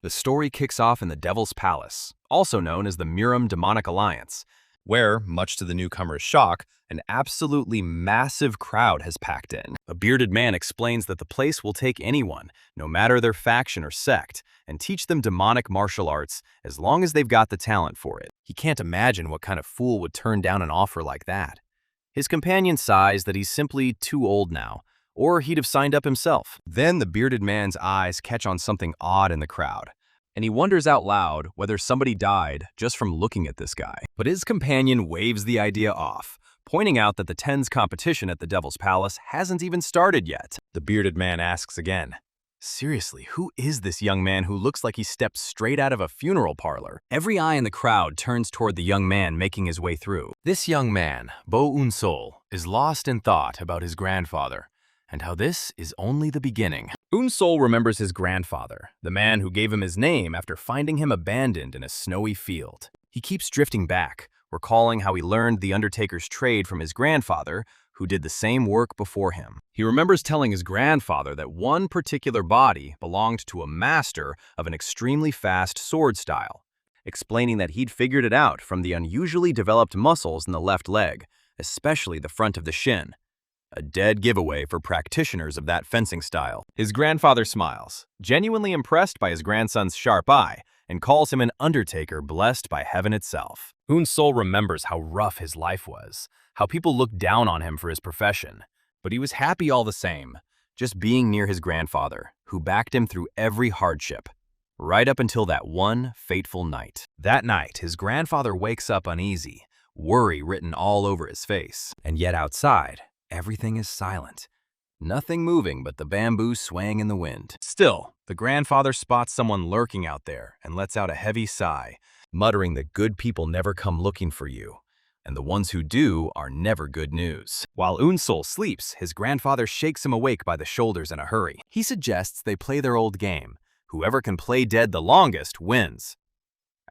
The story kicks off in the Devil's Palace, also known as the Murim Demonic Alliance, where, much to the newcomer's shock, an absolutely massive crowd has packed in. A bearded man explains that the place will take anyone, no matter their faction or sect, and teach them demonic martial arts as long as they've got the talent for it. He can't imagine what kind of fool would turn down an offer like that. His companion sighs that he's simply too old now, or he'd have signed up himself. Then the bearded man's eyes catch on something odd in the crowd, and he wonders out loud whether somebody died just from looking at this guy. But his companion waves the idea off, pointing out that the Ten's competition at the Devil's Palace hasn't even started yet. The bearded man asks again, "Seriously, who is this young man who looks like he stepped straight out of a funeral parlor?" Every eye in the crowd turns toward the young man making his way through. This young man, Bo Un-sol, is lost in thought about his grandfather, and how this is only the beginning. Un-sol remembers his grandfather, the man who gave him his name after finding him abandoned in a snowy field. He keeps drifting back, recalling how he learned the Undertaker's trade from his grandfather, who did the same work before him. He remembers telling his grandfather that one particular body belonged to a master of an extremely fast sword style, explaining that he'd figured it out from the unusually developed muscles in the left leg, especially the front of the shin. A dead giveaway for practitioners of that fencing style. His grandfather smiles, genuinely impressed by his grandson's sharp eye, and calls him an undertaker blessed by heaven itself. Un-sol remembers how rough his life was, how people looked down on him for his profession, but he was happy all the same, just being near his grandfather, who backed him through every hardship, right up until that one fateful night. That night, his grandfather wakes up uneasy, worry written all over his face, and yet outside, everything is silent. Nothing moving but the bamboo swaying in the wind. Still, the grandfather spots someone lurking out there and lets out a heavy sigh, muttering that good people never come looking for you, and the ones who do are never good news. While Un-sol sleeps, his grandfather shakes him awake by the shoulders in a hurry. He suggests they play their old game. Whoever can play dead the longest wins.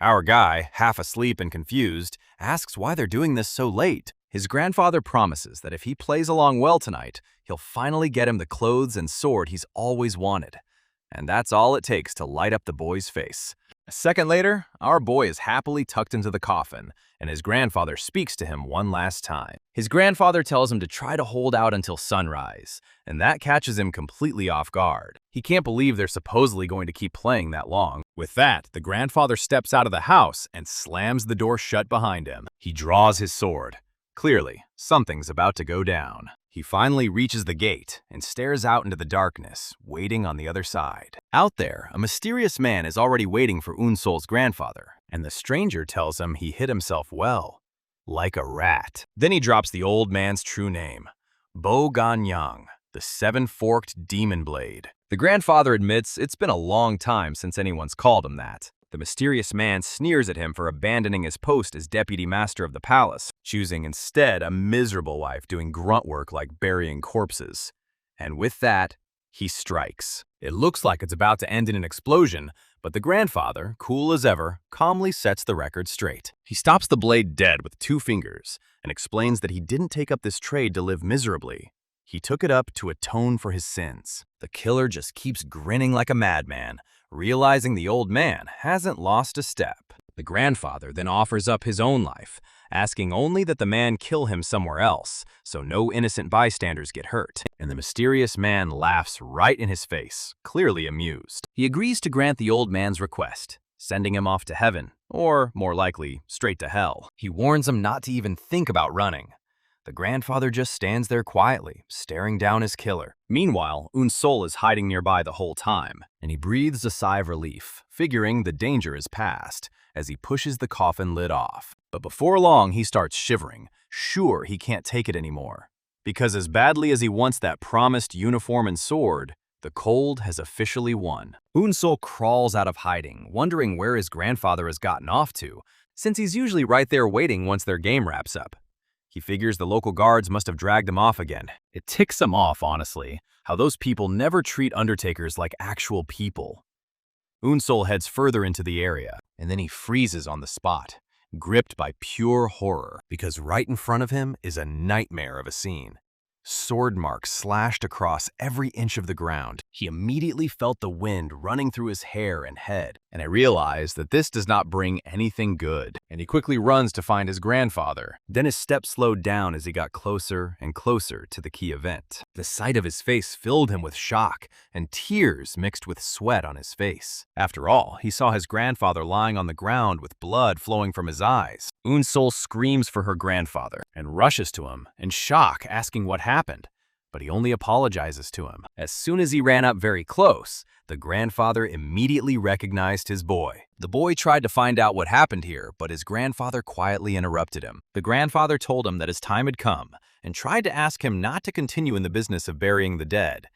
Our guy, half asleep and confused, asks why they're doing this so late. His grandfather promises that if he plays along well tonight, he'll finally get him the clothes and sword he's always wanted. And that's all it takes to light up the boy's face. A second later, our boy is happily tucked into the coffin, and his grandfather speaks to him one last time. His grandfather tells him to try to hold out until sunrise, and that catches him completely off guard. He can't believe they're supposedly going to keep playing that long. With that, the grandfather steps out of the house and slams the door shut behind him. He draws his sword. Clearly, something's about to go down. He finally reaches the gate and stares out into the darkness, waiting on the other side. Out there, a mysterious man is already waiting for Un-sol's grandfather, and the stranger tells him he hit himself well, like a rat. Then he drops the old man's true name, Bo Ganyang, the seven-forked demon blade. The grandfather admits it's been a long time since anyone's called him that. The mysterious man sneers at him for abandoning his post as deputy master of the palace, choosing instead a miserable life doing grunt work like burying corpses. And with that, he strikes. It looks like it's about to end in an explosion, but the grandfather, cool as ever, calmly sets the record straight. He stops the blade dead with 2 fingers and explains that he didn't take up this trade to live miserably. He took it up to atone for his sins. The killer just keeps grinning like a madman, realizing the old man hasn't lost a step. The grandfather then offers up his own life, asking only that the man kill him somewhere else, so no innocent bystanders get hurt. And the mysterious man laughs right in his face, clearly amused. He agrees to grant the old man's request, sending him off to heaven, or, more likely, straight to hell. He warns him not to even think about running. The grandfather just stands there quietly, staring down his killer. Meanwhile, Un-sol is hiding nearby the whole time, and he breathes a sigh of relief, figuring the danger is past, as he pushes the coffin lid off. But before long, he starts shivering, sure he can't take it anymore. Because as badly as he wants that promised uniform and sword, the cold has officially won. Un-sol crawls out of hiding, wondering where his grandfather has gotten off to, since he's usually right there waiting once their game wraps up. He figures the local guards must have dragged him off again. It ticks him off, honestly, how those people never treat undertakers like actual people. Un-sol heads further into the area, and then he freezes on the spot, gripped by pure horror, because right in front of him is a nightmare of a scene. Sword marks slashed across every inch of the ground. He immediately felt the wind running through his hair and head, and I realized that this does not bring anything good. And he quickly runs to find his grandfather. Then his steps slowed down as he got closer and closer to the key event. The sight of his face filled him with shock, and tears mixed with sweat on his face. After all, he saw his grandfather lying on the ground with blood flowing from his eyes. Unsol screams for her grandfather and rushes to him in shock, asking what happened, but he only apologizes to him. As soon as he ran up very close, the grandfather immediately recognized his boy. The boy tried to find out what happened here, but his grandfather quietly interrupted him. The grandfather told him that his time had come and tried to ask him not to continue in the business of burying the dead,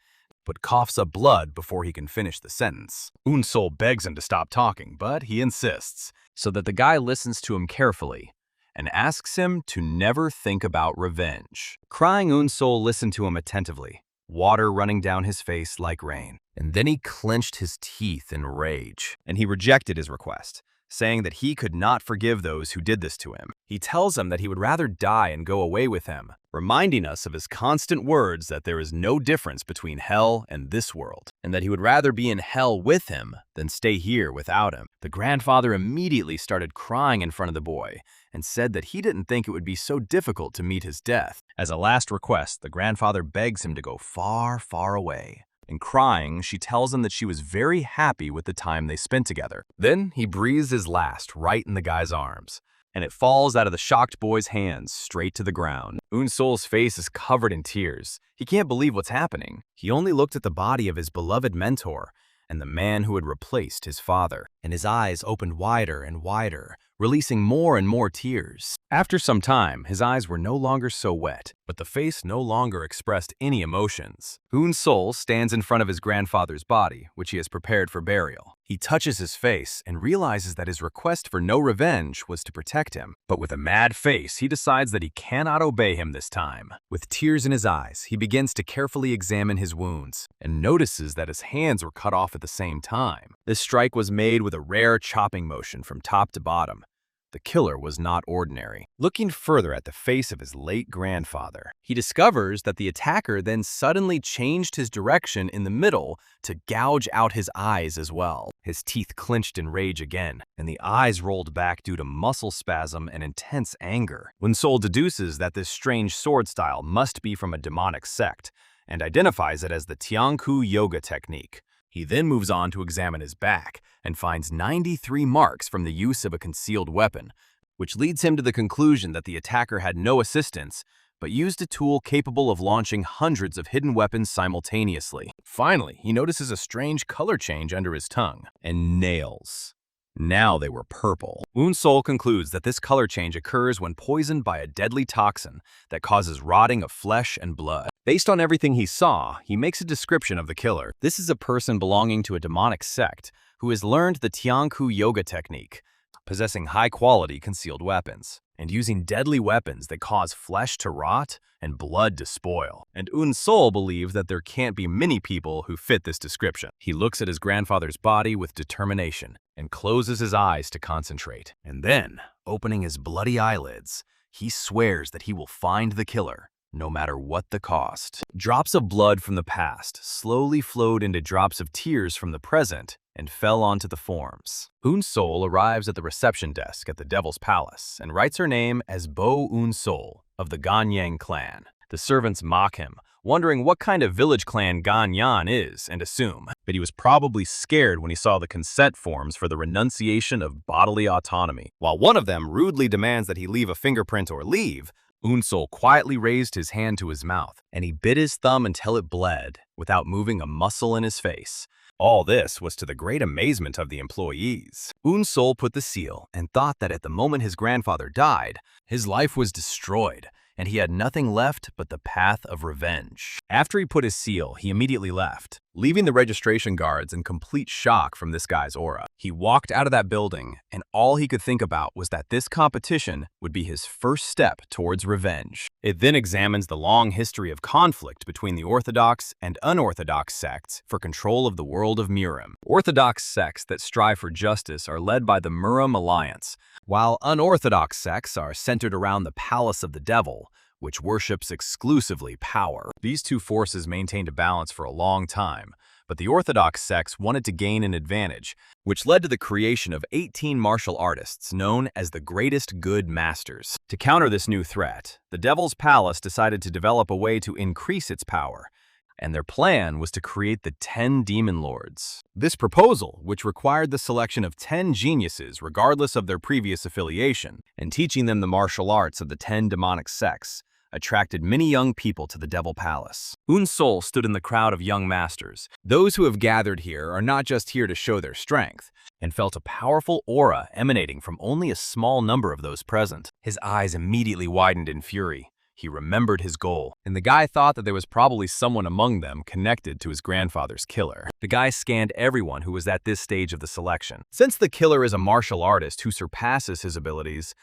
but coughs up blood before he can finish the sentence. Unsol begs him to stop talking, but he insists, so that the guy listens to him carefully and asks him to never think about revenge. Crying Unsol listened to him attentively, water running down his face like rain. And then he clenched his teeth in rage, and he rejected his request, saying that he could not forgive those who did this to him. He tells him that he would rather die and go away with him, reminding us of his constant words that there is no difference between hell and this world, and that he would rather be in hell with him than stay here without him. The grandfather immediately started crying in front of the boy and said that he didn't think it would be so difficult to meet his death. As a last request, the grandfather begs him to go far, far away. And crying, she tells him that she was very happy with the time they spent together. Then he breathes his last right in the guy's arms, and it falls out of the shocked boy's hands straight to the ground. Unsol's face is covered in tears. He can't believe what's happening. He only looked at the body of his beloved mentor and the man who had replaced his father, and his eyes opened wider and wider, releasing more and more tears. After some time, his eyes were no longer so wet, but the face no longer expressed any emotions. Unsol stands in front of his grandfather's body, which he has prepared for burial. He touches his face and realizes that his request for no revenge was to protect him. But with a mad face, he decides that he cannot obey him this time. With tears in his eyes, he begins to carefully examine his wounds and notices that his hands were cut off at the same time. This strike was made with a rare chopping motion from top to bottom. The killer was not ordinary. Looking further at the face of his late grandfather, he discovers that the attacker then suddenly changed his direction in the middle to gouge out his eyes as well. His teeth clenched in rage again, and the eyes rolled back due to muscle spasm and intense anger. Unsol deduces that this strange sword style must be from a demonic sect, and identifies it as the Tianku yoga technique. He then moves on to examine his back and finds 93 marks from the use of a concealed weapon, which leads him to the conclusion that the attacker had no assistance, but used a tool capable of launching hundreds of hidden weapons simultaneously. Finally, he notices a strange color change under his tongue, and nails. Now they were purple. Unsol concludes that this color change occurs when poisoned by a deadly toxin that causes rotting of flesh and blood. Based on everything he saw, he makes a description of the killer. This is a person belonging to a demonic sect who has learned the Tianku yoga technique, possessing high-quality concealed weapons, and using deadly weapons that cause flesh to rot and blood to spoil. And Unsol believes that there can't be many people who fit this description. He looks at his grandfather's body with determination and closes his eyes to concentrate. And then, opening his bloody eyelids, he swears that he will find the killer, no matter what the cost. Drops of blood from the past slowly flowed into drops of tears from the present and fell onto the forms. Unsol arrives at the reception desk at the Devil's Palace and writes her name as Bo Unsol of the Ganyang clan. The servants mock him, wondering what kind of village clan Ganyan is, and assume that he was probably scared when he saw the consent forms for the renunciation of bodily autonomy. While one of them rudely demands that he leave a fingerprint or leave, Unsol quietly raised his hand to his mouth, and he bit his thumb until it bled, without moving a muscle in his face. All this was to the great amazement of the employees. Unsol put the seal and thought that at the moment his grandfather died, his life was destroyed, and he had nothing left but the path of revenge. After he put his seal, he immediately left, leaving the registration guards in complete shock from this guy's aura. He walked out of that building, and all he could think about was that this competition would be his first step towards revenge. It then examines the long history of conflict between the orthodox and unorthodox sects for control of the world of Murim. Orthodox sects that strive for justice are led by the Murim Alliance, while unorthodox sects are centered around the Palace of the Devil, which worships exclusively power. These two forces maintained a balance for a long time, but the orthodox sects wanted to gain an advantage, which led to the creation of 18 martial artists known as the Greatest Good Masters. To counter this new threat, the Devil's Palace decided to develop a way to increase its power, and their plan was to create the 10 Demon Lords. This proposal, which required the selection of 10 geniuses regardless of their previous affiliation, and teaching them the martial arts of the 10 demonic sects, attracted many young people to the Devil Palace. Sol stood in the crowd of young masters. Those who have gathered here are not just here to show their strength, and felt a powerful aura emanating from only a small number of those present. His eyes immediately widened in fury. He remembered his goal, and the guy thought that there was probably someone among them connected to his grandfather's killer. The guy scanned everyone who was at this stage of the selection. Since the killer is a martial artist who surpasses his abilities,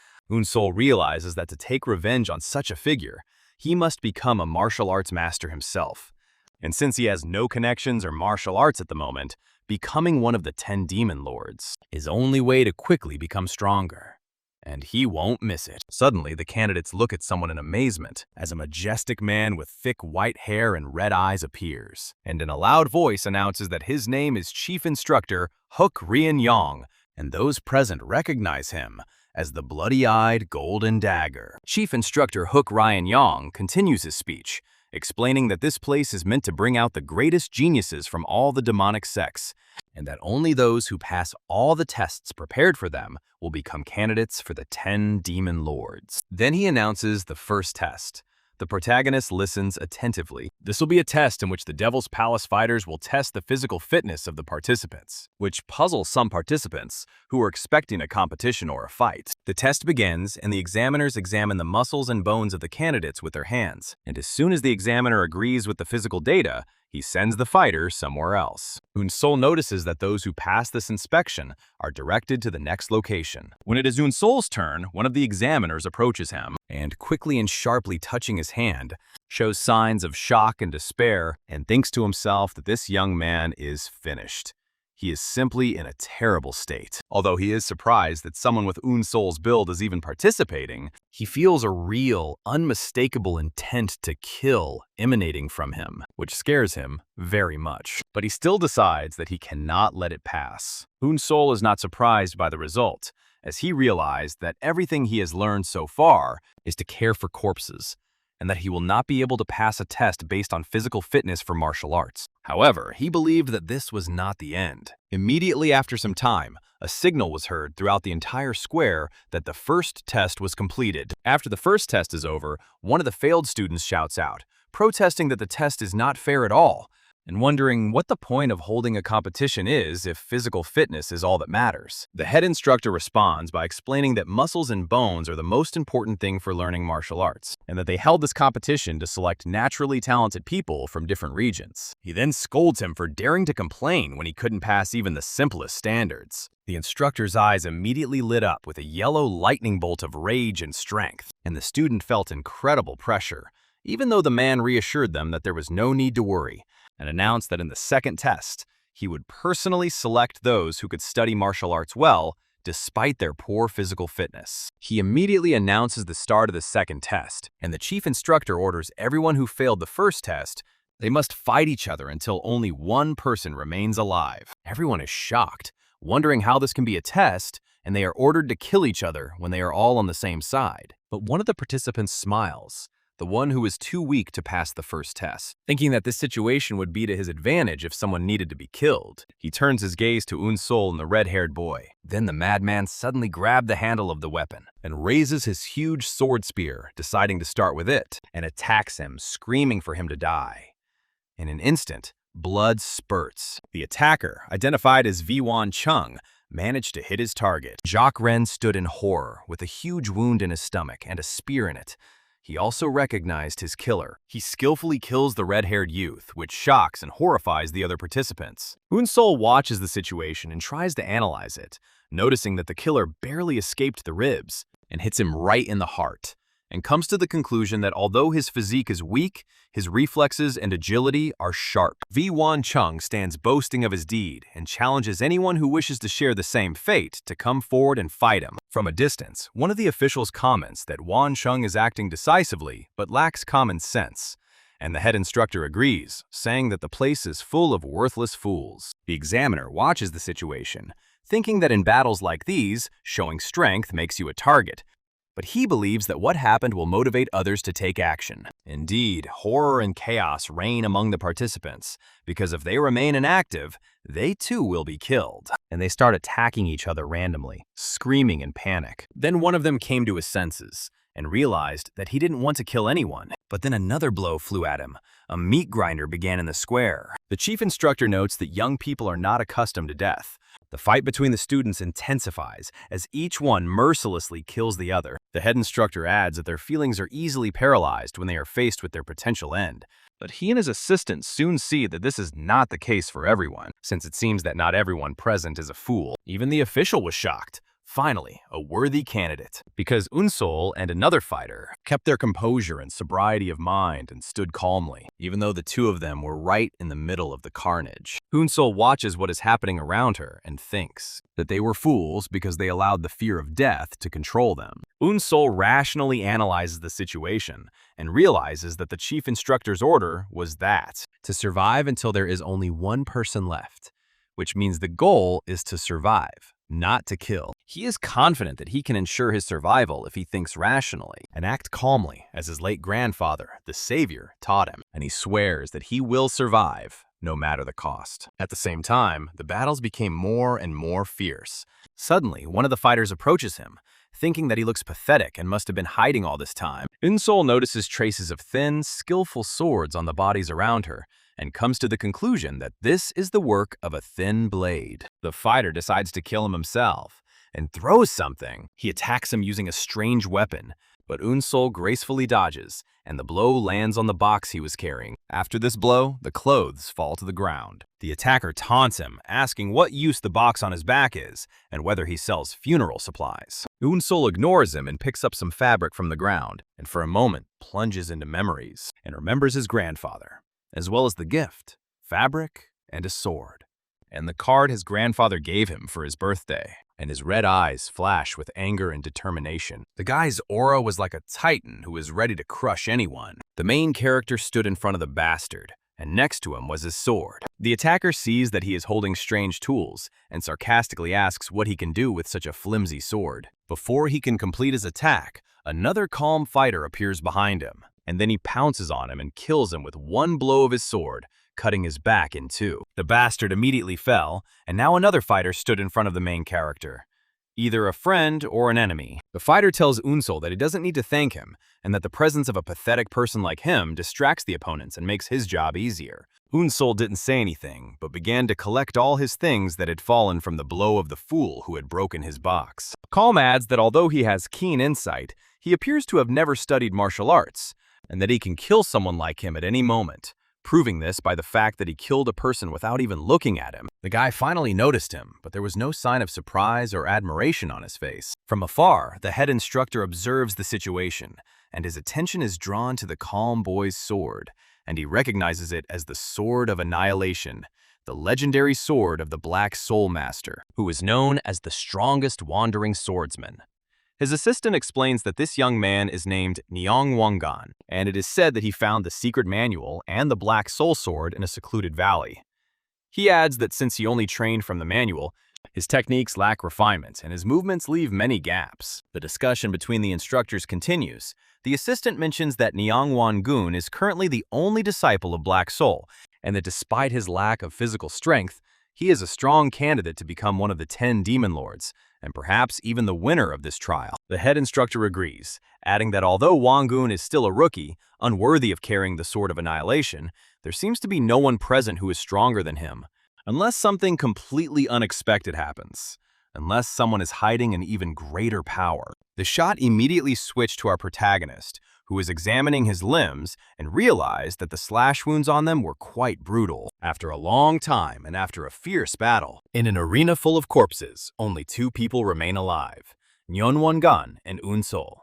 Sol realizes that to take revenge on such a figure, he must become a martial arts master himself. And since he has no connections or martial arts at the moment, becoming one of the 10 Demon Lords is only way to quickly become stronger. And he won't miss it. Suddenly, the candidates look at someone in amazement as a majestic man with thick white hair and red eyes appears, and in a loud voice announces that his name is Chief Instructor Hook Rian Yong, and those present recognize him as the bloody-eyed Golden Dagger. Chief Instructor Hook Ryan Yong continues his speech, explaining that this place is meant to bring out the greatest geniuses from all the demonic sects, and that only those who pass all the tests prepared for them will become candidates for the 10 Demon Lords. Then he announces the first test. The protagonist listens attentively. This will be a test in which the Devil's Palace fighters will test the physical fitness of the participants, which puzzles some participants who are expecting a competition or a fight. The test begins, and the examiners examine the muscles and bones of the candidates with their hands, and as soon as the examiner agrees with the physical data, he sends the fighter somewhere else. Sol notices that those who pass this inspection are directed to the next location. When it is Sol's turn, one of the examiners approaches him, and quickly and sharply touching his hand, shows signs of shock and despair, and thinks to himself that this young man is finished. He is simply in a terrible state. Although he is surprised that someone with Sol's build is even participating, he feels a real, unmistakable intent to kill emanating from him, which scares him very much. But he still decides that he cannot let it pass. Sol is not surprised by the result, as he realized that everything he has learned so far is to care for corpses, and that he will not be able to pass a test based on physical fitness for martial arts. However, he believed that this was not the end. Immediately after some time, a signal was heard throughout the entire square that the first test was completed. After the first test is over, one of the failed students shouts out, protesting that the test is not fair at all, and wondering what the point of holding a competition is if physical fitness is all that matters. The head instructor responds by explaining that muscles and bones are the most important thing for learning martial arts, and that they held this competition to select naturally talented people from different regions. He then scolds him for daring to complain when he couldn't pass even the simplest standards. The instructor's eyes immediately lit up with a yellow lightning bolt of rage and strength, and the student felt incredible pressure, even though the man reassured them that there was no need to worry, and announced that in the second test, he would personally select those who could study martial arts well, despite their poor physical fitness. He immediately announces the start of the second test, and the chief instructor orders everyone who failed the first test, they must fight each other until only one person remains alive. Everyone is shocked, wondering how this can be a test, and they are ordered to kill each other when they are all on the same side. But one of the participants smiles, the one who is too weak to pass the first test, thinking that this situation would be to his advantage if someone needed to be killed. He turns his gaze to Sol and the red-haired boy. Then the madman suddenly grabbed the handle of the weapon and raises his huge sword spear, deciding to start with it, and attacks him, screaming for him to die. In an instant, blood spurts. The attacker, identified as V1 Chung, managed to hit his target. Jacques Ren stood in horror, with a huge wound in his stomach and a spear in it. He also recognized his killer. He skillfully kills the red-haired youth, which shocks and horrifies the other participants. Sol watches the situation and tries to analyze it, noticing that the killer barely escaped the ribs and hits him right in the heart. and comes to the conclusion that although his physique is weak, his reflexes and agility are sharp. Wan Chung stands boasting of his deed and challenges anyone who wishes to share the same fate to come forward and fight him. From a distance, one of the officials comments that Wan Chung is acting decisively but lacks common sense, and the head instructor agrees, saying that the place is full of worthless fools. The examiner watches the situation, thinking that in battles like these, showing strength makes you a target, but he believes that what happened will motivate others to take action. Indeed, horror and chaos reign among the participants, because if they remain inactive, they too will be killed. And they start attacking each other randomly, screaming in panic. Then one of them came to his senses and realized that he didn't want to kill anyone. But then another blow flew at him. A meat grinder began in the square. The chief instructor notes that young people are not accustomed to death. The fight between the students intensifies as each one mercilessly kills the other. The head instructor adds that their feelings are easily paralyzed when they are faced with their potential end. But he and his assistant soon see that this is not the case for everyone, since it seems that not everyone present is a fool. Even the official was shocked. Finally, a worthy candidate, because Unsol and another fighter kept their composure and sobriety of mind and stood calmly, even though the two of them were right in the middle of the carnage. Unsol watches what is happening around her and thinks that they were fools because they allowed the fear of death to control them. Unsol rationally analyzes the situation and realizes that the chief instructor's order was to survive until there is only one person left, which means the goal is to survive, not to kill. He is confident that he can ensure his survival if he thinks rationally and act calmly, as his late grandfather, the Savior, taught him, and he swears that he will survive no matter the cost. At the same time, the battles became more and more fierce. Suddenly, one of the fighters approaches him, thinking that he looks pathetic and must have been hiding all this time. Unsol notices traces of thin, skillful swords on the bodies around her, and comes to the conclusion that this is the work of a thin blade. The fighter decides to kill him himself and throws something. He attacks him using a strange weapon, but Unsol gracefully dodges, and the blow lands on the box he was carrying. After this blow, the clothes fall to the ground. The attacker taunts him, asking what use the box on his back is and whether he sells funeral supplies. Unsol ignores him and picks up some fabric from the ground, and for a moment plunges into memories and remembers his grandfather, as well as the gift, fabric, and a sword, and the card his grandfather gave him for his birthday, and his red eyes flash with anger and determination. The guy's aura was like a titan who was ready to crush anyone. The main character stood in front of the bastard, and next to him was his sword. The attacker sees that he is holding strange tools, and sarcastically asks what he can do with such a flimsy sword. Before he can complete his attack, another calm fighter appears behind him, and then he pounces on him and kills him with one blow of his sword, cutting his back in two. The bastard immediately fell, and now another fighter stood in front of the main character, either a friend or an enemy. The fighter tells Unsol that he doesn't need to thank him, and that the presence of a pathetic person like him distracts the opponents and makes his job easier. Unsol didn't say anything, but began to collect all his things that had fallen from the blow of the fool who had broken his box. Calm adds that although he has keen insight, he appears to have never studied martial arts, and that he can kill someone like him at any moment, proving this by the fact that he killed a person without even looking at him. The guy finally noticed him, but there was no sign of surprise or admiration on his face. From afar, the head instructor observes the situation, and his attention is drawn to the calm boy's sword, and he recognizes it as the Sword of Annihilation, the legendary sword of the Black Soul Master, who is known as the strongest wandering swordsman. His assistant explains that this young man is named Nyong Wangan, and it is said that he found the secret manual and the Black Soul Sword in a secluded valley. He adds that since he only trained from the manual, his techniques lack refinement and his movements leave many gaps. The discussion between the instructors continues. The assistant mentions that Nyong Wangun is currently the only disciple of Black Soul, and that despite his lack of physical strength, he is a strong candidate to become one of the 10 demon lords, and perhaps even the winner of this trial. The head instructor agrees, adding that although Wangun is still a rookie, unworthy of carrying the Sword of Annihilation, there seems to be no one present who is stronger than him, unless something completely unexpected happens, unless someone is hiding an even greater power. The shot immediately switched to our protagonist, who was examining his limbs and realized that the slash wounds on them were quite brutal. After a long time and after a fierce battle, in an arena full of corpses, only 2 people remain alive, Nyeon Wangan and Unsol.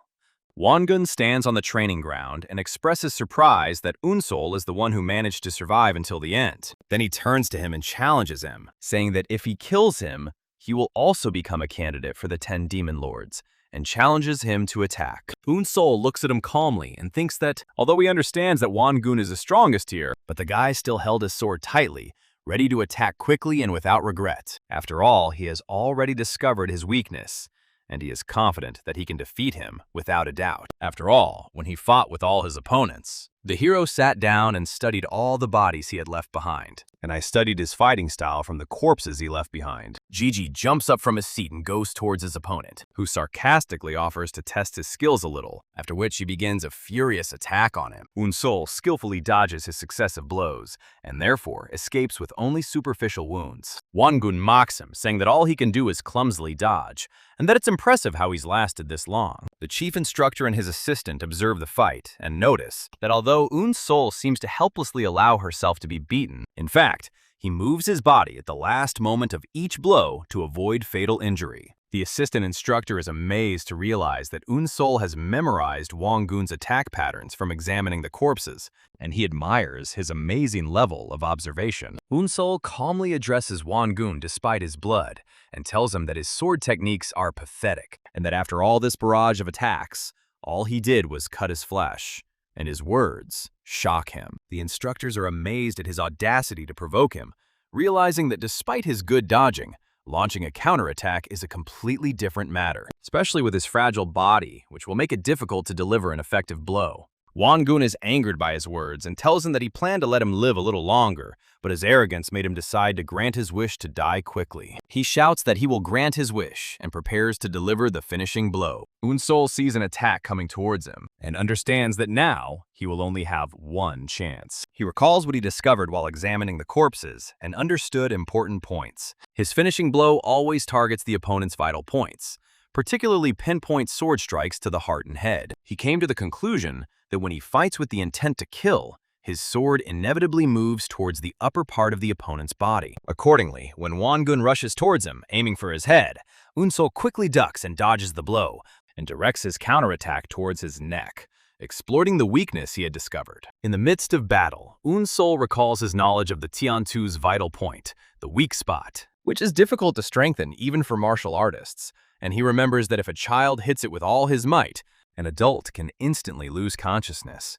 Wangun stands on the training ground and expresses surprise that Unsol is the one who managed to survive until the end. Then he turns to him and challenges him, saying that if he kills him, he will also become a candidate for the 10 Demon Lords, and challenges him to attack. Unsol looks at him calmly and thinks that, although he understands that Wangun is the strongest here, but the guy still held his sword tightly, ready to attack quickly and without regret. After all, he has already discovered his weakness, and he is confident that he can defeat him without a doubt. After all, when he fought with all his opponents, the hero sat down and studied all the bodies he had left behind. And I studied his fighting style from the corpses he left behind. Gigi jumps up from his seat and goes towards his opponent, who sarcastically offers to test his skills a little, after which he begins a furious attack on him. Unsol skillfully dodges his successive blows, and therefore escapes with only superficial wounds. Wangun mocks him, saying that all he can do is clumsily dodge, and that it's impressive how he's lasted this long. The chief instructor and his assistant observe the fight and notice that although Unsol seems to helplessly allow herself to be beaten, in fact, he moves his body at the last moment of each blow to avoid fatal injury. The assistant instructor is amazed to realize that Unsol has memorized Wangun's attack patterns from examining the corpses, and he admires his amazing level of observation. Unsol calmly addresses Wangun despite his blood, and tells him that his sword techniques are pathetic, and that after all this barrage of attacks, all he did was cut his flesh. And his words shock him. The instructors are amazed at his audacity to provoke him, realizing that despite his good dodging, launching a counterattack is a completely different matter, especially with his fragile body, which will make it difficult to deliver an effective blow. Wangun is angered by his words and tells him that he planned to let him live a little longer, but his arrogance made him decide to grant his wish to die quickly. He shouts that he will grant his wish and prepares to deliver the finishing blow. Unsol sees an attack coming towards him and understands that now he will only have one chance. He recalls what he discovered while examining the corpses and understood important points. His finishing blow always targets the opponent's vital points, particularly pinpoint sword strikes to the heart and head. He came to the conclusion that when he fights with the intent to kill, his sword inevitably moves towards the upper part of the opponent's body. Accordingly, when Wangun rushes towards him, aiming for his head, Unsol quickly ducks and dodges the blow, and directs his counterattack towards his neck, exploiting the weakness he had discovered. In the midst of battle, Unsol recalls his knowledge of the Tiantu's vital point, the weak spot, which is difficult to strengthen even for martial artists, and he remembers that if a child hits it with all his might, an adult can instantly lose consciousness.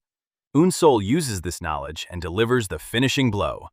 Unsol uses this knowledge and delivers the finishing blow,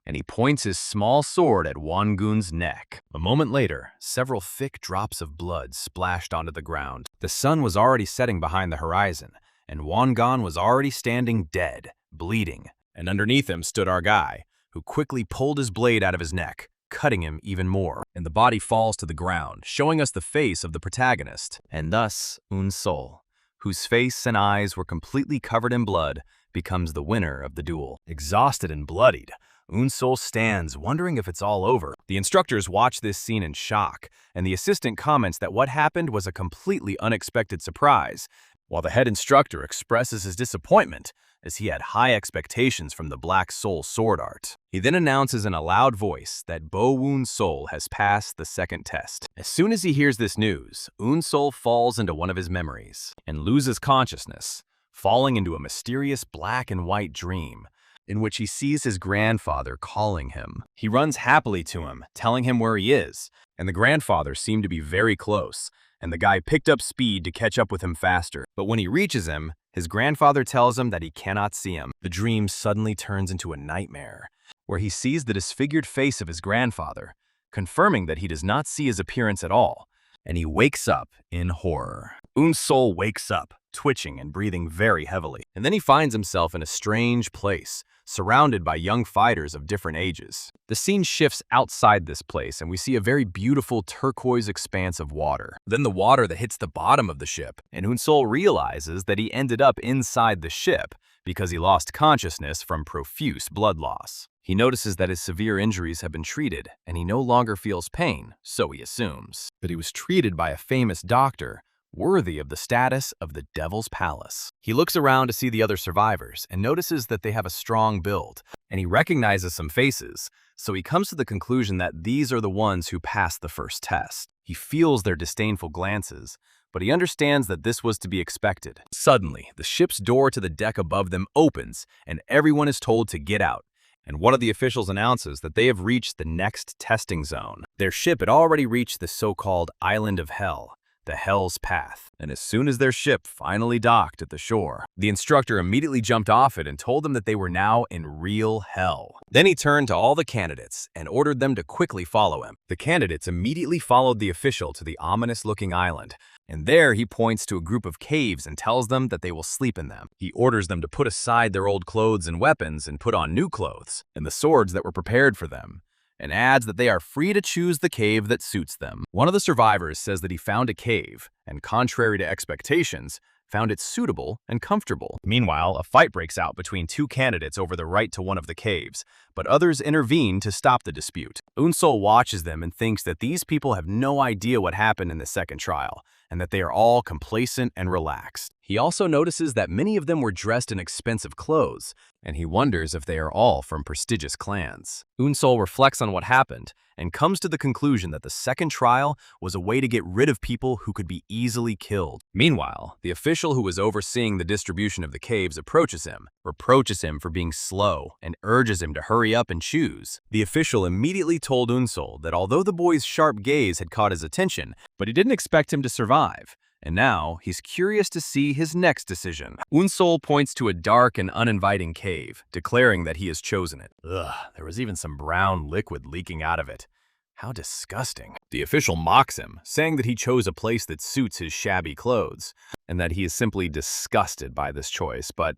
and he points his small sword at Wangun's neck. A moment later, several thick drops of blood splashed onto the ground. The sun was already setting behind the horizon, and Wangun was already standing dead, bleeding, and underneath him stood our guy, who quickly pulled his blade out of his neck, cutting him even more, and the body falls to the ground, showing us the face of the protagonist, and thus Unsol, whose face and eyes were completely covered in blood, becomes the winner of the duel. Exhausted and bloodied, Unsol stands, wondering if it's all over. The instructors watch this scene in shock, and the assistant comments that what happened was a completely unexpected surprise, while the head instructor expresses his disappointment, as he had high expectations from the Black Soul sword art. He then announces in a loud voice that Bo Unsol has passed the second test. As soon as he hears this news, Unsol falls into one of his memories and loses consciousness, falling into a mysterious black and white dream, in which he sees his grandfather calling him. He runs happily to him, telling him where he is, and the grandfather seemed to be very close, and the guy picked up speed to catch up with him faster. But when he reaches him, his grandfather tells him that he cannot see him. The dream suddenly turns into a nightmare, where he sees the disfigured face of his grandfather, confirming that he does not see his appearance at all, and he wakes up in horror. Unsol wakes up, twitching and breathing very heavily, and then he finds himself in a strange place, surrounded by young fighters of different ages. The scene shifts outside this place, and we see a very beautiful turquoise expanse of water. Then the water that hits the bottom of the ship, and Unsol realizes that he ended up inside the ship because he lost consciousness from profuse blood loss. He notices that his severe injuries have been treated, and he no longer feels pain, so he assumes that he was treated by a famous doctor worthy of the status of the Devil's Palace. He looks around to see the other survivors and notices that they have a strong build, and he recognizes some faces, so he comes to the conclusion that these are the ones who passed the first test. He feels their disdainful glances, but he understands that this was to be expected. Suddenly, the ship's door to the deck above them opens, and everyone is told to get out. And one of the officials announces that they have reached the next testing zone. Their ship had already reached the so-called Island of Hell, the Hell's Path, and as soon as their ship finally docked at the shore, the instructor immediately jumped off it and told them that they were now in real hell. Then he turned to all the candidates and ordered them to quickly follow him. The candidates immediately followed the official to the ominous-looking island, and there he points to a group of caves and tells them that they will sleep in them. He orders them to put aside their old clothes and weapons and put on new clothes and the swords that were prepared for them, and adds that they are free to choose the cave that suits them. One of the survivors says that he found a cave, and contrary to expectations, found it suitable and comfortable. Meanwhile, a fight breaks out between two candidates over the right to one of the caves, but others intervene to stop the dispute. Unsol watches them and thinks that these people have no idea what happened in the second trial, and that they are all complacent and relaxed. He also notices that many of them were dressed in expensive clothes, and he wonders if they are all from prestigious clans. Unsol reflects on what happened and comes to the conclusion that the second trial was a way to get rid of people who could be easily killed. Meanwhile, the official who was overseeing the distribution of the caves approaches him, reproaches him for being slow, and urges him to hurry up and choose. The official immediately told Unsol that although the boy's sharp gaze had caught his attention, but he didn't expect him to survive. And now, he's curious to see his next decision. Unsol points to a dark and uninviting cave, declaring that he has chosen it. Ugh, there was even some brown liquid leaking out of it. How disgusting. The official mocks him, saying that he chose a place that suits his shabby clothes, and that he is simply disgusted by this choice, but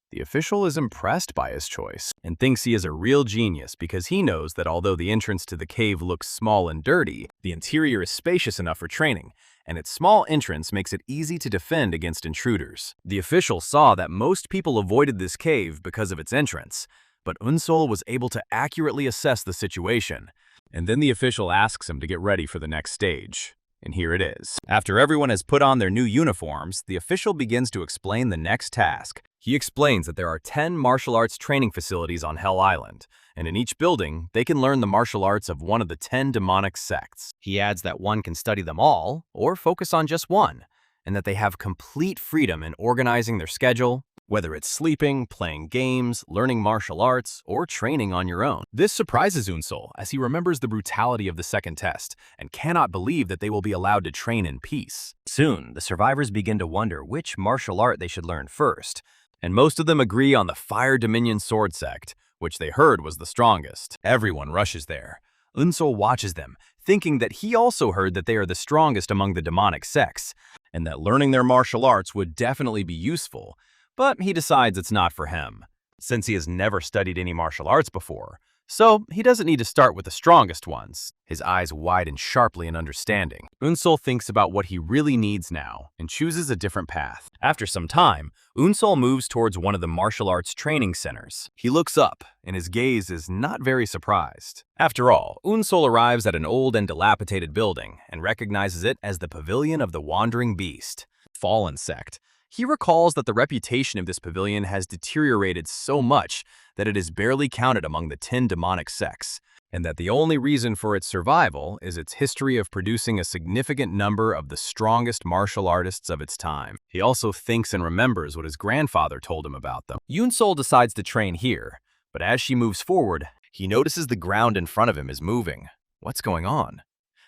the official is impressed by his choice and thinks he is a real genius because he knows that although the entrance to the cave looks small and dirty, the interior is spacious enough for training, and its small entrance makes it easy to defend against intruders. The official saw that most people avoided this cave because of its entrance, but Unsol was able to accurately assess the situation. And then the official asks him to get ready for the next stage. And here it is. After everyone has put on their new uniforms, the official begins to explain the next task. He explains that there are 10 martial arts training facilities on Hell Island, and in each building, they can learn the martial arts of one of the 10 demonic sects. He adds that one can study them all, or focus on just one, and that they have complete freedom in organizing their schedule, whether it's sleeping, playing games, learning martial arts, or training on your own. This surprises Unsol as he remembers the brutality of the second test and cannot believe that they will be allowed to train in peace. Soon, the survivors begin to wonder which martial art they should learn first, and most of them agree on the Fire Dominion Sword Sect, which they heard was the strongest. Everyone rushes there. Unsol watches them, thinking that he also heard that they are the strongest among the demonic sects, and that learning their martial arts would definitely be useful, but he decides it's not for him, since he has never studied any martial arts before, so he doesn't need to start with the strongest ones. His eyes widen sharply in understanding. Unsol thinks about what he really needs now and chooses a different path. After some time, Unsol moves towards one of the martial arts training centers. He looks up, and his gaze is not very surprised. After all, Unsol arrives at an old and dilapidated building and recognizes it as the Pavilion of the Wandering Beast, Fallen Sect. He recalls that the reputation of this pavilion has deteriorated so much that it is barely counted among the 10 demonic sects, and that the only reason for its survival is its history of producing a significant number of the strongest martial artists of its time. He also thinks and remembers what his grandfather told him about them. Unsol decides to train here, but as she moves forward, he notices the ground in front of him is moving. What's going on?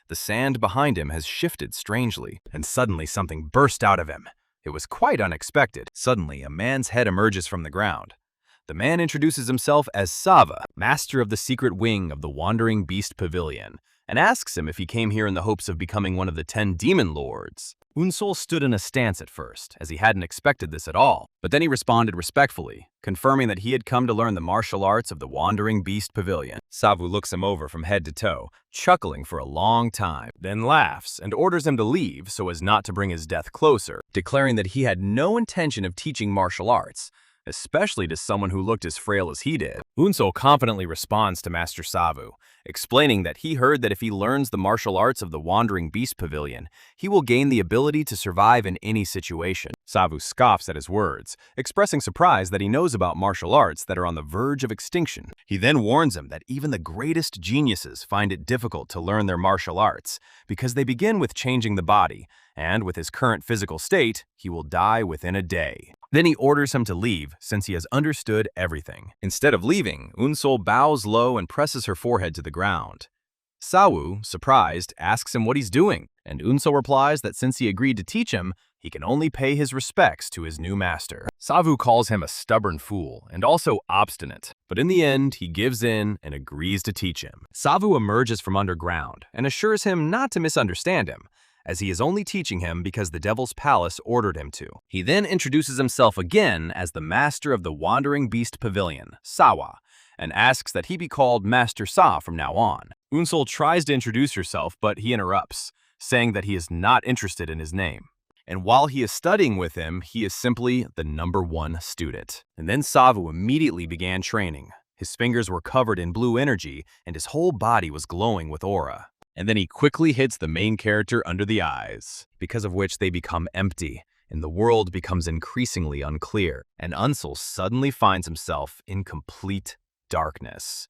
The sand behind him has shifted strangely, and suddenly something burst out of him. It was quite unexpected. Suddenly, a man's head emerges from the ground. The man introduces himself as Sava, master of the secret wing of the Wandering Beast Pavilion, and asks him if he came here in the hopes of becoming one of the 10 demon lords. Unsol stood in a stance at first, as he hadn't expected this at all, but then he responded respectfully, confirming that he had come to learn the martial arts of the Wandering Beast Pavilion. Savu looks him over from head to toe, chuckling for a long time, then laughs and orders him to leave so as not to bring his death closer, declaring that he had no intention of teaching martial arts, especially to someone who looked as frail as he did. Unsul confidently responds to Master Savu, explaining that he heard that if he learns the martial arts of the Wandering Beast Pavilion, he will gain the ability to survive in any situation. Savu scoffs at his words, expressing surprise that he knows about martial arts that are on the verge of extinction. He then warns him that even the greatest geniuses find it difficult to learn their martial arts because they begin with changing the body, and with his current physical state, he will die within a day. Then he orders him to leave since he has understood everything. Instead of leaving, Unsul bows low and presses her forehead to the ground. Sawu, surprised, asks him what he's doing, and Unsul replies that since he agreed to teach him, he can only pay his respects to his new master. Savu calls him a stubborn fool and also obstinate, but in the end, he gives in and agrees to teach him. Savu emerges from underground and assures him not to misunderstand him, as he is only teaching him because the Devil's Palace ordered him to. He then introduces himself again as the master of the Wandering Beast Pavilion, Sawa, and asks that he be called Master Sa from now on. Unsul tries to introduce herself, but he interrupts, saying that he is not interested in his name. And while he is studying with him, he is simply the #1 student. And then Savu immediately began training. His fingers were covered in blue energy, and his whole body was glowing with aura. And then he quickly hits the main character under the eyes, because of which they become empty, and the world becomes increasingly unclear. And Unsul suddenly finds himself in complete darkness,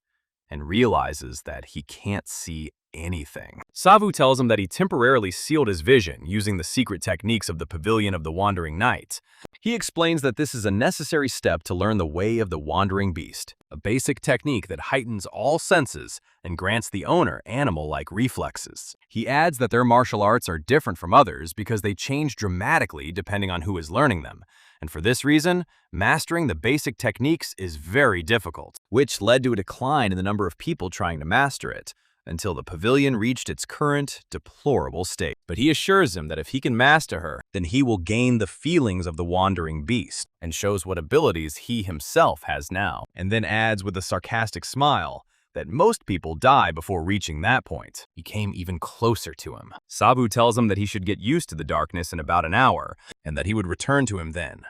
and realizes that he can't see anything. Savu tells him that he temporarily sealed his vision using the secret techniques of the Pavilion of the Wandering Knight. He explains that this is a necessary step to learn the way of the Wandering Beast, a basic technique that heightens all senses and grants the owner animal-like reflexes. He adds that their martial arts are different from others because they change dramatically depending on who is learning them, and for this reason, mastering the basic techniques is very difficult, which led to a decline in the number of people trying to master it, until the pavilion reached its current, deplorable state. But he assures him that if he can master her, then he will gain the feelings of the Wandering Beast, and shows what abilities he himself has now, and then adds with a sarcastic smile that most people die before reaching that point. He came even closer to him. Savu tells him that he should get used to the darkness in about an hour, and that he would return to him then.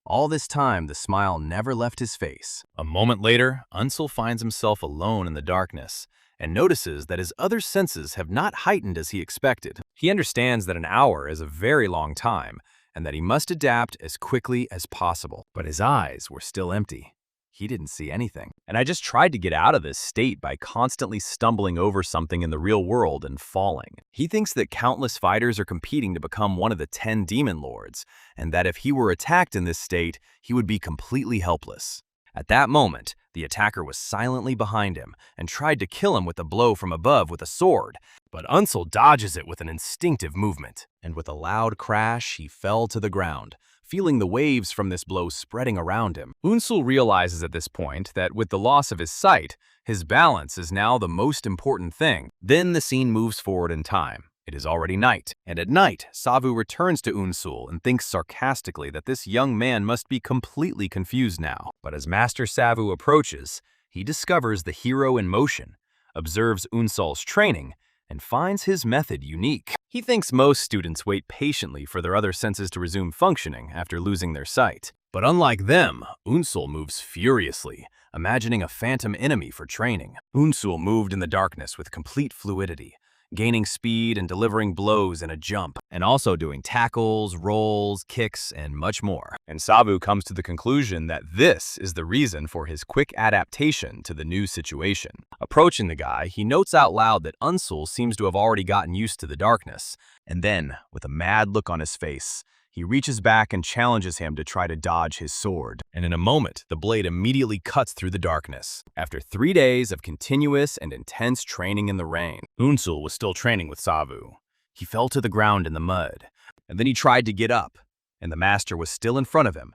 All this time, the smile never left his face. A moment later, Unsul finds himself alone in the darkness, and notices that his other senses have not heightened as he expected. He understands that an hour is a very long time, and that he must adapt as quickly as possible. But his eyes were still empty. He didn't see anything. And I just tried to get out of this state by constantly stumbling over something in the real world and falling. He thinks that countless fighters are competing to become one of the 10 demon lords, and that if he were attacked in this state, he would be completely helpless. At that moment, the attacker was silently behind him and tried to kill him with a blow from above with a sword, but Unsul dodges it with an instinctive movement, and with a loud crash, he fell to the ground, feeling the waves from this blow spreading around him. Unsul realizes at this point that with the loss of his sight, his balance is now the most important thing. Then the scene moves forward in time. It is already night, and at night, Savu returns to Unsul and thinks sarcastically that this young man must be completely confused now. But as Master Savu approaches, he discovers the hero in motion, observes Unsul's training, and finds his method unique. He thinks most students wait patiently for their other senses to resume functioning after losing their sight. But unlike them, Unsul moves furiously, imagining a phantom enemy for training. Unsul moved in the darkness with complete fluidity, gaining speed and delivering blows in a jump, and also doing tackles, rolls, kicks, and much more. And Savu comes to the conclusion that this is the reason for his quick adaptation to the new situation. Approaching the guy, he notes out loud that Unsul seems to have already gotten used to the darkness, and then, with a mad look on his face, he reaches back and challenges him to try to dodge his sword. And in a moment, the blade immediately cuts through the darkness. After 3 days of continuous and intense training in the rain, Unsul was still training with Savu. He fell to the ground in the mud, and then he tried to get up, and the master was still in front of him.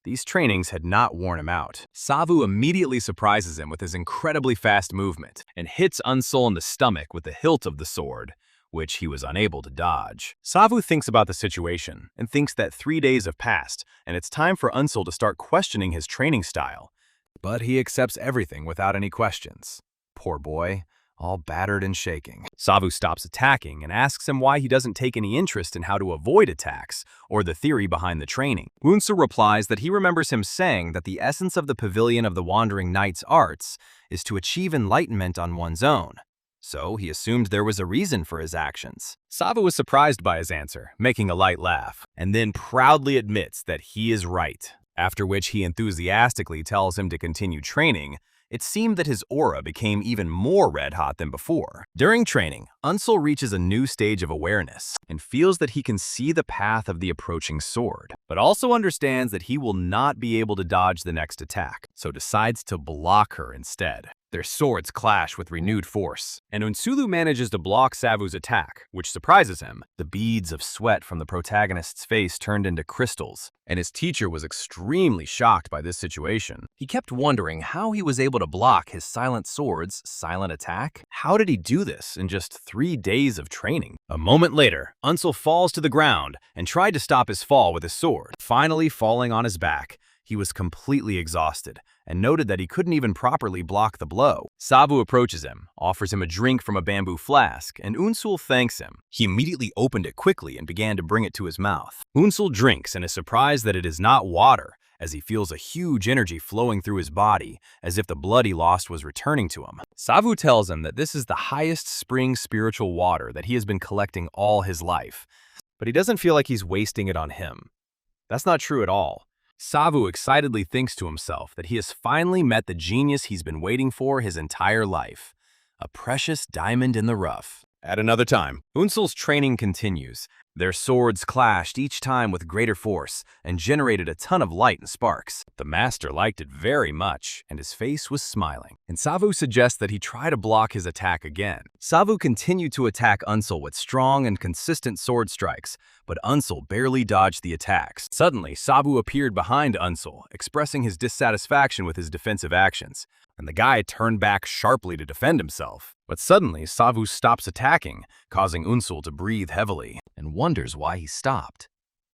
These trainings had not worn him out. Savu immediately surprises him with his incredibly fast movement, and hits Unsul in the stomach with the hilt of the sword, which he was unable to dodge. Savu thinks about the situation and thinks that 3 days have passed and it's time for Unsul to start questioning his training style. But he accepts everything without any questions. Poor boy. all battered and shaking. Savu stops attacking and asks him why he doesn't take any interest in how to avoid attacks, or the theory behind the training. Unsul replies that he remembers him saying that the essence of the Pavilion of the Wandering Knight's arts is to achieve enlightenment on one's own. So he assumed there was a reason for his actions. Savu was surprised by his answer, making a light laugh, and then proudly admits that he is right. After which he enthusiastically tells him to continue training. It seemed that his aura became even more red-hot than before. During training, Unsul reaches a new stage of awareness and feels that he can see the path of the approaching sword, but also understands that he will not be able to dodge the next attack, so decides to block her instead. Their swords clash with renewed force, and Unsulu manages to block Savu's attack, which surprises him. The beads of sweat from the protagonist's face turned into crystals, and his teacher was extremely shocked by this situation. He kept wondering how he was able to block his silent sword's silent attack. How did he do this in just 3 days of training? A moment later, Unsul falls to the ground and tried to stop his fall with his sword. Finally falling on his back, he was completely exhausted and noted that he couldn't even properly block the blow. Savu approaches him, offers him a drink from a bamboo flask, and Unsul thanks him. He immediately opened it quickly and began to bring it to his mouth. Unsul drinks and is surprised that it is not water, as he feels a huge energy flowing through his body, as if the blood he lost was returning to him. Savu tells him that this is the highest spring spiritual water that he has been collecting all his life, but he doesn't feel like he's wasting it on him. That's not true at all. Savu excitedly thinks to himself that he has finally met the genius he's been waiting for his entire life. A precious diamond in the rough. At another time, Unsul's training continues. Their swords clashed each time with greater force and generated a ton of light and sparks. The master liked it very much, and his face was smiling. And Savu suggests that he try to block his attack again. Savu continued to attack Unsul with strong and consistent sword strikes, but Unsul barely dodged the attacks. Suddenly, Savu appeared behind Unsul, expressing his dissatisfaction with his defensive actions, and the guy turned back sharply to defend himself. But suddenly, Savu stops attacking, causing Unsul to breathe heavily, and wonders why he stopped.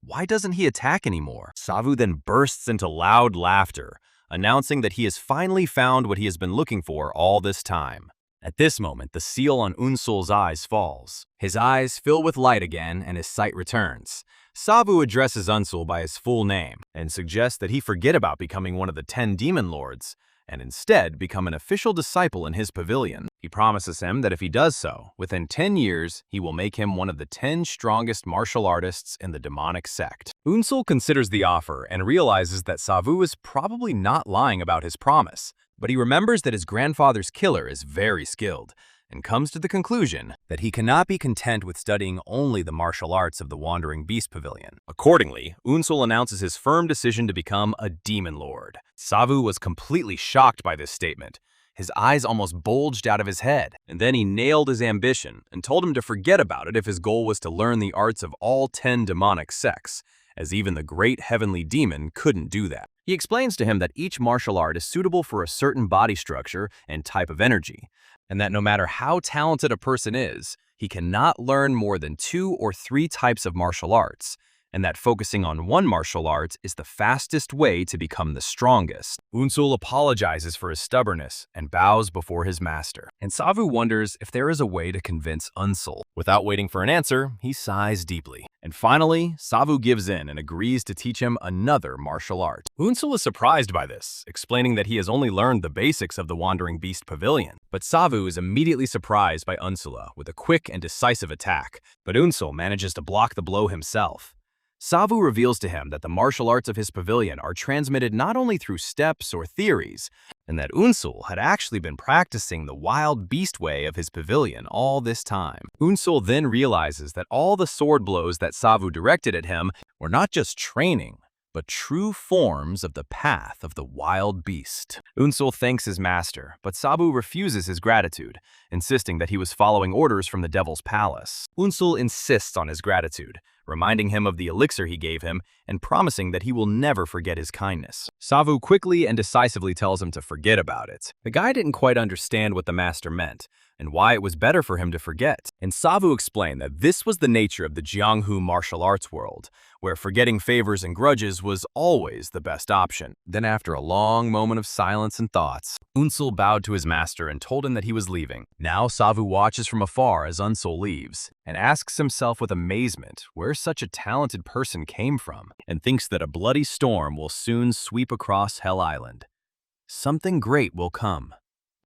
Why doesn't he attack anymore? Savu then bursts into loud laughter, announcing that he has finally found what he has been looking for all this time. At this moment, the seal on Unsul's eyes falls. His eyes fill with light again, and his sight returns. Savu addresses Unsul by his full name, and suggests that he forget about becoming one of the 10 demon lords, and instead become an official disciple in his pavilion. He promises him that if he does so, within 10 years, he will make him one of the 10 strongest martial artists in the demonic sect. Unsul considers the offer and realizes that Savu is probably not lying about his promise, but he remembers that his grandfather's killer is very skilled, and comes to the conclusion that he cannot be content with studying only the martial arts of the Wandering Beast Pavilion. Accordingly, Unsul announces his firm decision to become a demon lord. Savu was completely shocked by this statement. His eyes almost bulged out of his head, and then he nailed his ambition and told him to forget about it if his goal was to learn the arts of all 10 demonic sects, as even the great heavenly demon couldn't do that. He explains to him that each martial art is suitable for a certain body structure and type of energy, and that no matter how talented a person is, he cannot learn more than 2 or 3 types of martial arts, and that focusing on one martial art is the fastest way to become the strongest. Unsul apologizes for his stubbornness and bows before his master, and Savu wonders if there is a way to convince Unsul. Without waiting for an answer, he sighs deeply. And finally, Savu gives in and agrees to teach him another martial art. Unsul is surprised by this, explaining that he has only learned the basics of the Wandering Beast Pavilion. But Savu is immediately surprised by Unsula with a quick and decisive attack, but Unsul manages to block the blow himself. Savu reveals to him that the martial arts of his pavilion are transmitted not only through steps or theories, and that Unsul had actually been practicing the wild beast way of his pavilion all this time. Unsul then realizes that all the sword blows that Savu directed at him were not just training, but true forms of the path of the wild beast. Unsul thanks his master, but Savu refuses his gratitude, insisting that he was following orders from the Devil's Palace. Unsul insists on his gratitude, reminding him of the elixir he gave him and promising that he will never forget his kindness. Savu quickly and decisively tells him to forget about it. The guy didn't quite understand what the master meant, and why it was better for him to forget. And Savu explained that this was the nature of the Jianghu martial arts world, where forgetting favors and grudges was always the best option. Then after a long moment of silence and thoughts, Unsul bowed to his master and told him that he was leaving. Now Savu watches from afar as Unsul leaves, and asks himself with amazement where such a talented person came from, and thinks that a bloody storm will soon sweep across Hell Island. Something great will come.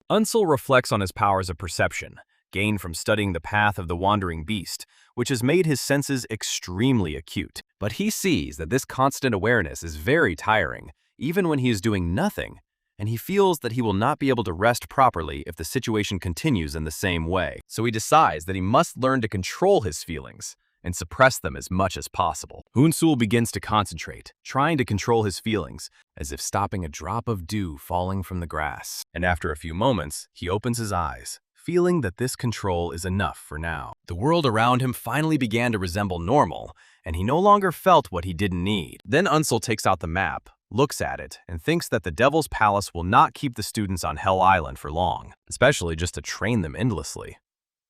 Unsul reflects on his powers of perception, gained from studying the path of the wandering beast, which has made his senses extremely acute. But he sees that this constant awareness is very tiring, even when he is doing nothing, and he feels that he will not be able to rest properly if the situation continues in the same way. So he decides that he must learn to control his feelings and suppress them as much as possible. Unsul begins to concentrate, trying to control his feelings, as if stopping a drop of dew falling from the grass. And after a few moments, he opens his eyes, feeling that this control is enough for now. The world around him finally began to resemble normal, and he no longer felt what he didn't need. Then Unsul takes out the map, looks at it, and thinks that the Devil's Palace will not keep the students on Hell Island for long, especially just to train them endlessly.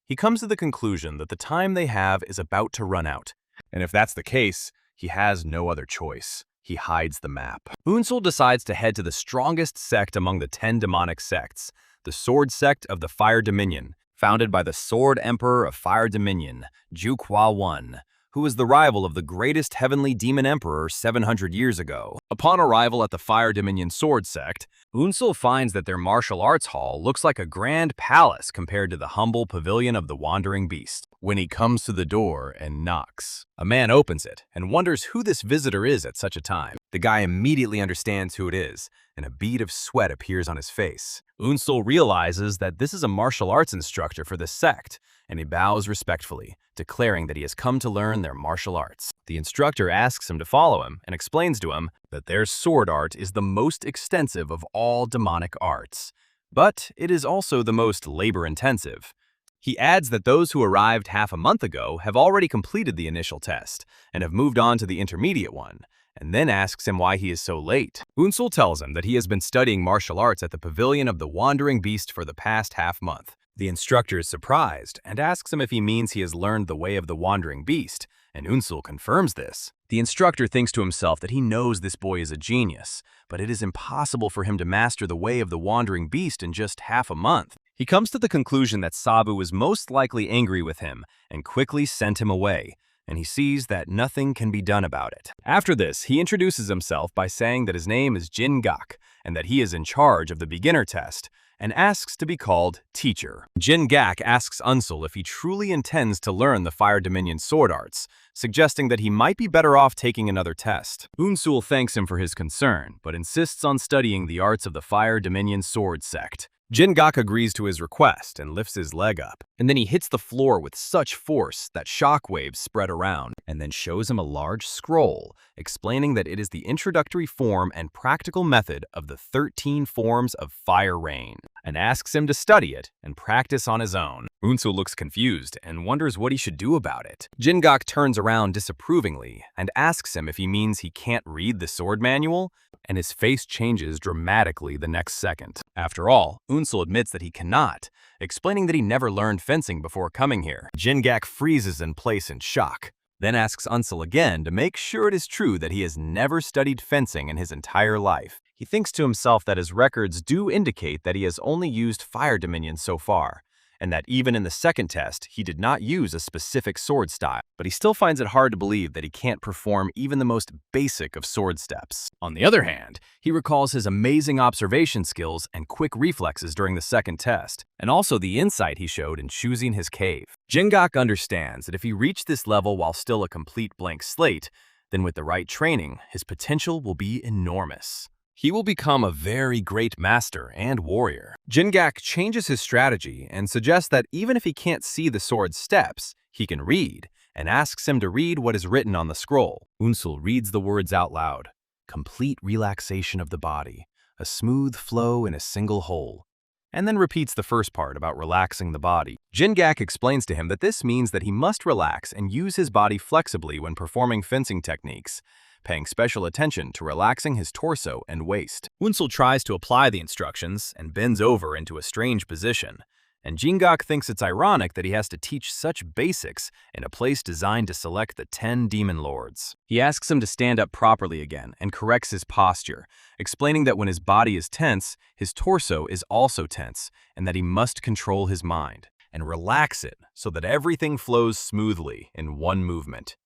He comes to the conclusion that the time they have is about to run out, and if that's the case, he has no other choice. He hides the map. Unsul decides to head to the strongest sect among the 10 demonic sects, the Sword Sect of the Fire Dominion, founded by the Sword Emperor of Fire Dominion, Juqua I, who was the rival of the greatest heavenly demon emperor 700 years ago. Upon arrival at the Fire Dominion Sword Sect, Unsul finds that their martial arts hall looks like a grand palace compared to the humble pavilion of the wandering beast. When he comes to the door and knocks, a man opens it and wonders who this visitor is at such a time. The guy immediately understands who it is, and a bead of sweat appears on his face. Unsul realizes that this is a martial arts instructor for the sect, and he bows respectfully, declaring that he has come to learn their martial arts. The instructor asks him to follow him and explains to him that their sword art is the most extensive of all demonic arts, but it is also the most labor-intensive. He adds that those who arrived half a month ago have already completed the initial test and have moved on to the intermediate one, and then asks him why he is so late. Unsul tells him that he has been studying martial arts at the Pavilion of the Wandering Beast for the past half-month. The instructor is surprised and asks him if he means he has learned the way of the Wandering Beast, and Unsul confirms this. The instructor thinks to himself that he knows this boy is a genius, but it is impossible for him to master the way of the Wandering Beast in just half a month. He comes to the conclusion that Sabu was most likely angry with him and quickly sent him away, and he sees that nothing can be done about it. After this, he introduces himself by saying that his name is Jin Gak and that he is in charge of the beginner test, and asks to be called Teacher. Jin Gak asks Unsul if he truly intends to learn the Fire Dominion sword arts, suggesting that he might be better off taking another test. Unsul thanks him for his concern, but insists on studying the arts of the Fire Dominion sword sect. Jin Gak agrees to his request and lifts his leg up, and then he hits the floor with such force that shockwaves spread around, and then shows him a large scroll explaining that it is the introductory form and practical method of the 13 forms of fire rain, and asks him to study it and practice on his own. Unsul looks confused and wonders what he should do about it. Jin Gak turns around disapprovingly and asks him if he means he can't read the sword manual, and his face changes dramatically the next second. After all, Unsul admits that he cannot, explaining that he never learned fencing before coming here. Jin Gak freezes in place in shock, then asks Unsul again to make sure it is true that he has never studied fencing in his entire life. He thinks to himself that his records do indicate that he has only used Fire Dominion so far, and that even in the second test, he did not use a specific sword style, but he still finds it hard to believe that he can't perform even the most basic of sword steps. On the other hand, he recalls his amazing observation skills and quick reflexes during the second test, and also the insight he showed in choosing his cave. Jin Gak understands that if he reached this level while still a complete blank slate, then with the right training, his potential will be enormous. He will become a very great master and warrior. Jin Gak changes his strategy and suggests that even if he can't see the sword's steps, he can read, and asks him to read what is written on the scroll. Unsul reads the words out loud. Complete relaxation of the body, a smooth flow in a single hole, and then repeats the first part about relaxing the body. Jin Gak explains to him that this means that he must relax and use his body flexibly when performing fencing techniques, paying special attention to relaxing his torso and waist. Unsul tries to apply the instructions and bends over into a strange position, and Jingak thinks it's ironic that he has to teach such basics in a place designed to select the 10 demon lords. He asks him to stand up properly again and corrects his posture, explaining that when his body is tense, his torso is also tense, and that he must control his mind and relax it so that everything flows smoothly in one movement.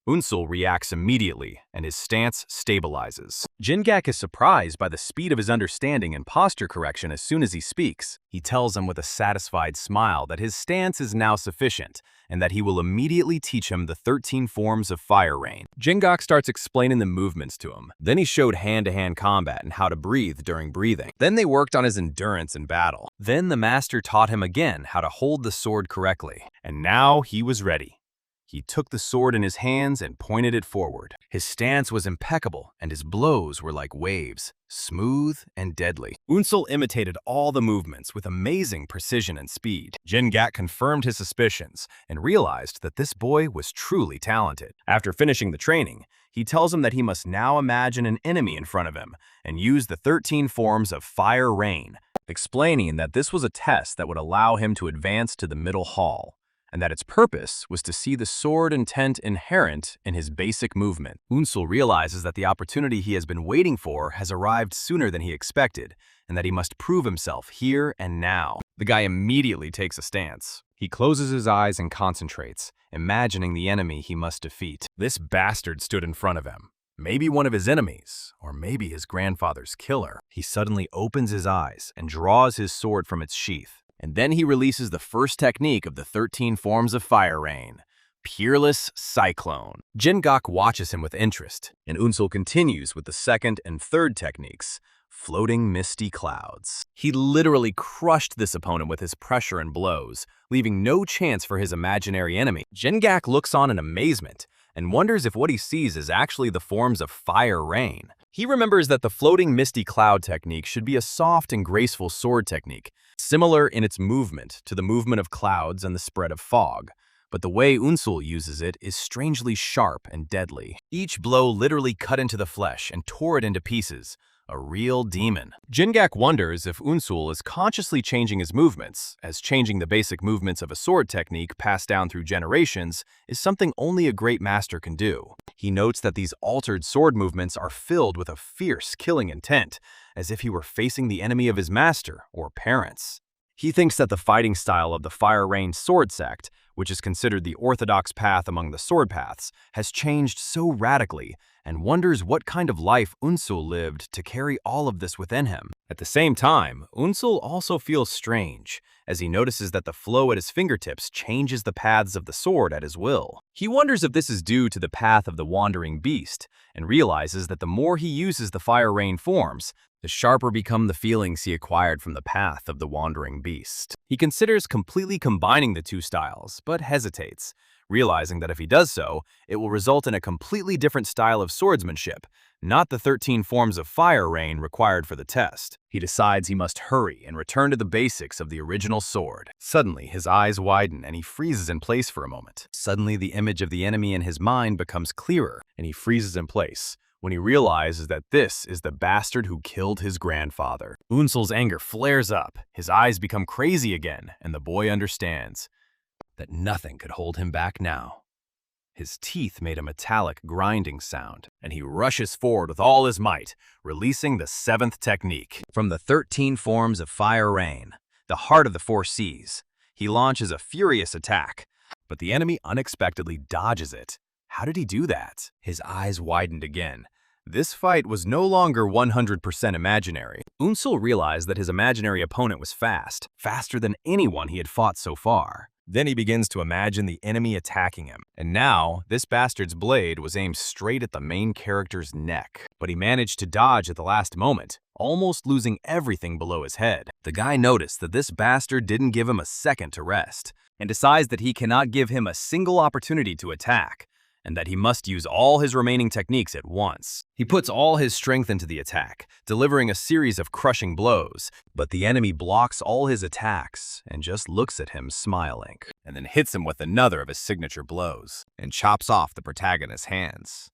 Unsul reacts immediately, and his stance stabilizes. Jingak is surprised by the speed of his understanding and posture correction as soon as he speaks. He tells him with a satisfied smile that his stance is now sufficient, and that he will immediately teach him the 13 forms of fire rain. Jingak starts explaining the movements to him. Then he showed hand-to-hand combat and how to breathe during breathing. Then they worked on his endurance in battle. Then the master taught him again how to hold the sword correctly. And now he was ready. He took the sword in his hands and pointed it forward. His stance was impeccable, and his blows were like waves, smooth and deadly. Unsul imitated all the movements with amazing precision and speed. Jingak confirmed his suspicions and realized that this boy was truly talented. After finishing the training, he tells him that he must now imagine an enemy in front of him and use the 13 forms of fire rain, explaining that this was a test that would allow him to advance to the middle hall, and that its purpose was to see the sword intent inherent in his basic movement. Unsul realizes that the opportunity he has been waiting for has arrived sooner than he expected, and that he must prove himself here and now. The guy immediately takes a stance. He closes his eyes and concentrates, imagining the enemy he must defeat. This bastard stood in front of him. Maybe one of his enemies, or maybe his grandfather's killer. He suddenly opens his eyes and draws his sword from its sheath. And then he releases the first technique of the 13 forms of fire rain, Peerless Cyclone. Jingak watches him with interest, and Unsul continues with the second and third techniques, Floating Misty Clouds. He literally crushed this opponent with his pressure and blows, leaving no chance for his imaginary enemy. Jingak looks on in amazement and wonders if what he sees is actually the forms of fire rain. He remembers that the Floating Misty Cloud technique should be a soft and graceful sword technique, similar in its movement to the movement of clouds and the spread of fog. But the way Unsul uses it is strangely sharp and deadly. Each blow literally cut into the flesh and tore it into pieces. A real demon. Jingak wonders if Unsul is consciously changing his movements, as changing the basic movements of a sword technique passed down through generations is something only a great master can do. He notes that these altered sword movements are filled with a fierce, killing intent, as if he were facing the enemy of his master or parents. He thinks that the fighting style of the Fire Rain Sword Sect, which is considered the orthodox path among the sword paths, has changed so radically, and wonders what kind of life Unsul lived to carry all of this within him. At the same time, Unsul also feels strange, as he notices that the flow at his fingertips changes the paths of the sword at his will. He wonders if this is due to the path of the wandering beast, and realizes that the more he uses the fire rain forms, the sharper become the feelings he acquired from the path of the wandering beast. He considers completely combining the two styles, but hesitates, realizing that if he does so, it will result in a completely different style of swordsmanship, not the 13 forms of fire rain required for the test. He decides he must hurry and return to the basics of the original sword. Suddenly, his eyes widen and he freezes in place for a moment. Suddenly, the image of the enemy in his mind becomes clearer, and he freezes in place when he realizes that this is the bastard who killed his grandfather. Unsul's anger flares up, his eyes become crazy again, and the boy understands that nothing could hold him back now. His teeth made a metallic grinding sound, and he rushes forward with all his might, releasing the 7th technique. From the 13 forms of fire rain, the heart of the 4 seas, he launches a furious attack, but the enemy unexpectedly dodges it. How did he do that? His eyes widened again. This fight was no longer 100% imaginary. Unsul realized that his imaginary opponent was fast, faster than anyone he had fought so far. Then he begins to imagine the enemy attacking him. And now, this bastard's blade was aimed straight at the main character's neck. But he managed to dodge at the last moment, almost losing everything below his head. The guy noticed that this bastard didn't give him a second to rest, and decides that he cannot give him a single opportunity to attack, and that he must use all his remaining techniques at once. He puts all his strength into the attack, delivering a series of crushing blows, but the enemy blocks all his attacks and just looks at him smiling, and then hits him with another of his signature blows, and chops off the protagonist's hands.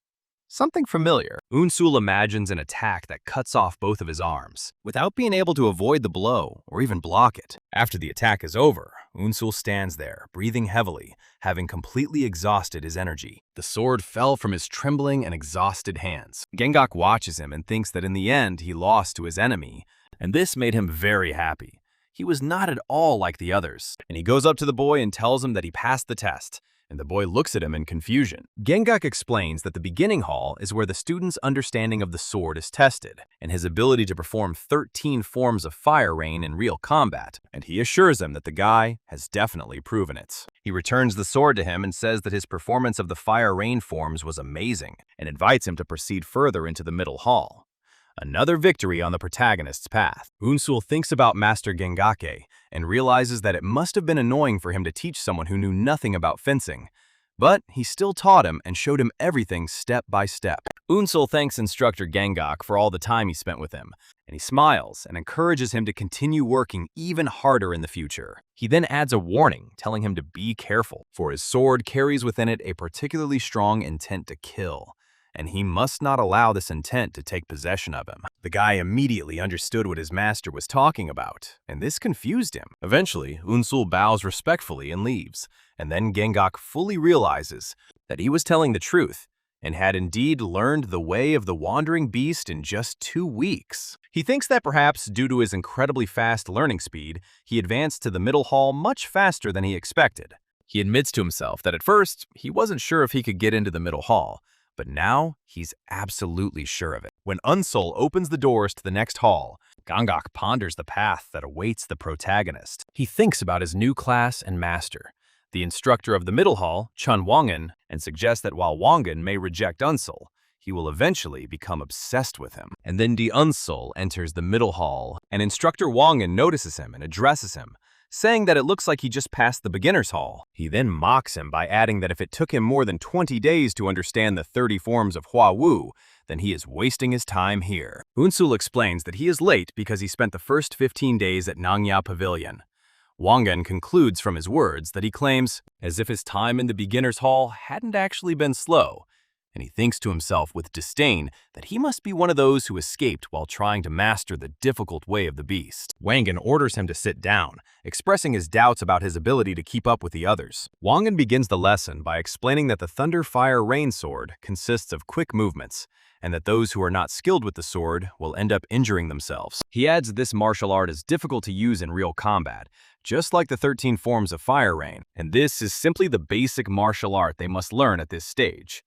something familiar. Unsul imagines an attack that cuts off both of his arms, without being able to avoid the blow or even block it. After the attack is over, Unsul stands there, breathing heavily, having completely exhausted his energy. The sword fell from his trembling and exhausted hands. Gengak watches him and thinks that in the end he lost to his enemy, and this made him very happy. He was not at all like the others, and he goes up to the boy and tells him that he passed the test, and the boy looks at him in confusion. Gengak explains that the beginning hall is where the student's understanding of the sword is tested, and his ability to perform 13 forms of fire rain in real combat, and he assures him that the guy has definitely proven it. He returns the sword to him and says that his performance of the fire rain forms was amazing, and invites him to proceed further into the middle hall. Another victory on the protagonist's path. Unsul thinks about Master Gengake and realizes that it must have been annoying for him to teach someone who knew nothing about fencing. But he still taught him and showed him everything step by step. Unsul thanks instructor Gengak for all the time he spent with him, and he smiles and encourages him to continue working even harder in the future. He then adds a warning, telling him to be careful, for his sword carries within it a particularly strong intent to kill, and he must not allow this intent to take possession of him. The guy immediately understood what his master was talking about, and this confused him. Eventually, Unsul bows respectfully and leaves, and then Gengak fully realizes that he was telling the truth and had indeed learned the way of the wandering beast in just 2 weeks. He thinks that perhaps due to his incredibly fast learning speed, he advanced to the middle hall much faster than he expected. He admits to himself that at first, he wasn't sure if he could get into the middle hall, but now he's absolutely sure of it. When Unsul opens the doors to the next hall, Gengak ponders the path that awaits the protagonist. He thinks about his new class and master, the instructor of the middle hall, Chun Wangen, and suggests that while Wangen may reject Unsul, he will eventually become obsessed with him. And then Unsul enters the middle hall, and instructor Wangen notices him and addresses him, saying that it looks like he just passed the beginner's hall. He then mocks him by adding that if it took him more than 20 days to understand the 30 forms of Hua Wu, then he is wasting his time here. Unsul explains that he is late because he spent the first 15 days at Nangya Pavilion. Wangen concludes from his words that he claims as if his time in the beginner's hall hadn't actually been slow, and he thinks to himself with disdain that he must be one of those who escaped while trying to master the difficult way of the beast. Wangen orders him to sit down, expressing his doubts about his ability to keep up with the others. Wangen begins the lesson by explaining that the Thunder Fire Rain sword consists of quick movements, and that those who are not skilled with the sword will end up injuring themselves. He adds that this martial art is difficult to use in real combat, just like the 13 forms of Fire Rain, and this is simply the basic martial art they must learn at this stage.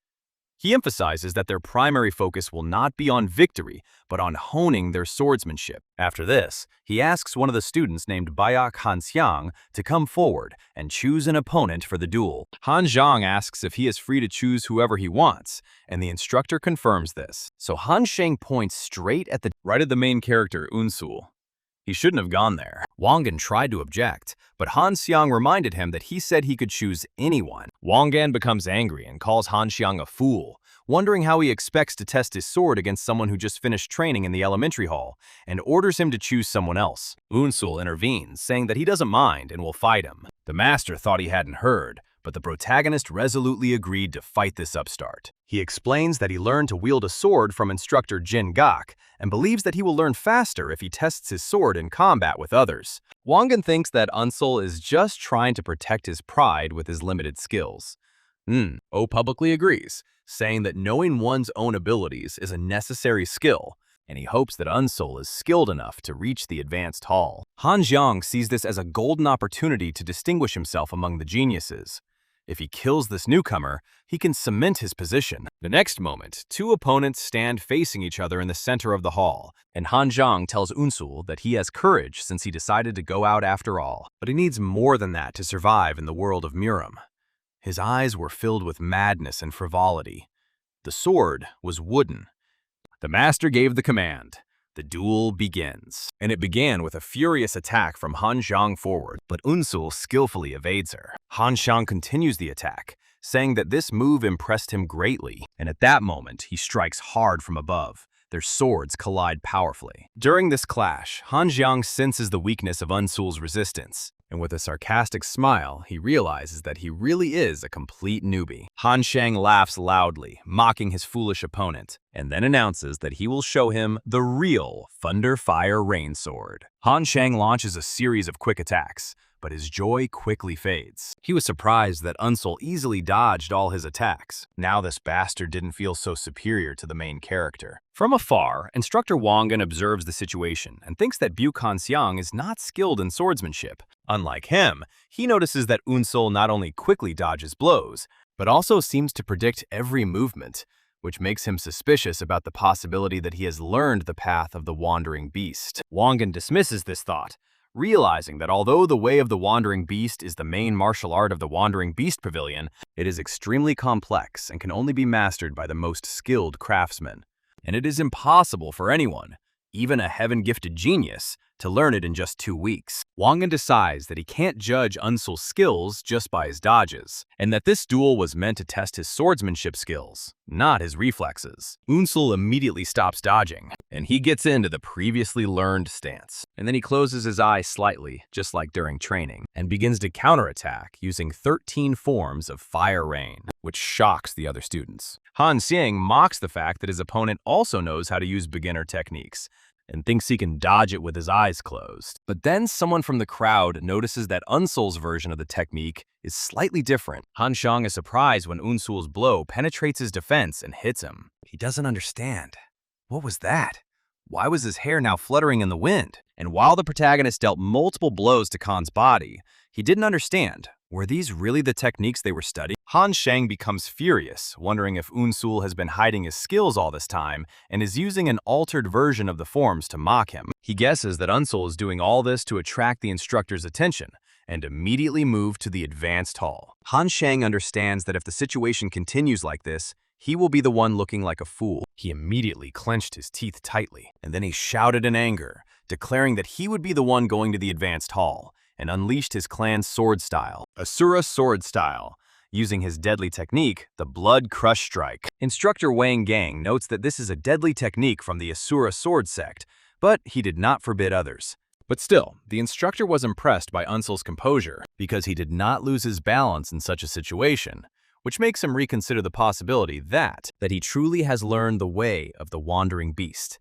He emphasizes that their primary focus will not be on victory, but on honing their swordsmanship. After this, he asks one of the students named Bayak Hanxiang to come forward and choose an opponent for the duel. Han Zhang asks if he is free to choose whoever he wants, and the instructor confirms this. So Han Sheng points straight at the right of the main character, Unsul. He shouldn't have gone there. Wangen tried to object, but Han Xiang reminded him that he said he could choose anyone. Wangen becomes angry and calls Han Xiang a fool, wondering how he expects to test his sword against someone who just finished training in the elementary hall, and orders him to choose someone else. Unsul intervenes, saying that he doesn't mind and will fight him. The master thought he hadn't heard, but the protagonist resolutely agreed to fight this upstart. He explains that he learned to wield a sword from instructor Jin Gak, and believes that he will learn faster if he tests his sword in combat with others. Wangen thinks that Unsul is just trying to protect his pride with his limited skills. O publicly agrees, saying that knowing one's own abilities is a necessary skill, and he hopes that Unsul is skilled enough to reach the advanced hall. Han Zhang sees this as a golden opportunity to distinguish himself among the geniuses. If he kills this newcomer, he can cement his position. The next moment, 2 opponents stand facing each other in the center of the hall, and Han Zhang tells Unsul that he has courage since he decided to go out after all. But he needs more than that to survive in the world of Murim. His eyes were filled with madness and frivolity. The sword was wooden. The master gave the command. The duel begins. And it began with a furious attack from Han Zhang forward, but Unsul skillfully evades her. Han Zhang continues the attack, saying that this move impressed him greatly, and at that moment he strikes hard from above. Their swords collide powerfully. During this clash, Han Zhang senses the weakness of Unsul's resistance, And with a sarcastic smile, he realizes that he really is a complete newbie. Han Shang laughs loudly, mocking his foolish opponent, and then announces that he will show him the real Thunder Fire Rain Sword. Han Shang launches a series of quick attacks, but his joy quickly fades. He was surprised that Unsol easily dodged all his attacks. Now this bastard didn't feel so superior to the main character. From afar, Instructor Wangan observes the situation and thinks that Bukan Xiang is not skilled in swordsmanship. Unlike him, he notices that Unsol not only quickly dodges blows, but also seems to predict every movement, which makes him suspicious about the possibility that he has learned the path of the Wandering Beast. Wangan dismisses this thought, realizing that although the Way of the Wandering Beast is the main martial art of the Wandering Beast Pavilion, it is extremely complex and can only be mastered by the most skilled craftsmen. And it is impossible for anyone, even a heaven-gifted genius, to learn it in just 2 weeks. Wangan decides that he can't judge Unsol's skills just by his dodges, and that this duel was meant to test his swordsmanship skills, not his reflexes. Unsol immediately stops dodging, and he gets into the previously learned stance. And then he closes his eyes slightly, just like during training, and begins to counterattack using 13 forms of fire rain, which shocks the other students. Han Xiang mocks the fact that his opponent also knows how to use beginner techniques, and thinks he can dodge it with his eyes closed. But then someone from the crowd notices that Unsol's version of the technique is slightly different. Han Xiang is surprised when Unsol's blow penetrates his defense and hits him. He doesn't understand. What was that? Why was his hair now fluttering in the wind? And while the protagonist dealt multiple blows to Khan's body, he didn't understand. Were these really the techniques they were studying? Han Shang becomes furious, wondering if Unsol has been hiding his skills all this time and is using an altered version of the forms to mock him. He guesses that Unsol is doing all this to attract the instructor's attention and immediately move to the advanced hall. Han Shang understands that if the situation continues like this, he will be the one looking like a fool. He immediately clenched his teeth tightly, and then he shouted in anger, declaring that he would be the one going to the advanced hall, and unleashed his clan's sword style, Asura sword style, using his deadly technique, the Blood Crush Strike. Instructor Wang Gang notes that this is a deadly technique from the Asura sword sect, but he did not forbid others. But still, the instructor was impressed by Unsol's composure because he did not lose his balance in such a situation, which makes him reconsider the possibility that he truly has learned the way of the Wandering Beast.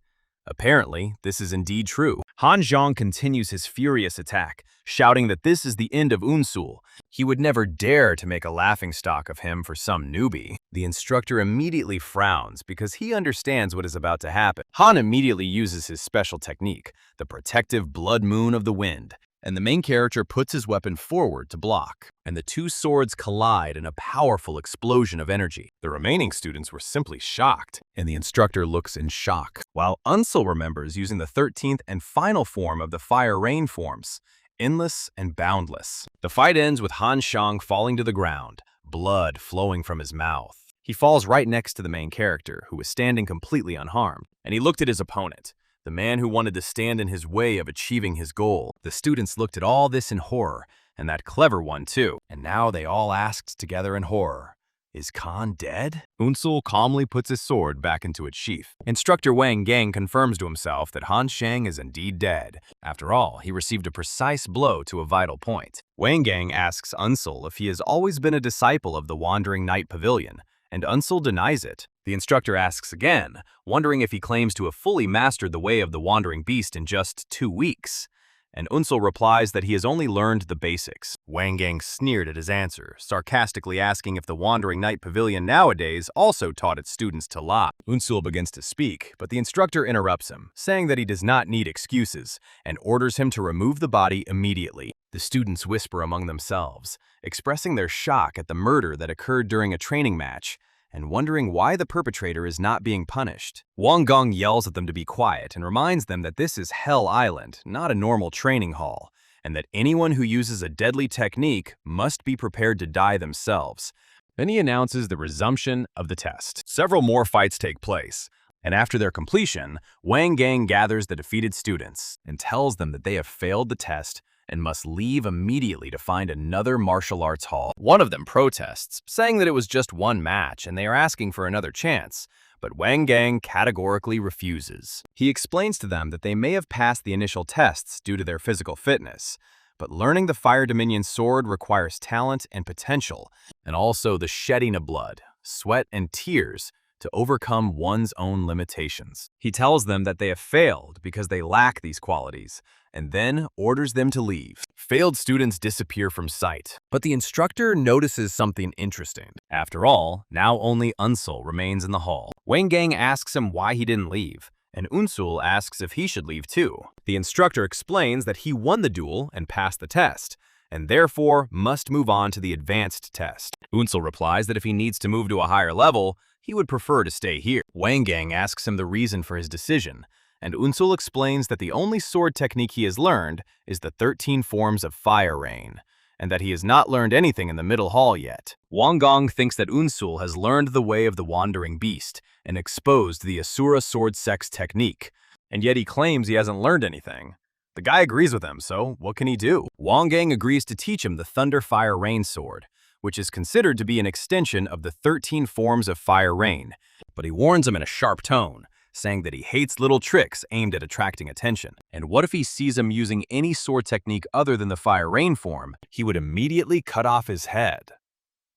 Apparently, this is indeed true. Han Zhang continues his furious attack, shouting that this is the end of Unsol. He would never dare to make a laughingstock of him for some newbie. The instructor immediately frowns because he understands what is about to happen. Han immediately uses his special technique, the protective blood moon of the wind, and the main character puts his weapon forward to block, and the two swords collide in a powerful explosion of energy. The remaining students were simply shocked, and the instructor looks in shock, while Unsol remembers using the 13th and final form of the fire rain forms, Endless and Boundless. The fight ends with Han Shang falling to the ground, blood flowing from his mouth. He falls right next to the main character, who was standing completely unharmed, and he looked at his opponent, the man who wanted to stand in his way of achieving his goal. The students looked at all this in horror, and that clever one too. And now they all asked together in horror, "Is Khan dead?" Unsol calmly puts his sword back into its sheath. Instructor Wang Gang confirms to himself that Han Shang is indeed dead. After all, he received a precise blow to a vital point. Wang Gang asks Unsol if he has always been a disciple of the Wandering Night Pavilion, and Unsol denies it. The instructor asks again, wondering if he claims to have fully mastered the way of the Wandering Beast in just 2 weeks. And Unsol replies that he has only learned the basics. Wang Gang sneered at his answer, sarcastically asking if the Wandering Night Pavilion nowadays also taught its students to lie. Unsol begins to speak, but the instructor interrupts him, saying that he does not need excuses, and orders him to remove the body immediately. The students whisper among themselves, expressing their shock at the murder that occurred during a training match, and wondering why the perpetrator is not being punished. Wang Gong yells at them to be quiet and reminds them that this is Hell Island, not a normal training hall, and that anyone who uses a deadly technique must be prepared to die themselves. Then he announces the resumption of the test. Several more fights take place, and after their completion, Wang Gang gathers the defeated students and tells them that they have failed the test and must leave immediately to find another martial arts hall. One of them protests, saying that it was just one match and they are asking for another chance, but Wang Gang categorically refuses. He explains to them that they may have passed the initial tests due to their physical fitness, But learning the Fire Dominion sword requires talent and potential, and also the shedding of blood, sweat, and tears to overcome one's own limitations. He tells them that they have failed because they lack these qualities, and then orders them to leave. Failed students disappear from sight, but the instructor notices something interesting. After all, now only Unsul remains in the hall. Wangang asks him why he didn't leave, and Unsul asks if he should leave too. The instructor explains that he won the duel and passed the test, and therefore must move on to the advanced test. Unsul replies that if he needs to move to a higher level, he would prefer to stay here. Wangang asks him the reason for his decision, and Unsul explains that the only sword technique he has learned is the 13 forms of fire rain, and that he has not learned anything in the middle hall yet. Wangang thinks that Unsul has learned the way of the wandering beast and exposed the Asura sword Sects technique, and yet he claims he hasn't learned anything. The guy agrees with him, so what can he do? Wangang agrees to teach him the Thunder Fire Rain sword, which is considered to be an extension of the 13 forms of fire rain, but he warns him in a sharp tone, saying that he hates little tricks aimed at attracting attention. And what if he sees him using any sword technique other than the fire rain form? He would immediately cut off his head.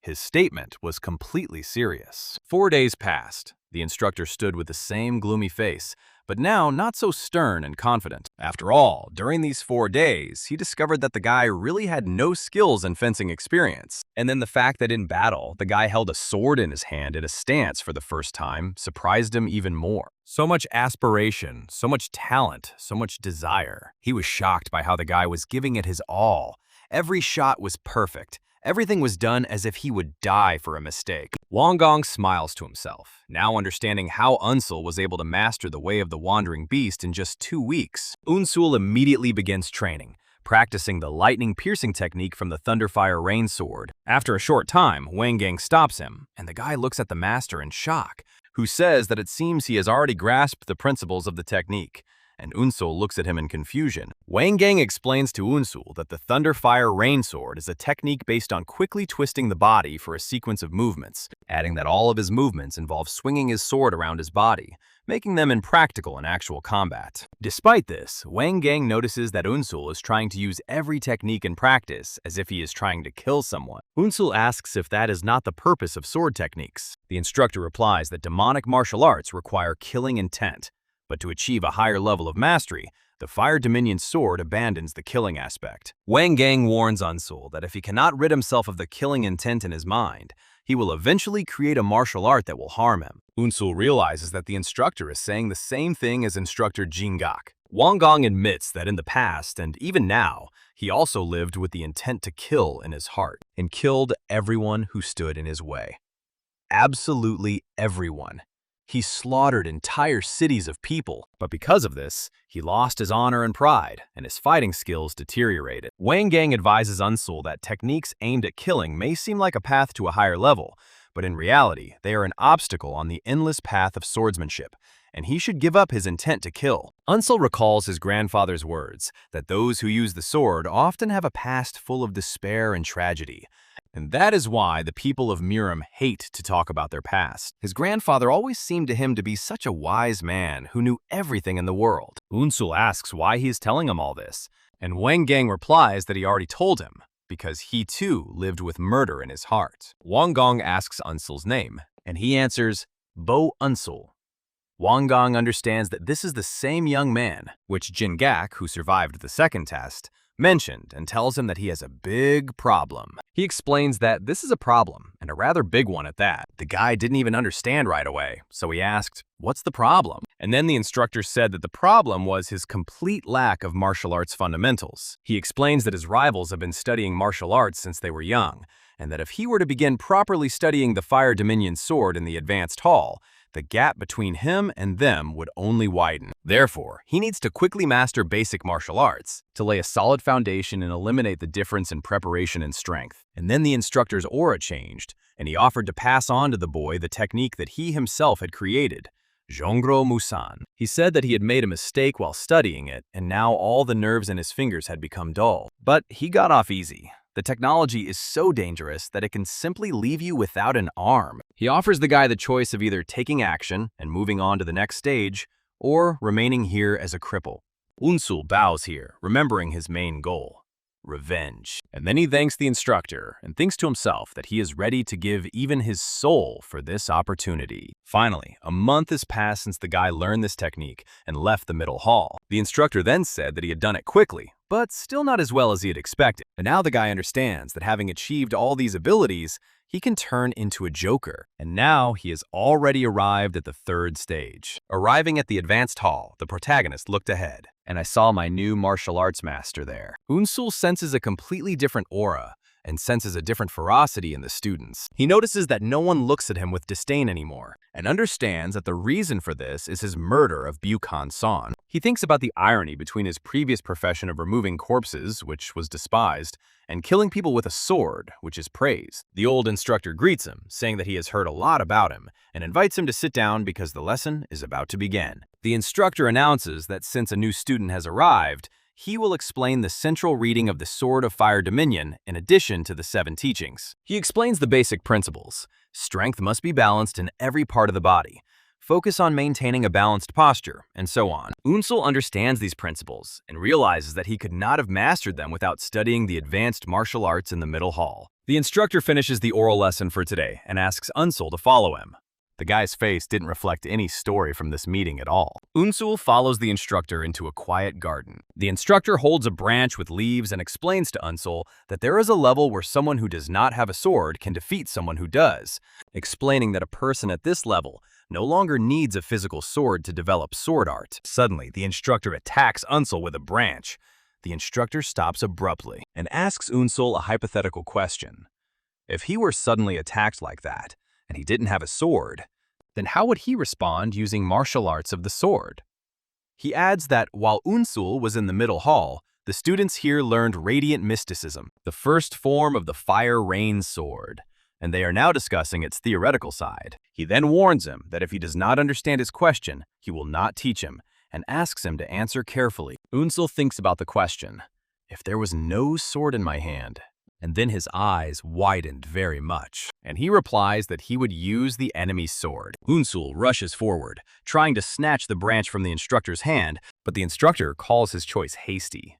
His statement was completely serious. 4 days passed. The instructor stood with the same gloomy face, but now not so stern and confident. After all, during these 4 days, he discovered that the guy really had no skills and fencing experience. And then the fact that in battle, the guy held a sword in his hand in a stance for the first time surprised him even more. So much aspiration, so much talent, so much desire. He was shocked by how the guy was giving it his all. Every shot was perfect. Everything was done as if he would die for a mistake. Wangang smiles to himself, now understanding how Unsul was able to master the way of the wandering beast in just 2 weeks. Unsul immediately begins training, practicing the lightning-piercing technique from the Thunderfire Rain sword. After a short time, Wangang stops him, and the guy looks at the master in shock, who says that it seems he has already grasped the principles of the technique. And Unsul looks at him in confusion. Wangang explains to Unsul that the Thunderfire Rain sword is a technique based on quickly twisting the body for a sequence of movements, adding that all of his movements involve swinging his sword around his body, making them impractical in actual combat. Despite this, Wangang notices that Unsul is trying to use every technique in practice as if he is trying to kill someone. Unsul asks if that is not the purpose of sword techniques. The instructor replies that demonic martial arts require killing intent, but to achieve a higher level of mastery, the Fire Dominion sword abandons the killing aspect. Wangang warns Unsul that if he cannot rid himself of the killing intent in his mind, he will eventually create a martial art that will harm him. Unsul realizes that the instructor is saying the same thing as instructor Jingak. Wangang admits that in the past, and even now, he also lived with the intent to kill in his heart, and killed everyone who stood in his way. Absolutely everyone. He slaughtered entire cities of people, but because of this, he lost his honor and pride, and his fighting skills deteriorated. Wangang advises Unsul that techniques aimed at killing may seem like a path to a higher level, but in reality, they are an obstacle on the endless path of swordsmanship, and he should give up his intent to kill. Unsul recalls his grandfather's words, that those who use the sword often have a past full of despair and tragedy. And that is why the people of Murim hate to talk about their past. His grandfather always seemed to him to be such a wise man who knew everything in the world. Unsul asks why he is telling him all this, and Wangang replies that he already told him, because he too lived with murder in his heart. Wangang asks Unsul's name, and he answers, Bo Unsul. Wangang understands that this is the same young man, which Jingak, who survived the second test, mentioned, and tells him that he has a big problem. He explains that this is a problem, and a rather big one at that. The guy didn't even understand right away, so he asked, what's the problem? And then the instructor said that the problem was his complete lack of martial arts fundamentals. He explains that his rivals have been studying martial arts since they were young, and that if he were to begin properly studying the Fire Dominion sword in the advanced hall, the gap between him and them would only widen. Therefore, he needs to quickly master basic martial arts to lay a solid foundation and eliminate the difference in preparation and strength. And then the instructor's aura changed, and he offered to pass on to the boy the technique that he himself had created, Zhongro Musan. He said that he had made a mistake while studying it, and now all the nerves in his fingers had become dull. But he got off easy. The technology is so dangerous that it can simply leave you without an arm. He offers the guy the choice of either taking action and moving on to the next stage, or remaining here as a cripple. Unsul bows here, remembering his main goal. revenge. And then he thanks the instructor and thinks to himself that he is ready to give even his soul for this opportunity. Finally, a month has passed since the guy learned this technique and left the middle hall. The instructor then said that he had done it quickly, but still not as well as he had expected. And now the guy understands that having achieved all these abilities, he can turn into a joker. And now he has already arrived at the third stage. Arriving at the advanced hall, the protagonist looked ahead, and I saw my new martial arts master there. Unsul senses a completely different aura and senses a different ferocity in the students. He notices that no one looks at him with disdain anymore, and understands that the reason for this is his murder of Bukhan-san. He thinks about the irony between his previous profession of removing corpses, which was despised, and killing people with a sword, which is praised. The old instructor greets him, saying that he has heard a lot about him, and invites him to sit down because the lesson is about to begin. The instructor announces that since a new student has arrived, he will explain the central reading of the Sword of Fire Dominion in addition to the 7 teachings. He explains the basic principles. Strength must be balanced in every part of the body. Focus on maintaining a balanced posture, and so on. Unsul understands these principles and realizes that he could not have mastered them without studying the advanced martial arts in the middle hall. The instructor finishes the oral lesson for today and asks Unsul to follow him. The guy's face didn't reflect any story from this meeting at all. Unsul follows the instructor into a quiet garden. The instructor holds a branch with leaves and explains to Unsul that there is a level where someone who does not have a sword can defeat someone who does, explaining that a person at this level no longer needs a physical sword to develop sword art. Suddenly, the instructor attacks Unsul with a branch. The instructor stops abruptly and asks Unsul a hypothetical question. If he were suddenly attacked like that, and he didn't have a sword, then how would he respond using martial arts of the sword? He adds that while Unsul was in the middle hall, the students here learned radiant mysticism, the first form of the fire rain sword, and they are now discussing its theoretical side. He then warns him that if he does not understand his question, he will not teach him, and asks him to answer carefully. Unsul thinks about the question. If there was no sword in my hand, and then his eyes widened very much, and he replies that he would use the enemy's sword. Unsul rushes forward, trying to snatch the branch from the instructor's hand, but the instructor calls his choice hasty,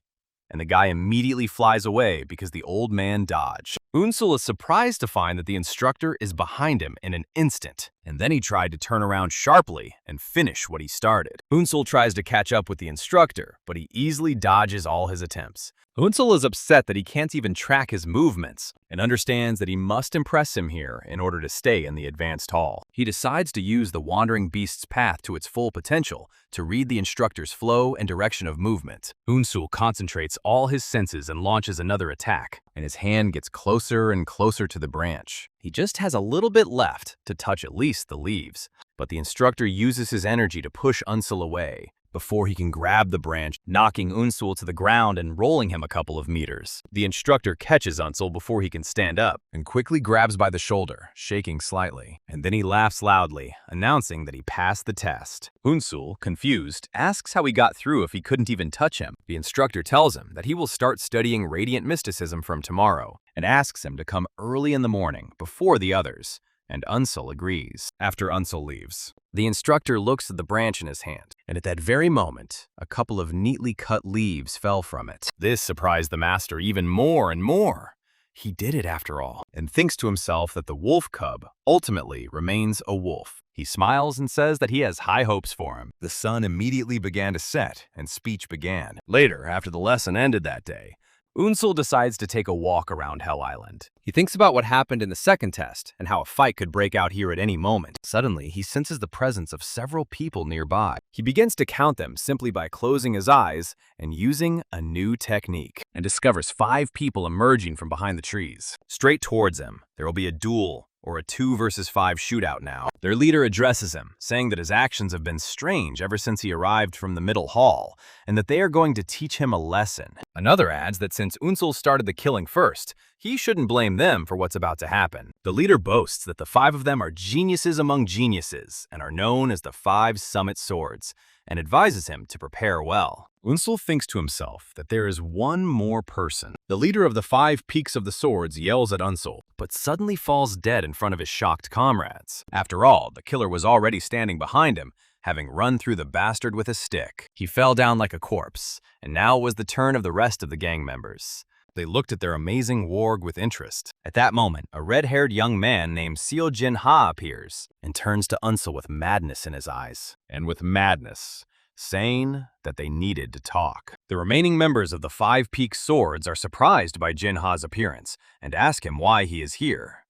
and the guy immediately flies away because the old man dodged. Unsul is surprised to find that the instructor is behind him in an instant, and then he tried to turn around sharply and finish what he started. Unsul tries to catch up with the instructor, but he easily dodges all his attempts. Unsul is upset that he can't even track his movements and understands that he must impress him here in order to stay in the advanced hall. He decides to use the wandering beast's path to its full potential to read the instructor's flow and direction of movement. Unsul concentrates all his senses and launches another attack, and his hand gets closer and closer to the branch. He just has a little bit left to touch at least the leaves, but the instructor uses his energy to push Unsul away before he can grab the branch, knocking Unsul to the ground and rolling him a couple of meters. The instructor catches Unsul before he can stand up and quickly grabs by the shoulder, shaking slightly. And then he laughs loudly, announcing that he passed the test. Unsul, confused, asks how he got through if he couldn't even touch him. The instructor tells him that he will start studying radiant mysticism from tomorrow and asks him to come early in the morning before the others. And Unsul agrees. After Unsul leaves, the instructor looks at the branch in his hand, and at that very moment, a couple of neatly cut leaves fell from it. This surprised the master even more and more. He did it after all, and thinks to himself that the wolf cub ultimately remains a wolf. He smiles and says that he has high hopes for him. The sun immediately began to set, and speech began. Later, after the lesson ended that day, Unsul decides to take a walk around Hell Island. He thinks about what happened in the second test and how a fight could break out here at any moment. Suddenly, he senses the presence of several people nearby. He begins to count them simply by closing his eyes and using a new technique, and discovers 5 people emerging from behind the trees. Straight towards him, there will be a duel, or a 2 versus 5 shootout now. Their leader addresses him, saying that his actions have been strange ever since he arrived from the middle hall, and that they are going to teach him a lesson. Another adds that since Unsul started the killing first, he shouldn't blame them for what's about to happen. The leader boasts that the 5 of them are geniuses among geniuses and are known as the 5 Summit Swords, and advises him to prepare well. Unsul thinks to himself that there is one more person. The leader of the 5 Peaks of the Swords yells at Unsul, but suddenly falls dead in front of his shocked comrades. After all, the killer was already standing behind him, having run through the bastard with a stick. He fell down like a corpse, and now was the turn of the rest of the gang members. They looked at their amazing warg with interest. At that moment, a red-haired young man named Seo Jin-ha appears and turns to Unsul with madness in his eyes. And with madness, saying that they needed to talk. The remaining members of the Five Peak Swords are surprised by Jin-ha's appearance and ask him why he is here.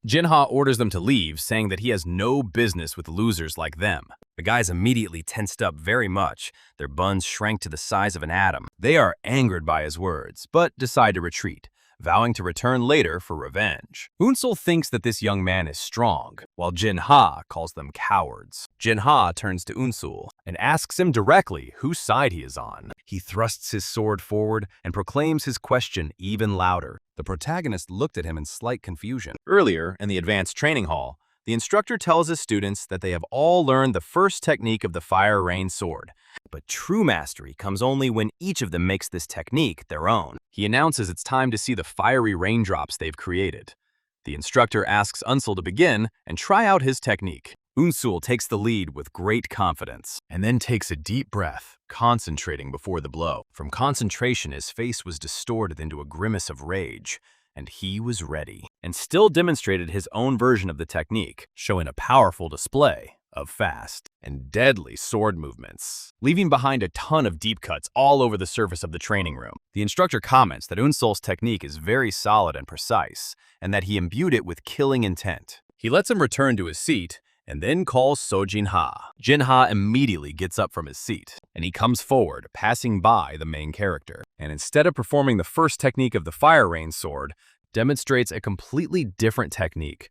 Jin-ha orders them to leave, saying that he has no business with losers like them. The guys immediately tensed up very much. Their buns shrank to the size of an atom. They are angered by his words, but decide to retreat, vowing to return later for revenge. Unsul thinks that this young man is strong, while Jin-ha calls them cowards. Jin-ha turns to Unsul and asks him directly whose side he is on. He thrusts his sword forward and proclaims his question even louder. The protagonist looked at him in slight confusion. Earlier, in the advanced training hall, the instructor tells his students that they have all learned the first technique of the Fire Rain Sword. But true mastery comes only when each of them makes this technique their own. He announces it's time to see the fiery raindrops they've created. The instructor asks Unsul to begin and try out his technique. Unsul takes the lead with great confidence, and then takes a deep breath, concentrating before the blow. From concentration, his face was distorted into a grimace of rage, and he was ready, and still demonstrated his own version of the technique, showing a powerful display of fast and deadly sword movements, leaving behind a ton of deep cuts all over the surface of the training room. The instructor comments that Unsul's technique is very solid and precise, and that he imbued it with killing intent. He lets him return to his seat, and then calls Jin-ha. Jin-ha immediately gets up from his seat, and he comes forward, passing by the main character. And instead of performing the first technique of the Fire Rain Sword, demonstrates a completely different technique.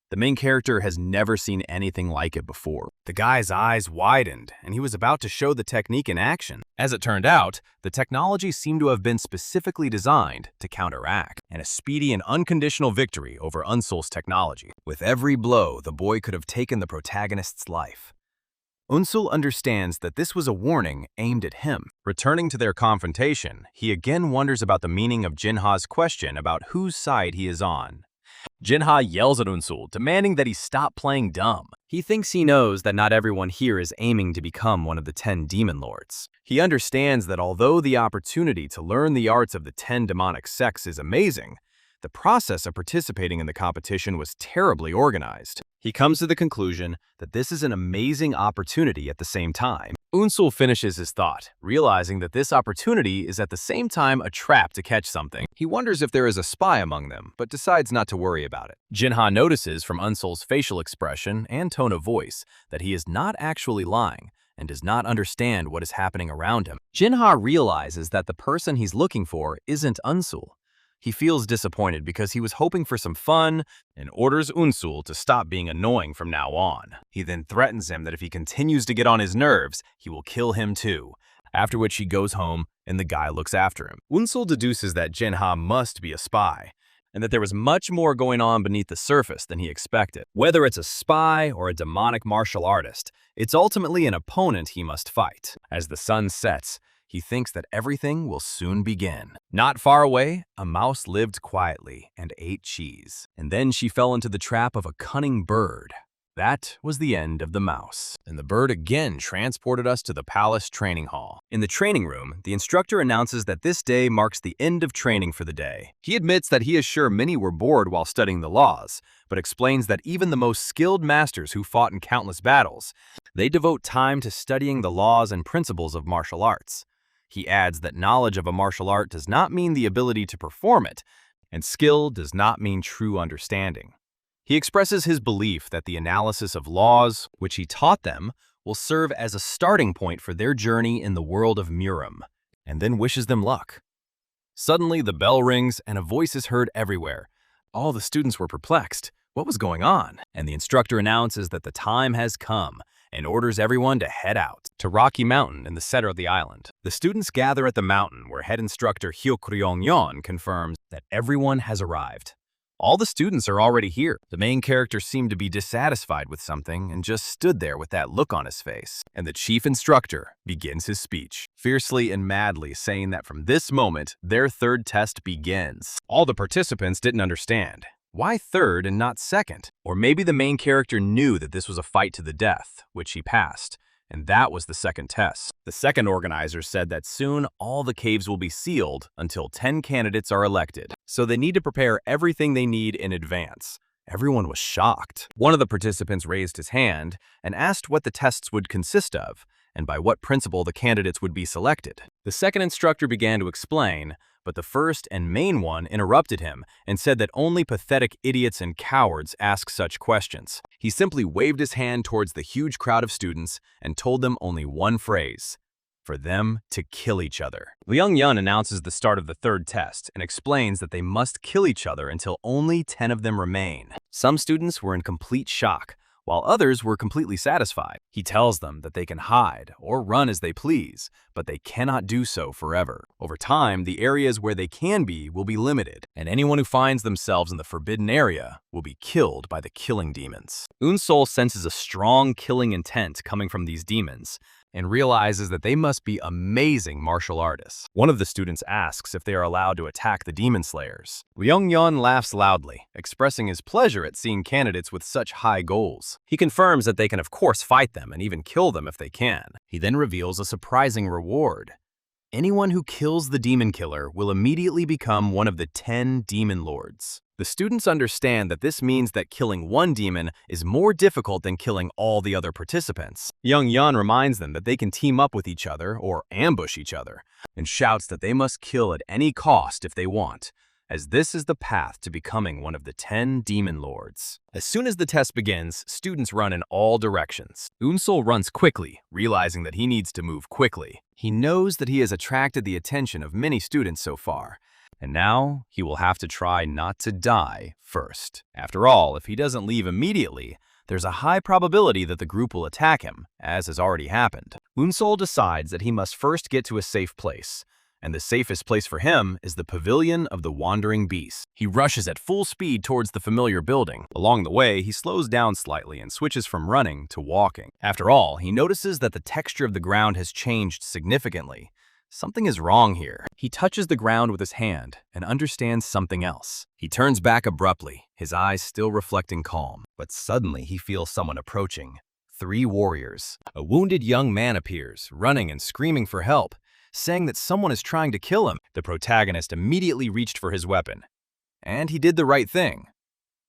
The main character has never seen anything like it before. The guy's eyes widened, and he was about to show the technique in action. As it turned out, the technology seemed to have been specifically designed to counteract, and a speedy and unconditional victory over Unsul's technology. With every blow, the boy could have taken the protagonist's life. Unsul understands that this was a warning aimed at him. Returning to their confrontation, he again wonders about the meaning of Jin-ha's question about whose side he is on. Jin-ha yells at Unsul, demanding that he stop playing dumb. He thinks he knows that not everyone here is aiming to become one of the 10 demon lords. He understands that although the opportunity to learn the arts of the 10 demonic sects is amazing, the process of participating in the competition was terribly organized. He comes to the conclusion that this is an amazing opportunity at the same time. Unsul finishes his thought, realizing that this opportunity is at the same time a trap to catch something. He wonders if there is a spy among them, but decides not to worry about it. Jin-ha notices from Unsul's facial expression and tone of voice that he is not actually lying and does not understand what is happening around him. Jin-ha realizes that the person he's looking for isn't Unsul. He feels disappointed because he was hoping for some fun and orders Unsul to stop being annoying from now on. He then threatens him that if he continues to get on his nerves, he will kill him too, after which he goes home and the guy looks after him. Unsul deduces that Jin-ha must be a spy, and that there was much more going on beneath the surface than he expected. Whether it's a spy or a demonic martial artist, it's ultimately an opponent he must fight. As the sun sets, he thinks that everything will soon begin. Not far away, a mouse lived quietly and ate cheese. And then she fell into the trap of a cunning bird. That was the end of the mouse. And the bird again transported us to the palace training hall. In the training room, the instructor announces that this day marks the end of training for the day. He admits that he is sure many were bored while studying the laws, but explains that even the most skilled masters who fought in countless battles, they devote time to studying the laws and principles of martial arts. He adds that knowledge of a martial art does not mean the ability to perform it, and skill does not mean true understanding. He expresses his belief that the analysis of laws, which he taught them, will serve as a starting point for their journey in the world of Murim, and then wishes them luck. Suddenly, the bell rings and a voice is heard everywhere. All the students were perplexed. What was going on? And the instructor announces that the time has come, and orders everyone to head out to Rocky Mountain in the center of the island. The students gather at the mountain where head instructor Hyokryong-yeon confirms that everyone has arrived. All the students are already here. The main character seemed to be dissatisfied with something and just stood there with that look on his face. And the chief instructor begins his speech, fiercely and madly saying that from this moment, their third test begins. All the participants didn't understand. Why third and not second? Or maybe the main character knew that this was a fight to the death, which he passed, And that was the second test. The second organizers said that soon all the caves will be sealed until 10 candidates are elected. So they need to prepare everything they need in advance. Everyone was shocked. One of the participants raised his hand and asked what the tests would consist of, and by what principle the candidates would be selected. The second instructor began to explain, but the first and main one interrupted him and said that only pathetic idiots and cowards ask such questions. He simply waved his hand towards the huge crowd of students and told them only one phrase: for them to kill each other. Liang Yun announces the start of the third test and explains that they must kill each other until only 10 of them remain. Some students were in complete shock, while others were completely satisfied. He tells them that they can hide or run as they please, but they cannot do so forever. Over time, the areas where they can be will be limited, and anyone who finds themselves in the forbidden area will be killed by the killing demons. Unsol senses a strong killing intent coming from these demons, and realizes that they must be amazing martial artists. One of the students asks if they are allowed to attack the demon slayers. Liang Yun laughs loudly, expressing his pleasure at seeing candidates with such high goals. He confirms that they can of course fight them and even kill them if they can. He then reveals a surprising reward. Anyone who kills the demon killer will immediately become one of the 10 demon lords. The students understand that this means that killing one demon is more difficult than killing all the other participants. Young Yun reminds them that they can team up with each other or ambush each other, and shouts that they must kill at any cost if they want, as this is the path to becoming one of the 10 demon lords. As soon as the test begins, students run in all directions. Unsol runs quickly, realizing that he needs to move quickly. He knows that he has attracted the attention of many students so far, and now he will have to try not to die first. After all, if he doesn't leave immediately, there's a high probability that the group will attack him, as has already happened. Unsol decides that he must first get to a safe place, and the safest place for him is the Pavilion of the Wandering Beast. He rushes at full speed towards the familiar building. Along the way, he slows down slightly and switches from running to walking. After all, he notices that the texture of the ground has changed significantly. Something is wrong here. He touches the ground with his hand and understands something else. He turns back abruptly, his eyes still reflecting calm. But suddenly he feels someone approaching. 3 warriors. A wounded young man appears, running and screaming for help, saying that someone is trying to kill him. The protagonist immediately reached for his weapon. And he did the right thing.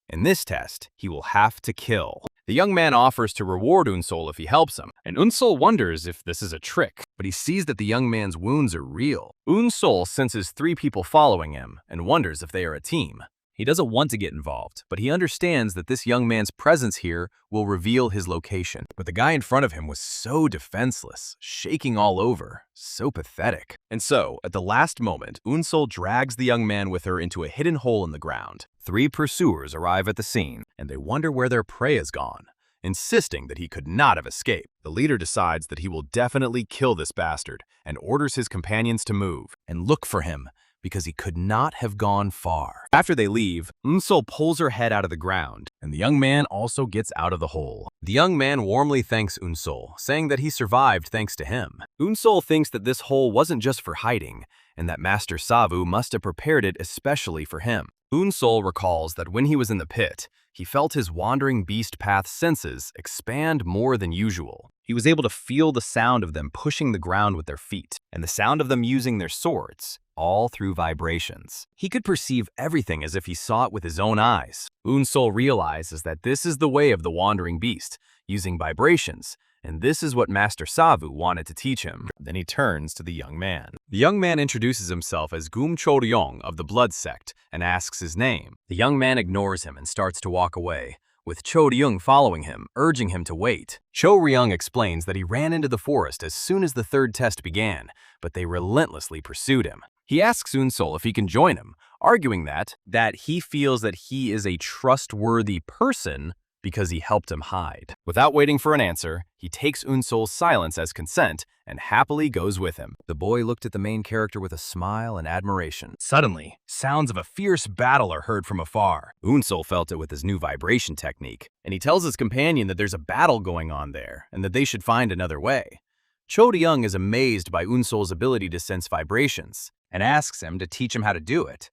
In this test, he will have to kill. The young man offers to reward Unsol if he helps him, and Unsol wonders if this is a trick, but he sees that the young man's wounds are real. Unsol senses 3 people following him and wonders if they are a team. He doesn't want to get involved, but he understands that this young man's presence here will reveal his location. But the guy in front of him was so defenseless, shaking all over, so pathetic. And so, at the last moment, Unsol drags the young man with her into a hidden hole in the ground. 3 pursuers arrive at the scene, and they wonder where their prey has gone, insisting that he could not have escaped. The leader decides that he will definitely kill this bastard, and orders his companions to move and look for him, because he could not have gone far. After they leave, Unsol pulls her head out of the ground, and the young man also gets out of the hole. The young man warmly thanks Unsol, saying that he survived thanks to him. Unsol thinks that this hole wasn't just for hiding, and that Master Savu must have prepared it especially for him. Unsol recalls that when he was in the pit, he felt his wandering beast path senses expand more than usual. He was able to feel the sound of them pushing the ground with their feet, and the sound of them using their swords, all through vibrations. He could perceive everything as if he saw it with his own eyes. Unsol realizes that this is the way of the wandering beast, using vibrations, and this is what Master Savu wanted to teach him. Then he turns to the young man. The young man introduces himself as Gum Choryong of the Blood Sect and asks his name. The young man ignores him and starts to walk away, with Choryong following him, urging him to wait. Choryong explains that he ran into the forest as soon as the third test began, but they relentlessly pursued him. He asks Unsol if he can join him, arguing that he feels that he is a trustworthy person because he helped him hide. Without waiting for an answer, he takes Unsol's silence as consent and happily goes with him. The boy looked at the main character with a smile and admiration. Suddenly, sounds of a fierce battle are heard from afar. Unsol felt it with his new vibration technique, and he tells his companion that there's a battle going on there and that they should find another way. Choryong is amazed by Unsol's ability to sense vibrations and asks him to teach him how to do it.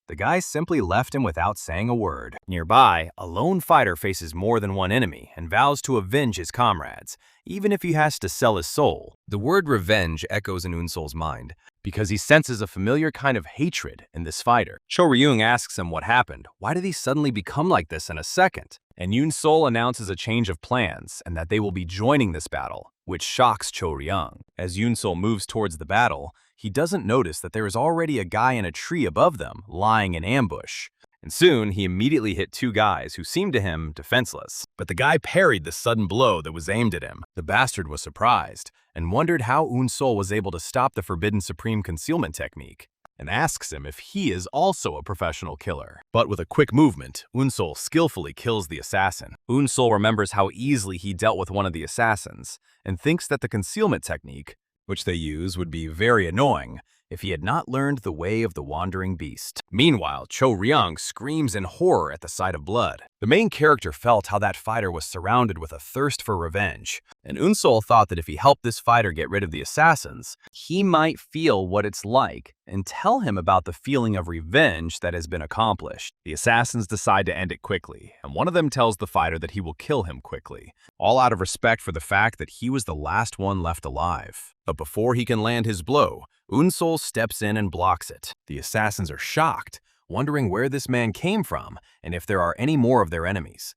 The guy simply left him without saying a word. Nearby, a lone fighter faces more than one enemy and vows to avenge his comrades, even if he has to sell his soul. The word revenge echoes in Unsol's mind, because he senses a familiar kind of hatred in this fighter. Cho Ryung asks him what happened. Why did he suddenly become like this in a second? And Unsol announces a change of plans and that they will be joining this battle, which shocks Cho Ryung. As Unsol moves towards the battle, he doesn't notice that there is already a guy in a tree above them, lying in ambush. And soon, he immediately hit two guys who seemed to him defenseless. But the guy parried the sudden blow that was aimed at him. The bastard was surprised and wondered how Unsol was able to stop the forbidden supreme concealment technique, and asks him if he is also a professional killer. But with a quick movement, Unsol skillfully kills the assassin. Unsol remembers how easily he dealt with one of the assassins, and thinks that the concealment technique, which they use, would be very annoying if he had not learned the way of the wandering beast. Meanwhile, Cho Ryung screams in horror at the sight of blood. The main character felt how that fighter was surrounded with a thirst for revenge, and Unsol thought that if he helped this fighter get rid of the assassins, he might feel what it's like and tell him about the feeling of revenge that has been accomplished. The assassins decide to end it quickly, and one of them tells the fighter that he will kill him quickly, all out of respect for the fact that he was the last one left alive. But before he can land his blow, Unsol steps in and blocks it. The assassins are shocked, wondering where this man came from and if there are any more of their enemies.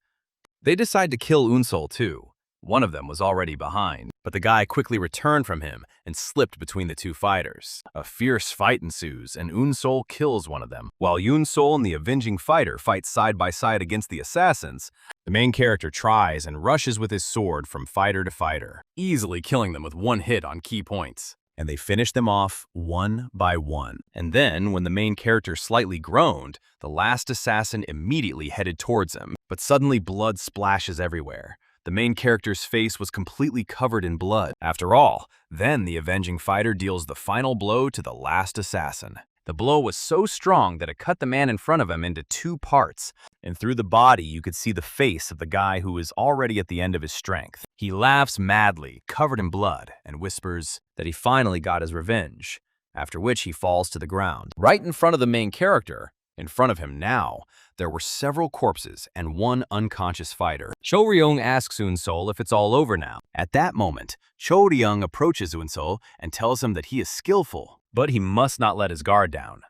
They decide to kill Unsol too. One of them was already behind, but the guy quickly returned from him and slipped between the two fighters. A fierce fight ensues, and Unsol kills one of them. While Unsol and the avenging fighter fight side by side against the assassins, the main character tries and rushes with his sword from fighter to fighter, easily killing them with one hit on key points. And they finish them off one by one. And then, when the main character slightly groaned, the last assassin immediately headed towards him, but suddenly blood splashes everywhere. The main character's face was completely covered in blood. After all, then the avenging fighter deals the final blow to the last assassin. The blow was so strong that it cut the man in front of him into two parts, and through the body you could see the face of the guy who is already at the end of his strength. He laughs madly, covered in blood, and whispers that he finally got his revenge, after which he falls to the ground. Right in front of the main character, in front of him now, there were several corpses and one unconscious fighter. Cho Ryung asks Unsol if it's all over now. At that moment, Cho Ryung approaches Unsol and tells him that he is skillful, but he must not let his guard down.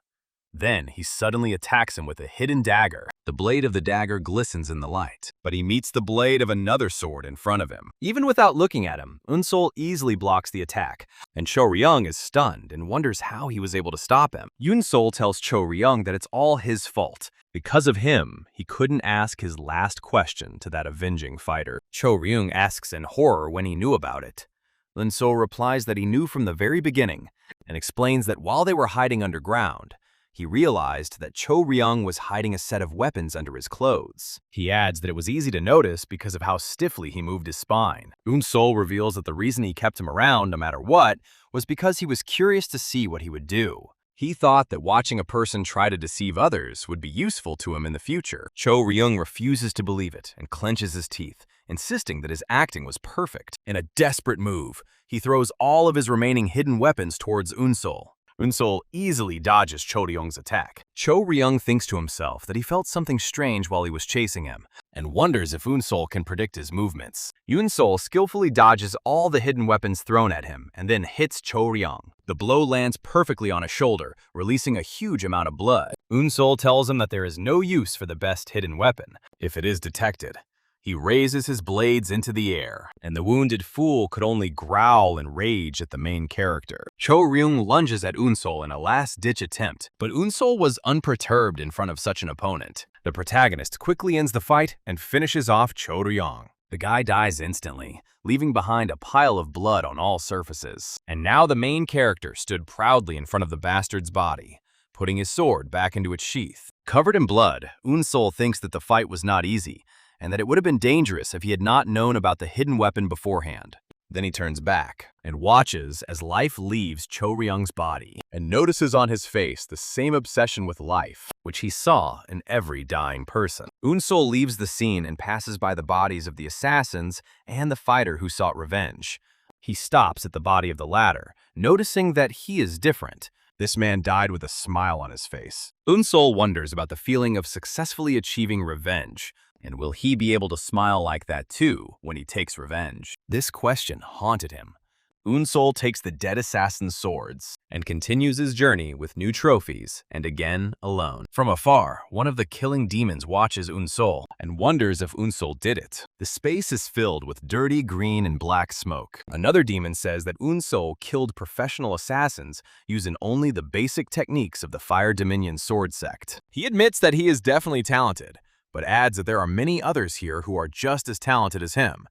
Then he suddenly attacks him with a hidden dagger. The blade of the dagger glistens in the light, but he meets the blade of another sword in front of him. Even without looking at him, Unsol easily blocks the attack, and Cho Ryung is stunned and wonders how he was able to stop him. Unsol tells Cho Ryung that it's all his fault. Because of him, he couldn't ask his last question to that avenging fighter. Cho Ryung asks in horror when he knew about it. Unsol replies that he knew from the very beginning, and explains that while they were hiding underground, he realized that Cho Ryung was hiding a set of weapons under his clothes. He adds that it was easy to notice because of how stiffly he moved his spine. Unsol reveals that the reason he kept him around no matter what was because he was curious to see what he would do. He thought that watching a person try to deceive others would be useful to him in the future. Cho Ryung refuses to believe it and clenches his teeth, insisting that his acting was perfect. In a desperate move, he throws all of his remaining hidden weapons towards Unsol. Unsol easily dodges Cho Ryung's attack. Cho Ryung thinks to himself that he felt something strange while he was chasing him, and wonders if Unsol can predict his movements. Unsol skillfully dodges all the hidden weapons thrown at him, and then hits Cho Ryung. The blow lands perfectly on a shoulder, releasing a huge amount of blood. Unsol tells him that there is no use for the best hidden weapon if it is detected. He raises his blades into the air, and the wounded fool could only growl and rage at the main character. Cho Ryung lunges at Unsol in a last-ditch attempt, but Unsol was unperturbed in front of such an opponent. The protagonist quickly ends the fight and finishes off Cho Ryung. The guy dies instantly, leaving behind a pile of blood on all surfaces. And now the main character stood proudly in front of the bastard's body, putting his sword back into its sheath. Covered in blood, Unsol thinks that the fight was not easy, and that it would have been dangerous if he had not known about the hidden weapon beforehand. Then he turns back and watches as life leaves Cho Ryung's body, and notices on his face the same obsession with life, which he saw in every dying person. Unsol leaves the scene and passes by the bodies of the assassins and the fighter who sought revenge. He stops at the body of the latter, noticing that he is different. This man died with a smile on his face. Unsol wonders about the feeling of successfully achieving revenge, and will he be able to smile like that too when he takes revenge? This question haunted him. Unsol takes the dead assassin's swords and continues his journey with new trophies and again alone. From afar, one of the killing demons watches Unsol and wonders if Unsol did it. The space is filled with dirty green and black smoke. Another demon says that Unsol killed professional assassins using only the basic techniques of the Fire Dominion sword sect. He admits that he is definitely talented, but adds that there are many others here who are just as talented as him,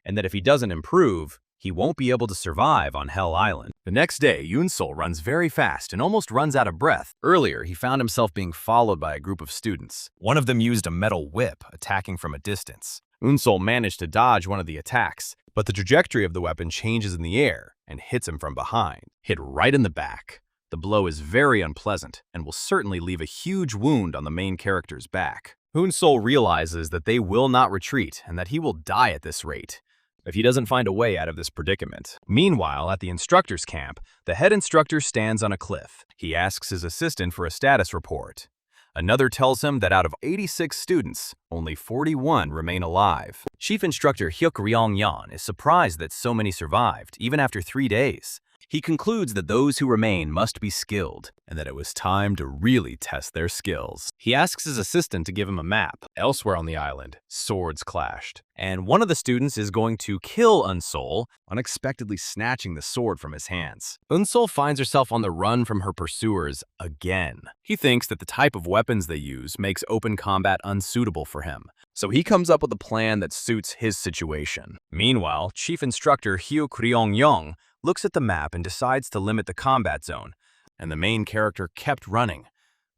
and that if he doesn't improve, he won't be able to survive on Hell Island. The next day, Unsol runs very fast and almost runs out of breath. Earlier, he found himself being followed by a group of students. One of them used a metal whip, attacking from a distance. Unsol managed to dodge one of the attacks, but the trajectory of the weapon changes in the air and hits him from behind, hit right in the back. The blow is very unpleasant and will certainly leave a huge wound on the main character's back. Unsol realizes that they will not retreat and that he will die at this rate if he doesn't find a way out of this predicament. Meanwhile, at the instructor's camp, the head instructor stands on a cliff. He asks his assistant for a status report. Another tells him that out of 86 students, only 41 remain alive. Chief Instructor Hyuk Ryong-yeon is surprised that so many survived, even after 3 days. He concludes that those who remain must be skilled, and that it was time to really test their skills. He asks his assistant to give him a map. Elsewhere on the island, swords clashed, and one of the students is going to kill Unsol, unexpectedly snatching the sword from his hands. Unsol finds herself on the run from her pursuers again. He thinks that the type of weapons they use makes open combat unsuitable for him, so he comes up with a plan that suits his situation. Meanwhile, Chief Instructor Hyuk Ryong-yeon looks at the map and decides to limit the combat zone, and the main character kept running.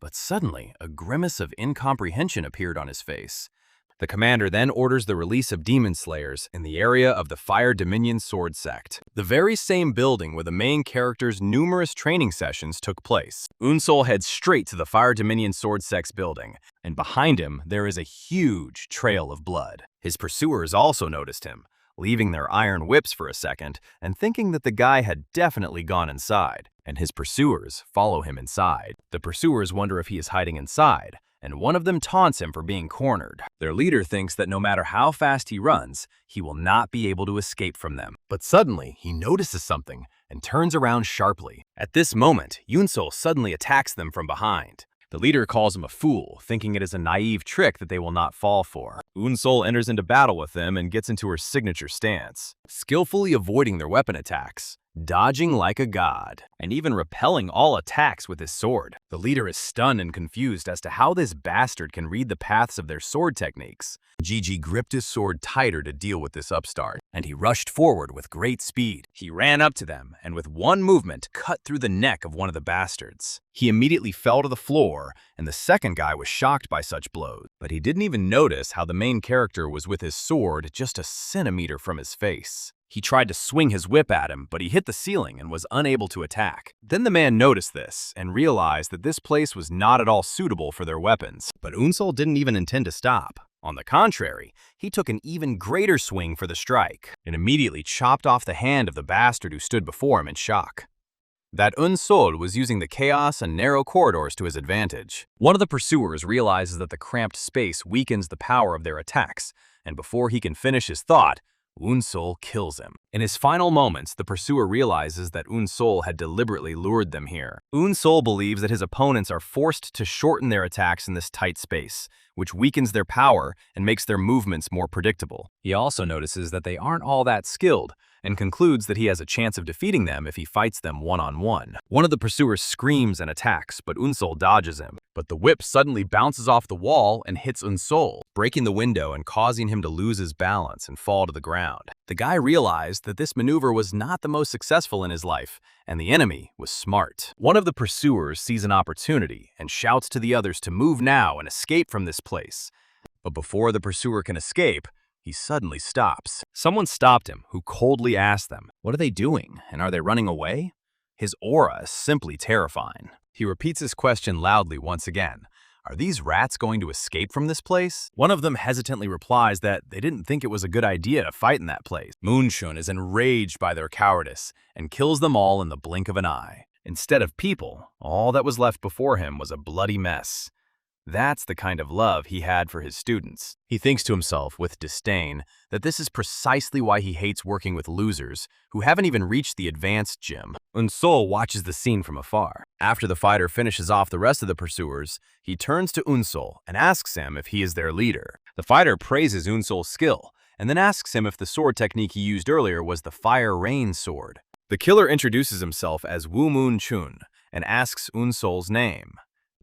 But suddenly, a grimace of incomprehension appeared on his face. The commander then orders the release of demon slayers in the area of the Fire Dominion sword sect, the very same building where the main character's numerous training sessions took place. Unsol heads straight to the Fire Dominion sword sect's building, and behind him there is a huge trail of blood. His pursuers also noticed him, leaving their iron whips for a second and thinking that the guy had definitely gone inside, and his pursuers follow him inside. The pursuers wonder if he is hiding inside, and one of them taunts him for being cornered. Their leader thinks that no matter how fast he runs, he will not be able to escape from them. But suddenly, he notices something and turns around sharply. At this moment, Unsol suddenly attacks them from behind. The leader calls him a fool, thinking it is a naive trick that they will not fall for. Unsol enters into battle with them and gets into her signature stance, skillfully avoiding their weapon attacks, dodging like a god, and even repelling all attacks with his sword. The leader is stunned and confused as to how this bastard can read the paths of their sword techniques. Gigi gripped his sword tighter to deal with this upstart, and he rushed forward with great speed. He ran up to them, and with one movement cut through the neck of one of the bastards. He immediately fell to the floor, and the second guy was shocked by such blows, but he didn't even notice how the main character was with his sword just a centimeter from his face. He tried to swing his whip at him, but he hit the ceiling and was unable to attack. Then the man noticed this and realized that this place was not at all suitable for their weapons. But Unsol didn't even intend to stop. On the contrary, he took an even greater swing for the strike and immediately chopped off the hand of the bastard who stood before him in shock. That Unsol was using the chaos and narrow corridors to his advantage. One of the pursuers realizes that the cramped space weakens the power of their attacks, and before he can finish his thought, Unsol kills him. In his final moments, the pursuer realizes that Unsol had deliberately lured them here. Unsol believes that his opponents are forced to shorten their attacks in this tight space, which weakens their power and makes their movements more predictable. He also notices that they aren't all that skilled, and concludes that he has a chance of defeating them if he fights them one-on-one. One of the pursuers screams and attacks, but Unsol dodges him. But the whip suddenly bounces off the wall and hits Unsol, breaking the window and causing him to lose his balance and fall to the ground. The guy realized that this maneuver was not the most successful in his life, and the enemy was smart. One of the pursuers sees an opportunity and shouts to the others to move now and escape from this place. But before the pursuer can escape, he suddenly stops. Someone stopped him, who coldly asked them, "What are they doing, and are they running away?" His aura is simply terrifying. He repeats his question loudly once again. Are these rats going to escape from this place? One of them hesitantly replies that they didn't think it was a good idea to fight in that place. Moonshun is enraged by their cowardice and kills them all in the blink of an eye. Instead of people, all that was left before him was a bloody mess. That's the kind of love he had for his students. He thinks to himself with disdain that this is precisely why he hates working with losers who haven't even reached the advanced gym. Unsol watches the scene from afar. After the fighter finishes off the rest of the pursuers, he turns to Unsol and asks him if he is their leader. The fighter praises Unsol's skill and then asks him if the sword technique he used earlier was the Fire Rain sword. The killer introduces himself as Wu Moon Chun and asks Unsol's name.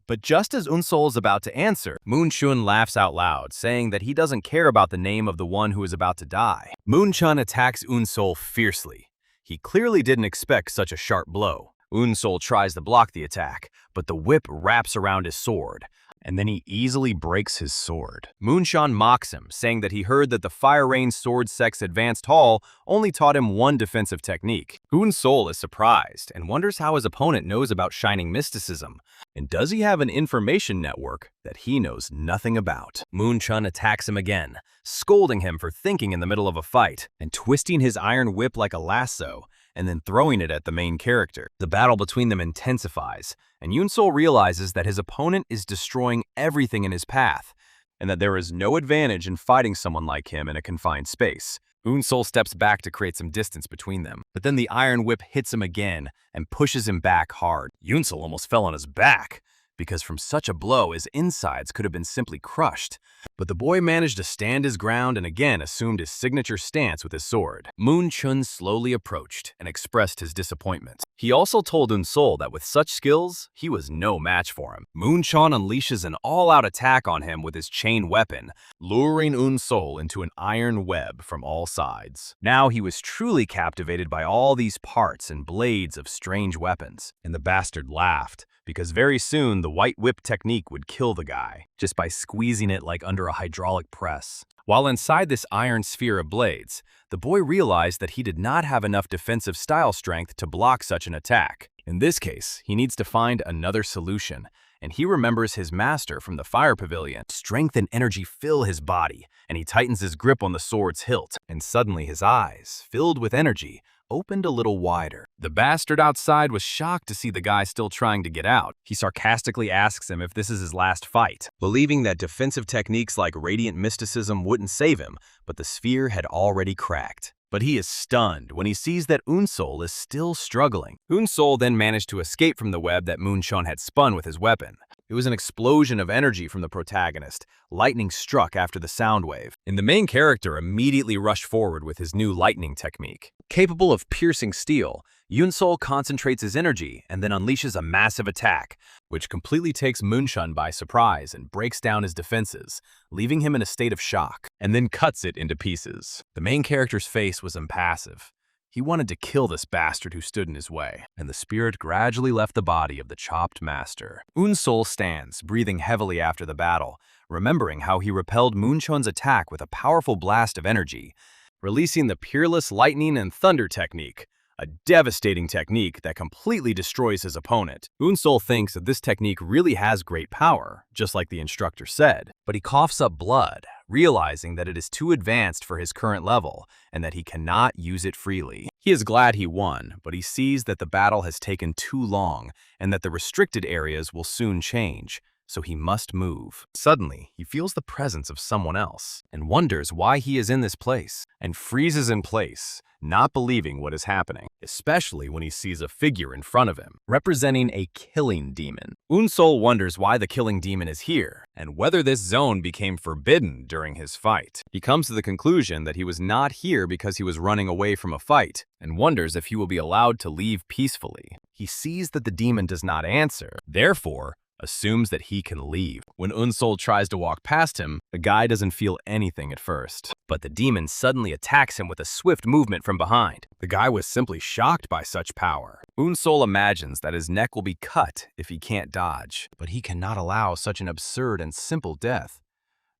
But just as Unsol is about to answer, Moon Chun laughs out loud, saying that he doesn't care about the name of the one who is about to die. Moon Chun attacks Unsol fiercely. He clearly didn't expect such a sharp blow. Unsol tries to block the attack, but the whip wraps around his sword, and then he easily breaks his sword. Moon Chun mocks him, saying that he heard that the Fire Rain Sword Sects Advanced Hall only taught him one defensive technique. Unsol is surprised and wonders how his opponent knows about Shining Mysticism, and does he have an information network that he knows nothing about? Moon Chun attacks him again, scolding him for thinking in the middle of a fight, and twisting his iron whip like a lasso, and then throwing it at the main character. The battle between them intensifies, and Unsol realizes that his opponent is destroying everything in his path, and that there is no advantage in fighting someone like him in a confined space. Unsol steps back to create some distance between them, but then the iron whip hits him again and pushes him back hard. Unsol almost fell on his back, because from such a blow his insides could have been simply crushed. But the boy managed to stand his ground and again assumed his signature stance with his sword. Moon Chun slowly approached and expressed his disappointment. He also told Unsol that with such skills, he was no match for him. Moon Chun unleashes an all-out attack on him with his chain weapon, luring Unsol into an iron web from all sides. Now he was truly captivated by all these parts and blades of strange weapons, and the bastard laughed, because very soon the white whip technique would kill the guy, just by squeezing it like under a hydraulic press. While inside this iron sphere of blades, the boy realized that he did not have enough defensive style strength to block such an attack. In this case, he needs to find another solution, and he remembers his master from the fire pavilion. Strength and energy fill his body, and he tightens his grip on the sword's hilt, and suddenly his eyes, filled with energy, opened a little wider. The bastard outside was shocked to see the guy still trying to get out. He sarcastically asks him if this is his last fight, believing that defensive techniques like radiant mysticism wouldn't save him, but the sphere had already cracked. But he is stunned when he sees that Unsol is still struggling. Unsol then managed to escape from the web that Moon Chun had spun with his weapon. It was an explosion of energy from the protagonist. Lightning struck after the sound wave, and the main character immediately rushed forward with his new lightning technique. Capable of piercing steel, Unsol concentrates his energy and then unleashes a massive attack, which completely takes Moon Chun by surprise and breaks down his defenses, leaving him in a state of shock, and then cuts it into pieces. The main character's face was impassive. He wanted to kill this bastard who stood in his way, and the spirit gradually left the body of the chopped master. Unsol stands, breathing heavily after the battle, remembering how he repelled Moon Chun's attack with a powerful blast of energy, releasing the Peerless Lightning and Thunder technique, a devastating technique that completely destroys his opponent. Unsol thinks that this technique really has great power, just like the instructor said, but he coughs up blood, realizing that it is too advanced for his current level and that he cannot use it freely. He is glad he won, but he sees that the battle has taken too long and that the restricted areas will soon change, so he must move. Suddenly, he feels the presence of someone else and wonders why he is in this place, and freezes in place, not believing what is happening, especially when he sees a figure in front of him, representing a killing demon. Unsol wonders why the killing demon is here, and whether this zone became forbidden during his fight. He comes to the conclusion that he was not here because he was running away from a fight, and wonders if he will be allowed to leave peacefully. He sees that the demon does not answer, therefore, assumes that he can leave. When Unsol tries to walk past him, the guy doesn't feel anything at first. But the demon suddenly attacks him with a swift movement from behind. The guy was simply shocked by such power. Unsol imagines that his neck will be cut if he can't dodge, but he cannot allow such an absurd and simple death.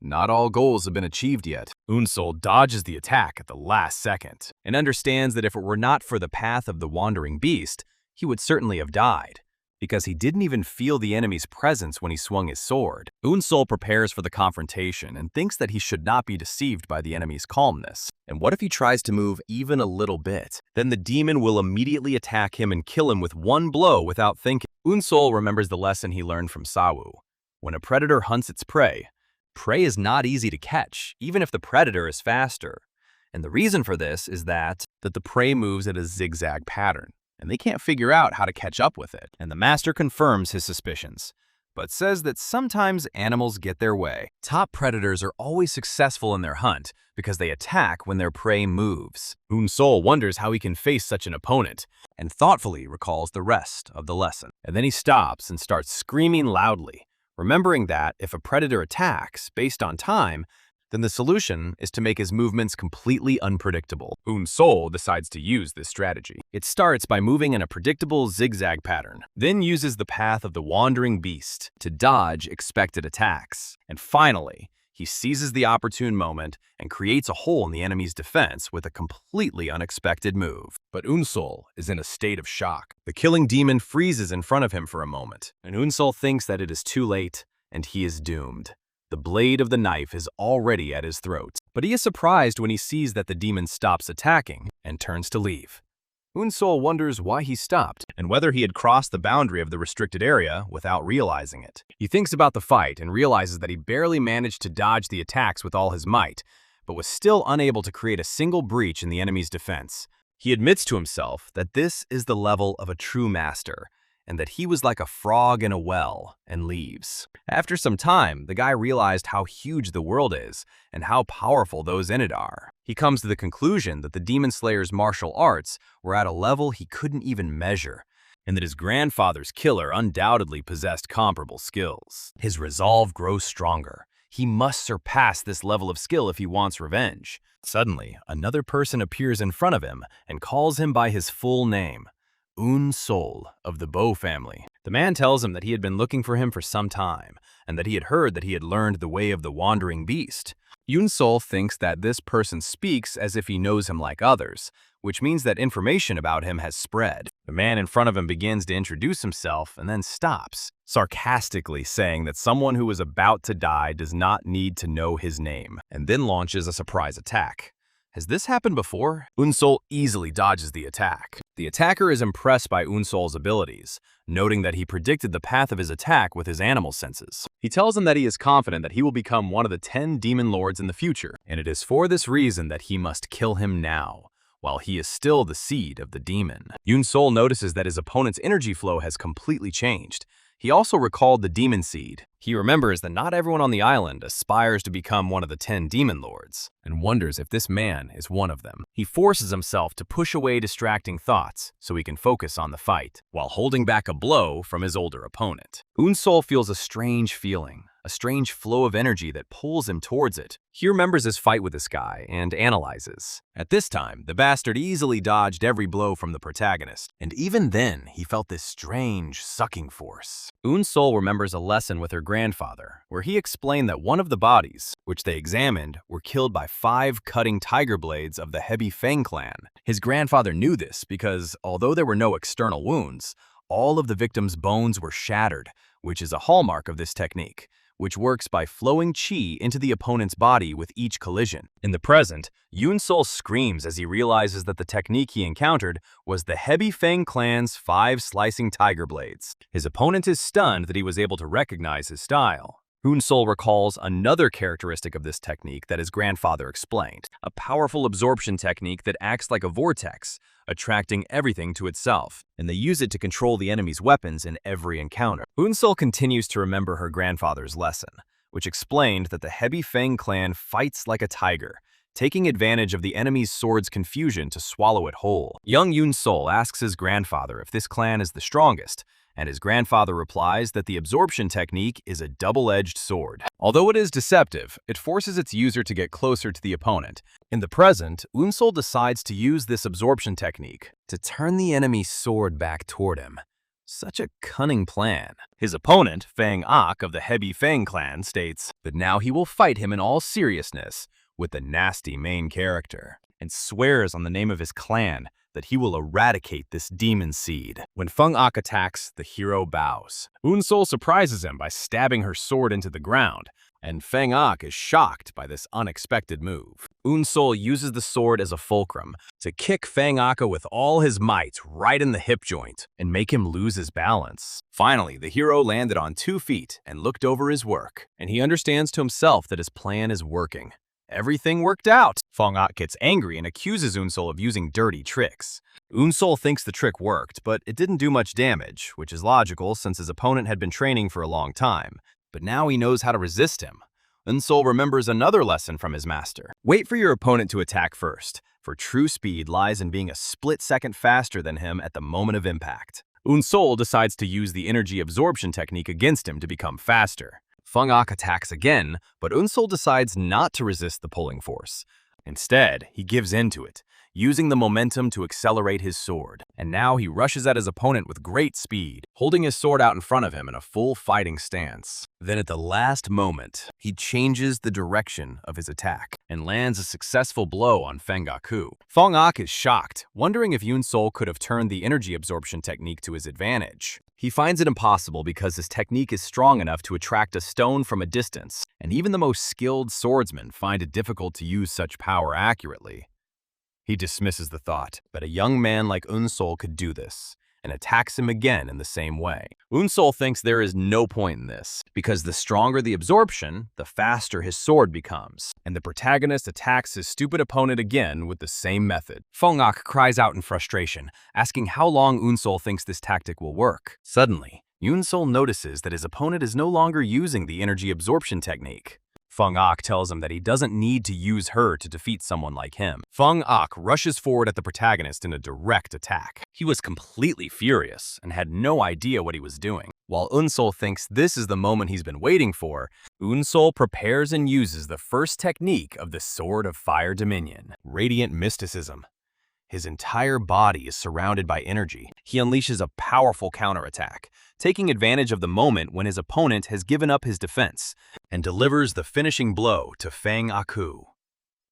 Not all goals have been achieved yet. Unsol dodges the attack at the last second, and understands that if it were not for the path of the wandering beast, he would certainly have died. because he didn't even feel the enemy's presence when he swung his sword. Unsol prepares for the confrontation and thinks that he should not be deceived by the enemy's calmness. And what if he tries to move even a little bit? Then the demon will immediately attack him and kill him with one blow without thinking. Unsol remembers the lesson he learned from Sawu. When a predator hunts its prey, prey is not easy to catch, even if the predator is faster. And the reason for this is that the prey moves at a zigzag pattern, and they can't figure out how to catch up with it. And the master confirms his suspicions, but says that sometimes animals get their way. Top predators are always successful in their hunt because they attack when their prey moves. Unsol wonders how he can face such an opponent, and thoughtfully recalls the rest of the lesson. And then he stops and starts screaming loudly, remembering that if a predator attacks based on time, then the solution is to make his movements completely unpredictable. Unsol decides to use this strategy. It starts by moving in a predictable zigzag pattern, then uses the path of the wandering beast to dodge expected attacks. And finally, he seizes the opportune moment and creates a hole in the enemy's defense with a completely unexpected move. But Unsol is in a state of shock. The killing demon freezes in front of him for a moment, and Unsol thinks that it is too late and he is doomed. The blade of the knife is already at his throat, but he is surprised when he sees that the demon stops attacking and turns to leave. Unsol wonders why he stopped and whether he had crossed the boundary of the restricted area without realizing it. He thinks about the fight and realizes that he barely managed to dodge the attacks with all his might, but was still unable to create a single breach in the enemy's defense. He admits to himself that this is the level of a true master, and that he was like a frog in a well, and leaves. After some time, the guy realized how huge the world is, and how powerful those in it are. He comes to the conclusion that the Demon Slayer's martial arts were at a level he couldn't even measure, and that his grandfather's killer undoubtedly possessed comparable skills. His resolve grows stronger. He must surpass this level of skill if he wants revenge. Suddenly, another person appears in front of him and calls him by his full name, Unsol of the Bow family. The man tells him that he had been looking for him for some time, and that he had heard that he had learned the way of the wandering beast. Unsol thinks that this person speaks as if he knows him like others, which means that information about him has spread. The man in front of him begins to introduce himself and then stops, sarcastically saying that someone who is about to die does not need to know his name, and then launches a surprise attack. Has this happened before? Unsol easily dodges the attack. The attacker is impressed by Unsol's abilities, noting that he predicted the path of his attack with his animal senses. He tells him that he is confident that he will become one of the 10 demon lords in the future, and it is for this reason that he must kill him now, while he is still the seed of the demon. Unsol notices that his opponent's energy flow has completely changed. He also recalled the demon seed. He remembers that not everyone on the island aspires to become one of the 10 demon lords, and wonders if this man is one of them. He forces himself to push away distracting thoughts so he can focus on the fight, while holding back a blow from his older opponent. Unsol feels a strange feeling, a strange flow of energy that pulls him towards it. He remembers his fight with this guy and analyzes. At this time, the bastard easily dodged every blow from the protagonist, and even then, he felt this strange sucking force. Unsol remembers a lesson with her grandfather, where he explained that one of the bodies, which they examined, were killed by 5 cutting tiger blades of the Hebi Fang clan. His grandfather knew this because, although there were no external wounds, all of the victims' bones were shattered, which is a hallmark of this technique, which works by flowing chi into the opponent's body with each collision. In the present, Unsol screams as he realizes that the technique he encountered was the Hebi Fang clan's 5 slicing tiger blades. His opponent is stunned that he was able to recognize his style. Unsol recalls another characteristic of this technique that his grandfather explained, a powerful absorption technique that acts like a vortex, attracting everything to itself, and they use it to control the enemy's weapons in every encounter. Unsol continues to remember her grandfather's lesson, which explained that the Hebi Fang clan fights like a tiger, taking advantage of the enemy's sword's confusion to swallow it whole. Young Unsol asks his grandfather if this clan is the strongest, and his grandfather replies that the absorption technique is a double-edged sword. Although it is deceptive, it forces its user to get closer to the opponent. In the present, Unsol decides to use this absorption technique to turn the enemy's sword back toward him. Such a cunning plan. His opponent, Fang Ak of the Hebi Fang clan, states that now he will fight him in all seriousness with the nasty main character. and swears on the name of his clan that he will eradicate this demon seed. When Feng Ak attacks, the hero bows. Unsol surprises him by stabbing her sword into the ground, and Feng Ak is shocked by this unexpected move. Unsol uses the sword as a fulcrum to kick Feng Ak with all his might right in the hip joint and make him lose his balance. Finally, the hero landed on 2 feet and looked over his work, and he understands to himself that his plan is working. Everything worked out. Feng Ak gets angry and accuses Unsol of using dirty tricks. Unsol thinks the trick worked, but it didn't do much damage, which is logical since his opponent had been training for a long time. But now he knows how to resist him. Unsol remembers another lesson from his master. Wait for your opponent to attack first, for true speed lies in being a split second faster than him at the moment of impact. Unsol decides to use the energy absorption technique against him to become faster. Feng Ak attacks again, but Unsol decides not to resist the pulling force. Instead, he gives in to it, using the momentum to accelerate his sword. And now he rushes at his opponent with great speed, holding his sword out in front of him in a full fighting stance. Then at the last moment, he changes the direction of his attack and lands a successful blow on Feng Ak. Feng Ak is shocked, wondering if Unsol could have turned the energy absorption technique to his advantage. He finds it impossible because his technique is strong enough to attract a stone from a distance, and even the most skilled swordsmen find it difficult to use such power accurately. He dismisses the thought, but a young man like Unsol could do this, and attacks him again in the same way. Unsol thinks there is no point in this, because the stronger the absorption, the faster his sword becomes, and the protagonist attacks his stupid opponent again with the same method. Feng Ak cries out in frustration, asking how long Unsol thinks this tactic will work. Suddenly, Unsol notices that his opponent is no longer using the energy absorption technique. Feng Ak tells him that he doesn't need to use her to defeat someone like him. Feng Ak rushes forward at the protagonist in a direct attack. He was completely furious and had no idea what he was doing. While Unsol thinks this is the moment he's been waiting for, Unsol prepares and uses the first technique of the Sword of Fire Dominion, Radiant Mysticism. His entire body is surrounded by energy. He unleashes a powerful counterattack, taking advantage of the moment when his opponent has given up his defense, and delivers the finishing blow to Feng Ak.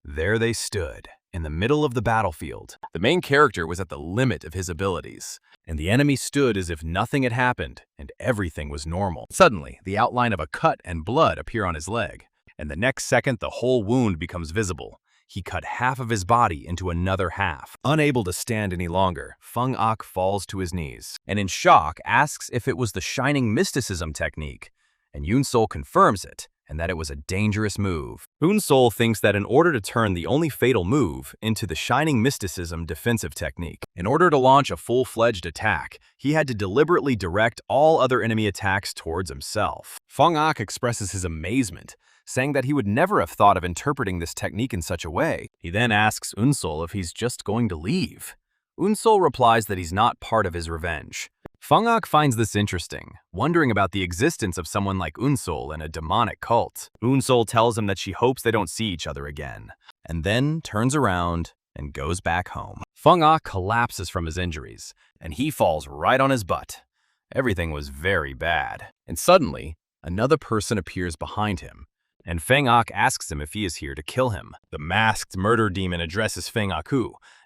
There they stood, in the middle of the battlefield. The main character was at the limit of his abilities, and the enemy stood as if nothing had happened and everything was normal. Suddenly, the outline of a cut and blood appear on his leg, and the next second the whole wound becomes visible. He cut half of his body into another half. Unable to stand any longer, Feng Ak falls to his knees, and in shock asks if it was the Shining Mysticism technique, and Unsol confirms it, and that it was a dangerous move. Unsol thinks that in order to turn the only fatal move into the Shining Mysticism defensive technique, in order to launch a full-fledged attack, he had to deliberately direct all other enemy attacks towards himself. Feng Ak expresses his amazement, saying that he would never have thought of interpreting this technique in such a way. He then asks Unsol if he's just going to leave. Unsol replies that he's not part of his revenge. Feng Ak finds this interesting, wondering about the existence of someone like Unsol in a demonic cult. Unsol tells him that she hopes they don't see each other again, and then turns around and goes back home. Feng Ak collapses from his injuries, and he falls right on his butt. Everything was very bad. And suddenly, another person appears behind him, and Feng Ak asks him if he is here to kill him. The masked murder demon addresses Feng Ak,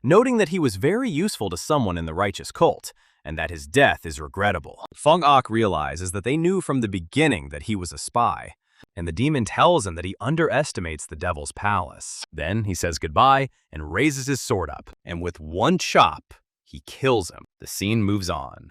noting that he was very useful to someone in the righteous cult, and that his death is regrettable. Feng Ak realizes that they knew from the beginning that he was a spy, and the demon tells him that he underestimates the devil's palace. Then he says goodbye and raises his sword up, and with one chop, he kills him. The scene moves on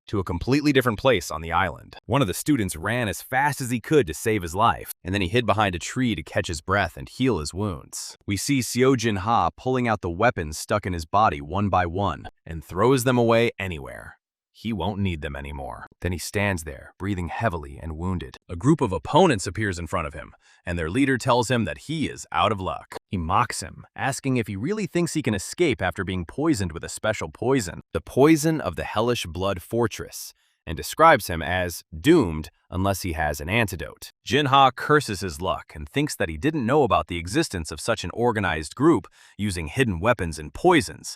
to a completely different place on the island. One of the students ran as fast as he could to save his life, and then he hid behind a tree to catch his breath and heal his wounds. We see Jin Ha pulling out the weapons stuck in his body one by one, and throws them away anywhere. He won't need them anymore. Then he stands there, breathing heavily and wounded. A group of opponents appears in front of him, and their leader tells him that he is out of luck. He mocks him, asking if he really thinks he can escape after being poisoned with a special poison, the poison of the Hellish Blood Fortress, and describes him as doomed unless he has an antidote. Jin Ha curses his luck and thinks that he didn't know about the existence of such an organized group using hidden weapons and poisons,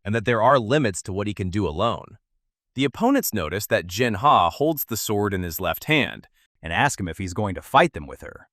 and that there are limits to what he can do alone. The opponents notice that Jin Ha holds the sword in his left hand and ask him if he's going to fight them with her.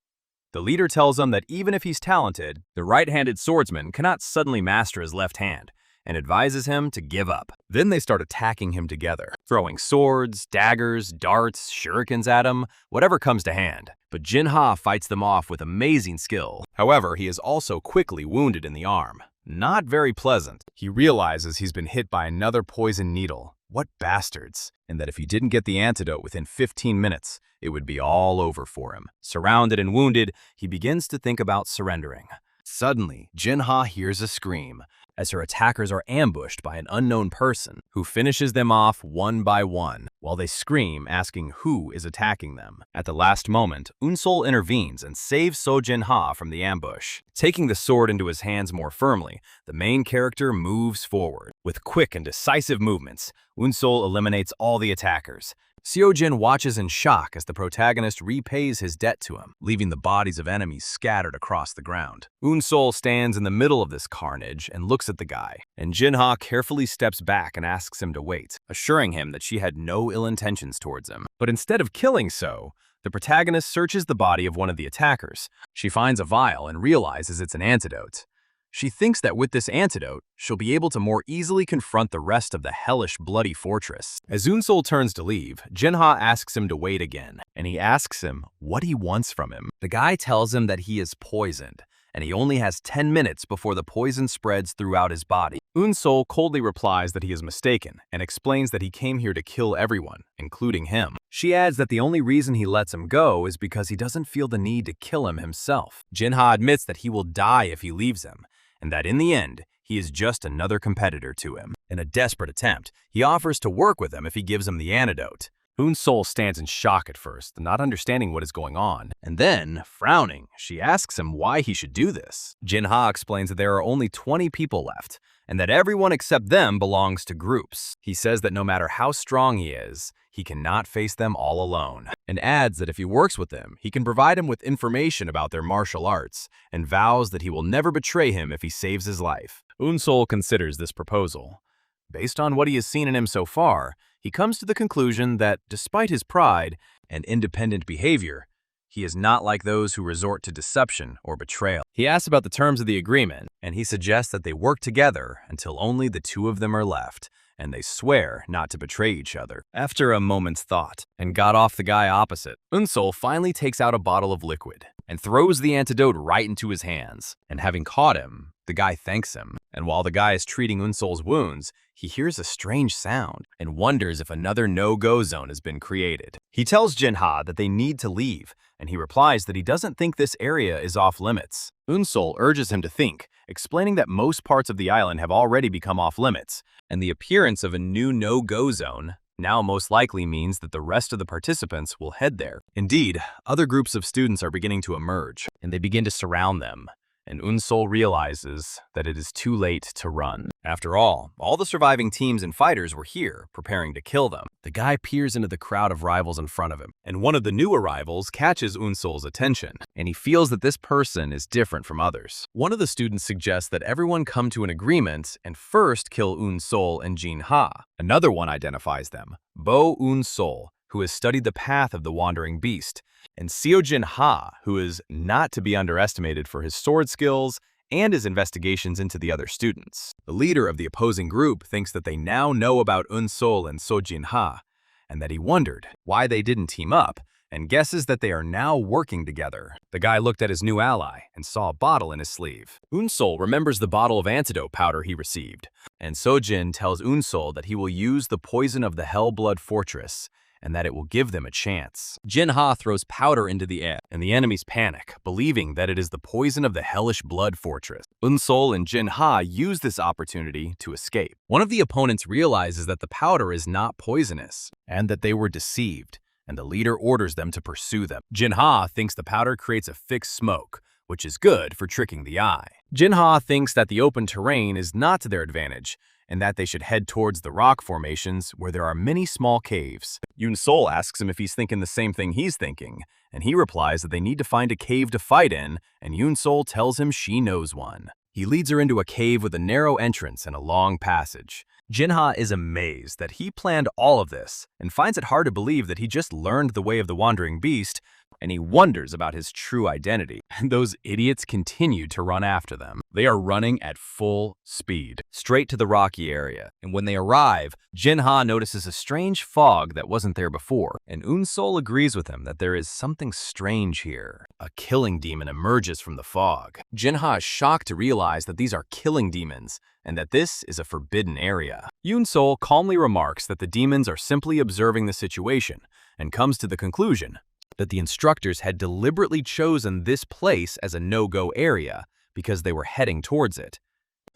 The leader tells him that even if he's talented, the right-handed swordsman cannot suddenly master his left hand, and advises him to give up. Then they start attacking him together, throwing swords, daggers, darts, shurikens at him, whatever comes to hand. But Jinha fights them off with amazing skill. However, he is also quickly wounded in the arm. Not very pleasant. He realizes he's been hit by another poison needle. What bastards! And that if he didn't get the antidote within 15 minutes, it would be all over for him. Surrounded and wounded, he begins to think about surrendering. Suddenly, Jinha hears a scream, as her attackers are ambushed by an unknown person who finishes them off one by one while they scream, asking who is attacking them. At the last moment, Unsol intervenes and saves Jinha from the ambush. Taking the sword into his hands more firmly, the main character moves forward. With quick and decisive movements, Unsol eliminates all the attackers. Seojin watches in shock as the protagonist repays his debt to him, leaving the bodies of enemies scattered across the ground. Unsol stands in the middle of this carnage and looks at the guy, and Jinha carefully steps back and asks him to wait, assuring him that she had no ill intentions towards him. But instead of killing So, the protagonist searches the body of one of the attackers. She finds a vial and realizes it's an antidote. She thinks that with this antidote, she'll be able to more easily confront the rest of the hellish, bloody fortress. As Unsol turns to leave, Jinha asks him to wait again, and he asks him what he wants from him. The guy tells him that he is poisoned, and he only has 10 minutes before the poison spreads throughout his body. Unsol coldly replies that he is mistaken, and explains that he came here to kill everyone, including him. She adds that the only reason he lets him go is because he doesn't feel the need to kill him himself. Jinha admits that he will die if he leaves him, and that in the end, he is just another competitor to him. In a desperate attempt, he offers to work with him if he gives him the antidote. Unsol stands in shock at first, not understanding what is going on, and then, frowning, she asks him why he should do this. Jinha explains that there are only 20 people left, and that everyone except them belongs to groups. He says that no matter how strong he is, he cannot face them all alone, and adds that if he works with them, he can provide him with information about their martial arts, and vows that he will never betray him if he saves his life. Unsol considers this proposal. Based on what he has seen in him so far, he comes to the conclusion that, despite his pride and independent behavior, he is not like those who resort to deception or betrayal. He asks about the terms of the agreement, and he suggests that they work together until only the two of them are left, and they swear not to betray each other. After a moment's thought, and got off the guy opposite, Unsol finally takes out a bottle of liquid and throws the antidote right into his hands. And having caught him, the guy thanks him. And while the guy is treating Unsol's wounds, he hears a strange sound and wonders if another no-go zone has been created. He tells Jinha that they need to leave, and he replies that he doesn't think this area is off-limits. Unsol urges him to think, explaining that most parts of the island have already become off-limits, and the appearance of a new no-go zone now most likely means that the rest of the participants will head there. Indeed, other groups of students are beginning to emerge, and they begin to surround them, and Unsol realizes that it is too late to run. After all the surviving teams and fighters were here, preparing to kill them. The guy peers into the crowd of rivals in front of him, and one of the new arrivals catches Unsol's attention, and he feels that this person is different from others. One of the students suggests that everyone come to an agreement and first kill Unsol and Jinha. Another one identifies them, Bo Unsol, who has studied the path of the wandering beast, and Seojin Ha, who is not to be underestimated for his sword skills and his investigations into the other students. The leader of the opposing group thinks that they now know about Unsol and Sojin Ha, and that he wondered why they didn't team up, and guesses that they are now working together. The guy looked at his new ally and saw a bottle in his sleeve. Unsol remembers the bottle of antidote powder he received, and Sojin tells Unsol that he will use the poison of the Hellblood Fortress, and that it will give them a chance. Jinha throws powder into the air, and the enemies panic, believing that it is the poison of the Hellish Blood Fortress. Unsol and Jinha use this opportunity to escape. One of the opponents realizes that the powder is not poisonous, and that they were deceived, and the leader orders them to pursue them. Jinha thinks the powder creates a fixed smoke, which is good for tricking the eye. Jinha thinks that the open terrain is not to their advantage, and that they should head towards the rock formations where there are many small caves. Unsol asks him if he's thinking the same thing he's thinking, and he replies that they need to find a cave to fight in, and Unsol tells him she knows one. He leads her into a cave with a narrow entrance and a long passage. Jinha is amazed that he planned all of this, and finds it hard to believe that he just learned the way of the wandering beast and he wonders about his true identity. And those idiots continue to run after them. They are running at full speed, straight to the rocky area. And when they arrive, Jinha notices a strange fog that wasn't there before, and Unsol agrees with him that there is something strange here. A killing demon emerges from the fog. Jinha is shocked to realize that these are killing demons, and that this is a forbidden area. Unsol calmly remarks that the demons are simply observing the situation, and comes to the conclusion that the instructors had deliberately chosen this place as a no-go area because they were heading towards it.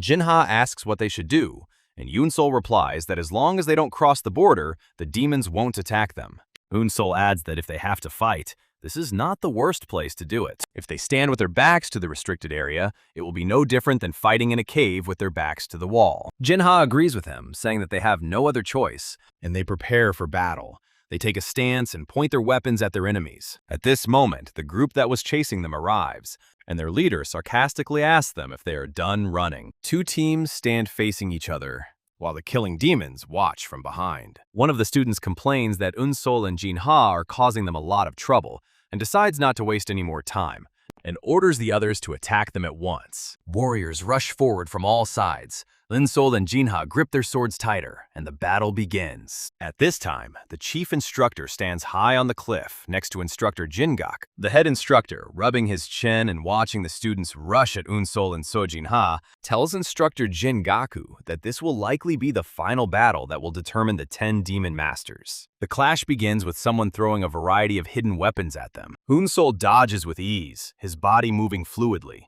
Jinha asks what they should do, and Unsol replies that as long as they don't cross the border, the demons won't attack them. Unsol adds that if they have to fight, this is not the worst place to do it. If they stand with their backs to the restricted area, it will be no different than fighting in a cave with their backs to the wall. Jinha agrees with him, saying that they have no other choice, and they prepare for battle. They take a stance and point their weapons at their enemies. At this moment, the group that was chasing them arrives, and their leader sarcastically asks them if they are done running. Two teams stand facing each other, while the killing demons watch from behind. One of the students complains that Unsol and Jinha are causing them a lot of trouble, and decides not to waste any more time, and orders the others to attack them at once. Warriors rush forward from all sides. Unsol and Jinha grip their swords tighter, and the battle begins. At this time, the chief instructor stands high on the cliff next to instructor Jingak. The head instructor, rubbing his chin and watching the students rush at Unsol and Jinha, tells instructor Jingaku that this will likely be the final battle that will determine the 10 demon masters. The clash begins with someone throwing a variety of hidden weapons at them. Unsol dodges with ease, his body moving fluidly.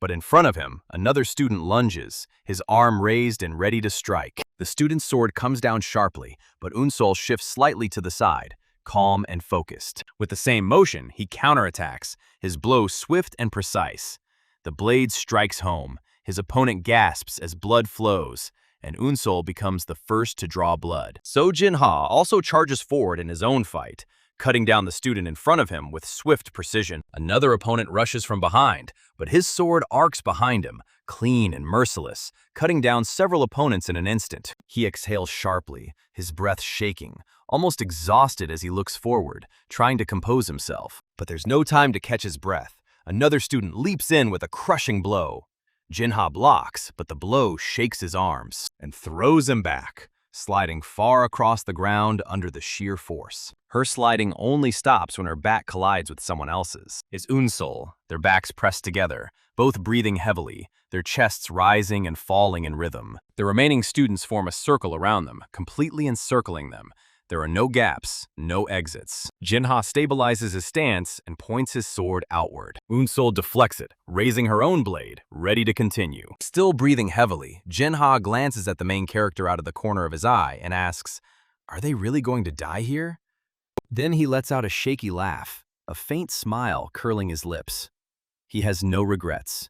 But in front of him, another student lunges, his arm raised and ready to strike. The student's sword comes down sharply, but Unsol shifts slightly to the side, calm and focused. With the same motion, he counterattacks, his blow swift and precise. The blade strikes home, his opponent gasps as blood flows, and Unsol becomes the first to draw blood. Jinha also charges forward in his own fight, cutting down the student in front of him with swift precision. Another opponent rushes from behind, but his sword arcs behind him, clean and merciless, cutting down several opponents in an instant. He exhales sharply, his breath shaking, almost exhausted as he looks forward, trying to compose himself. But there's no time to catch his breath. Another student leaps in with a crushing blow. Jinha blocks, but the blow shakes his arms and throws him back, sliding far across the ground under the sheer force. Her sliding only stops when her back collides with someone else's. Is Unsol, their backs pressed together, both breathing heavily, their chests rising and falling in rhythm. The remaining students form a circle around them, completely encircling them. There are no gaps, no exits. Jinha stabilizes his stance and points his sword outward. Unsol deflects it, raising her own blade, ready to continue. Still breathing heavily, Jinha glances at the main character out of the corner of his eye and asks, "Are they really going to die here?" Then he lets out a shaky laugh, a faint smile curling his lips. He has no regrets.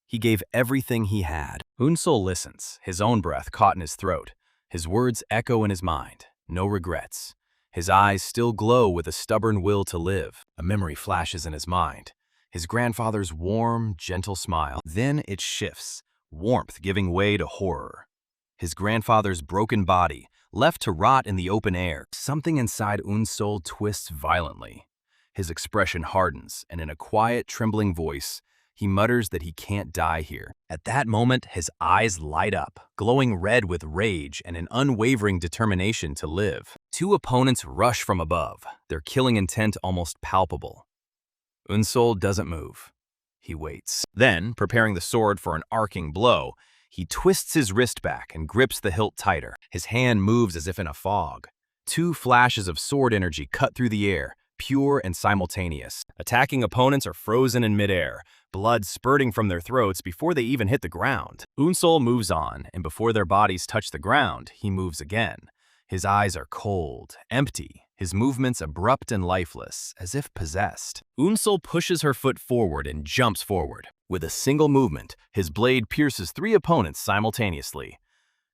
He gave everything he had. Unsol listens, his own breath caught in his throat. His words echo in his mind. No regrets. His eyes still glow with a stubborn will to live. A memory flashes in his mind. His grandfather's warm, gentle smile. Then it shifts, warmth giving way to horror. His grandfather's broken body, left to rot in the open air. Something inside Unsol twists violently. His expression hardens, and in a quiet, trembling voice, he mutters that he can't die here. At that moment, his eyes light up, glowing red with rage and an unwavering determination to live. Two opponents rush from above, their killing intent almost palpable. Unsol doesn't move. He waits. Then, preparing the sword for an arcing blow, he twists his wrist back and grips the hilt tighter. His hand moves as if in a fog. Two flashes of sword energy cut through the air, pure and simultaneous. Attacking opponents are frozen in midair, blood spurting from their throats before they even hit the ground. Unsol moves on, and before their bodies touch the ground, he moves again. His eyes are cold, empty, his movements abrupt and lifeless, as if possessed. Unsol pushes her foot forward and jumps forward. With a single movement, his blade pierces three opponents simultaneously.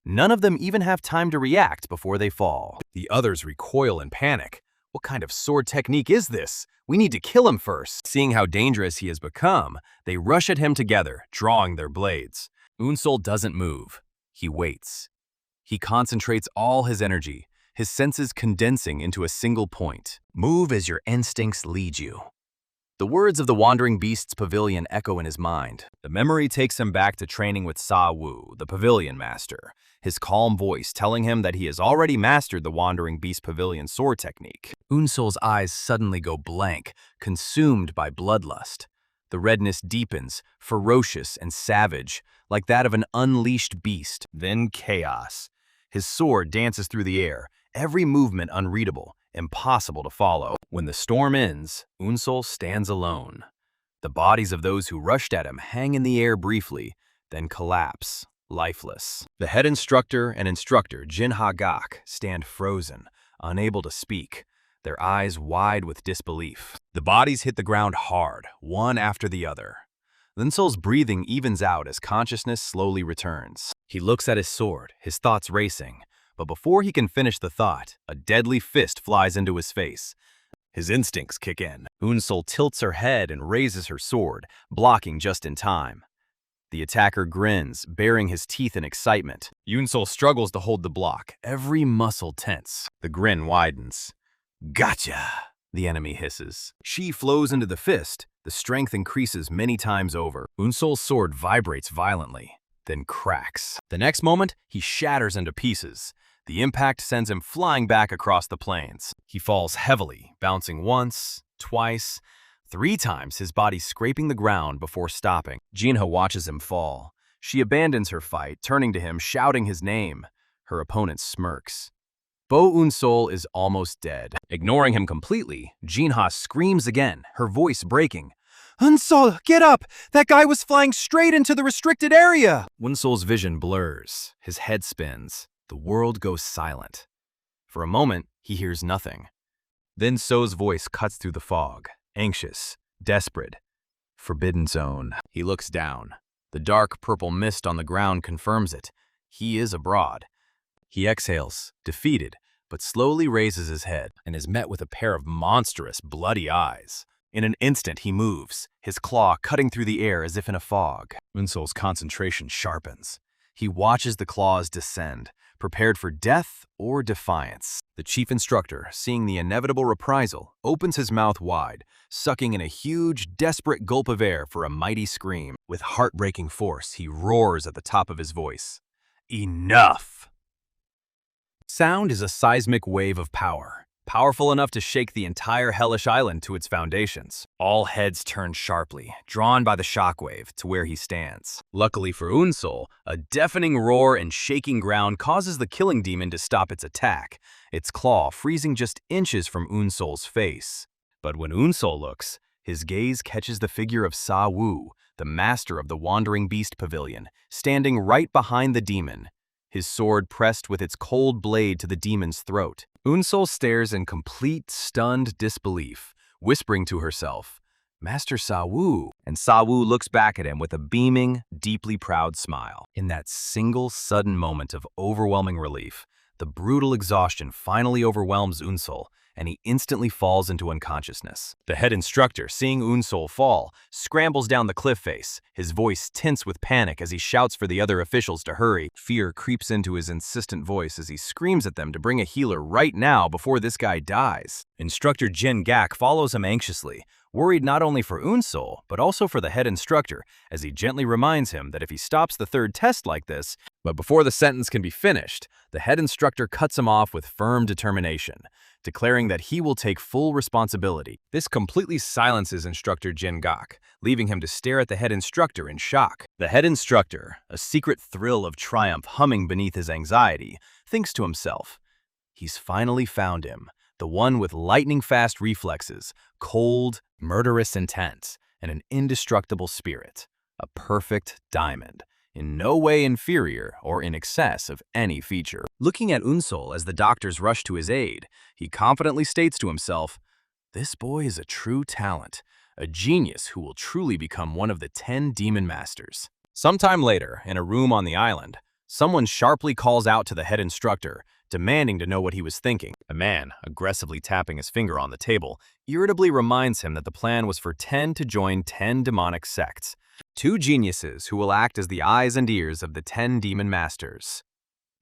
None of them even have time to react before they fall. The others recoil in panic. What kind of sword technique is this? We need to kill him first. Seeing how dangerous he has become, they rush at him together, drawing their blades. Unsol doesn't move. He waits. He concentrates all his energy, his senses condensing into a single point. Move as your instincts lead you. The words of the Wandering Beast's pavilion echo in his mind. The memory takes him back to training with Sa Wu, the pavilion master, his calm voice telling him that he has already mastered the Wandering Beast pavilion sword technique. Unsol's eyes suddenly go blank, consumed by bloodlust. The redness deepens, ferocious and savage, like that of an unleashed beast. Then chaos. His sword dances through the air, every movement unreadable, impossible to follow. When the storm ends, Unsol stands alone. The bodies of those who rushed at him hang in the air briefly, then collapse, lifeless. The head instructor and instructor, Jinha Gak, stand frozen, unable to speak, their eyes wide with disbelief. The bodies hit the ground hard, one after the other. Unsol's breathing evens out as consciousness slowly returns. He looks at his sword, his thoughts racing. But before he can finish the thought, a deadly fist flies into his face. His instincts kick in. Unsol tilts her head and raises her sword, blocking just in time. The attacker grins, baring his teeth in excitement. Unsol struggles to hold the block, every muscle tense. The grin widens. "Gotcha!" the enemy hisses. She flows into the fist. The strength increases many times over. Unsol's sword vibrates violently, then cracks. The next moment, he shatters into pieces. The impact sends him flying back across the plains. He falls heavily, bouncing once, twice, 3 times, his body scraping the ground before stopping. Jinha watches him fall. She abandons her fight, turning to him, shouting his name. Her opponent smirks. Bo Unsol is almost dead. Ignoring him completely, Jinha screams again, her voice breaking. "Unsol, get up! That guy was flying straight into the restricted area!" Unsol's vision blurs. His head spins. The world goes silent. For a moment, he hears nothing. Then So's voice cuts through the fog, anxious, desperate. Forbidden zone. He looks down. The dark purple mist on the ground confirms it. He is abroad. He exhales, defeated, but slowly raises his head and is met with a pair of monstrous, bloody eyes. In an instant, he moves, his claw cutting through the air as if in a fog. Unsol's concentration sharpens. He watches the claws descend, prepared for death or defiance. The chief instructor, seeing the inevitable reprisal, opens his mouth wide, sucking in a huge, desperate gulp of air for a mighty scream. With heartbreaking force, he roars at the top of his voice. Enough! Sound is a seismic wave of power, powerful enough to shake the entire hellish island to its foundations. All heads turn sharply, drawn by the shockwave, to where he stands. Luckily for Unsol, a deafening roar and shaking ground causes the killing demon to stop its attack, its claw freezing just inches from Unsol's face. But when Unsol looks, his gaze catches the figure of Sa Wu, the master of the Wandering Beast Pavilion, standing right behind the demon, his sword pressed with its cold blade to the demon's throat. Unsol stares in complete, stunned disbelief, whispering to herself, "Master Sa Wu." And Sa Wu looks back at him with a beaming, deeply proud smile. In that single, sudden moment of overwhelming relief, the brutal exhaustion finally overwhelms Unsol, and he instantly falls into unconsciousness. The head instructor, seeing Unsol fall, scrambles down the cliff face, his voice tense with panic as he shouts for the other officials to hurry. Fear creeps into his insistent voice as he screams at them to bring a healer right now before this guy dies. Instructor Jin Gak follows him anxiously, worried not only for Unsol, but also for the head instructor, as he gently reminds him that if he stops the third test like this, but before the sentence can be finished, the head instructor cuts him off with firm determination, declaring that he will take full responsibility. This completely silences Instructor Jin Gak, leaving him to stare at the head instructor in shock. The head instructor, a secret thrill of triumph humming beneath his anxiety, thinks to himself, he's finally found him, the one with lightning-fast reflexes, cold, murderous intent, and an indestructible spirit. A perfect diamond, in no way inferior or in excess of any feature. Looking at Unsol as the doctors rush to his aid, he confidently states to himself, "This boy is a true talent, a genius who will truly become one of the 10 demon masters." Sometime later, in a room on the island, someone sharply calls out to the head instructor, demanding to know what he was thinking. A man, aggressively tapping his finger on the table, irritably reminds him that the plan was for 10 to join 10 demonic sects. 2 geniuses who will act as the eyes and ears of the 10 demon masters.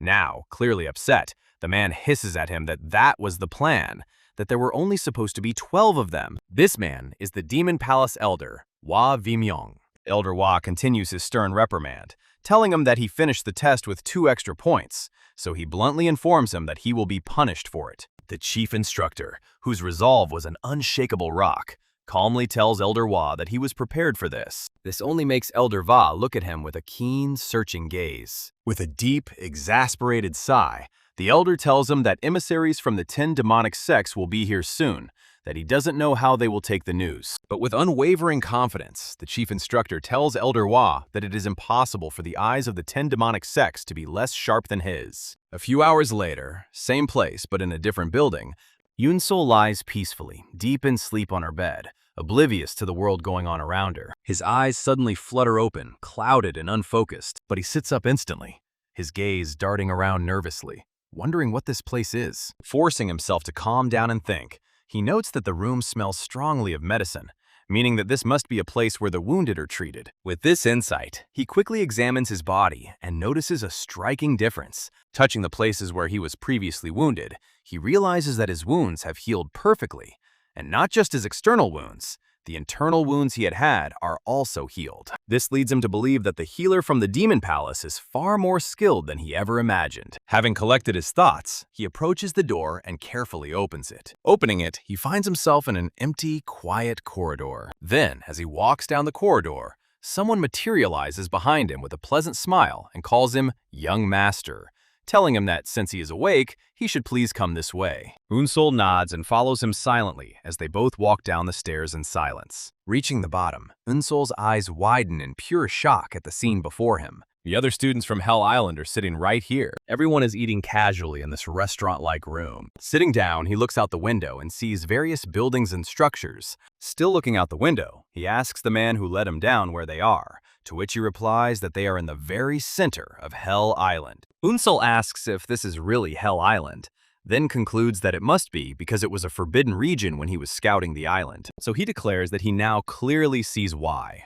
Now, clearly upset, the man hisses at him that was the plan, that there were only supposed to be 12 of them. This man is the Demon Palace Elder, Hua Vimyong. Elder Hua continues his stern reprimand, telling him that he finished the test with 2 extra points, so he bluntly informs him that he will be punished for it. The chief instructor, whose resolve was an unshakable rock, calmly tells Elder Hua that he was prepared for this. This only makes Elder Hua look at him with a keen, searching gaze. With a deep, exasperated sigh, the elder tells him that emissaries from the 10 demonic sects will be here soon, that he doesn't know how they will take the news. But with unwavering confidence, the chief instructor tells Elder Hua that it is impossible for the eyes of the 10 demonic sects to be less sharp than his. A few hours later, same place but in a different building, Yunsol lies peacefully, deep in sleep on her bed, oblivious to the world going on around her. His eyes suddenly flutter open, clouded and unfocused, but he sits up instantly, his gaze darting around nervously, wondering what this place is. Forcing himself to calm down and think, he notes that the room smells strongly of medicine, meaning that this must be a place where the wounded are treated. With this insight, he quickly examines his body and notices a striking difference. Touching the places where he was previously wounded, he realizes that his wounds have healed perfectly, and not just his external wounds. The internal wounds he had had are also healed. This leads him to believe that the healer from the Demon Palace is far more skilled than he ever imagined. Having collected his thoughts, he approaches the door and carefully opens it. Opening it, he finds himself in an empty, quiet corridor. Then, as he walks down the corridor, someone materializes behind him with a pleasant smile and calls him Young Master, telling him that since he is awake, he should please come this way. Unsol nods and follows him silently as they both walk down the stairs in silence. Reaching the bottom, Unsol's eyes widen in pure shock at the scene before him. The other students from Hell Island are sitting right here. Everyone is eating casually in this restaurant-like room. Sitting down, he looks out the window and sees various buildings and structures. Still looking out the window, he asks the man who let him down where they are, to which he replies that they are in the very center of Hell Island. Unsol asks if this is really Hell Island, then concludes that it must be because it was a forbidden region when he was scouting the island. So he declares that he now clearly sees why.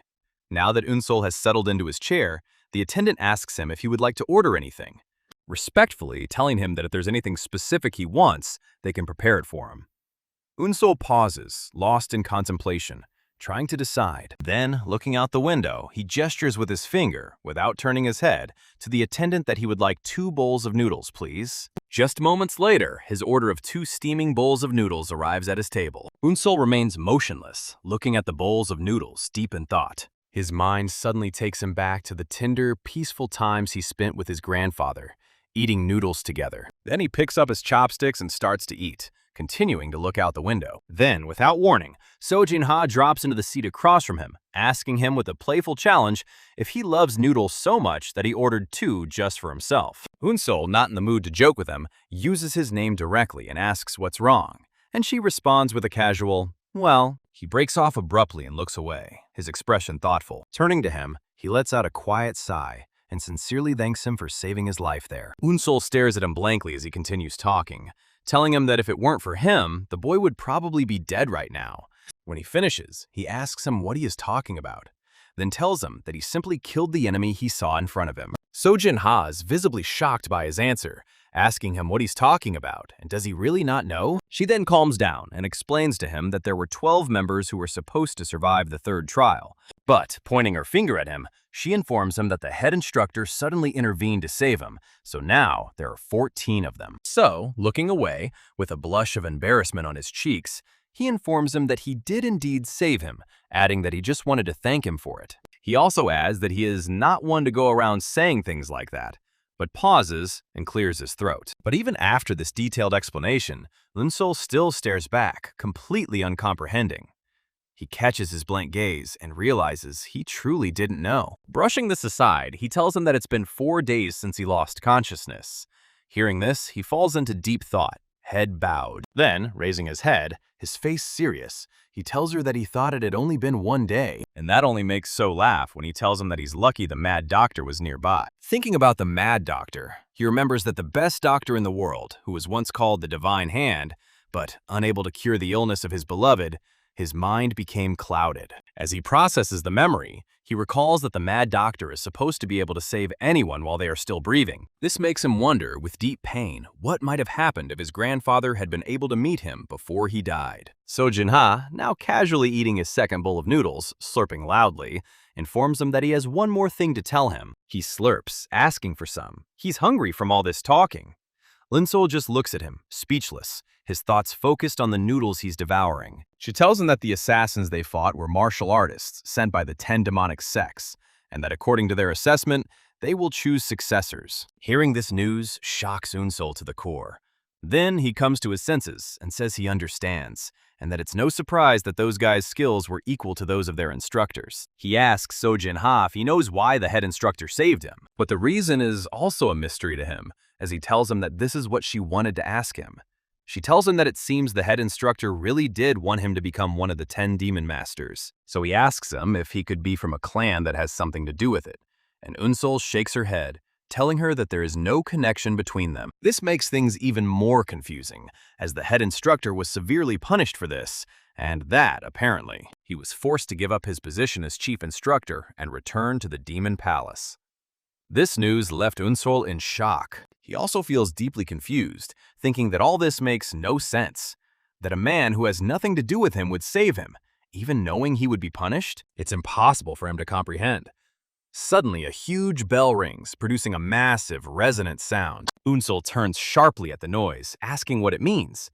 Now that Unsol has settled into his chair, the attendant asks him if he would like to order anything, respectfully telling him that if there's anything specific he wants, they can prepare it for him. Unsol pauses, lost in contemplation, trying to decide. Then, looking out the window, he gestures with his finger, without turning his head, to the attendant that he would like 2 bowls of noodles, please. Just moments later, his order of 2 steaming bowls of noodles arrives at his table. Unsol remains motionless, looking at the bowls of noodles, deep in thought. His mind suddenly takes him back to the tender, peaceful times he spent with his grandfather, eating noodles together. Then he picks up his chopsticks and starts to eat, continuing to look out the window. Then, without warning, Sojin Ha drops into the seat across from him, asking him with a playful challenge if he loves noodles so much that he ordered 2 just for himself. Unsol, not in the mood to joke with him, uses his name directly and asks what's wrong, and she responds with a casual, "Well." He breaks off abruptly and looks away, his expression thoughtful. Turning to him, he lets out a quiet sigh and sincerely thanks him for saving his life there. Unsol stares at him blankly as he continues talking, telling him that if it weren't for him, the boy would probably be dead right now. When he finishes, he asks him what he is talking about, then tells him that he simply killed the enemy he saw in front of him. Sojin Ha is visibly shocked by his answer, asking him what he's talking about, and does he really not know? She then calms down and explains to him that there were 12 members who were supposed to survive the 3rd trial. But, pointing her finger at him, she informs him that the head instructor suddenly intervened to save him, so now there are 14 of them. So, looking away, with a blush of embarrassment on his cheeks, he informs him that he did indeed save him, adding that he just wanted to thank him for it. He also adds that he is not one to go around saying things like that, but pauses and clears his throat. But even after this detailed explanation, Unsol still stares back, completely uncomprehending. He catches his blank gaze and realizes he truly didn't know. Brushing this aside, he tells him that it's been 4 days since he lost consciousness. Hearing this, he falls into deep thought, head bowed. Then, raising his head, his face serious, he tells her that he thought it had only been 1 day, and that only makes So laugh when he tells him that he's lucky the Mad Doctor was nearby. Thinking about the Mad Doctor, he remembers that the best doctor in the world, who was once called the Divine Hand, but unable to cure the illness of his beloved, His mind became clouded. As he processes the memory, he recalls that the mad doctor is supposed to be able to save anyone while they are still breathing. This makes him wonder, with deep pain, what might have happened if his grandfather had been able to meet him before he died. So Jinha, now casually eating his second bowl of noodles, slurping loudly, informs him that he has one more thing to tell him. He slurps, asking for some. He's hungry from all this talking. Linsol just looks at him, speechless, his thoughts focused on the noodles he's devouring. She tells him that the assassins they fought were martial artists sent by the 10 demonic sects, and that according to their assessment, they will choose successors. Hearing this news shocks Unsol to the core. Then he comes to his senses and says he understands, and that it's no surprise that those guys' skills were equal to those of their instructors. He asks Sojin Ha if he knows why the head instructor saved him, but the reason is also a mystery to him, as he tells him that this is what she wanted to ask him. She tells him that it seems the head instructor really did want him to become one of the 10 demon masters, so he asks him if he could be from a clan that has something to do with it, and Unsol shakes her head, telling her that there is no connection between them. This makes things even more confusing, as the head instructor was severely punished for this, and that, apparently, he was forced to give up his position as chief instructor and return to the demon palace. This news left Unsol in shock. He also feels deeply confused, thinking that all this makes no sense, that a man who has nothing to do with him would save him, even knowing he would be punished. It's impossible for him to comprehend. Suddenly, a huge bell rings, producing a massive, resonant sound. Unsol turns sharply at the noise, asking what it means.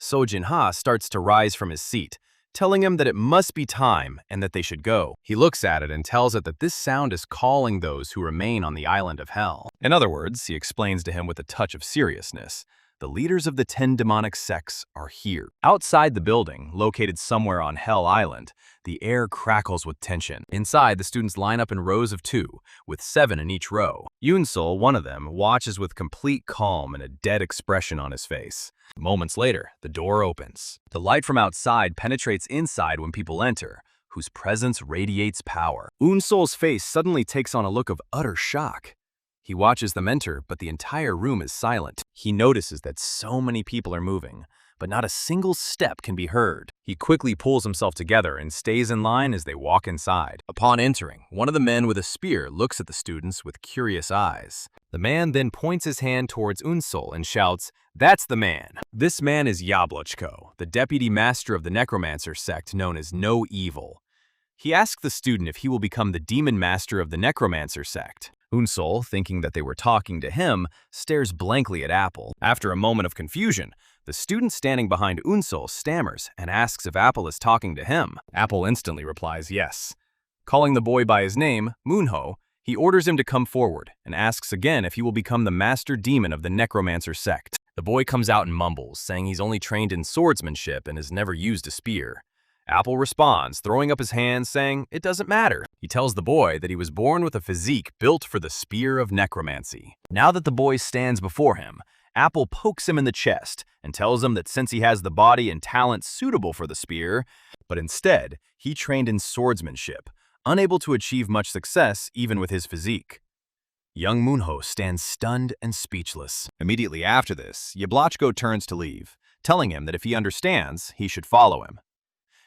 Sojin Ha starts to rise from his seat, telling him that it must be time and that they should go. He looks at it and tells it that this sound is calling those who remain on the island of hell. In other words, he explains to him with a touch of seriousness, the leaders of the 10 demonic sects are here. Outside the building, located somewhere on Hell Island, the air crackles with tension. Inside, the students line up in rows of 2, with 7 in each row. Unsol, one of them, watches with complete calm and a dead expression on his face. Moments later, the door opens. The light from outside penetrates inside when people enter, whose presence radiates power. Unsol's face suddenly takes on a look of utter shock. He watches them enter, but the entire room is silent. He notices that so many people are moving, but not a single step can be heard. He quickly pulls himself together and stays in line as they walk inside. Upon entering, one of the men with a spear looks at the students with curious eyes. The man then points his hand towards Unsol and shouts, "That's the man!" This man is Yablochko, the deputy master of the necromancer sect known as No Evil. He asks the student if he will become the demon master of the necromancer sect. Unsol, thinking that they were talking to him, stares blankly at Apple. After a moment of confusion, the student standing behind Unsol stammers and asks if Apple is talking to him. Apple instantly replies yes. Calling the boy by his name, Moonho, he orders him to come forward and asks again if he will become the master demon of the necromancer sect. The boy comes out and mumbles, saying he's only trained in swordsmanship and has never used a spear. Apple responds, throwing up his hands, saying it doesn't matter. He tells the boy that he was born with a physique built for the spear of necromancy. Now that the boy stands before him, Apple pokes him in the chest and tells him that since he has the body and talent suitable for the spear, but instead, he trained in swordsmanship, unable to achieve much success even with his physique. Young Moonho stands stunned and speechless. Immediately after this, Yablochko turns to leave, telling him that if he understands, he should follow him.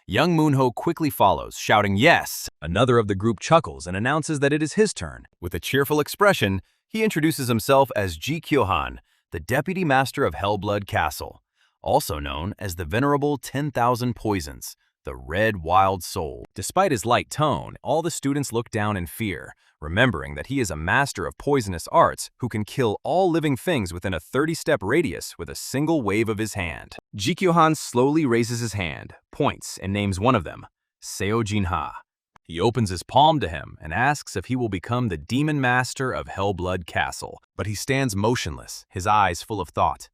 Young Moonho quickly follows, shouting yes. Another of the group chuckles and announces that it is his turn. With a cheerful expression, he introduces himself as Ji Kyohan, the deputy master of Hellblood Castle, also known as the venerable 10,000 Poisons, the Red Wild Soul. Despite his light tone, all the students look down in fear, remembering that he is a master of poisonous arts who can kill all living things within a 30-step radius with a single wave of his hand. Jikyohan slowly raises his hand, points, and names one of them, Seo Jinha. He opens his palm to him and asks if he will become the demon master of Hellblood Castle, but he stands motionless, his eyes full of thought.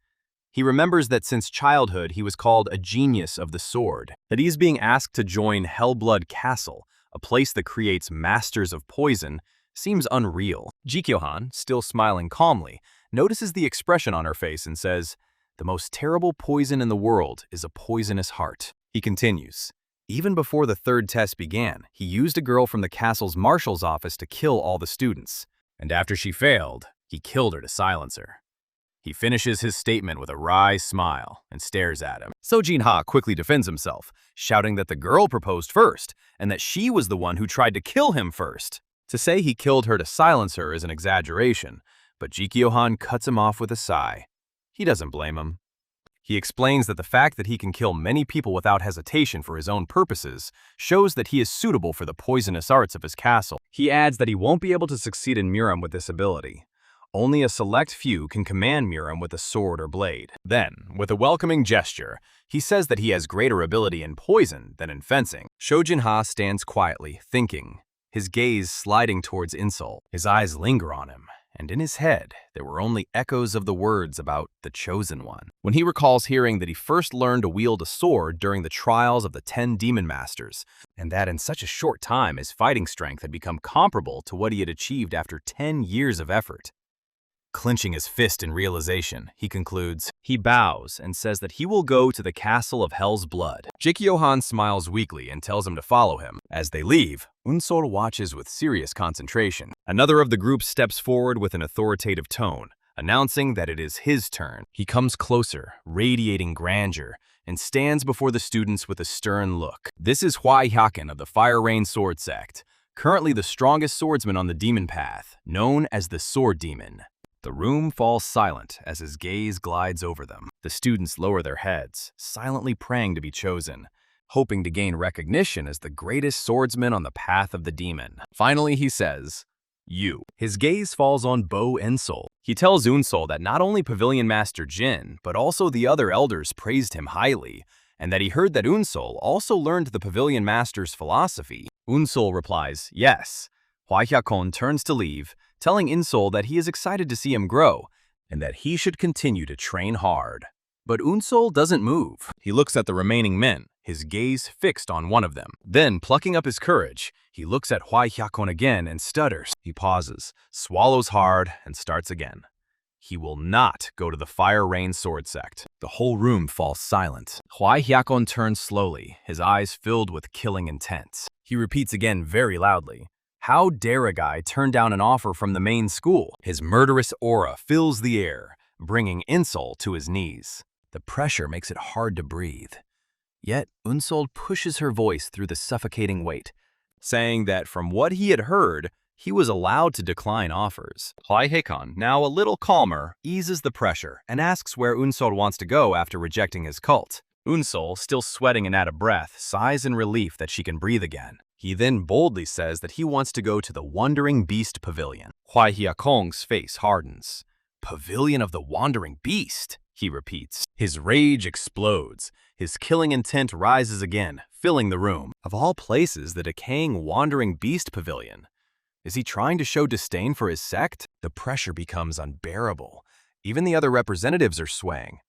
He remembers that since childhood he was called a genius of the sword, that he is being asked to join Hellblood Castle, a place that creates masters of poison, seems unreal. Jikyohan, still smiling calmly, notices the expression on her face and says, "The most terrible poison in the world is a poisonous heart." He continues, "Even before the third test began, he used a girl from the castle's marshal's office to kill all the students, and after she failed, he killed her to silence her." He finishes his statement with a wry smile and stares at him. Sojin-ha quickly defends himself, shouting that the girl proposed first and that she was the one who tried to kill him first. To say he killed her to silence her is an exaggeration, but Jikyo-han cuts him off with a sigh. He doesn't blame him. He explains that the fact that he can kill many people without hesitation for his own purposes shows that he is suitable for the poisonous arts of his castle. He adds that he won't be able to succeed in Murim with this ability. Only a select few can command Murim with a sword or blade. Then, with a welcoming gesture, he says that he has greater ability in poison than in fencing. Shojin-ha stands quietly, thinking, his gaze sliding towards Insol. His eyes linger on him, and in his head, there were only echoes of the words about the Chosen One. When he recalls hearing that he first learned to wield a sword during the trials of the 10 Demon Masters, and that in such a short time his fighting strength had become comparable to what he had achieved after 10 years of effort. Clenching his fist in realization, he concludes. He bows and says that he will go to the Castle of Hell's Blood. Jikyo-han smiles weakly and tells him to follow him. As they leave, Unsol watches with serious concentration. Another of the group steps forward with an authoritative tone, announcing that it is his turn. He comes closer, radiating grandeur, and stands before the students with a stern look. This is Hwai Hyakken of the Fire Rain Sword Sect, currently the strongest swordsman on the demon path, known as the Sword Demon. The room falls silent as his gaze glides over them. The students lower their heads, silently praying to be chosen, hoping to gain recognition as the greatest swordsman on the path of the demon. Finally, he says, "You." His gaze falls on Bo Ensol. He tells Unsol that not only Pavilion Master Jin, but also the other elders praised him highly, and that he heard that Unsol also learned the Pavilion Master's philosophy. Unsol replies, yes. Hwai Hyakken turns to leave, telling Insol that he is excited to see him grow, and that he should continue to train hard. But Unsol doesn't move. He looks at the remaining men, his gaze fixed on one of them. Then, plucking up his courage, he looks at Hwai Hyakken again and stutters. He pauses, swallows hard, and starts again. He will not go to the Fire Rain Sword Sect. The whole room falls silent. Hwai Hyakken turns slowly, his eyes filled with killing intent. He repeats again very loudly, "How dare a guy turn down an offer from the main school?" His murderous aura fills the air, bringing Insol to his knees. The pressure makes it hard to breathe. Yet, Unsol pushes her voice through the suffocating weight, saying that from what he had heard, he was allowed to decline offers. Hwai Hyakken, now a little calmer, eases the pressure and asks where Unsol wants to go after rejecting his cult. Unsol, still sweating and out of breath, sighs in relief that she can breathe again. He then boldly says that he wants to go to the Wandering Beast Pavilion. Hwai Hyakken's face hardens. "Pavilion of the Wandering Beast," he repeats. His rage explodes. His killing intent rises again, filling the room. Of all places, the decaying Wandering Beast Pavilion. Is he trying to show disdain for his sect? The pressure becomes unbearable. Even the other representatives are swaying.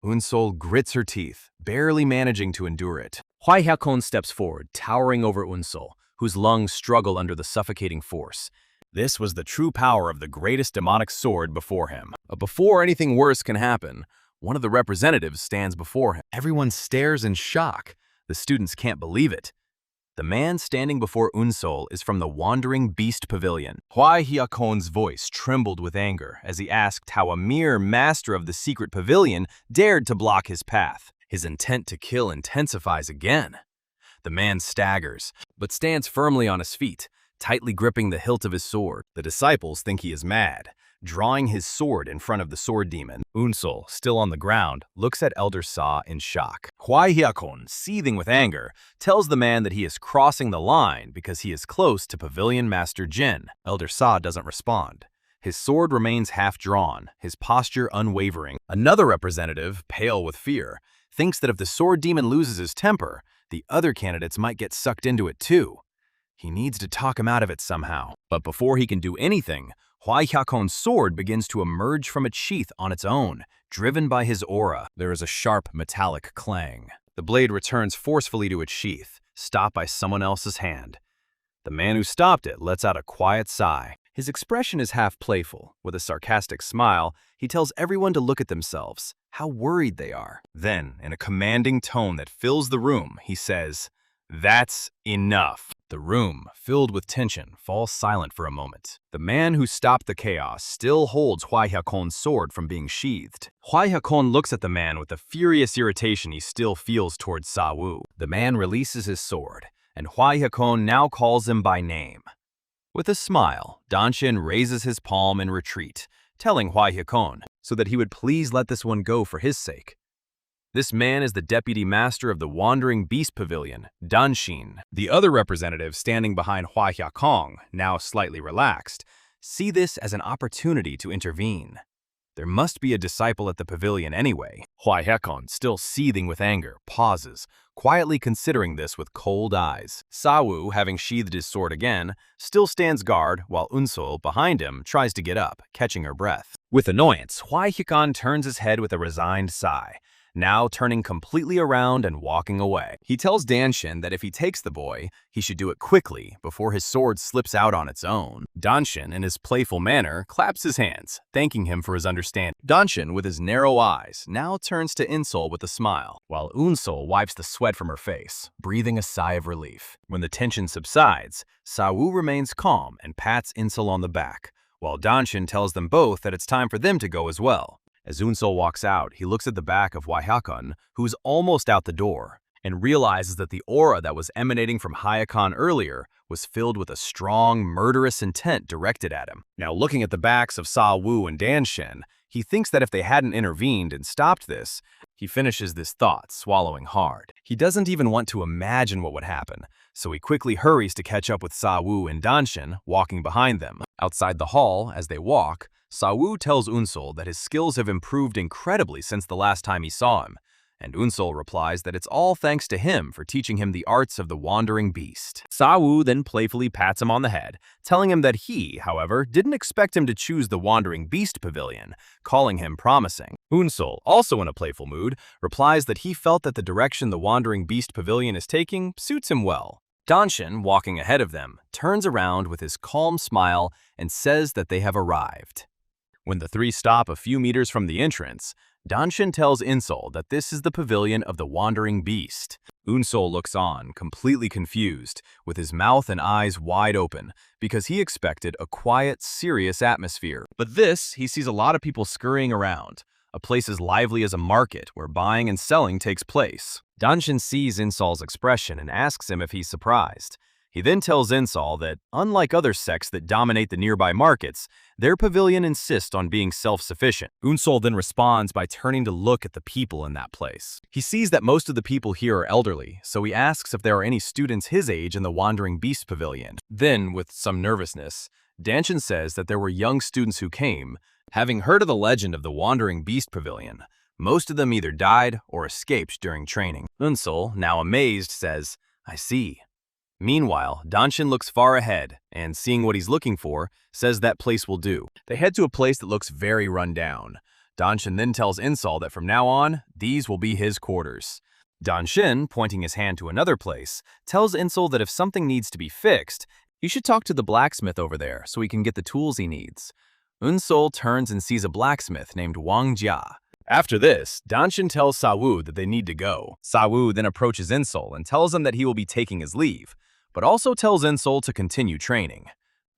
Unsol grits her teeth, barely managing to endure it. Hwai Hyakken steps forward, towering over Unsol, whose lungs struggle under the suffocating force. This was the true power of the greatest demonic sword before him. But before anything worse can happen, one of the representatives stands before him. Everyone stares in shock. The students can't believe it. The man standing before Unsol is from the Wandering Beast Pavilion. Hwai Hyakken's voice trembled with anger as he asked how a mere master of the secret pavilion dared to block his path. His intent to kill intensifies again. The man staggers, but stands firmly on his feet, tightly gripping the hilt of his sword. The disciples think he is mad, drawing his sword in front of the sword demon. Unsol, still on the ground, looks at Elder Sa in shock. Hwai Hyakken, seething with anger, tells the man that he is crossing the line because he is close to Pavilion Master Jin. Elder Sa doesn't respond. His sword remains half-drawn, his posture unwavering. Another representative, pale with fear, thinks that if the sword demon loses his temper, the other candidates might get sucked into it too. He needs to talk him out of it somehow. But before he can do anything, Hwai Hyakken's sword begins to emerge from its sheath on its own, driven by his aura. There is a sharp metallic clang. The blade returns forcefully to its sheath, stopped by someone else's hand. The man who stopped it lets out a quiet sigh. His expression is half playful. With a sarcastic smile, he tells everyone to look at themselves, how worried they are. Then, in a commanding tone that fills the room, he says, "That's enough." The room, filled with tension, falls silent for a moment. The man who stopped the chaos still holds Hua Hyakon's sword from being sheathed. Hua Hyakon looks at the man with the furious irritation he still feels towards Sa Wu. The man releases his sword, and Hua Hyakon now calls him by name. With a smile, Danshin raises his palm in retreat, telling Hua Hyakon so that he would please let this one go for his sake. This man is the deputy master of the Wandering Beast Pavilion, Danshin. The other representatives standing behind Hua Hyakong, now slightly relaxed, see this as an opportunity to intervene. There must be a disciple at the pavilion anyway. Hua Hyakon, still seething with anger, pauses, quietly considering this with cold eyes. Sa Wu, having sheathed his sword again, still stands guard while Unsol, behind him, tries to get up, catching her breath. With annoyance, Hua Hyakon turns his head with a resigned sigh, now turning completely around and walking away. He tells Danshin that if he takes the boy, he should do it quickly before his sword slips out on its own. Danshin, in his playful manner, claps his hands, thanking him for his understanding. Danshin, with his narrow eyes, now turns to Insol with a smile, while Unsol wipes the sweat from her face, breathing a sigh of relief. When the tension subsides, Sa Wu remains calm and pats Insol on the back, while Danshin tells them both that it's time for them to go as well. As Unsol walks out, he looks at the back of Hua Hyakon, who's almost out the door, and realizes that the aura that was emanating from Hyakon earlier was filled with a strong, murderous intent directed at him. Now looking at the backs of Sa Wu and Danshin, he thinks that if they hadn't intervened and stopped this, he finishes this thought, swallowing hard. He doesn't even want to imagine what would happen, so he quickly hurries to catch up with Sa Wu and Danshin, walking behind them. Outside the hall, as they walk, Sa Wu tells Unsol that his skills have improved incredibly since the last time he saw him, and Unsol replies that it's all thanks to him for teaching him the arts of the Wandering Beast. Sa Wu then playfully pats him on the head, telling him that he, however, didn't expect him to choose the Wandering Beast Pavilion, calling him promising. Unsol, also in a playful mood, replies that he felt that the direction the Wandering Beast Pavilion is taking suits him well. Danshin, walking ahead of them, turns around with his calm smile and says that they have arrived. When the three stop a few meters from the entrance, Danshin tells Insol that this is the pavilion of the Wandering Beast. Unsol looks on, completely confused, with his mouth and eyes wide open, because he expected a quiet, serious atmosphere. But this, he sees a lot of people scurrying around, a place as lively as a market where buying and selling takes place. Danshin sees Insol's expression and asks him if he's surprised. He then tells Insol that, unlike other sects that dominate the nearby markets, their pavilion insists on being self-sufficient. Unsol then responds by turning to look at the people in that place. He sees that most of the people here are elderly, so he asks if there are any students his age in the Wandering Beast Pavilion. Then, with some nervousness, Danshin says that there were young students who came, having heard of the legend of the Wandering Beast Pavilion. Most of them either died or escaped during training. Unsol, now amazed, says, "I see." Meanwhile, Danshin looks far ahead, and seeing what he's looking for, says that place will do. They head to a place that looks very run down. Danshin then tells Insol that from now on, these will be his quarters. Danshin, pointing his hand to another place, tells Insol that if something needs to be fixed, you should talk to the blacksmith over there so he can get the tools he needs. Unsol turns and sees a blacksmith named Wang Jia. After this, Danshin tells Sa Wu that they need to go. Sa Wu then approaches Insol and tells him that he will be taking his leave, but also tells Insol to continue training.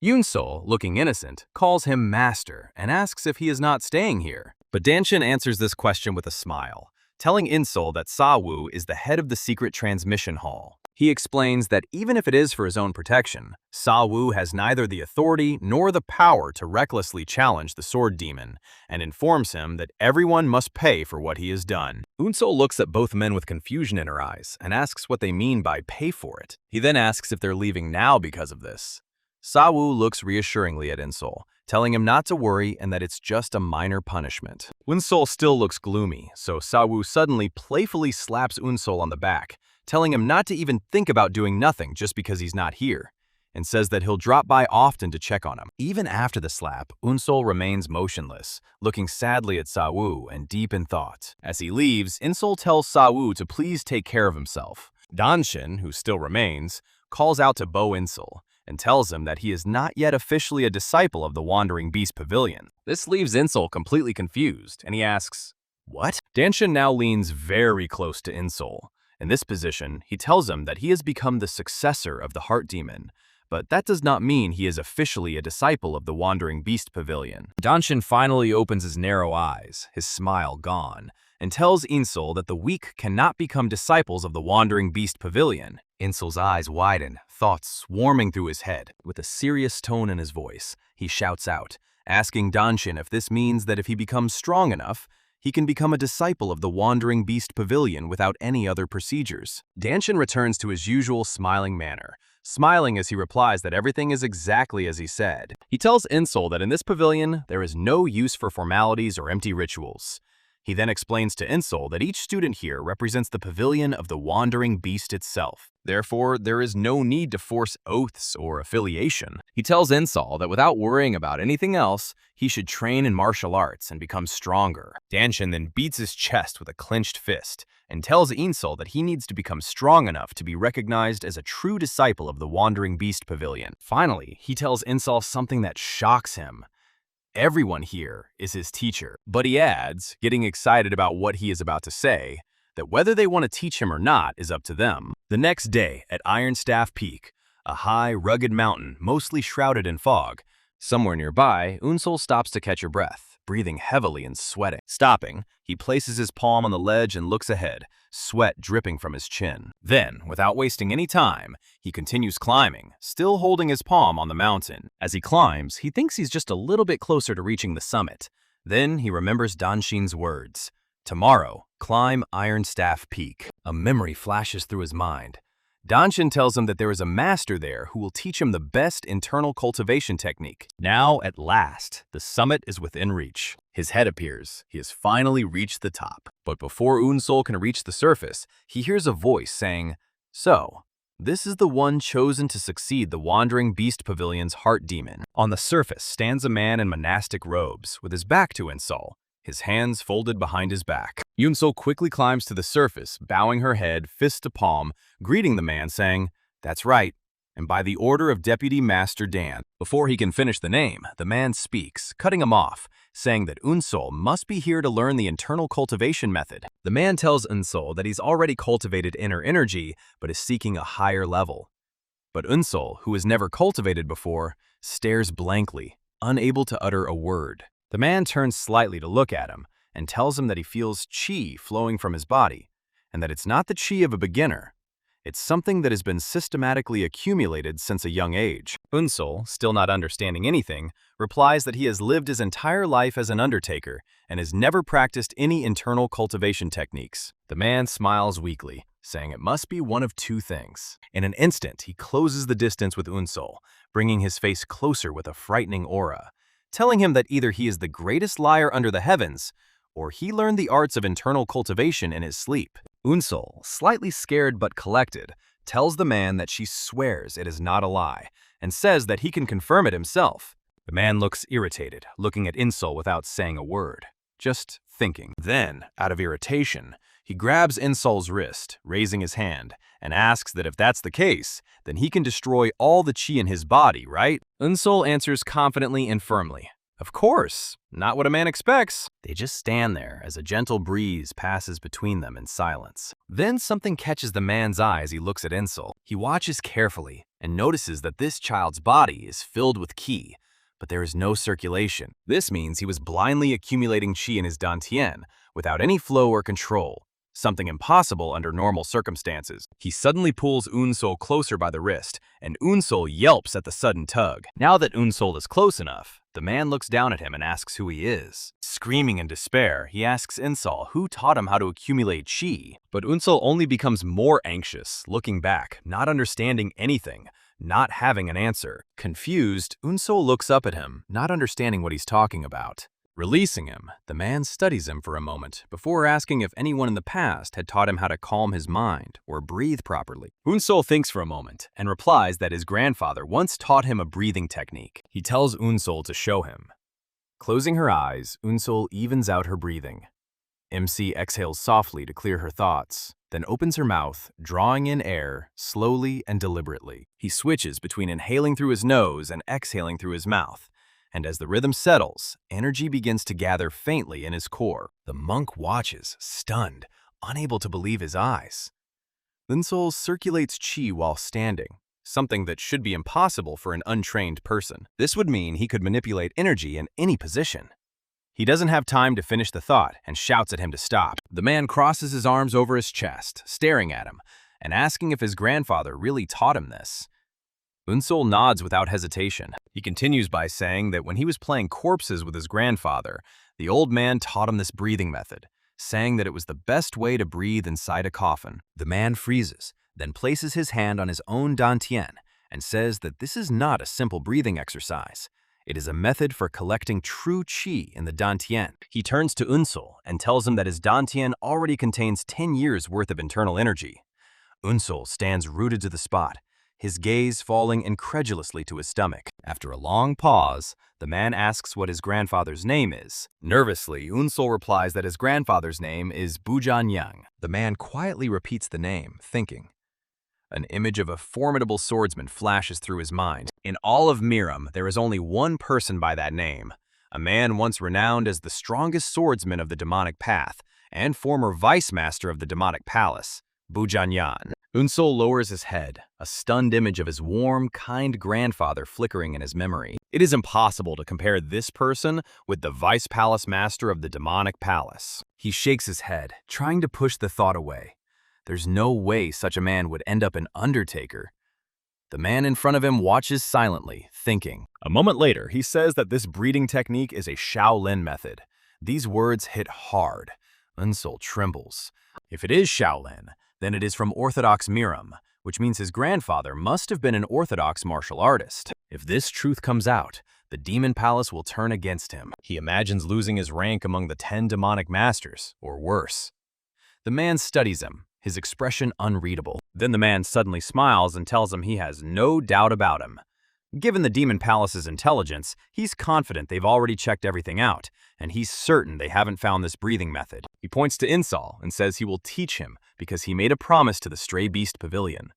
Unsol, looking innocent, calls him master and asks if he is not staying here. But Danshin answers this question with a smile, telling Insol that Sa Wu is the head of the secret transmission hall. He explains that even if it is for his own protection, Sa Wu has neither the authority nor the power to recklessly challenge the sword demon, and informs him that everyone must pay for what he has done. Unsol looks at both men with confusion in her eyes and asks what they mean by pay for it. He then asks if they're leaving now because of this. Sa Wu looks reassuringly at Insol, telling him not to worry and that it's just a minor punishment. Unsol still looks gloomy, so Sa Wu suddenly playfully slaps Unsol on the back, telling him not to even think about doing nothing just because he's not here, and says that he'll drop by often to check on him. Even after the slap, Unsol remains motionless, looking sadly at Sa Wu and deep in thought. As he leaves, Insol tells Sa Wu to please take care of himself. Danshin, who still remains, calls out to Bo Insol and tells him that he is not yet officially a disciple of the Wandering Beast Pavilion. This leaves Insol completely confused, and he asks, "What?" Danshin now leans very close to Insol, In this position, he tells him that he has become the successor of the heart demon, but that does not mean he is officially a disciple of the Wandering Beast Pavilion. Danshin finally opens his narrow eyes, his smile gone, and tells Insol that the weak cannot become disciples of the Wandering Beast Pavilion. Insol's eyes widen, thoughts swarming through his head. With a serious tone in his voice, he shouts out, asking Danshin if this means that if he becomes strong enough, he can become a disciple of the Wandering Beast Pavilion without any other procedures. Danshin returns to his usual smiling manner, smiling as he replies that everything is exactly as he said. He tells Insol that in this pavilion, there is no use for formalities or empty rituals. He then explains to Insol that each student here represents the pavilion of the Wandering Beast itself. Therefore, there is no need to force oaths or affiliation. He tells Insol that without worrying about anything else, he should train in martial arts and become stronger. Danshin then beats his chest with a clenched fist and tells Insol that he needs to become strong enough to be recognized as a true disciple of the Wandering Beast Pavilion. Finally, he tells Insol something that shocks him. Everyone here is his teacher, but he adds, getting excited about what he is about to say, that whether they want to teach him or not is up to them. The next day, at Ironstaff Peak, a high, rugged mountain mostly shrouded in fog, somewhere nearby, Unsol stops to catch her breath, breathing heavily and sweating. Stopping, he places his palm on the ledge and looks ahead, sweat dripping from his chin. Then, without wasting any time, he continues climbing, still holding his palm on the mountain. As he climbs, he thinks he's just a little bit closer to reaching the summit. Then he remembers Danshin's words. Tomorrow, climb Ironstaff Peak. A memory flashes through his mind. Danshin tells him that there is a master there who will teach him the best internal cultivation technique. Now, at last, the summit is within reach. His head appears. He has finally reached the top. But before Unsol can reach the surface, he hears a voice saying, "So, this is the one chosen to succeed the Wandering Beast Pavilion's heart demon." On the surface stands a man in monastic robes, with his back to Unsol, his hands folded behind his back. Unsol quickly climbs to the surface, bowing her head, fist to palm, greeting the man, saying, "That's right, and by the order of Deputy Master Dan." Before he can finish the name, the man speaks, cutting him off, saying that Unsol must be here to learn the internal cultivation method. The man tells Unsol that he's already cultivated inner energy, but is seeking a higher level. But Unsol, who has never cultivated before, stares blankly, unable to utter a word. The man turns slightly to look at him and tells him that he feels chi flowing from his body, and that it's not the chi of a beginner. It's something that has been systematically accumulated since a young age. Unsol, still not understanding anything, replies that he has lived his entire life as an undertaker and has never practiced any internal cultivation techniques. The man smiles weakly, saying it must be one of two things. In an instant, he closes the distance with Unsol, bringing his face closer with a frightening aura, telling him that either he is the greatest liar under the heavens, or he learned the arts of internal cultivation in his sleep. Unsol, slightly scared but collected, tells the man that she swears it is not a lie, and says that he can confirm it himself. The man looks irritated, looking at Unsol without saying a word, just thinking. Then, out of irritation, he grabs Unsol's wrist, raising his hand, and asks that if that's the case, then he can destroy all the chi in his body, right? Unsol answers confidently and firmly, "Of course, not what a man expects." They just stand there as a gentle breeze passes between them in silence. Then something catches the man's eye as he looks at Unsol. He watches carefully and notices that this child's body is filled with ki, but there is no circulation. This means he was blindly accumulating chi in his dantian without any flow or control, something impossible under normal circumstances. He suddenly pulls Unsol closer by the wrist, and Unsol yelps at the sudden tug. Now that Unsol is close enough, the man looks down at him and asks who he is. Screaming in despair, he asks Unsol who taught him how to accumulate chi. But Unsol only becomes more anxious, looking back, not understanding anything, not having an answer. Confused, Unsol looks up at him, not understanding what he's talking about. Releasing him, the man studies him for a moment before asking if anyone in the past had taught him how to calm his mind or breathe properly. Unsol thinks for a moment and replies that his grandfather once taught him a breathing technique. He tells Unsol to show him. Closing her eyes, Unsol evens out her breathing. MC exhales softly to clear her thoughts, then opens her mouth, drawing in air slowly and deliberately. He switches between inhaling through his nose and exhaling through his mouth. And as the rhythm settles, energy begins to gather faintly in his core. The monk watches, stunned, unable to believe his eyes. Unsol circulates qi while standing, something that should be impossible for an untrained person. This would mean he could manipulate energy in any position. He doesn't have time to finish the thought and shouts at him to stop. The man crosses his arms over his chest, staring at him, and asking if his grandfather really taught him this. Unsol nods without hesitation. He continues by saying that when he was playing corpses with his grandfather, the old man taught him this breathing method, saying that it was the best way to breathe inside a coffin. The man freezes, then places his hand on his own dantian and says that this is not a simple breathing exercise. It is a method for collecting true qi in the dantian. He turns to Unsol and tells him that his dantian already contains 10 years' worth of internal energy. Unsol stands rooted to the spot, his gaze falling incredulously to his stomach. After a long pause, the man asks what his grandfather's name is. Nervously, Unsol replies that his grandfather's name is Bujanyang. The man quietly repeats the name, thinking. An image of a formidable swordsman flashes through his mind. In all of Murim, there is only one person by that name, a man once renowned as the strongest swordsman of the demonic path and former vice master of the demonic palace, Bujanyan. Unsol lowers his head, a stunned image of his warm, kind grandfather flickering in his memory. It is impossible to compare this person with the vice palace master of the demonic palace. He shakes his head, trying to push the thought away. There's no way such a man would end up an undertaker. The man in front of him watches silently, thinking. A moment later, he says that this breathing technique is a Shaolin method. These words hit hard. Unsol trembles. If it is Shaolin, then it is from Orthodox Murim, which means his grandfather must have been an Orthodox martial artist. If this truth comes out, the demon palace will turn against him. He imagines losing his rank among the 10 demonic masters, or worse. The man studies him, his expression unreadable. Then the man suddenly smiles and tells him he has no doubt about him. Given the demon palace's intelligence, he's confident they've already checked everything out, and he's certain they haven't found this breathing method. He points to Unsol and says he will teach him because he made a promise to the Stray Beast Pavilion.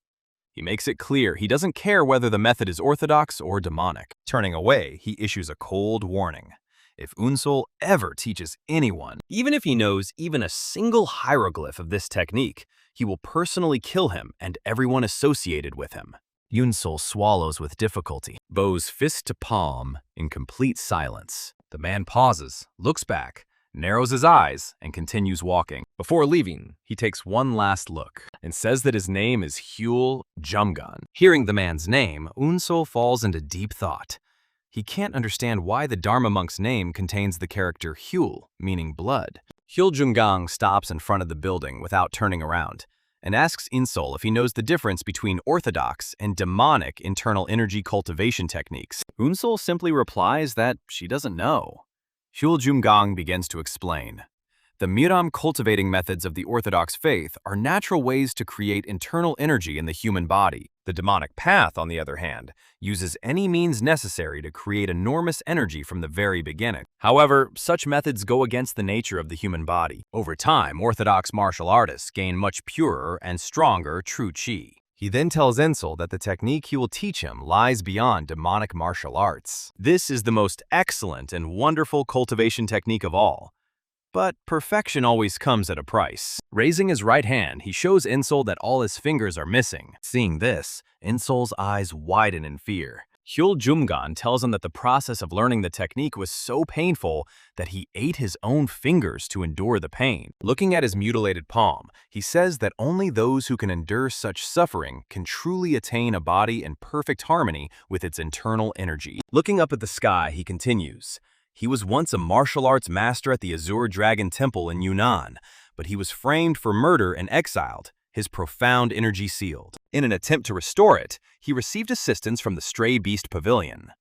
He makes it clear he doesn't care whether the method is orthodox or demonic. Turning away, he issues a cold warning. If Unsol ever teaches anyone, even if he knows even a single hieroglyph of this technique, he will personally kill him and everyone associated with him. Unsol swallows with difficulty, bows fist to palm in complete silence. The man pauses, looks back, narrows his eyes, and continues walking. Before leaving, he takes one last look and says that his name is Hyul Jumgan. Hearing the man's name, Unsol falls into deep thought. He can't understand why the Dharma monk's name contains the character Hyul, meaning blood. Hyul Jumgang stops in front of the building without turning around and asks Unsol if he knows the difference between orthodox and demonic internal energy cultivation techniques. Unsol simply replies that she doesn't know. Hyul Jumgang begins to explain. The Murim cultivating methods of the Orthodox faith are natural ways to create internal energy in the human body. The demonic path, on the other hand, uses any means necessary to create enormous energy from the very beginning. However, such methods go against the nature of the human body. Over time, Orthodox martial artists gain much purer and stronger true qi. He then tells Unsol that the technique he will teach him lies beyond demonic martial arts. This is the most excellent and wonderful cultivation technique of all. But perfection always comes at a price. Raising his right hand, he shows Unsol that all his fingers are missing. Seeing this, Unsol's eyes widen in fear. Hyul Jumgan tells him that the process of learning the technique was so painful that he ate his own fingers to endure the pain. Looking at his mutilated palm, he says that only those who can endure such suffering can truly attain a body in perfect harmony with its internal energy. Looking up at the sky, he continues. He was once a martial arts master at the Asura Dragon Temple in Yunnan, but he was framed for murder and exiled, his profound energy sealed. In an attempt to restore it, he received assistance from the Stray Beast Pavilion.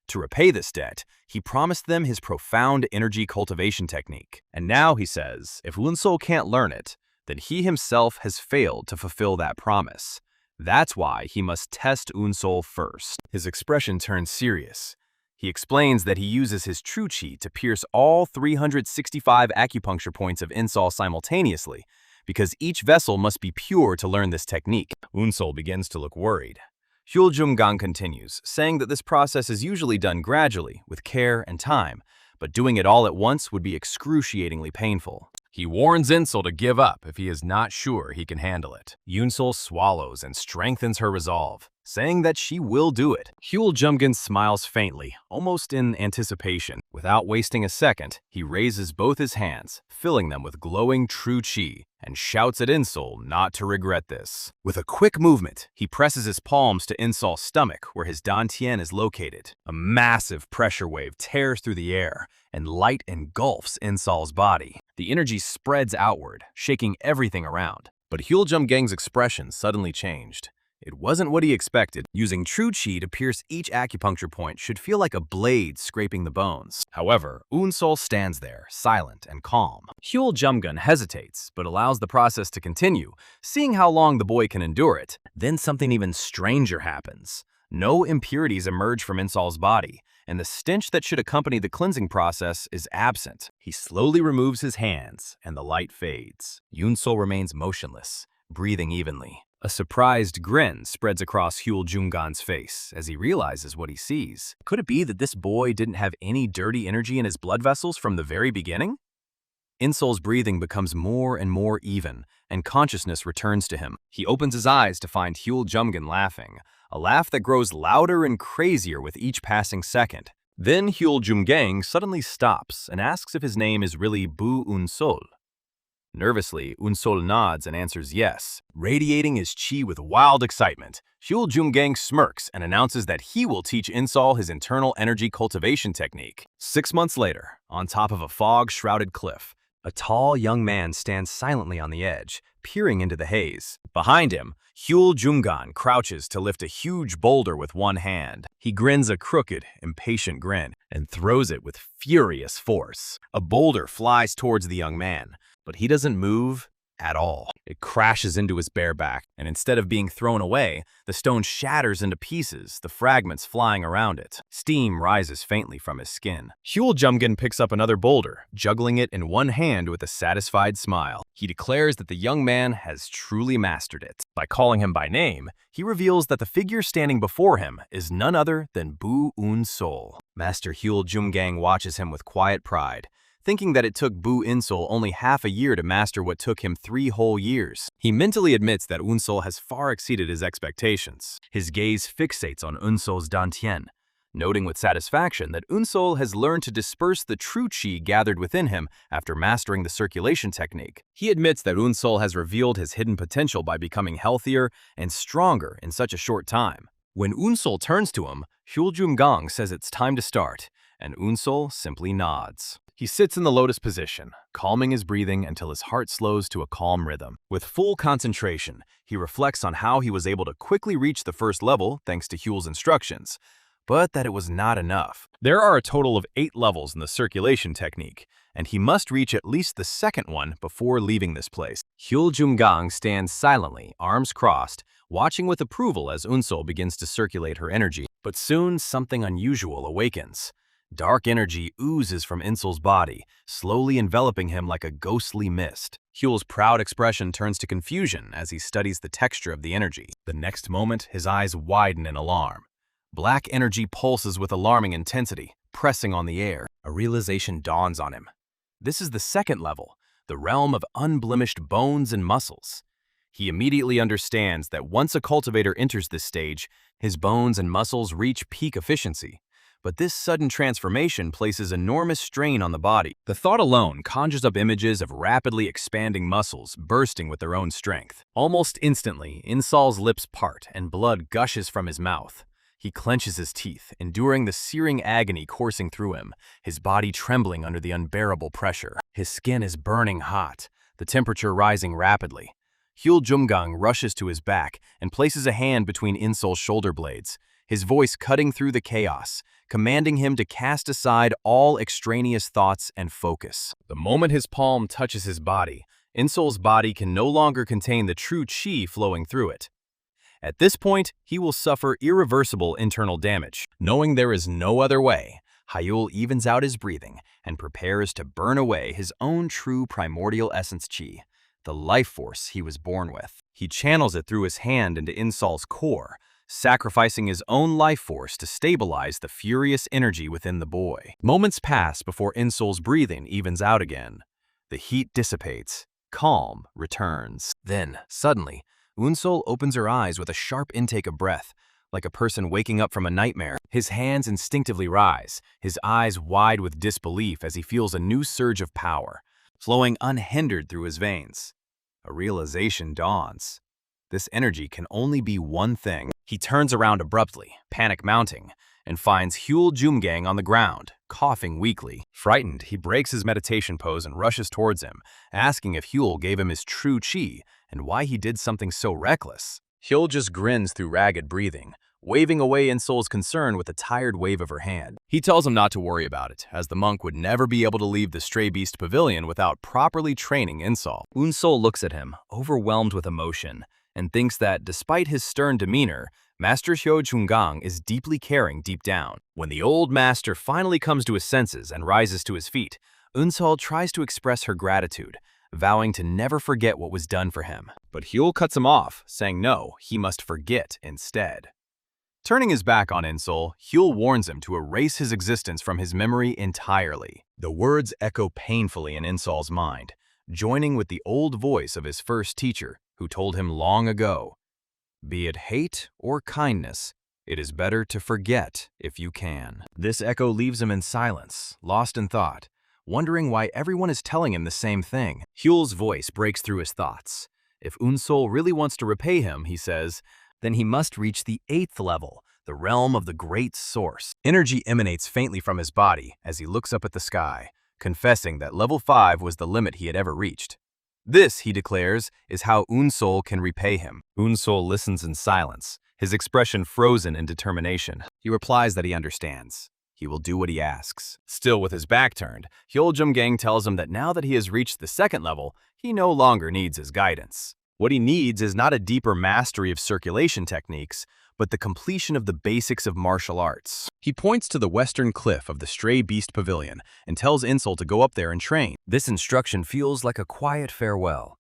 To repay this debt, he promised them his profound energy cultivation technique. And now, he says, if Unsol can't learn it, then he himself has failed to fulfill that promise. That's why he must test Unsol first. His expression turns serious. He explains that he uses his true qi to pierce all 365 acupuncture points of Unsol simultaneously, because each vessel must be pure to learn this technique. Unsol begins to look worried. Hyul Jumgang continues, saying that this process is usually done gradually, with care and time, but doing it all at once would be excruciatingly painful. He warns Insol to give up if he is not sure he can handle it. Yunsol swallows and strengthens her resolve, saying that she will do it. Hyul Jumgun smiles faintly, almost in anticipation. Without wasting a second, he raises both his hands, filling them with glowing true chi, and shouts at Insol not to regret this. With a quick movement, he presses his palms to Insol's stomach where his dantian is located. A massive pressure wave tears through the air, and light engulfs Insol's body. The energy spreads outward, shaking everything around. But Hyul Jumgang's expression suddenly changed. It wasn't what he expected. Using true chi to pierce each acupuncture point should feel like a blade scraping the bones. However, Unsol stands there, silent and calm. Hyul Jumgun hesitates, but allows the process to continue, seeing how long the boy can endure it. Then something even stranger happens. No impurities emerge from Insol's body, and the stench that should accompany the cleansing process is absent. He slowly removes his hands, and the light fades. Yunsol remains motionless, breathing evenly. A surprised grin spreads across Hyul Jumgan's face as he realizes what he sees. Could it be that this boy didn't have any dirty energy in his blood vessels from the very beginning? Insol's breathing becomes more and more even, and consciousness returns to him. He opens his eyes to find Hyul Jumgan laughing, a laugh that grows louder and crazier with each passing second. Then Hyul Jumgang suddenly stops and asks if his name is really Bu Unsol. Nervously, Unsol nods and answers yes, radiating his chi with wild excitement. Hyul Jumgang smirks and announces that he will teach Insol his internal energy cultivation technique. 6 months later, on top of a fog-shrouded cliff, a tall young man stands silently on the edge, peering into the haze. Behind him, Hyul Jumgan crouches to lift a huge boulder with one hand. He grins a crooked, impatient grin and throws it with furious force. A boulder flies towards the young man, but he doesn't move at all. It crashes into his bare back, and instead of being thrown away, the stone shatters into pieces, the fragments flying around it. Steam rises faintly from his skin. Hyul Jumgan picks up another boulder, juggling it in one hand with a satisfied smile. He declares that the young man has truly mastered it. By calling him by name, he reveals that the figure standing before him is none other than Bu Unsol. Master Hyul Jumgang watches him with quiet pride, thinking that it took Bu Unsol only half a year to master what took him 3 whole years. He mentally admits that Unsol has far exceeded his expectations. His gaze fixates on Unsol's dantian, noting with satisfaction that Unsol has learned to disperse the true chi gathered within him after mastering the circulation technique. He admits that Unsol has revealed his hidden potential by becoming healthier and stronger in such a short time. When Unsol turns to him, Hyul Jumgang says it's time to start, and Unsol simply nods. He sits in the lotus position, calming his breathing until his heart slows to a calm rhythm. With full concentration, he reflects on how he was able to quickly reach the first level thanks to Hyul's instructions, but that it was not enough. There are a total of 8 levels in the circulation technique, and he must reach at least the second one before leaving this place. Hyul Jumgang stands silently, arms crossed, watching with approval as Unsol begins to circulate her energy. But soon something unusual awakens. Dark energy oozes from Insol's body, slowly enveloping him like a ghostly mist. Hyul's proud expression turns to confusion as he studies the texture of the energy. The next moment, his eyes widen in alarm. Black energy pulses with alarming intensity, pressing on the air. A realization dawns on him. This is the second level, the realm of unblemished bones and muscles. He immediately understands that once a cultivator enters this stage, his bones and muscles reach peak efficiency. But this sudden transformation places enormous strain on the body. The thought alone conjures up images of rapidly expanding muscles bursting with their own strength. Almost instantly, Insol's lips part and blood gushes from his mouth. He clenches his teeth, enduring the searing agony coursing through him, his body trembling under the unbearable pressure. His skin is burning hot, the temperature rising rapidly. Hyul Jumgang rushes to his back and places a hand between Insol's shoulder blades, his voice cutting through the chaos, commanding him to cast aside all extraneous thoughts and focus. The moment his palm touches his body, Insol's body can no longer contain the true chi flowing through it. At this point, he will suffer irreversible internal damage. Knowing there is no other way, Hyul evens out his breathing and prepares to burn away his own true primordial essence chi, the life force he was born with. He channels it through his hand into Insol's core, sacrificing his own life force to stabilize the furious energy within the boy. Moments pass before Insol's breathing evens out again. The heat dissipates. Calm returns. Then, suddenly, Unsol opens her eyes with a sharp intake of breath, like a person waking up from a nightmare. His hands instinctively rise, his eyes wide with disbelief as he feels a new surge of power, flowing unhindered through his veins. A realization dawns. This energy can only be one thing. He turns around abruptly, panic mounting, and finds Huel Jumgang on the ground, coughing weakly. Frightened, he breaks his meditation pose and rushes towards him, asking if Huel gave him his true chi and why he did something so reckless. Huel just grins through ragged breathing, waving away Insol's concern with a tired wave of her hand. He tells him not to worry about it, as the monk would never be able to leave the Stray Beast Pavilion without properly training Insol. Unsol looks at him, overwhelmed with emotion, and thinks that, despite his stern demeanor, Master Xiao Chungang is deeply caring deep down. When the old master finally comes to his senses and rises to his feet, Unsol tries to express her gratitude, vowing to never forget what was done for him. But Huel cuts him off, saying no, he must forget instead. Turning his back on Insol, Huel warns him to erase his existence from his memory entirely. The words echo painfully in Insol's mind, joining with the old voice of his first teacher, who told him long ago, "Be it hate or kindness, it is better to forget if you can." This echo leaves him in silence, lost in thought, wondering why everyone is telling him the same thing. Huel's voice breaks through his thoughts. If Unsol really wants to repay him, he says, then he must reach the 8th level, the realm of the Great Source. Energy emanates faintly from his body as he looks up at the sky, confessing that level 5 was the limit he had ever reached. This, he declares, is how Unsol can repay him. Unsol listens in silence, his expression frozen in determination. He replies that he understands. He will do what he asks. Still with his back turned, Huel Jumgang tells him that now that he has reached the 2nd level, he no longer needs his guidance. What he needs is not a deeper mastery of circulation techniques, but the completion of the basics of martial arts. He points to the western cliff of the Stray Beast Pavilion and tells Insol to go up there and train. This instruction feels like a quiet farewell.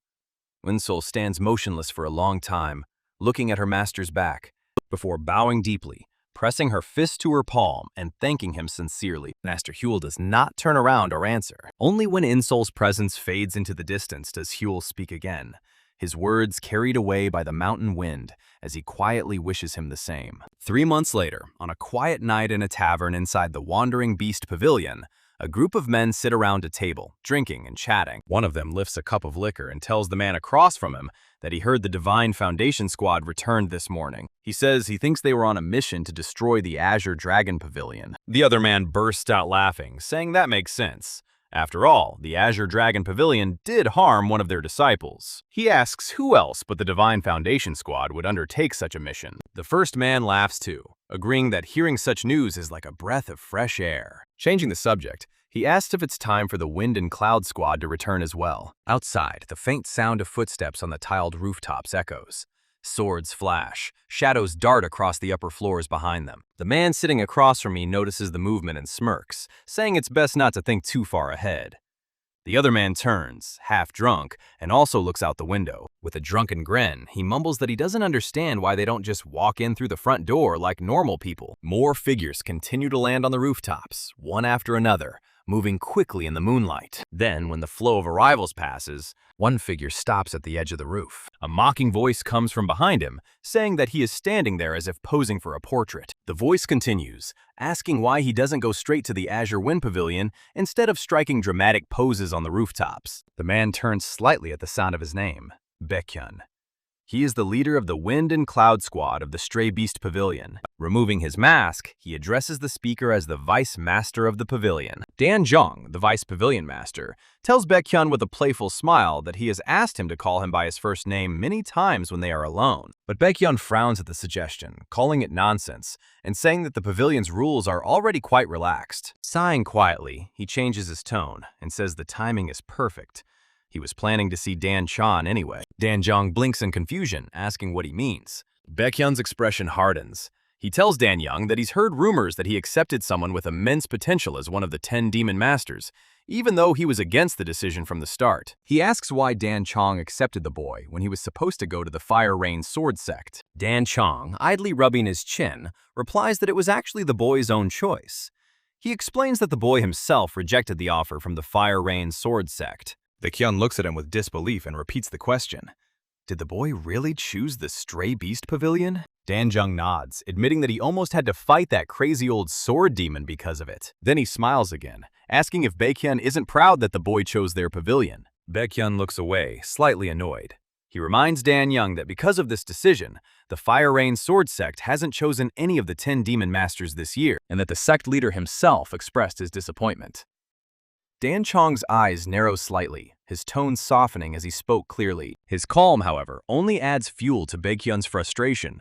Insol stands motionless for a long time, looking at her master's back, before bowing deeply, pressing her fist to her palm and thanking him sincerely. Master Huel does not turn around or answer. Only when Insol's presence fades into the distance does Huel speak again, his words carried away by the mountain wind as he quietly wishes him the same. 3 months later, on a quiet night in a tavern inside the Wandering Beast Pavilion, a group of men sit around a table, drinking and chatting. One of them lifts a cup of liquor and tells the man across from him that he heard the Divine Foundation Squad returned this morning. He says he thinks they were on a mission to destroy the Azure Dragon Pavilion. The other man bursts out laughing, saying that makes sense. After all, the Azure Dragon Pavilion did harm one of their disciples. He asks who else but the Divine Foundation Squad would undertake such a mission. The first man laughs too, agreeing that hearing such news is like a breath of fresh air. Changing the subject, he asks if it's time for the Wind and Cloud Squad to return as well. Outside, the faint sound of footsteps on the tiled rooftops echoes. Swords flash, shadows dart across the upper floors behind them. The man sitting across from me notices the movement and smirks, saying it's best not to think too far ahead. The other man turns, half drunk, and also looks out the window. With a drunken grin, he mumbles that he doesn't understand why they don't just walk in through the front door like normal people. More figures continue to land on the rooftops, one after another, moving quickly in the moonlight. Then, when the flow of arrivals passes, one figure stops at the edge of the roof. A mocking voice comes from behind him, saying that he is standing there as if posing for a portrait. The voice continues, asking why he doesn't go straight to the Azure Wind Pavilion instead of striking dramatic poses on the rooftops. The man turns slightly at the sound of his name, Baekhyun. He is the leader of the Wind and Cloud Squad of the Stray Beast Pavilion. Removing his mask, he addresses the speaker as the Vice Master of the Pavilion. Dan Zhong, the Vice Pavilion Master, tells Baekhyun with a playful smile that he has asked him to call him by his first name many times when they are alone. But Baekhyun frowns at the suggestion, calling it nonsense, and saying that the pavilion's rules are already quite relaxed. Sighing quietly, he changes his tone and says the timing is perfect. He was planning to see Dan Chan anyway. Dan Zhong blinks in confusion, asking what he means. Baekhyun's expression hardens. He tells Dan Young that he's heard rumors that he accepted someone with immense potential as one of the 10 Demon Masters, even though he was against the decision from the start. He asks why Dan Chong accepted the boy when he was supposed to go to the Fire Rain Sword Sect. Dan Chong, idly rubbing his chin, replies that it was actually the boy's own choice. He explains that the boy himself rejected the offer from the Fire Rain Sword Sect. Baekhyun looks at him with disbelief and repeats the question. Did the boy really choose the Stray Beast Pavilion? Danjung nods, admitting that he almost had to fight that crazy old sword demon because of it. Then he smiles again, asking if Baekhyun isn't proud that the boy chose their pavilion. Baekhyun looks away, slightly annoyed. He reminds Dan-young that because of this decision, the Fire Rain Sword Sect hasn't chosen any of the 10 demon masters this year, and that the sect leader himself expressed his disappointment. Dan Chong's eyes narrow slightly, his tone softening as he spoke clearly. His calm, however, only adds fuel to Baekhyun's frustration.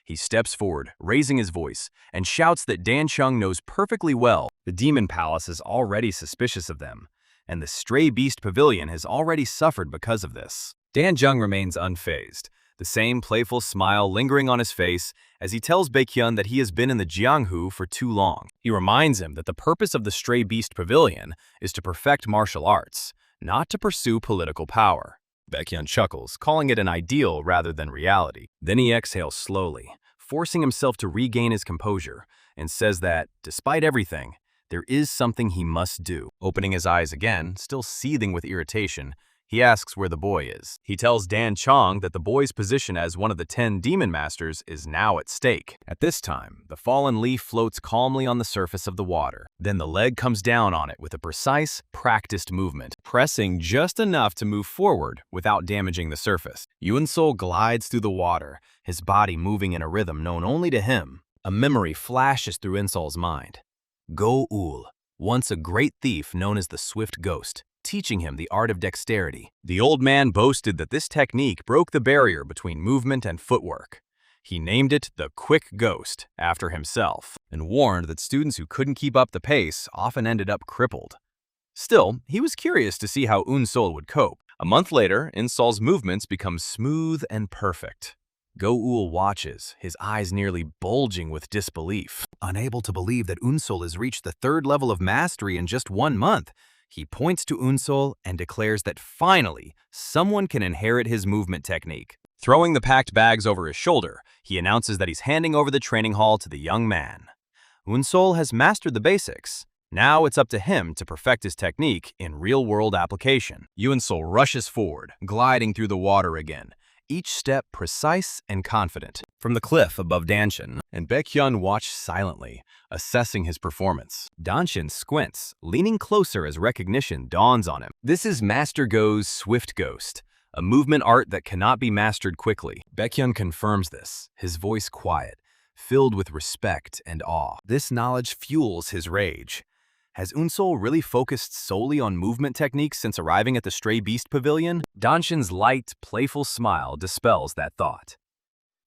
He steps forward, raising his voice, and shouts that Dan Chung knows perfectly well the Demon Palace is already suspicious of them, and the Stray Beast Pavilion has already suffered because of this. Dan Jung remains unfazed, the same playful smile lingering on his face as he tells Baekhyun that he has been in the Jianghu for too long. He reminds him that the purpose of the Stray Beast Pavilion is to perfect martial arts, not to pursue political power. Baekhyun chuckles, calling it an ideal rather than reality. Then he exhales slowly, forcing himself to regain his composure, and says that, despite everything, there is something he must do. Opening his eyes again, still seething with irritation, he asks where the boy is. He tells Dan Chong that the boy's position as one of the 10 demon masters is now at stake. At this time, the fallen leaf floats calmly on the surface of the water. Then the leg comes down on it with a precise, practiced movement, pressing just enough to move forward without damaging the surface. Yunsol glides through the water, his body moving in a rhythm known only to him. A memory flashes through Insol's mind. Go-ul, once a great thief known as the Swift Ghost, teaching him the art of dexterity. The old man boasted that this technique broke the barrier between movement and footwork. He named it the Quick Ghost, after himself, and warned that students who couldn't keep up the pace often ended up crippled. Still, he was curious to see how Unsol would cope. A month later, Insol's movements become smooth and perfect. Go-ul watches, his eyes nearly bulging with disbelief. Unable to believe that Unsol has reached the 3rd level of mastery in just 1 month, he points to Unsol and declares that finally, someone can inherit his movement technique. Throwing the packed bags over his shoulder, he announces that he's handing over the training hall to the young man. Unsol has mastered the basics. Now it's up to him to perfect his technique in real-world application. Unsol rushes forward, gliding through the water again, each step precise and confident. From the cliff above Danshin, and Baekhyun watched silently, assessing his performance. Danshin squints, leaning closer as recognition dawns on him. This is Master Go's Swift Ghost, a movement art that cannot be mastered quickly. Baekhyun confirms this, his voice quiet, filled with respect and awe. This knowledge fuels his rage. Has Unsol really focused solely on movement techniques since arriving at the Stray Beast Pavilion? Danshin's light, playful smile dispels that thought.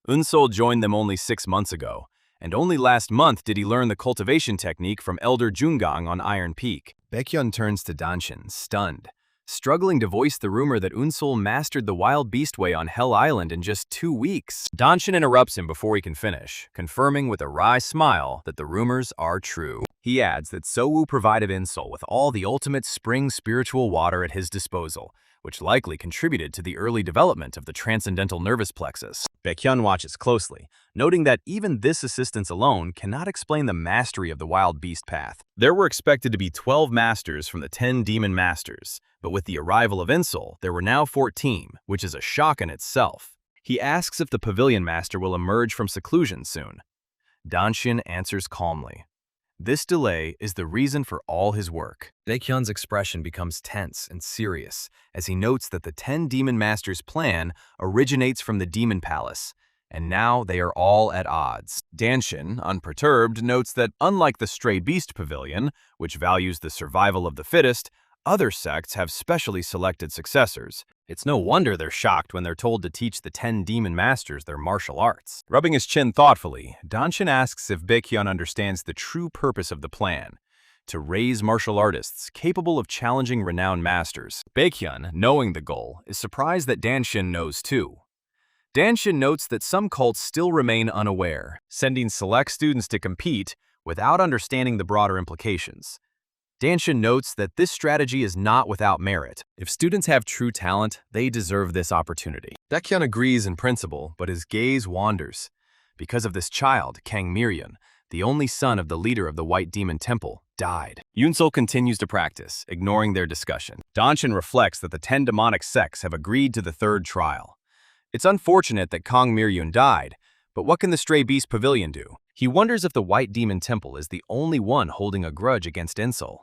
Unsol joined them only 6 months ago, and only last month did he learn the cultivation technique from Elder Jungang on Iron Peak. Baekhyun turns to Danshin, stunned, struggling to voice the rumor that Unsol mastered the Wild Beast Way on Hell Island in just 2 weeks. Danshin interrupts him before he can finish, confirming with a wry smile that the rumors are true. He adds that Sowu provided Unsol with all the ultimate spring spiritual water at his disposal, which likely contributed to the early development of the transcendental nervous plexus. Baekhyun watches closely, noting that even this assistance alone cannot explain the mastery of the Wild Beast path. There were expected to be 12 masters from the 10 demon masters, but with the arrival of Unsol, there were now 14, which is a shock in itself. He asks if the pavilion master will emerge from seclusion soon. Danshin answers calmly. This delay is the reason for all his work. Baekhyun's expression becomes tense and serious as he notes that the 10 Demon Masters' plan originates from the Demon Palace, and now they are all at odds. Danshin, unperturbed, notes that unlike the Stray Beast Pavilion, which values the survival of the fittest, other sects have specially selected successors. It's no wonder they're shocked when they're told to teach the 10 demon masters their martial arts. Rubbing his chin thoughtfully, Danshin asks if Baekhyun understands the true purpose of the plan: to raise martial artists capable of challenging renowned masters. Baekhyun, knowing the goal, is surprised that Danshin knows too. Danshin notes that some cults still remain unaware, sending select students to compete without understanding the broader implications. Danshin notes that this strategy is not without merit. If students have true talent, they deserve this opportunity. Baekhyun agrees in principle, but his gaze wanders. Because of this child, Kang Miryun, the only son of the leader of the White Demon Temple, died. Yunsul continues to practice, ignoring their discussion. Danshin reflects that the 10 demonic sects have agreed to the third trial. It's unfortunate that Kong Miryun died, but what can the Stray Beast Pavilion do? He wonders if the White Demon Temple is the only one holding a grudge against Insul.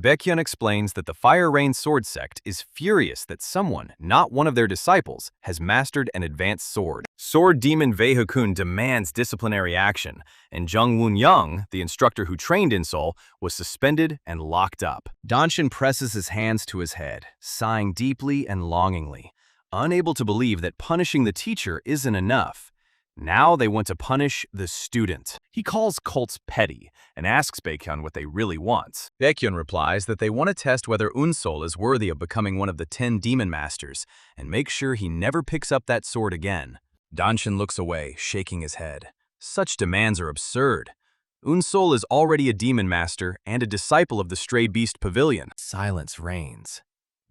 Baekhyun explains that the Fire Rain Sword Sect is furious that someone, not one of their disciples, has mastered an advanced sword. Sword Demon Wei-Hukun demands disciplinary action, and Jung Woon-young, the instructor who trained Insul, was suspended and locked up. Danshin presses his hands to his head, sighing deeply and longingly, unable to believe that punishing the teacher isn't enough. Now they want to punish the student. He calls cults petty and asks Baekhyun what they really want. Baekhyun replies that they want to test whether Unsul is worthy of becoming one of the 10 demon masters and make sure he never picks up that sword again. Danshin looks away, shaking his head. Such demands are absurd. Unsul is already a demon master and a disciple of the Stray Beast Pavilion. Silence reigns.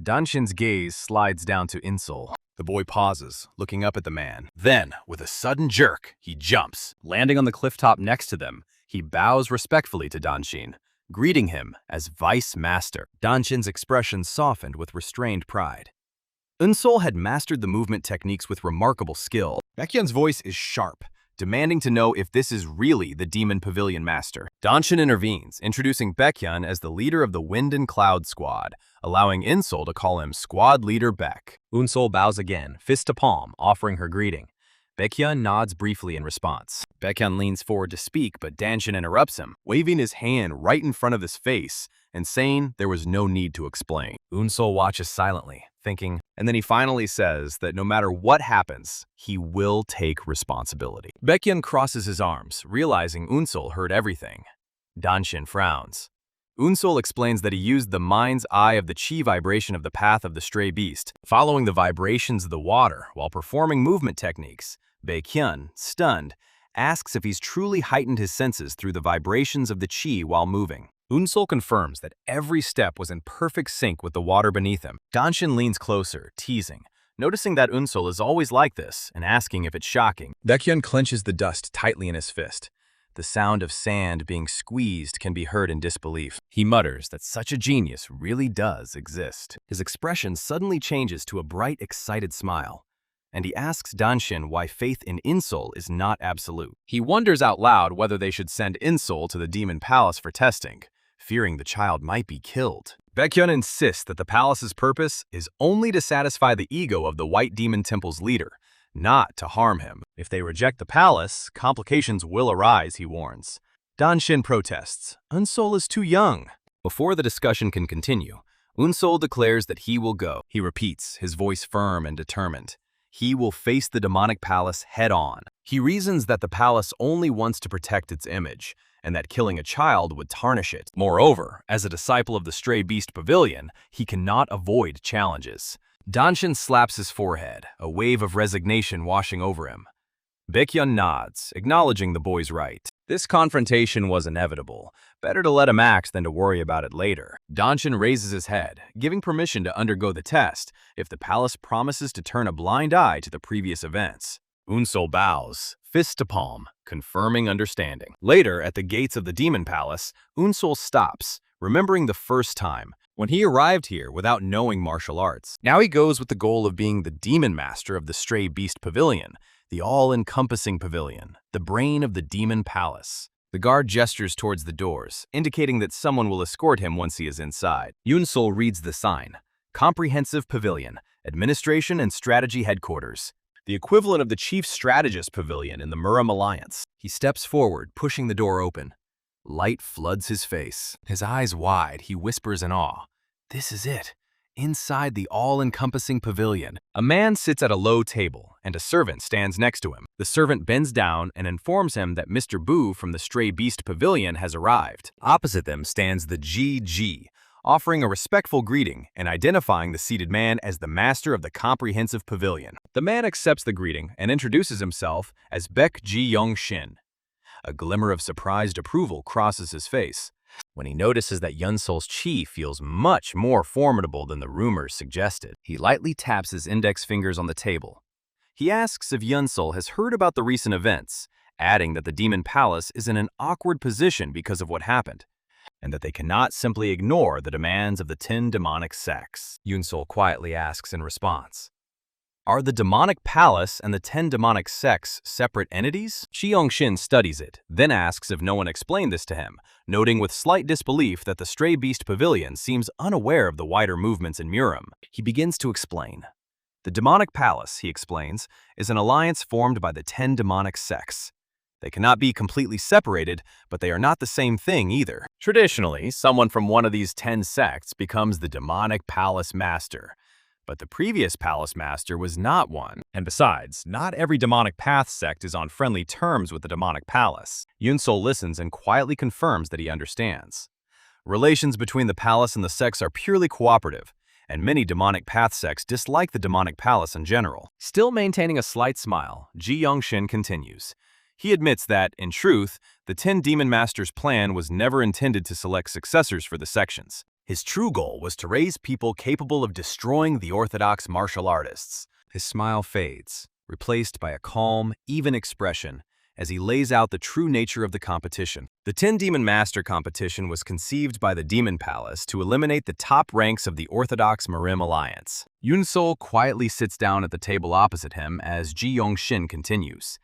Danshin's gaze slides down to Insul. The boy pauses, looking up at the man. Then, with a sudden jerk, he jumps. Landing on the clifftop next to them, he bows respectfully to Danshin, greeting him as Vice Master. Danshin's expression softened with restrained pride. Unsul had mastered the movement techniques with remarkable skill. Baekhyun's voice is sharp, demanding to know if this is really the Demon Pavilion Master. Danshin intervenes, introducing Baekhyun as the leader of the Wind and Cloud Squad, allowing Insul to call him Squad Leader Baek. Unsul bows again, fist to palm, offering her greeting. Baekhyun nods briefly in response. Baekhyun leans forward to speak, but Danshin interrupts him, waving his hand right in front of his face and saying there was no need to explain. Unsul watches silently, thinking, and then he finally says that no matter what happens, he will take responsibility. Baekhyun crosses his arms, realizing Unsul heard everything. Danshin frowns. Unsul explains that he used the mind's eye of the chi vibration of the path of the stray beast, following the vibrations of the water while performing movement techniques. Baekhyun, stunned, asks if he's truly heightened his senses through the vibrations of the chi while moving. Unsul confirms that every step was in perfect sync with the water beneath him. Danshin leans closer, teasing, noticing that Unsul is always like this and asking if it's shocking. Baekhyun clenches the dust tightly in his fist. The sound of sand being squeezed can be heard in disbelief. He mutters that such a genius really does exist. His expression suddenly changes to a bright, excited smile, and he asks Danshin why faith in Insul is not absolute. He wonders out loud whether they should send Insul to the Demon Palace for testing, fearing the child might be killed. Baekhyun insists that the palace's purpose is only to satisfy the ego of the White Demon Temple's leader, not to harm him. If they reject the palace, complications will arise, he warns. Danshin protests. Unsul is too young. Before the discussion can continue, Unsul declares that he will go. He repeats, his voice firm and determined. He will face the demonic palace head-on. He reasons that the palace only wants to protect its image, and that killing a child would tarnish it. Moreover, as a disciple of the Stray Beast Pavilion, he cannot avoid challenges. Danshin slaps his forehead, a wave of resignation washing over him. Baekhyun nods, acknowledging the boy's right. This confrontation was inevitable. Better to let him act than to worry about it later. Danshin raises his head, giving permission to undergo the test if the palace promises to turn a blind eye to the previous events. Unsul bows, fist to palm, confirming understanding. Later, at the gates of the Demon Palace, Unsul stops, remembering the first time, when he arrived here without knowing martial arts. Now he goes with the goal of being the Demon Master of the Stray Beast Pavilion, the all-encompassing pavilion, the brain of the Demon Palace. The guard gestures towards the doors, indicating that someone will escort him once he is inside. Unsul reads the sign, Comprehensive Pavilion, Administration and Strategy Headquarters, the equivalent of the Chief Strategist Pavilion in the Murim Alliance. He steps forward, pushing the door open. Light floods his face. His eyes wide, he whispers in awe. This is it. Inside the all-encompassing pavilion, a man sits at a low table, and a servant stands next to him. The servant bends down and informs him that Mr. Boo from the Stray Beast Pavilion has arrived. Opposite them stands the GG, offering a respectful greeting and identifying the seated man as the master of the comprehensive pavilion. The man accepts the greeting and introduces himself as Baek Ji-young Shin. A glimmer of surprised approval crosses his face when he notices that Yunsul's chi feels much more formidable than the rumors suggested. He lightly taps his index fingers on the table. He asks if Yunsul has heard about the recent events, adding that the Demon Palace is in an awkward position because of what happened. and that they cannot simply ignore the demands of the 10 demonic sects. Yunsol quietly asks in response, "Are the demonic palace and the 10 demonic sects separate entities?" Ji-Young-shin studies it, then asks if no one explained this to him, noting with slight disbelief that the Stray Beast Pavilion seems unaware of the wider movements in Murim. He begins to explain. The demonic palace, he explains, is an alliance formed by the 10 demonic sects. They cannot be completely separated, but they are not the same thing either. Traditionally, someone from one of these 10 sects becomes the demonic palace master. But the previous palace master was not one. And besides, not every demonic path sect is on friendly terms with the demonic palace. Yunsol listens and quietly confirms that he understands. Relations between the palace and the sects are purely cooperative, and many demonic path sects dislike the demonic palace in general. Still maintaining a slight smile, Ji-Young-shin continues. He admits that, in truth, the 10 Demon Masters' plan was never intended to select successors for the sections. His true goal was to raise people capable of destroying the orthodox martial artists. His smile fades, replaced by a calm, even expression, as he lays out the true nature of the competition. The 10 Demon Master competition was conceived by the Demon Palace to eliminate the top ranks of the orthodox Murim alliance. Yunsol quietly sits down at the table opposite him as Ji-Young-shin continues.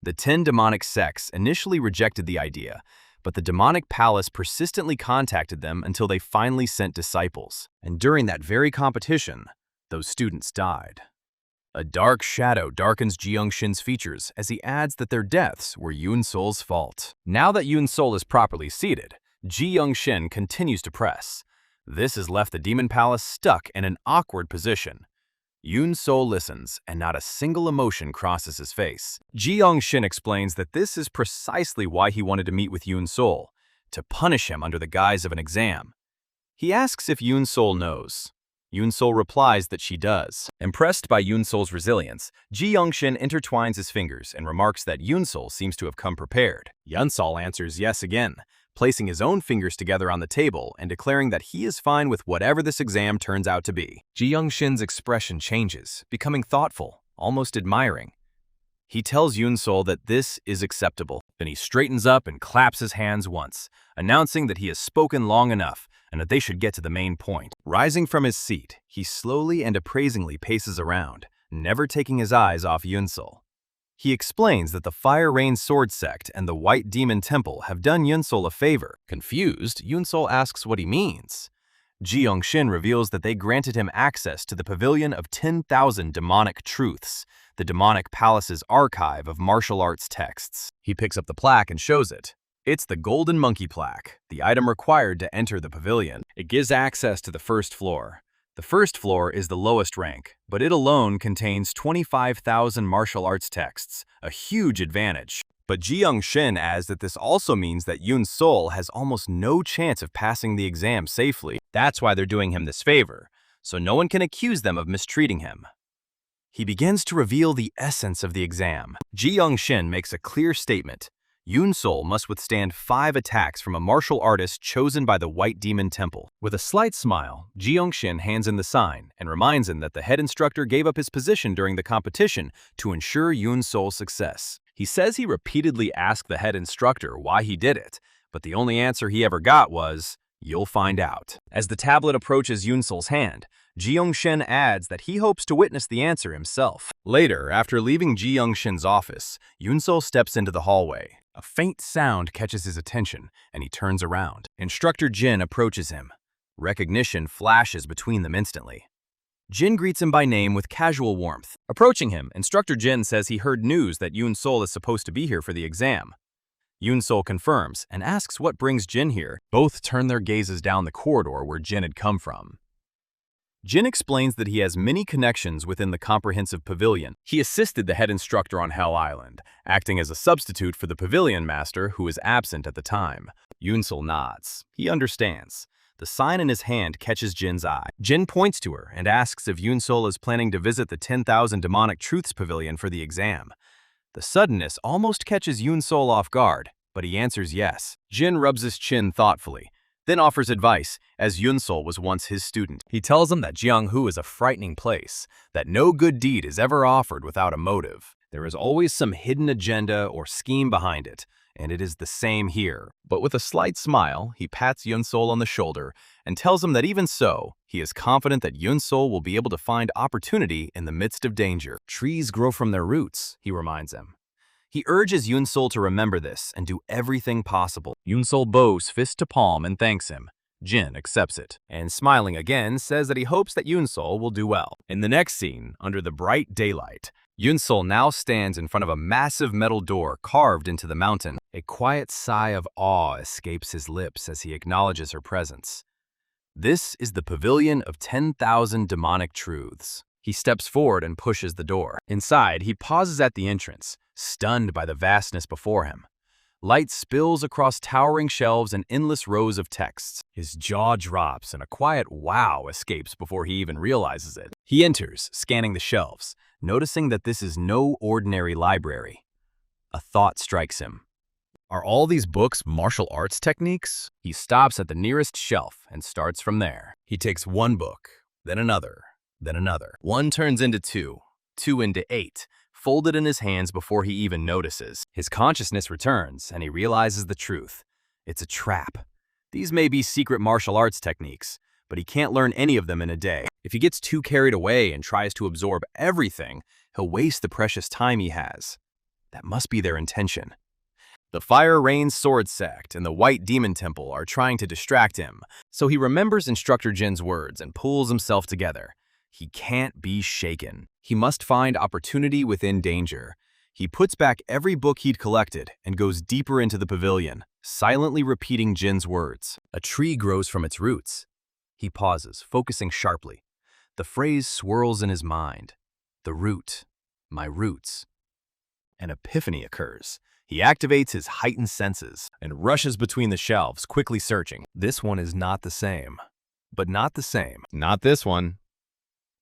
The 10 demonic sects initially rejected the idea, but the demonic palace persistently contacted them until they finally sent disciples. And during that very competition, those students died. A dark shadow darkens Ji-Young-shin's features as he adds that their deaths were Yunsol's fault. Now that Yunsol is properly seated, Ji-Young-shin continues to press. This has left the Demon Palace stuck in an awkward position. Yunsol listens, and not a single emotion crosses his face. Ji-Young-shin explains that this is precisely why he wanted to meet with Yunsol, to punish him under the guise of an exam. He asks if Yunsol knows. Yunsol replies that she does. Impressed by Yunsol's resilience, Ji-Young-shin intertwines his fingers and remarks that Yunsol seems to have come prepared. Yunsol answers yes again, placing his own fingers together on the table and declaring that he is fine with whatever this exam turns out to be. Ji-Young-shin's expression changes, becoming thoughtful, almost admiring. He tells Yunsol that this is acceptable. Then he straightens up and claps his hands once, announcing that he has spoken long enough and that they should get to the main point. Rising from his seat, he slowly and appraisingly paces around, never taking his eyes off Yunsol. He explains that the Fire Rain Sword Sect and the White Demon Temple have done Yunsol a favor. Confused, Yunsol asks what he means. Ji-Young-shin reveals that they granted him access to the Pavilion of 10,000 Demonic Truths, the Demonic Palace's archive of martial arts texts. He picks up the plaque and shows it. It's the Golden Monkey Plaque, the item required to enter the pavilion. It gives access to the first floor. The first floor is the lowest rank, but it alone contains 25,000 martial arts texts, a huge advantage. But Ji-Young-shin adds that this also means that Yunsol has almost no chance of passing the exam safely. That's why they're doing him this favor, so no one can accuse them of mistreating him. He begins to reveal the essence of the exam. Ji-Young-shin makes a clear statement. Yunsol must withstand 5 attacks from a martial artist chosen by the White Demon Temple. With a slight smile, Ji-Young-shin hands in the sign and reminds him that the head instructor gave up his position during the competition to ensure Yunsol's success. He says he repeatedly asked the head instructor why he did it, but the only answer he ever got was, "You'll find out." As the tablet approaches Yunsol's hand, Ji-Young-shin adds that he hopes to witness the answer himself. Later, after leaving Ji-Young-shin's office, Yunsol steps into the hallway. A faint sound catches his attention, and he turns around. Instructor Jin approaches him. Recognition flashes between them instantly. Jin greets him by name with casual warmth. Approaching him, Instructor Jin says he heard news that Yunsol is supposed to be here for the exam. Yunsol confirms and asks what brings Jin here. Both turn their gazes down the corridor where Jin had come from. Jin explains that he has many connections within the comprehensive pavilion. He assisted the head instructor on Hell Island, acting as a substitute for the pavilion master who was absent at the time. Yunsol nods. He understands. The sign in his hand catches Jin's eye. Jin points to her and asks if Yunsol is planning to visit the 10,000 Demonic Truths Pavilion for the exam. The suddenness almost catches Yunsol off guard, but he answers yes. Jin rubs his chin thoughtfully, then offers advice, as Yunsol was once his student. He tells him that Jianghu is a frightening place, that no good deed is ever offered without a motive. There is always some hidden agenda or scheme behind it, and it is the same here. But with a slight smile, he pats Yunsol on the shoulder and tells him that even so, he is confident that Yunsol will be able to find opportunity in the midst of danger. Trees grow from their roots, he reminds him. He urges Yunsol to remember this and do everything possible. Yunsol bows fist to palm and thanks him. Jin accepts it, and smiling again, says that he hopes that Yunsol will do well. In the next scene, under the bright daylight, Yunsol now stands in front of a massive metal door carved into the mountain. A quiet sigh of awe escapes his lips as he acknowledges her presence. This is the Pavilion of 10,000 Demonic Truths. He steps forward and pushes the door. Inside, he pauses at the entrance, stunned by the vastness before him. Light spills across towering shelves and endless rows of texts. His jaw drops and a quiet wow escapes before he even realizes it. He enters, scanning the shelves, noticing that this is no ordinary library. A thought strikes him. Are all these books martial arts techniques? He stops at the nearest shelf and starts from there. He takes one book, then another, then another. One turns into two, two into 8, folded in his hands before he even notices. His consciousness returns, and he realizes the truth. It's a trap. These may be secret martial arts techniques, but he can't learn any of them in a day. If he gets too carried away and tries to absorb everything, he'll waste the precious time he has. That must be their intention. The Fire Rain Sword Sect and the White Demon Temple are trying to distract him, so he remembers Instructor Jin's words and pulls himself together. He can't be shaken. He must find opportunity within danger. He puts back every book he'd collected and goes deeper into the pavilion, silently repeating Jin's words. A tree grows from its roots. He pauses, focusing sharply. The phrase swirls in his mind. The root. My roots. An epiphany occurs. He activates his heightened senses and rushes between the shelves, quickly searching. This one is not the same. But not the same. Not this one.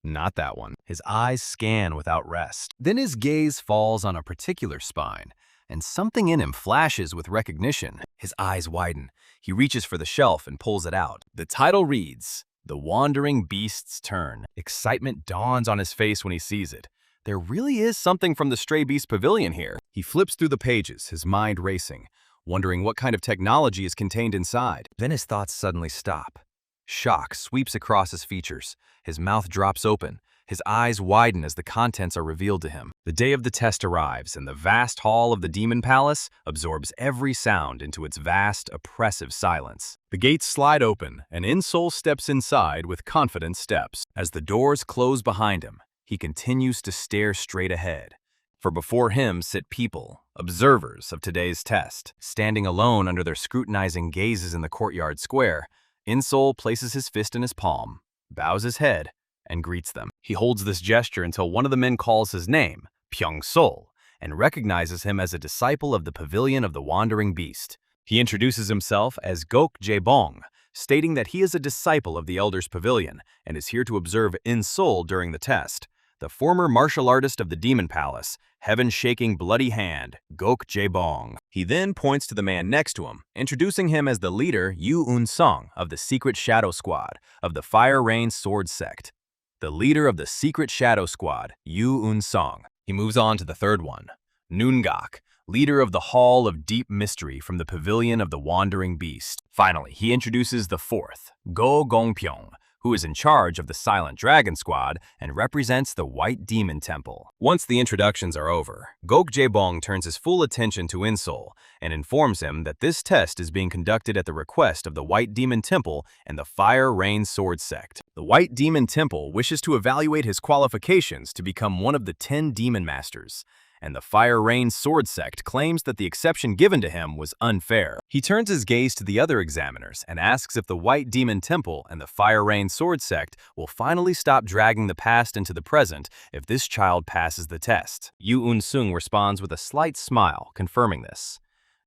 Not that one. His eyes scan without rest. Then his gaze falls on a particular spine, and something in him flashes with recognition. His eyes widen. He reaches for the shelf and pulls it out. The title reads, The Wandering Beast's Turn. Excitement dawns on his face when he sees it. There really is something from the Stray Beast Pavilion here. He flips through the pages, his mind racing, wondering what kind of technology is contained inside. Then his thoughts suddenly stop. Shock sweeps across his features. His mouth drops open. His eyes widen as the contents are revealed to him. The day of the test arrives, and the vast hall of the Demon Palace absorbs every sound into its vast, oppressive silence. The gates slide open, and Insol steps inside with confident steps. As the doors close behind him, he continues to stare straight ahead. For before him sit people, observers of today's test. Standing alone under their scrutinizing gazes in the courtyard square, Insol places his fist in his palm, bows his head, and greets them. He holds this gesture until one of the men calls his name, Pyong-sol, and recognizes him as a disciple of the Pavilion of the Wandering Beast. He introduces himself as Gok Jae-bong, stating that he is a disciple of the Elder's Pavilion and is here to observe Insol during the test. The former martial artist of the Demon Palace, heaven-shaking bloody hand, Gok Jae-bong. He then points to the man next to him, introducing him as the leader Yu Un-sung of the Secret Shadow Squad of the Fire Rain Sword Sect. The leader of the Secret Shadow Squad, Yu Un-sung. He moves on to the third one, Noongak, leader of the Hall of Deep Mystery from the Pavilion of the Wandering Beast. Finally, he introduces the fourth, Go Gongpyong, who is in charge of the Silent Dragon Squad and represents the White Demon Temple. Once the introductions are over, Gok Jae-bong turns his full attention to Insol and informs him that this test is being conducted at the request of the White Demon Temple and the Fire Rain Sword Sect. The White Demon Temple wishes to evaluate his qualifications to become one of the 10 Demon Masters, and the Fire Rain Sword Sect claims that the exception given to him was unfair. He turns his gaze to the other examiners and asks if the White Demon Temple and the Fire Rain Sword Sect will finally stop dragging the past into the present if this child passes the test. Yu Un-sung responds with a slight smile, confirming this.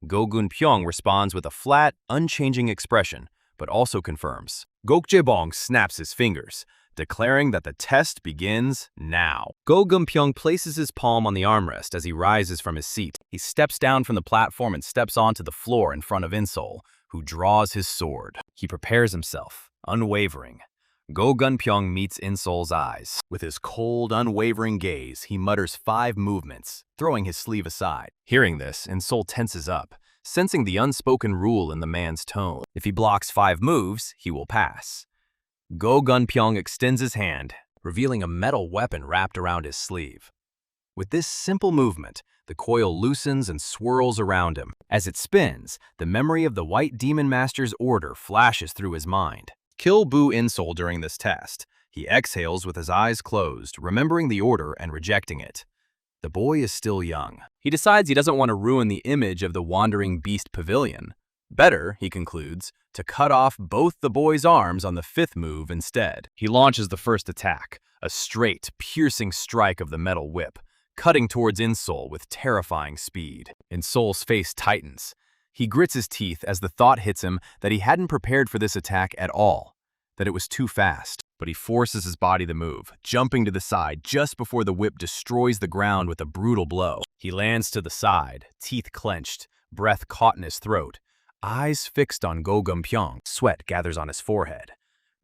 Go Gun-pyong responds with a flat, unchanging expression, but also confirms. Gok Jae-bong snaps his fingers, declaring that the test begins now. Go Gun-pyong places his palm on the armrest as he rises from his seat. He steps down from the platform and steps onto the floor in front of Insol, who draws his sword. He prepares himself, unwavering. Go Gun-pyong meets Insol's eyes. With his cold, unwavering gaze, he mutters 5 movements, throwing his sleeve aside. Hearing this, Insol tenses up, sensing the unspoken rule in the man's tone. If he blocks 5 moves, he will pass. Go Gunpyeong extends his hand, revealing a metal weapon wrapped around his sleeve. With this simple movement, the coil loosens and swirls around him. As it spins, the memory of the White Demon Master's order flashes through his mind. Kill Bu Insol during this test. He exhales with his eyes closed, remembering the order and rejecting it. The boy is still young. He decides he doesn't want to ruin the image of the Wandering Beast Pavilion. Better, he concludes, to cut off both the boy's arms on the 5th move instead. He launches the first attack, a straight, piercing strike of the metal whip, cutting towards Insol with terrifying speed. Insol's face tightens. He grits his teeth as the thought hits him that he hadn't prepared for this attack at all, that it was too fast. But he forces his body to move, jumping to the side just before the whip destroys the ground with a brutal blow. He lands to the side, teeth clenched, breath caught in his throat, eyes fixed on Go Gunpyeong. Sweat gathers on his forehead.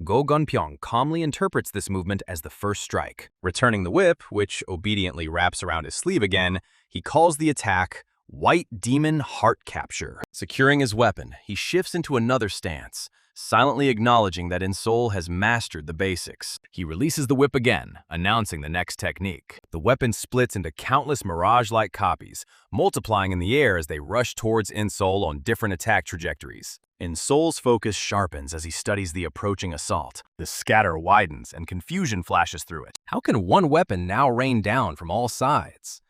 Go Gunpyeong calmly interprets this movement as the first strike. Returning the whip, which obediently wraps around his sleeve again, he calls the attack White Demon Heart Capture. Securing his weapon, he shifts into another stance, silently acknowledging that Insol has mastered the basics. He releases the whip again, announcing the next technique. The weapon splits into countless mirage-like copies, multiplying in the air as they rush towards Insol on different attack trajectories. Insol's focus sharpens as he studies the approaching assault. The scatter widens and confusion flashes through it. How can one weapon now rain down from all sides?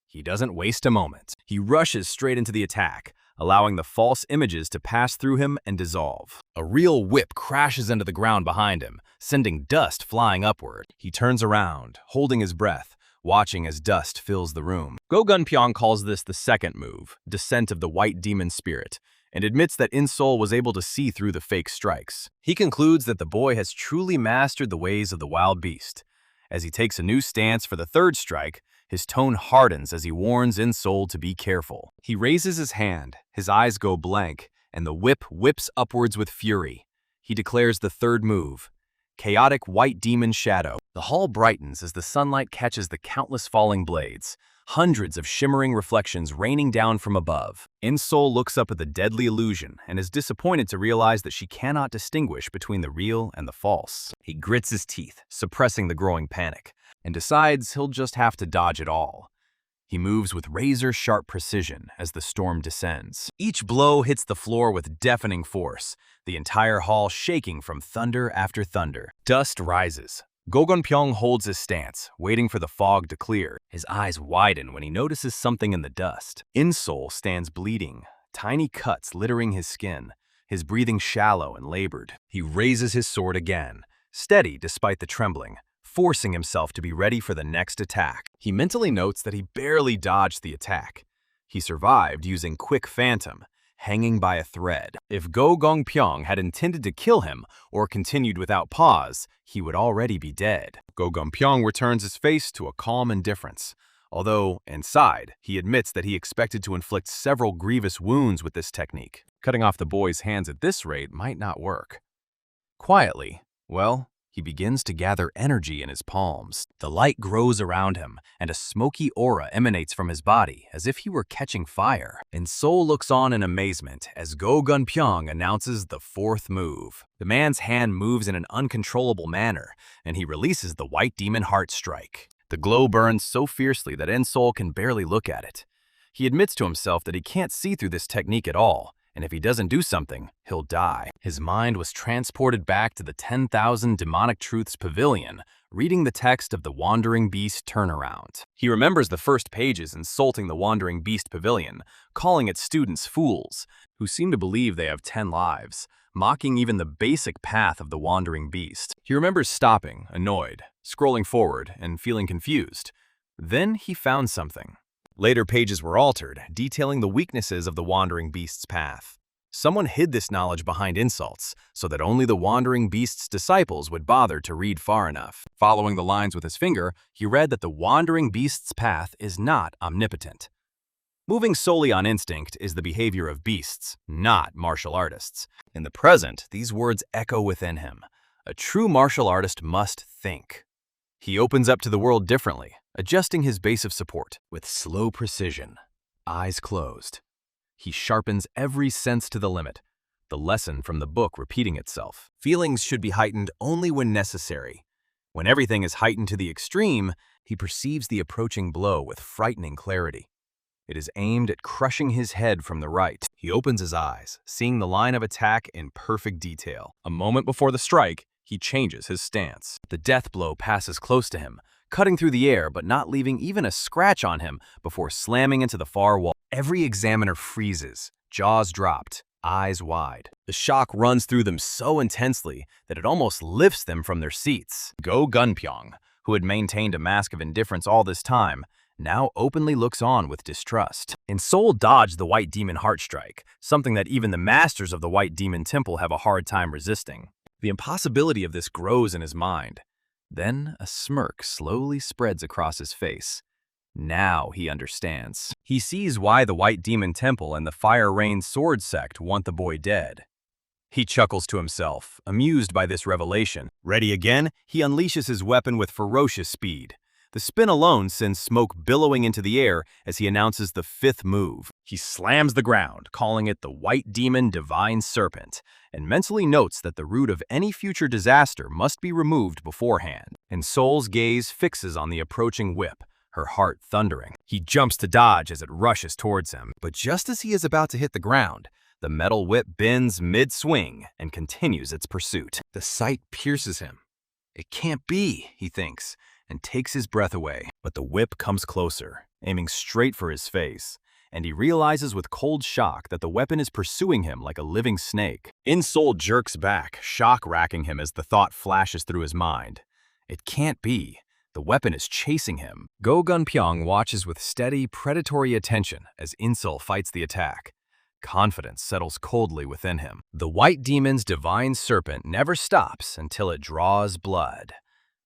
He doesn't waste a moment. He rushes straight into the attack, allowing the false images to pass through him and dissolve. A real whip crashes into the ground behind him, sending dust flying upward. He turns around, holding his breath, watching as dust fills the room. Go Gunpyeong calls this the 2nd move, Descent of the White Demon Spirit, and admits that Insol was able to see through the fake strikes. He concludes that the boy has truly mastered the ways of the wild beast. As he takes a new stance for the 3rd strike, his tone hardens as he warns Insol to be careful. He raises his hand, his eyes go blank, and the whip whips upwards with fury. He declares the 3rd move, Chaotic White Demon Shadow. The hall brightens as the sunlight catches the countless falling blades, hundreds of shimmering reflections raining down from above. Insol looks up at the deadly illusion and is disappointed to realize that she cannot distinguish between the real and the false. He grits his teeth, suppressing the growing panic, and decides he'll just have to dodge it all. He moves with razor-sharp precision as the storm descends. Each blow hits the floor with deafening force, the entire hall shaking from thunder after thunder. Dust rises. Go Gunpyeong holds his stance, waiting for the fog to clear. His eyes widen when he notices something in the dust. Insol stands bleeding, tiny cuts littering his skin, his breathing shallow and labored. He raises his sword again, steady despite the trembling, forcing himself to be ready for the next attack. He mentally notes that he barely dodged the attack. He survived using Quick Phantom, hanging by a thread. If Go Gunpyeong had intended to kill him or continued without pause, he would already be dead. Go Gunpyeong returns his face to a calm indifference, although, inside, he admits that he expected to inflict several grievous wounds with this technique. Cutting off the boy's hands at this rate might not work. Quietly, well, he begins to gather energy in his palms. The light grows around him, and a smoky aura emanates from his body, as if he were catching fire. Insol looks on in amazement as Go Gunpyeong announces the 4th move. The man's hand moves in an uncontrollable manner, and he releases the White Demon Heart Strike. The glow burns so fiercely that Insol can barely look at it. He admits to himself that he can't see through this technique at all, and if he doesn't do something, he'll die. His mind was transported back to the 10,000 Demonic Truths Pavilion, reading the text of the Wandering Beast Turnaround. He remembers the first pages insulting the Wandering Beast Pavilion, calling its students fools, who seem to believe they have 10 lives, mocking even the basic path of the Wandering Beast. He remembers stopping, annoyed, scrolling forward, and feeling confused. Then he found something. Later pages were altered, detailing the weaknesses of the Wandering Beast's path. Someone hid this knowledge behind insults, so that only the Wandering Beast's disciples would bother to read far enough. Following the lines with his finger, he read that the Wandering Beast's path is not omnipotent. Moving solely on instinct is the behavior of beasts, not martial artists. In the present, these words echo within him. A true martial artist must think. He opens up to the world differently, adjusting his base of support with slow precision, eyes closed. He sharpens every sense to the limit, the lesson from the book repeating itself. Feelings should be heightened only when necessary. When everything is heightened to the extreme, he perceives the approaching blow with frightening clarity. It is aimed at crushing his head from the right. He opens his eyes, seeing the line of attack in perfect detail. A moment before the strike, he changes his stance. The death blow passes close to him, cutting through the air but not leaving even a scratch on him before slamming into the far wall. Every examiner freezes, jaws dropped, eyes wide. The shock runs through them so intensely that it almost lifts them from their seats. Go Gunpyeong, who had maintained a mask of indifference all this time, now openly looks on with distrust. In-Soul dodged the White Demon Heart Strike, something that even the masters of the White Demon Temple have a hard time resisting. The impossibility of this grows in his mind. Then a smirk slowly spreads across his face. Now he understands. He sees why the White Demon Temple and the Fire Rain Sword Sect want the boy dead. He chuckles to himself, amused by this revelation. Ready again, he unleashes his weapon with ferocious speed. The spin alone sends smoke billowing into the air as he announces the fifth move. He slams the ground, calling it the White Demon Divine Serpent, and mentally notes that the root of any future disaster must be removed beforehand. And Soul's gaze fixes on the approaching whip, her heart thundering. He jumps to dodge as it rushes towards him, but just as he is about to hit the ground, the metal whip bends mid-swing and continues its pursuit. The sight pierces him. It can't be, he thinks, and takes his breath away. But the whip comes closer, aiming straight for his face, and he realizes with cold shock that the weapon is pursuing him like a living snake. In-Soul jerks back, shock racking him as the thought flashes through his mind. It can't be. The weapon is chasing him. Go Gunpyeong watches with steady, predatory attention as In-Soul fights the attack. Confidence settles coldly within him. The White Demon's Divine Serpent never stops until it draws blood.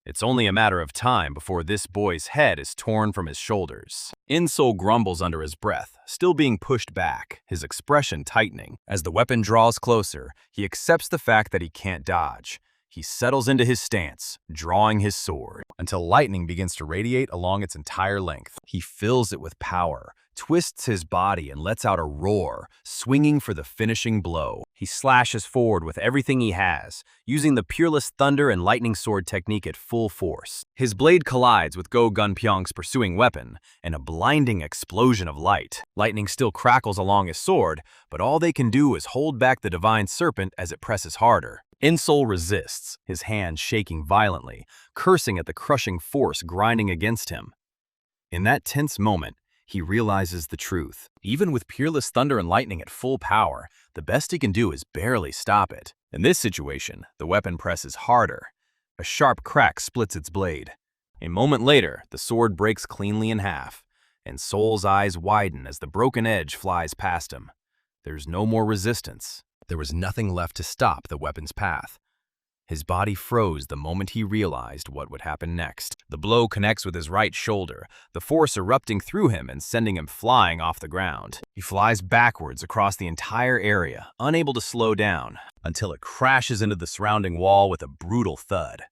It's only a matter of time before this boy's head is torn from his shoulders. In-Soul grumbles under his breath, still being pushed back, his expression tightening. As the weapon draws closer, he accepts the fact that he can't dodge. He settles into his stance, drawing his sword, until lightning begins to radiate along its entire length. He fills it with power, twists his body and lets out a roar, swinging for the finishing blow. He slashes forward with everything he has, using the Peerless Thunder and Lightning Sword technique at full force. His blade collides with Go Gunpyeong's pursuing weapon, and a blinding explosion of light. Lightning still crackles along his sword, but all they can do is hold back the Divine Serpent as it presses harder. In-Soul resists, his hand shaking violently, cursing at the crushing force grinding against him. In that tense moment, he realizes the truth. Even with Peerless Thunder and Lightning at full power, the best he can do is barely stop it. In this situation, the weapon presses harder. A sharp crack splits its blade. A moment later, the sword breaks cleanly in half, and Soul's eyes widen as the broken edge flies past him. There's no more resistance. There was nothing left to stop the weapon's path. His body froze the moment he realized what would happen next. The blow connects with his right shoulder, the force erupting through him and sending him flying off the ground. He flies backwards across the entire area, unable to slow down, until it crashes into the surrounding wall with a brutal thud.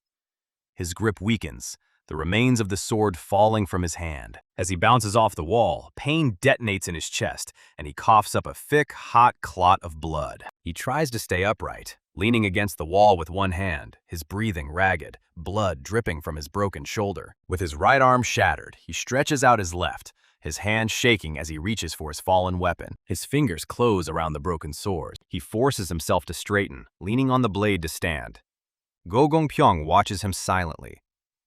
His grip weakens, the remains of the sword falling from his hand. As he bounces off the wall, pain detonates in his chest, and he coughs up a thick, hot clot of blood. He tries to stay upright, leaning against the wall with one hand, his breathing ragged, blood dripping from his broken shoulder. With his right arm shattered, he stretches out his left, his hand shaking as he reaches for his fallen weapon. His fingers close around the broken sword. He forces himself to straighten, leaning on the blade to stand. Go Gunpyeong watches him silently.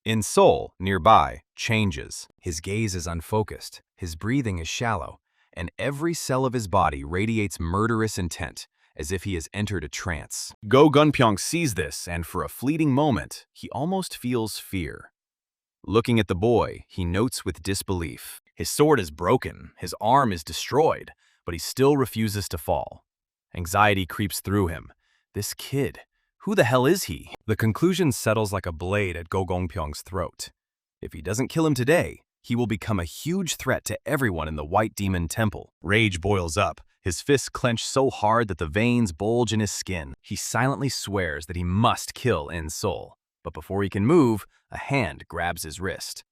In-Soul, nearby, changes. His gaze is unfocused, his breathing is shallow, and every cell of his body radiates murderous intent, as if he has entered a trance. Go Gunpyeong sees this, and for a fleeting moment, he almost feels fear. Looking at the boy, he notes with disbelief. His sword is broken, his arm is destroyed, but he still refuses to fall. Anxiety creeps through him. This kid, who the hell is he? The conclusion settles like a blade at Go Gunpyeong's throat. If he doesn't kill him today, he will become a huge threat to everyone in the White Demon Temple. Rage boils up, his fists clench so hard that the veins bulge in his skin. He silently swears that he must kill In-Soul, but before he can move, a hand grabs his wrist.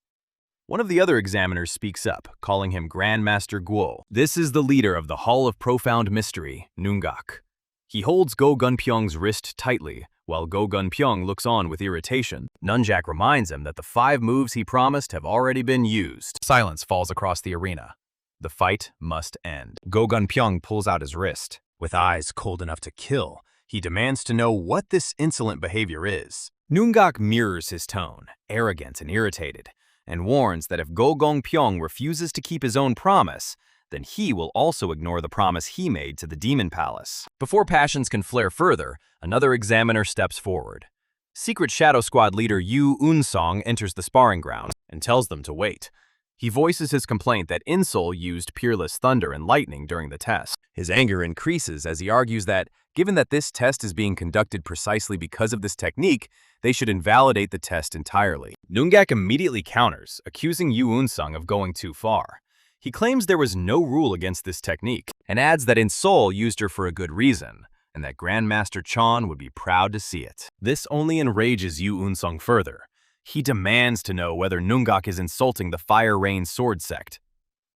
One of the other examiners speaks up, calling him Grandmaster Guo. This is the leader of the Hall of Profound Mystery, Nungak. He holds Go Gunpyeong's wrist tightly, while Go Gunpyeong looks on with irritation. Nunjak reminds him that the 5 moves he promised have already been used. Silence falls across the arena. The fight must end. Go Gunpyeong pulls out his wrist. With eyes cold enough to kill, he demands to know what this insolent behavior is. Nungak mirrors his tone, arrogant and irritated, and warns that if Go Gunpyeong refuses to keep his own promise, then he will also ignore the promise he made to the Demon Palace. Before passions can flare further, another examiner steps forward. Secret Shadow Squad leader Yu Unsong enters the sparring ground and tells them to wait. He voices his complaint that Insol used Peerless Thunder and Lightning during the test. His anger increases as he argues that, given that this test is being conducted precisely because of this technique, they should invalidate the test entirely. Nungak immediately counters, accusing Yu Unsong of going too far. He claims there was no rule against this technique, and adds that Insol used her for a good reason, and that Grandmaster Chan would be proud to see it. This only enrages Yu Unsong further. He demands to know whether Nungak is insulting the Fire Rain Sword Sect.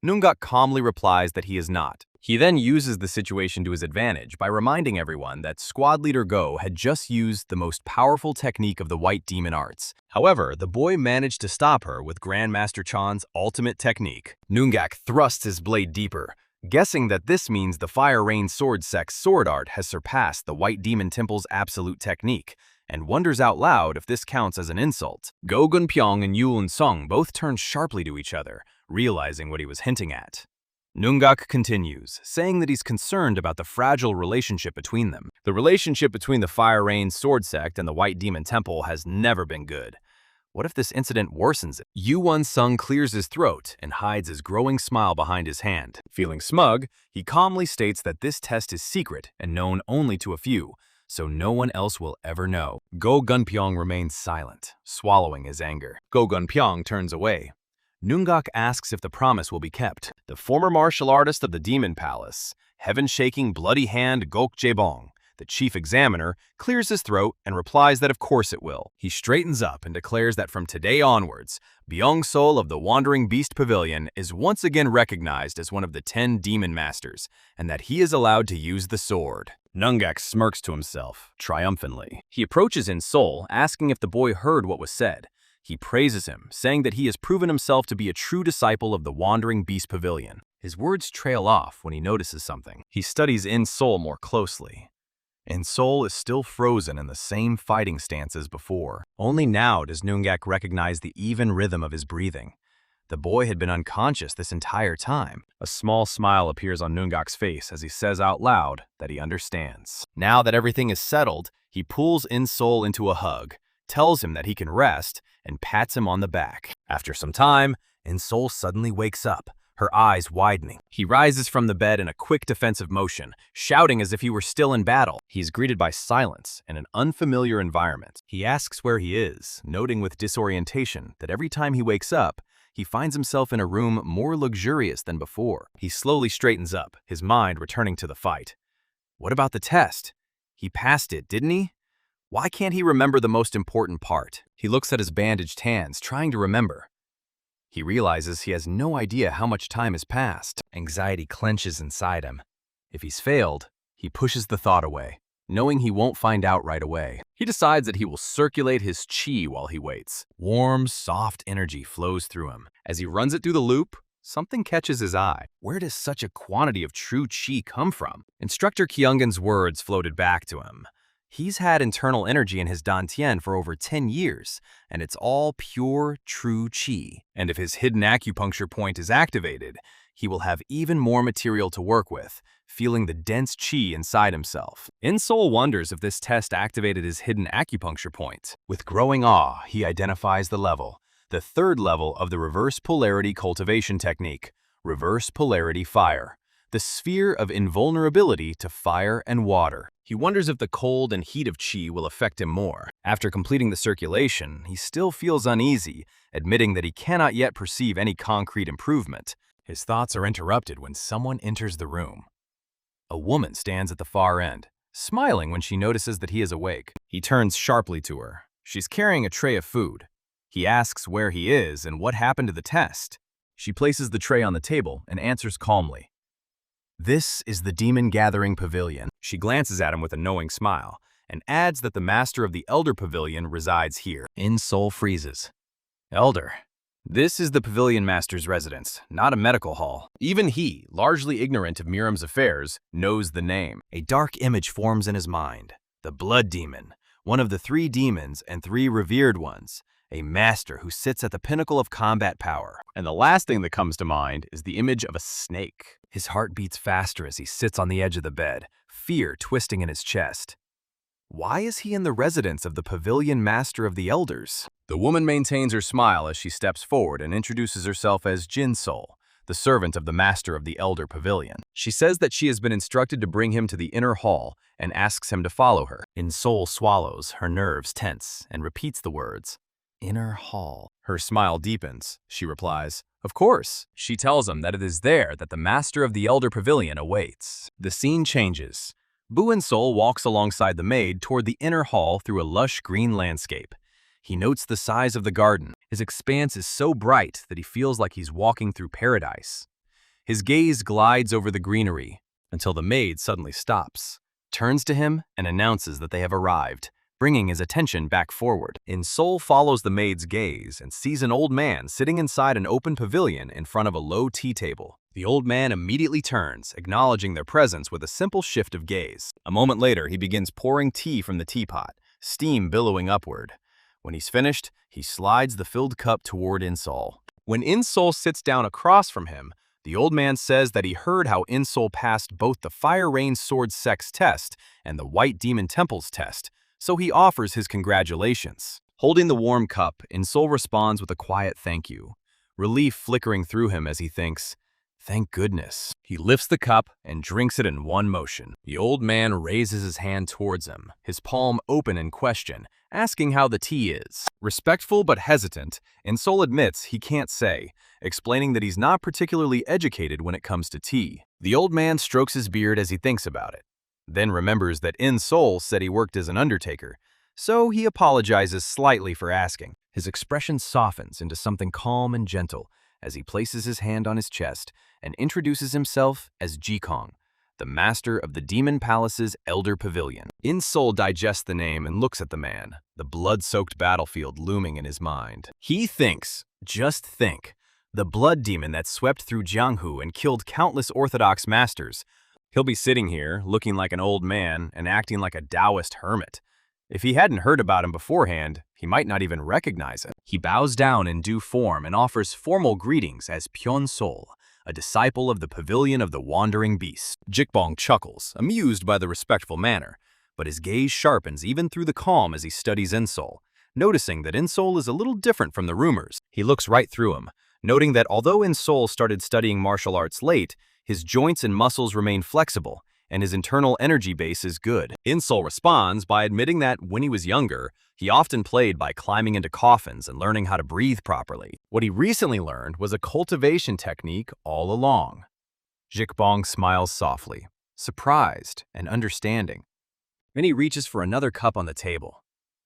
Nungak calmly replies that he is not. He then uses the situation to his advantage by reminding everyone that Squad Leader Go had just used the most powerful technique of the White Demon Arts. However, the boy managed to stop her with Grandmaster Chan's ultimate technique. Nungak thrusts his blade deeper, guessing that this means the Fire Rain Sword Sect's sword art has surpassed the White Demon Temple's absolute technique, and wonders out loud if this counts as an insult. Go Gunpyeong and Yu Unsong both turn sharply to each other, realizing what he was hinting at. Nungak continues, saying that he's concerned about the fragile relationship between them. The relationship between the Fire Rain Sword Sect and the White Demon Temple has never been good. What if this incident worsens it? Yu Unsung clears his throat and hides his growing smile behind his hand. Feeling smug, he calmly states that this test is secret and known only to a few, so no one else will ever know. Go Gunpyeong remains silent, swallowing his anger. Go Gunpyeong turns away. Nungak asks if the promise will be kept. The former martial artist of the Demon Palace, heaven-shaking bloody hand Gok Jaebong, the chief examiner, clears his throat and replies that of course it will. He straightens up and declares that from today onwards, Byung-sol of the Wandering Beast Pavilion is once again recognized as one of the 10 Demon Masters, and that he is allowed to use the sword. Nungak smirks to himself, triumphantly. He approaches Insol, asking if the boy heard what was said. He praises him, saying that he has proven himself to be a true disciple of the Wandering Beast Pavilion. His words trail off when he notices something. He studies Insol more closely. Insol is still frozen in the same fighting stance as before. Only now does Nungak recognize the even rhythm of his breathing. The boy had been unconscious this entire time. A small smile appears on Nungak's face as he says out loud that he understands. Now that everything is settled, he pulls Insol into a hug, tells him that he can rest, and pats him on the back. After some time, Insol suddenly wakes up, her eyes widening. He rises from the bed in a quick defensive motion, shouting as if he were still in battle. He is greeted by silence and an unfamiliar environment. He asks where he is, noting with disorientation that every time he wakes up, he finds himself in a room more luxurious than before. He slowly straightens up, his mind returning to the fight. What about the test? He passed it, didn't he? Why can't he remember the most important part? He looks at his bandaged hands, trying to remember. He realizes he has no idea how much time has passed. Anxiety clenches inside him. If he's failed, he pushes the thought away, knowing he won't find out right away. He decides that he will circulate his chi while he waits. Warm, soft energy flows through him. As he runs it through the loop, something catches his eye. Where does such a quantity of true chi come from? Instructor Kyungan's words floated back to him. He's had internal energy in his dantian for over 10 years, and it's all pure, true chi. And if his hidden acupuncture point is activated, he will have even more material to work with, feeling the dense chi inside himself. Insol wonders if this test activated his hidden acupuncture point. With growing awe, he identifies the level, the 3rd level of the reverse polarity cultivation technique, reverse polarity fire, the sphere of invulnerability to fire and water. He wonders if the cold and heat of chi will affect him more. After completing the circulation, he still feels uneasy, admitting that he cannot yet perceive any concrete improvement. His thoughts are interrupted when someone enters the room. A woman stands at the far end, smiling when she notices that he is awake. He turns sharply to her. She's carrying a tray of food. He asks where he is and what happened to the test. She places the tray on the table and answers calmly. This is the Demon Gathering Pavilion. She glances at him with a knowing smile and adds that the master of the Elder Pavilion resides here. In-Soul freezes. Elder. This is the Pavilion Master's residence, not a medical hall. Even he, largely ignorant of Murim's affairs, knows the name. A dark image forms in his mind. The Blood Demon, one of the 3 demons and 3 revered ones. A master who sits at the pinnacle of combat power. And the last thing that comes to mind is the image of a snake. His heart beats faster as he sits on the edge of the bed, fear twisting in his chest. Why is he in the residence of the Pavilion Master of the Elders? The woman maintains her smile as she steps forward and introduces herself as Jin-Soul, the servant of the Master of the Elder Pavilion. She says that she has been instructed to bring him to the inner hall and asks him to follow her. In-Soul swallows, her nerves tense, and repeats the words, "Inner hall." Her smile deepens. She replies, "Of course." She tells him that it is there that the Master of the Elder Pavilion awaits. The scene changes. Bu In-Soul walks alongside the maid toward the inner hall through a lush green landscape. He notes the size of the garden. His expanse is so bright that he feels like he's walking through paradise. His gaze glides over the greenery until the maid suddenly stops, turns to him, and announces that they have arrived, bringing his attention back forward. In-Soul follows the maid's gaze and sees an old man sitting inside an open pavilion in front of a low tea table. The old man immediately turns, acknowledging their presence with a simple shift of gaze. A moment later, he begins pouring tea from the teapot, steam billowing upward. When he's finished, he slides the filled cup toward In-Soul. When In-Soul sits down across from him, the old man says that he heard how In-Soul passed both the Fire Rain Sword Sects test and the White Demon Temples test, so he offers his congratulations. Holding the warm cup, In-Soul responds with a quiet thank you, relief flickering through him as he thinks, "Thank goodness." He lifts the cup and drinks it in one motion. The old man raises his hand towards him, his palm open in question, asking how the tea is. Respectful but hesitant, In-Soul admits he can't say, explaining that he's not particularly educated when it comes to tea. The old man strokes his beard as he thinks about it, then remembers that In-Soul said he worked as an undertaker, so he apologizes slightly for asking. His expression softens into something calm and gentle as he places his hand on his chest and introduces himself as Jikong, the master of the Demon Palace's Elder Pavilion. In-Soul digests the name and looks at the man, the blood-soaked battlefield looming in his mind. He thinks, just think, the blood demon that swept through Jianghu and killed countless Orthodox masters. He'll be sitting here, looking like an old man and acting like a Taoist hermit. If he hadn't heard about him beforehand, he might not even recognize him. He bows down in due form and offers formal greetings as Pyon-Sol, a disciple of the Pavilion of the Wandering Beast. Jikbong chuckles, amused by the respectful manner, but his gaze sharpens even through the calm as he studies In-Soul, noticing that In-Soul is a little different from the rumors. He looks right through him, noting that although In-Soul started studying martial arts late, his joints and muscles remain flexible, and his internal energy base is good. In-Soul responds by admitting that when he was younger, he often played by climbing into coffins and learning how to breathe properly. What he recently learned was a cultivation technique all along. Jikbong smiles softly, surprised and understanding. Then he reaches for another cup on the table.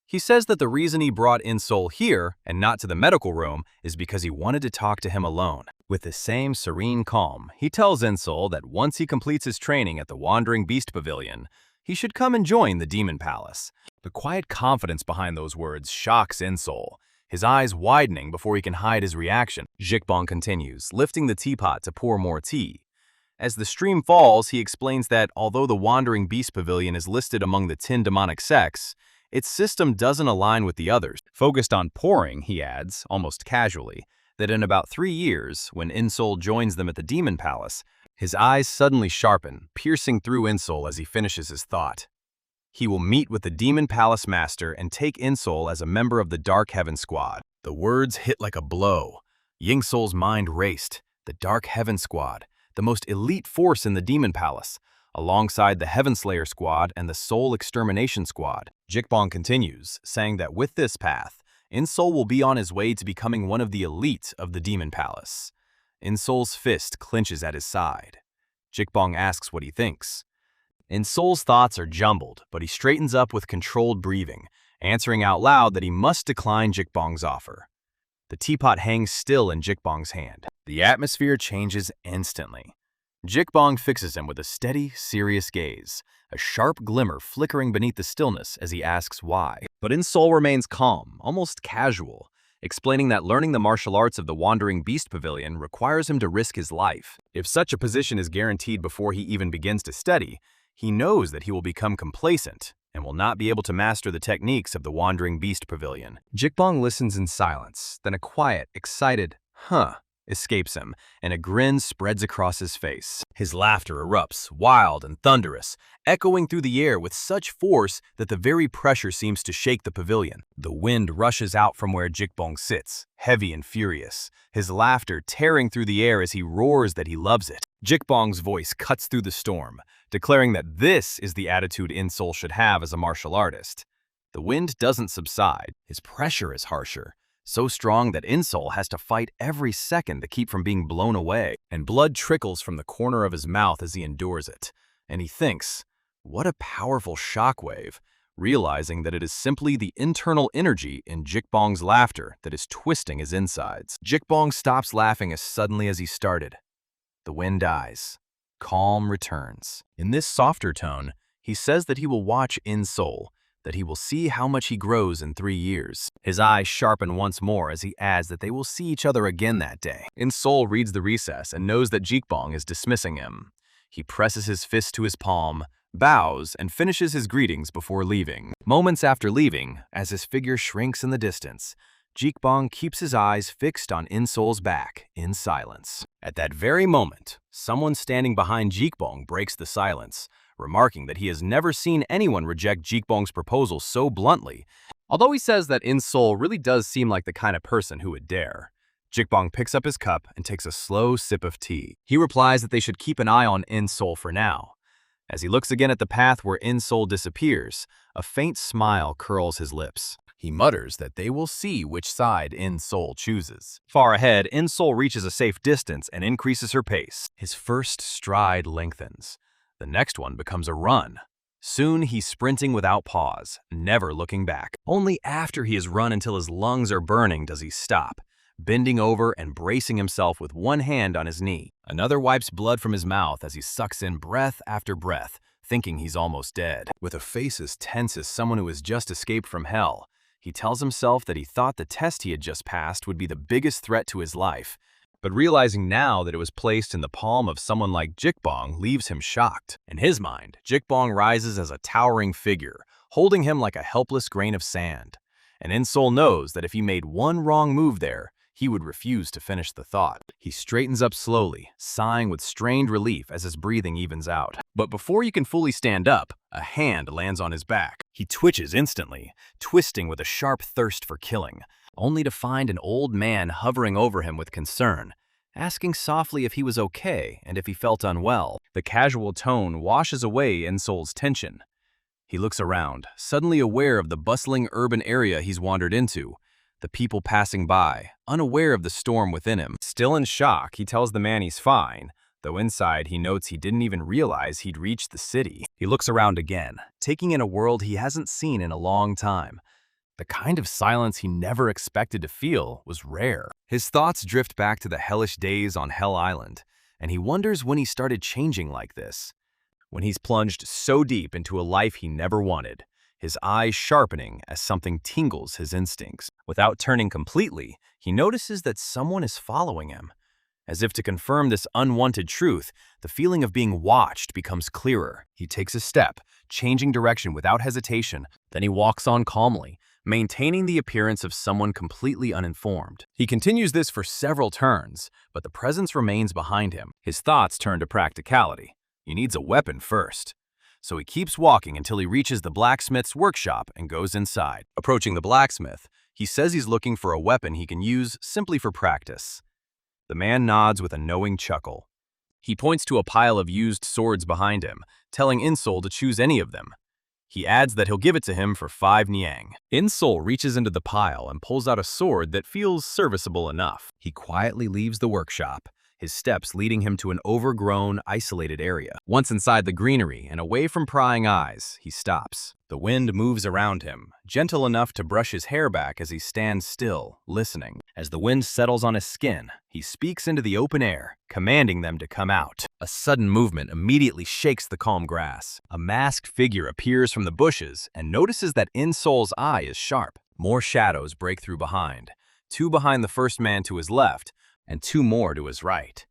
He says that the reason he brought In-Soul here and not to the medical room is because he wanted to talk to him alone. With the same serene calm, he tells In-Soul that once he completes his training at the Wandering Beast Pavilion, he should come and join the Demon Palace. The quiet confidence behind those words shocks In-Soul, his eyes widening before he can hide his reaction. Jikbong continues, lifting the teapot to pour more tea. As the stream falls, he explains that although the Wandering Beast Pavilion is listed among the 10 demonic sects, its system doesn't align with the others. Focused on pouring, he adds, almost casually, that in about 3 years, when In-Soul joins them at the Demon Palace, his eyes suddenly sharpen, piercing through In-Soul as he finishes his thought. He will meet with the Demon Palace Master and take In-Soul as a member of the Dark Heaven Squad. The words hit like a blow. Ying-Soul's mind raced. The Dark Heaven Squad, the most elite force in the Demon Palace, alongside the Heaven Slayer Squad and the Soul Extermination Squad. Jikbong continues, saying that with this path, In-Soul will be on his way to becoming one of the elite of the Demon Palace. In-Soul's fist clenches at his side. Jikbong asks what he thinks. In-Soul's thoughts are jumbled, but he straightens up with controlled breathing, answering out loud that he must decline Jikbong's offer. The teapot hangs still in Jikbong's hand. The atmosphere changes instantly. Jikbong fixes him with a steady, serious gaze, a sharp glimmer flickering beneath the stillness as he asks why. But In-Soul remains calm, almost casual, explaining that learning the martial arts of the Wandering Beast Pavilion requires him to risk his life. If such a position is guaranteed before he even begins to study, he knows that he will become complacent and will not be able to master the techniques of the Wandering Beast Pavilion. Jikbong listens in silence, then a quiet, excited, "Huh," escapes him, and a grin spreads across his face. His laughter erupts, wild and thunderous, echoing through the air with such force that the very pressure seems to shake the pavilion. The wind rushes out from where Jikbong sits, heavy and furious, his laughter tearing through the air as he roars that he loves it. Jikbong's voice cuts through the storm, declaring that this is the attitude In-Soul should have as a martial artist. The wind doesn't subside, his pressure is harsher, so strong that In-Soul has to fight every second to keep from being blown away, and blood trickles from the corner of his mouth as he endures it. And he thinks, what a powerful shockwave, realizing that it is simply the internal energy in Jikbong's laughter that is twisting his insides. Jikbong stops laughing as suddenly as he started. The wind dies. Calm returns. In this softer tone, he says that he will watch In-Soul, that he will see how much he grows in 3 years. His eyes sharpen once more as he adds that they will see each other again that day. In-Soul reads the recess and knows that Jikbong is dismissing him. He presses his fist to his palm, bows, and finishes his greetings before leaving. Moments after leaving, as his figure shrinks in the distance, Jikbong keeps his eyes fixed on In-Soul's back in silence. At that very moment, someone standing behind Jikbong breaks the silence, remarking that he has never seen anyone reject Jikbong's proposal so bluntly. Although he says that In-Soul really does seem like the kind of person who would dare. Jikbong picks up his cup and takes a slow sip of tea. He replies that they should keep an eye on In-Soul for now. As he looks again at the path where In-Soul disappears, a faint smile curls his lips. He mutters that they will see which side In-Soul chooses. Far ahead, In-Soul reaches a safe distance and increases her pace. His first stride lengthens. The next one becomes a run. Soon he's sprinting without pause, never looking back. Only after he has run until his lungs are burning does he stop, bending over and bracing himself with one hand on his knee. Another wipes blood from his mouth as he sucks in breath after breath, thinking he's almost dead. With a face as tense as someone who has just escaped from hell, he tells himself that he thought the test he had just passed would be the biggest threat to his life, but realizing now that it was placed in the palm of someone like Jikbong leaves him shocked. In his mind, Jikbong rises as a towering figure, holding him like a helpless grain of sand. And In-Soul knows that if he made one wrong move there, he would refuse to finish the thought. He straightens up slowly, sighing with strained relief as his breathing evens out. But before he can fully stand up, a hand lands on his back. He twitches instantly, twisting with a sharp thirst for killing, only to find an old man hovering over him with concern, asking softly if he was okay and if he felt unwell. The casual tone washes away In-Soul's tension. He looks around, suddenly aware of the bustling urban area he's wandered into, the people passing by, unaware of the storm within him. Still in shock, he tells the man he's fine, though inside he notes he didn't even realize he'd reached the city. He looks around again, taking in a world he hasn't seen in a long time. The kind of silence he never expected to feel was rare. His thoughts drift back to the hellish days on Hell Island, and he wonders when he started changing like this. When he's plunged so deep into a life he never wanted, his eyes sharpening as something tingles his instincts. Without turning completely, he notices that someone is following him. As if to confirm this unwanted truth, the feeling of being watched becomes clearer. He takes a step, changing direction without hesitation. Then he walks on calmly, maintaining the appearance of someone completely uninformed. He continues this for several turns, but the presence remains behind him. His thoughts turn to practicality. He needs a weapon first. So he keeps walking until he reaches the blacksmith's workshop and goes inside. Approaching the blacksmith, he says he's looking for a weapon he can use simply for practice. The man nods with a knowing chuckle. He points to a pile of used swords behind him, telling In-Soul to choose any of them. He adds that he'll give it to him for 5 niang. In-Soul reaches into the pile and pulls out a sword that feels serviceable enough. He quietly leaves the workshop, his steps leading him to an overgrown, isolated area. Once inside the greenery and away from prying eyes, he stops. The wind moves around him, gentle enough to brush his hair back as he stands still, listening. As the wind settles on his skin, he speaks into the open air, commanding them to come out. A sudden movement immediately shakes the calm grass. A masked figure appears from the bushes and notices that In-Soul's eye is sharp. More shadows break through behind, 2 behind the first man to his left, and 2 more to his right.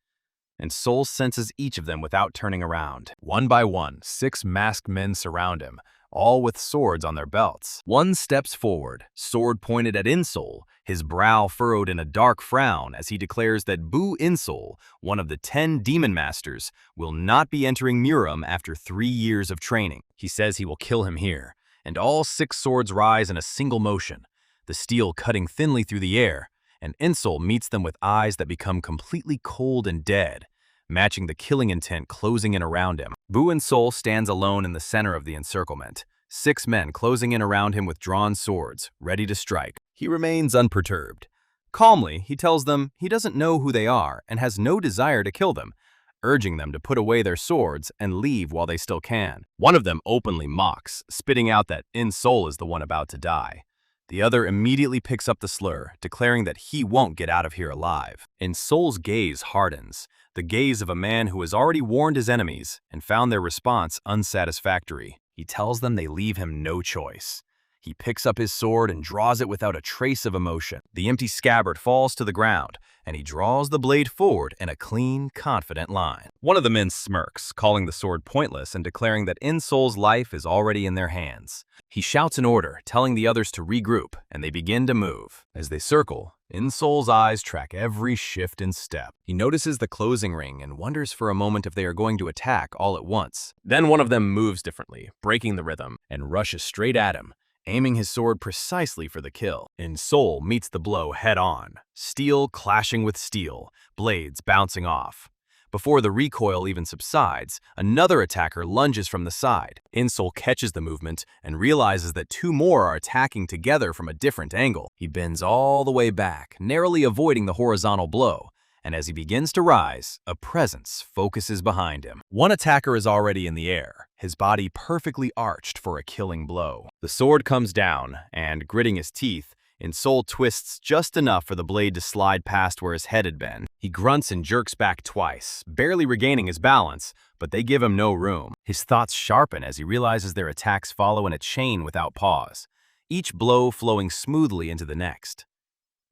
And Soul senses each of them without turning around. One by one, 6 masked men surround him, all with swords on their belts. One steps forward, sword pointed at In-Soul, his brow furrowed in a dark frown as he declares that Bu In-Soul, one of the 10 demon masters, will not be entering Murim after 3 years of training. He says he will kill him here, and all 6 swords rise in a single motion, the steel cutting thinly through the air, and In-Soul meets them with eyes that become completely cold and dead, matching the killing intent closing in around him. Bu In-Soul stands alone in the center of the encirclement, 6 men closing in around him with drawn swords, ready to strike. He remains unperturbed. Calmly, he tells them he doesn't know who they are and has no desire to kill them, urging them to put away their swords and leave while they still can. One of them openly mocks, spitting out that In-Soul is the one about to die. The other immediately picks up the slur, declaring that he won't get out of here alive. In-Soul's gaze hardens, the gaze of a man who has already warned his enemies and found their response unsatisfactory. He tells them they leave him no choice. He picks up his sword and draws it without a trace of emotion. The empty scabbard falls to the ground, and he draws the blade forward in a clean, confident line. One of the men smirks, calling the sword pointless and declaring that In-Soul's life is already in their hands. He shouts an order, telling the others to regroup, and they begin to move. As they circle, In-Soul's eyes track every shift and step. He notices the closing ring and wonders for a moment if they are going to attack all at once. Then one of them moves differently, breaking the rhythm, and rushes straight at him, aiming his sword precisely for the kill. In-Soul meets the blow head-on, steel clashing with steel, blades bouncing off. Before the recoil even subsides, another attacker lunges from the side. In-Soul catches the movement and realizes that 2 more are attacking together from a different angle. He bends all the way back, narrowly avoiding the horizontal blow, and as he begins to rise, a presence focuses behind him. One attacker is already in the air, his body perfectly arched for a killing blow. The sword comes down, and gritting his teeth, In-Soul twists just enough for the blade to slide past where his head had been. He grunts and jerks back twice, barely regaining his balance, but they give him no room. His thoughts sharpen as he realizes their attacks follow in a chain without pause, each blow flowing smoothly into the next.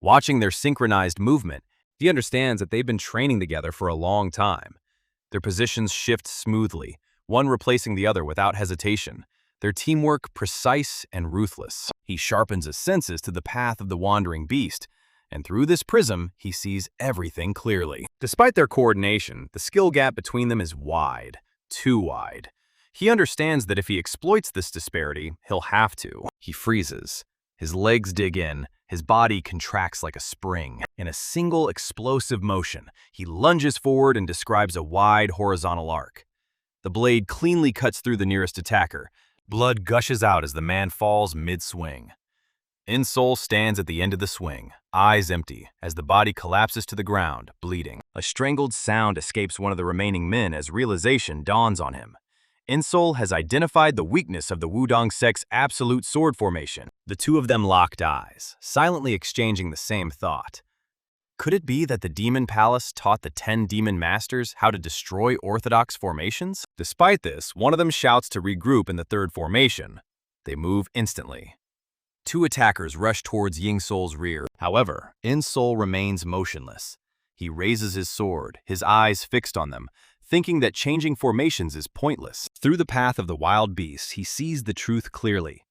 Watching their synchronized movement, he understands that they've been training together for a long time. Their positions shift smoothly, one replacing the other without hesitation, their teamwork precise and ruthless. He sharpens his senses to the path of the wandering beast, and through this prism, he sees everything clearly. Despite their coordination, the skill gap between them is wide, too wide. He understands that if he exploits this disparity, he'll have to. He freezes. His legs dig in, his body contracts like a spring. In a single explosive motion, he lunges forward and describes a wide horizontal arc. The blade cleanly cuts through the nearest attacker. Blood gushes out as the man falls mid-swing. In-Soul stands at the end of the swing, eyes empty, as the body collapses to the ground, bleeding. A strangled sound escapes one of the remaining men as realization dawns on him. In-Soul has identified the weakness of the Wudong Sect's absolute sword formation. The 2 of them locked eyes, silently exchanging the same thought. Could it be that the Demon Palace taught the 10 demon masters how to destroy orthodox formations? Despite this, one of them shouts to regroup in the 3rd formation. They move instantly. 2 attackers rush towards In-Soul's rear. However, In-Soul remains motionless. He raises his sword, his eyes fixed on them, thinking that changing formations is pointless. Through the path of the wild beasts, he sees the truth clearly.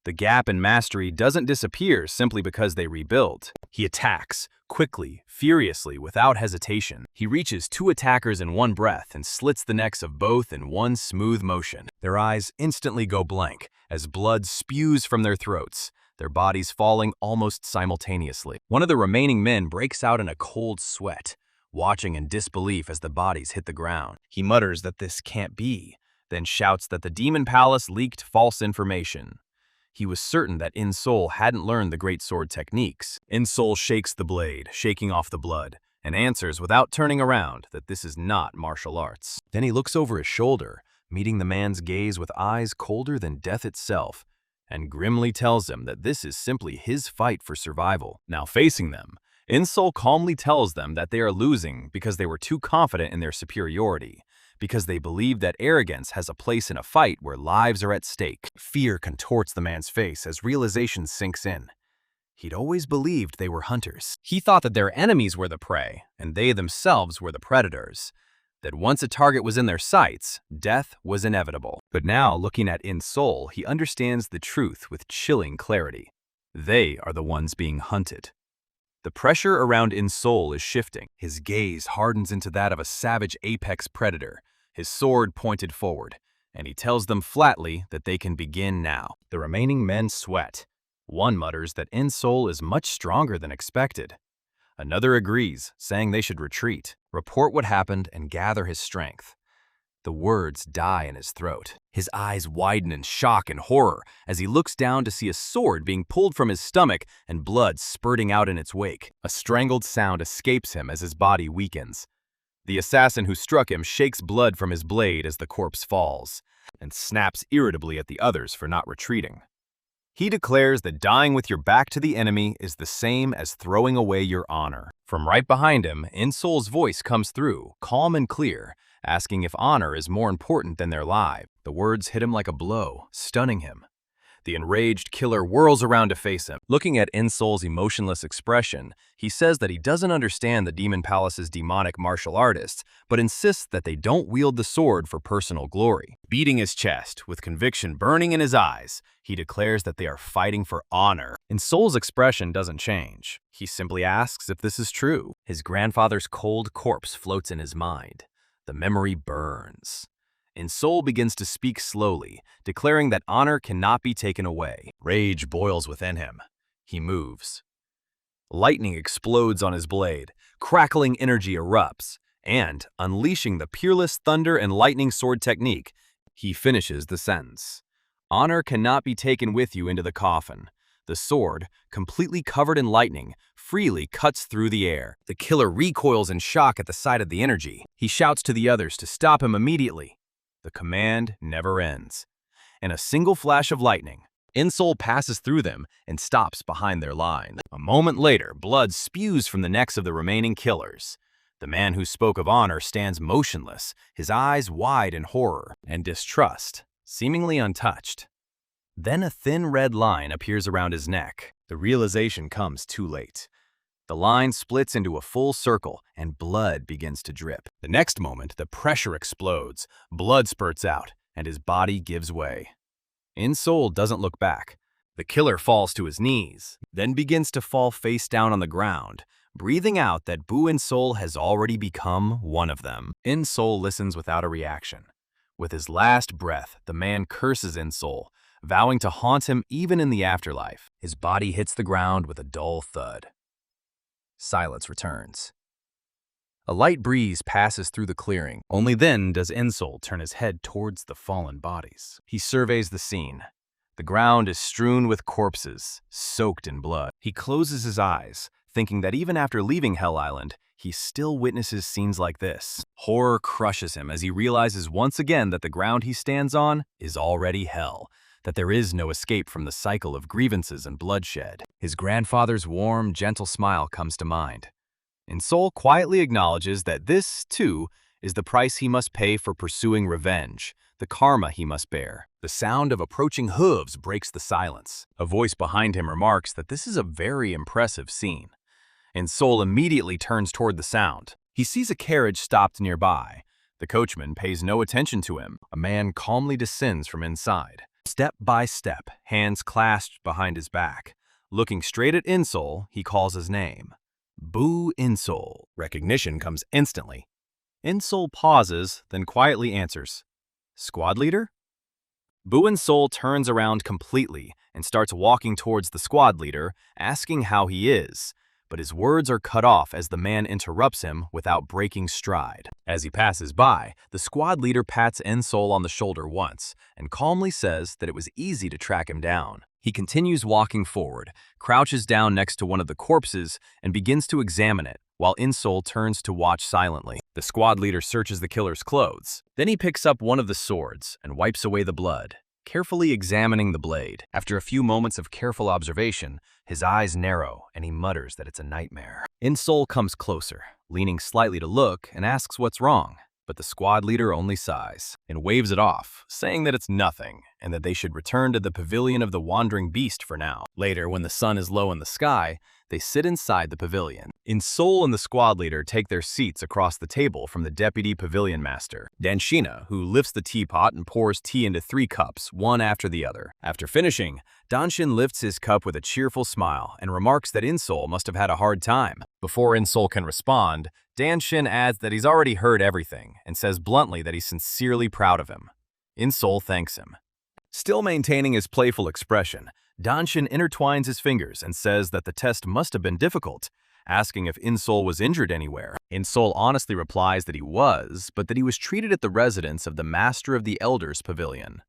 The gap in mastery doesn't disappear simply because they rebuild. He attacks, quickly, furiously, without hesitation. He reaches 2 attackers in one breath and slits the necks of both in one smooth motion. Their eyes instantly go blank as blood spews from their throats, their bodies falling almost simultaneously. One of the remaining men breaks out in a cold sweat, watching in disbelief as the bodies hit the ground. He mutters that this can't be, then shouts that the Demon Palace leaked false information. He was certain that In-Soul hadn't learned the great sword techniques. In-Soul shakes the blade, shaking off the blood, and answers without turning around that this is not martial arts. Then he looks over his shoulder, meeting the man's gaze with eyes colder than death itself, and grimly tells him that this is simply his fight for survival. Now facing them, In-Soul calmly tells them that they are losing because they were too confident in their superiority, because they believe that arrogance has a place in a fight where lives are at stake. Fear contorts the man's face as realization sinks in. He'd always believed they were hunters. He thought that their enemies were the prey, and they themselves were the predators. That once a target was in their sights, death was inevitable. But now, looking at In-Soul, he understands the truth with chilling clarity. They are the ones being hunted. The pressure around In-Soul is shifting. His gaze hardens into that of a savage apex predator, his sword pointed forward, and he tells them flatly that they can begin now. The remaining men sweat. One mutters that In-Soul is much stronger than expected. Another agrees, saying they should retreat, report what happened, and gather his strength. The words die in his throat. His eyes widen in shock and horror as he looks down to see a sword being pulled from his stomach and blood spurting out in its wake. A strangled sound escapes him as his body weakens. The assassin who struck him shakes blood from his blade as the corpse falls, and snaps irritably at the others for not retreating. He declares that dying with your back to the enemy is the same as throwing away your honor. From right behind him, In-Soul's voice comes through, calm and clear, asking if honor is more important than their lives. The words hit him like a blow, stunning him. The enraged killer whirls around to face him. Looking at In-Soul's emotionless expression, he says that he doesn't understand the Demon Palace's demonic martial artists, but insists that they don't wield the sword for personal glory. Beating his chest, with conviction burning in his eyes, he declares that they are fighting for honor. In-Soul's expression doesn't change. He simply asks if this is true. His grandfather's cold corpse floats in his mind. The memory burns. In-Soul begins to speak slowly, declaring that honor cannot be taken away. Rage boils within him. He moves. Lightning explodes on his blade, crackling energy erupts, and, unleashing the peerless thunder and lightning sword technique, he finishes the sentence. Honor cannot be taken with you into the coffin. The sword, completely covered in lightning, freely cuts through the air. The killer recoils in shock at the sight of the energy. He shouts to the others to stop him immediately. The command never ends. In a single flash of lightning, In-Soul passes through them and stops behind their line. A moment later, blood spews from the necks of the remaining killers. The man who spoke of honor stands motionless, his eyes wide in horror and distrust, seemingly untouched. Then a thin red line appears around his neck. The realization comes too late. The line splits into a full circle, and blood begins to drip. The next moment, the pressure explodes, blood spurts out, and his body gives way. In-Soul doesn't look back. The killer falls to his knees, then begins to fall face down on the ground, breathing out that In-Soul has already become one of them. In-Soul listens without a reaction. With his last breath, the man curses In-Soul, vowing to haunt him even in the afterlife. His body hits the ground with a dull thud. Silence returns. A light breeze passes through the clearing. Only then does In-Soul turn his head towards the fallen bodies. He surveys the scene. The ground is strewn with corpses, soaked in blood. He closes his eyes, thinking that even after leaving Hell Island, he still witnesses scenes like this. Horror crushes him as he realizes once again that the ground he stands on is already hell, that there is no escape from the cycle of grievances and bloodshed. His grandfather's warm, gentle smile comes to mind. In-Soul quietly acknowledges that this, too, is the price he must pay for pursuing revenge, the karma he must bear. The sound of approaching hooves breaks the silence. A voice behind him remarks that this is a very impressive scene. In-Soul immediately turns toward the sound. He sees a carriage stopped nearby. The coachman pays no attention to him. A man calmly descends from inside. Step by step, hands clasped behind his back. Looking straight at In-Soul, he calls his name. Boo In-Soul. Recognition comes instantly. In-Soul pauses, then quietly answers. Squad leader? Boo In-Soul turns around completely and starts walking towards the squad leader, asking how he is. But his words are cut off as the man interrupts him without breaking stride. As he passes by, the squad leader pats In-Soul on the shoulder once and calmly says that it was easy to track him down. He continues walking forward, crouches down next to one of the corpses, and begins to examine it, while Insol turns to watch silently. The squad leader searches the killer's clothes. Then he picks up one of the swords and wipes away the blood, carefully examining the blade. After a few moments of careful observation, his eyes narrow and he mutters that it's a nightmare. Insol comes closer, leaning slightly to look, and asks what's wrong. But the squad leader only sighs and waves it off, saying that it's nothing and that they should return to the pavilion of the wandering beast for now. Later, when the sun is low in the sky, they sit inside the pavilion. Insol and the squad leader take their seats across the table from the deputy pavilion master, Danshina, who lifts the teapot and pours tea into 3 cups, one after the other. After finishing, Danshin lifts his cup with a cheerful smile and remarks that Insol must have had a hard time. Before Insol can respond, Danshin adds that he's already heard everything and says bluntly that he's sincerely proud of him. Insol thanks him. Still maintaining his playful expression, Danshin intertwines his fingers and says that the test must have been difficult, asking if Insol was injured anywhere. Insol honestly replies that he was, but that he was treated at the residence of the Master of the Elders Pavilion.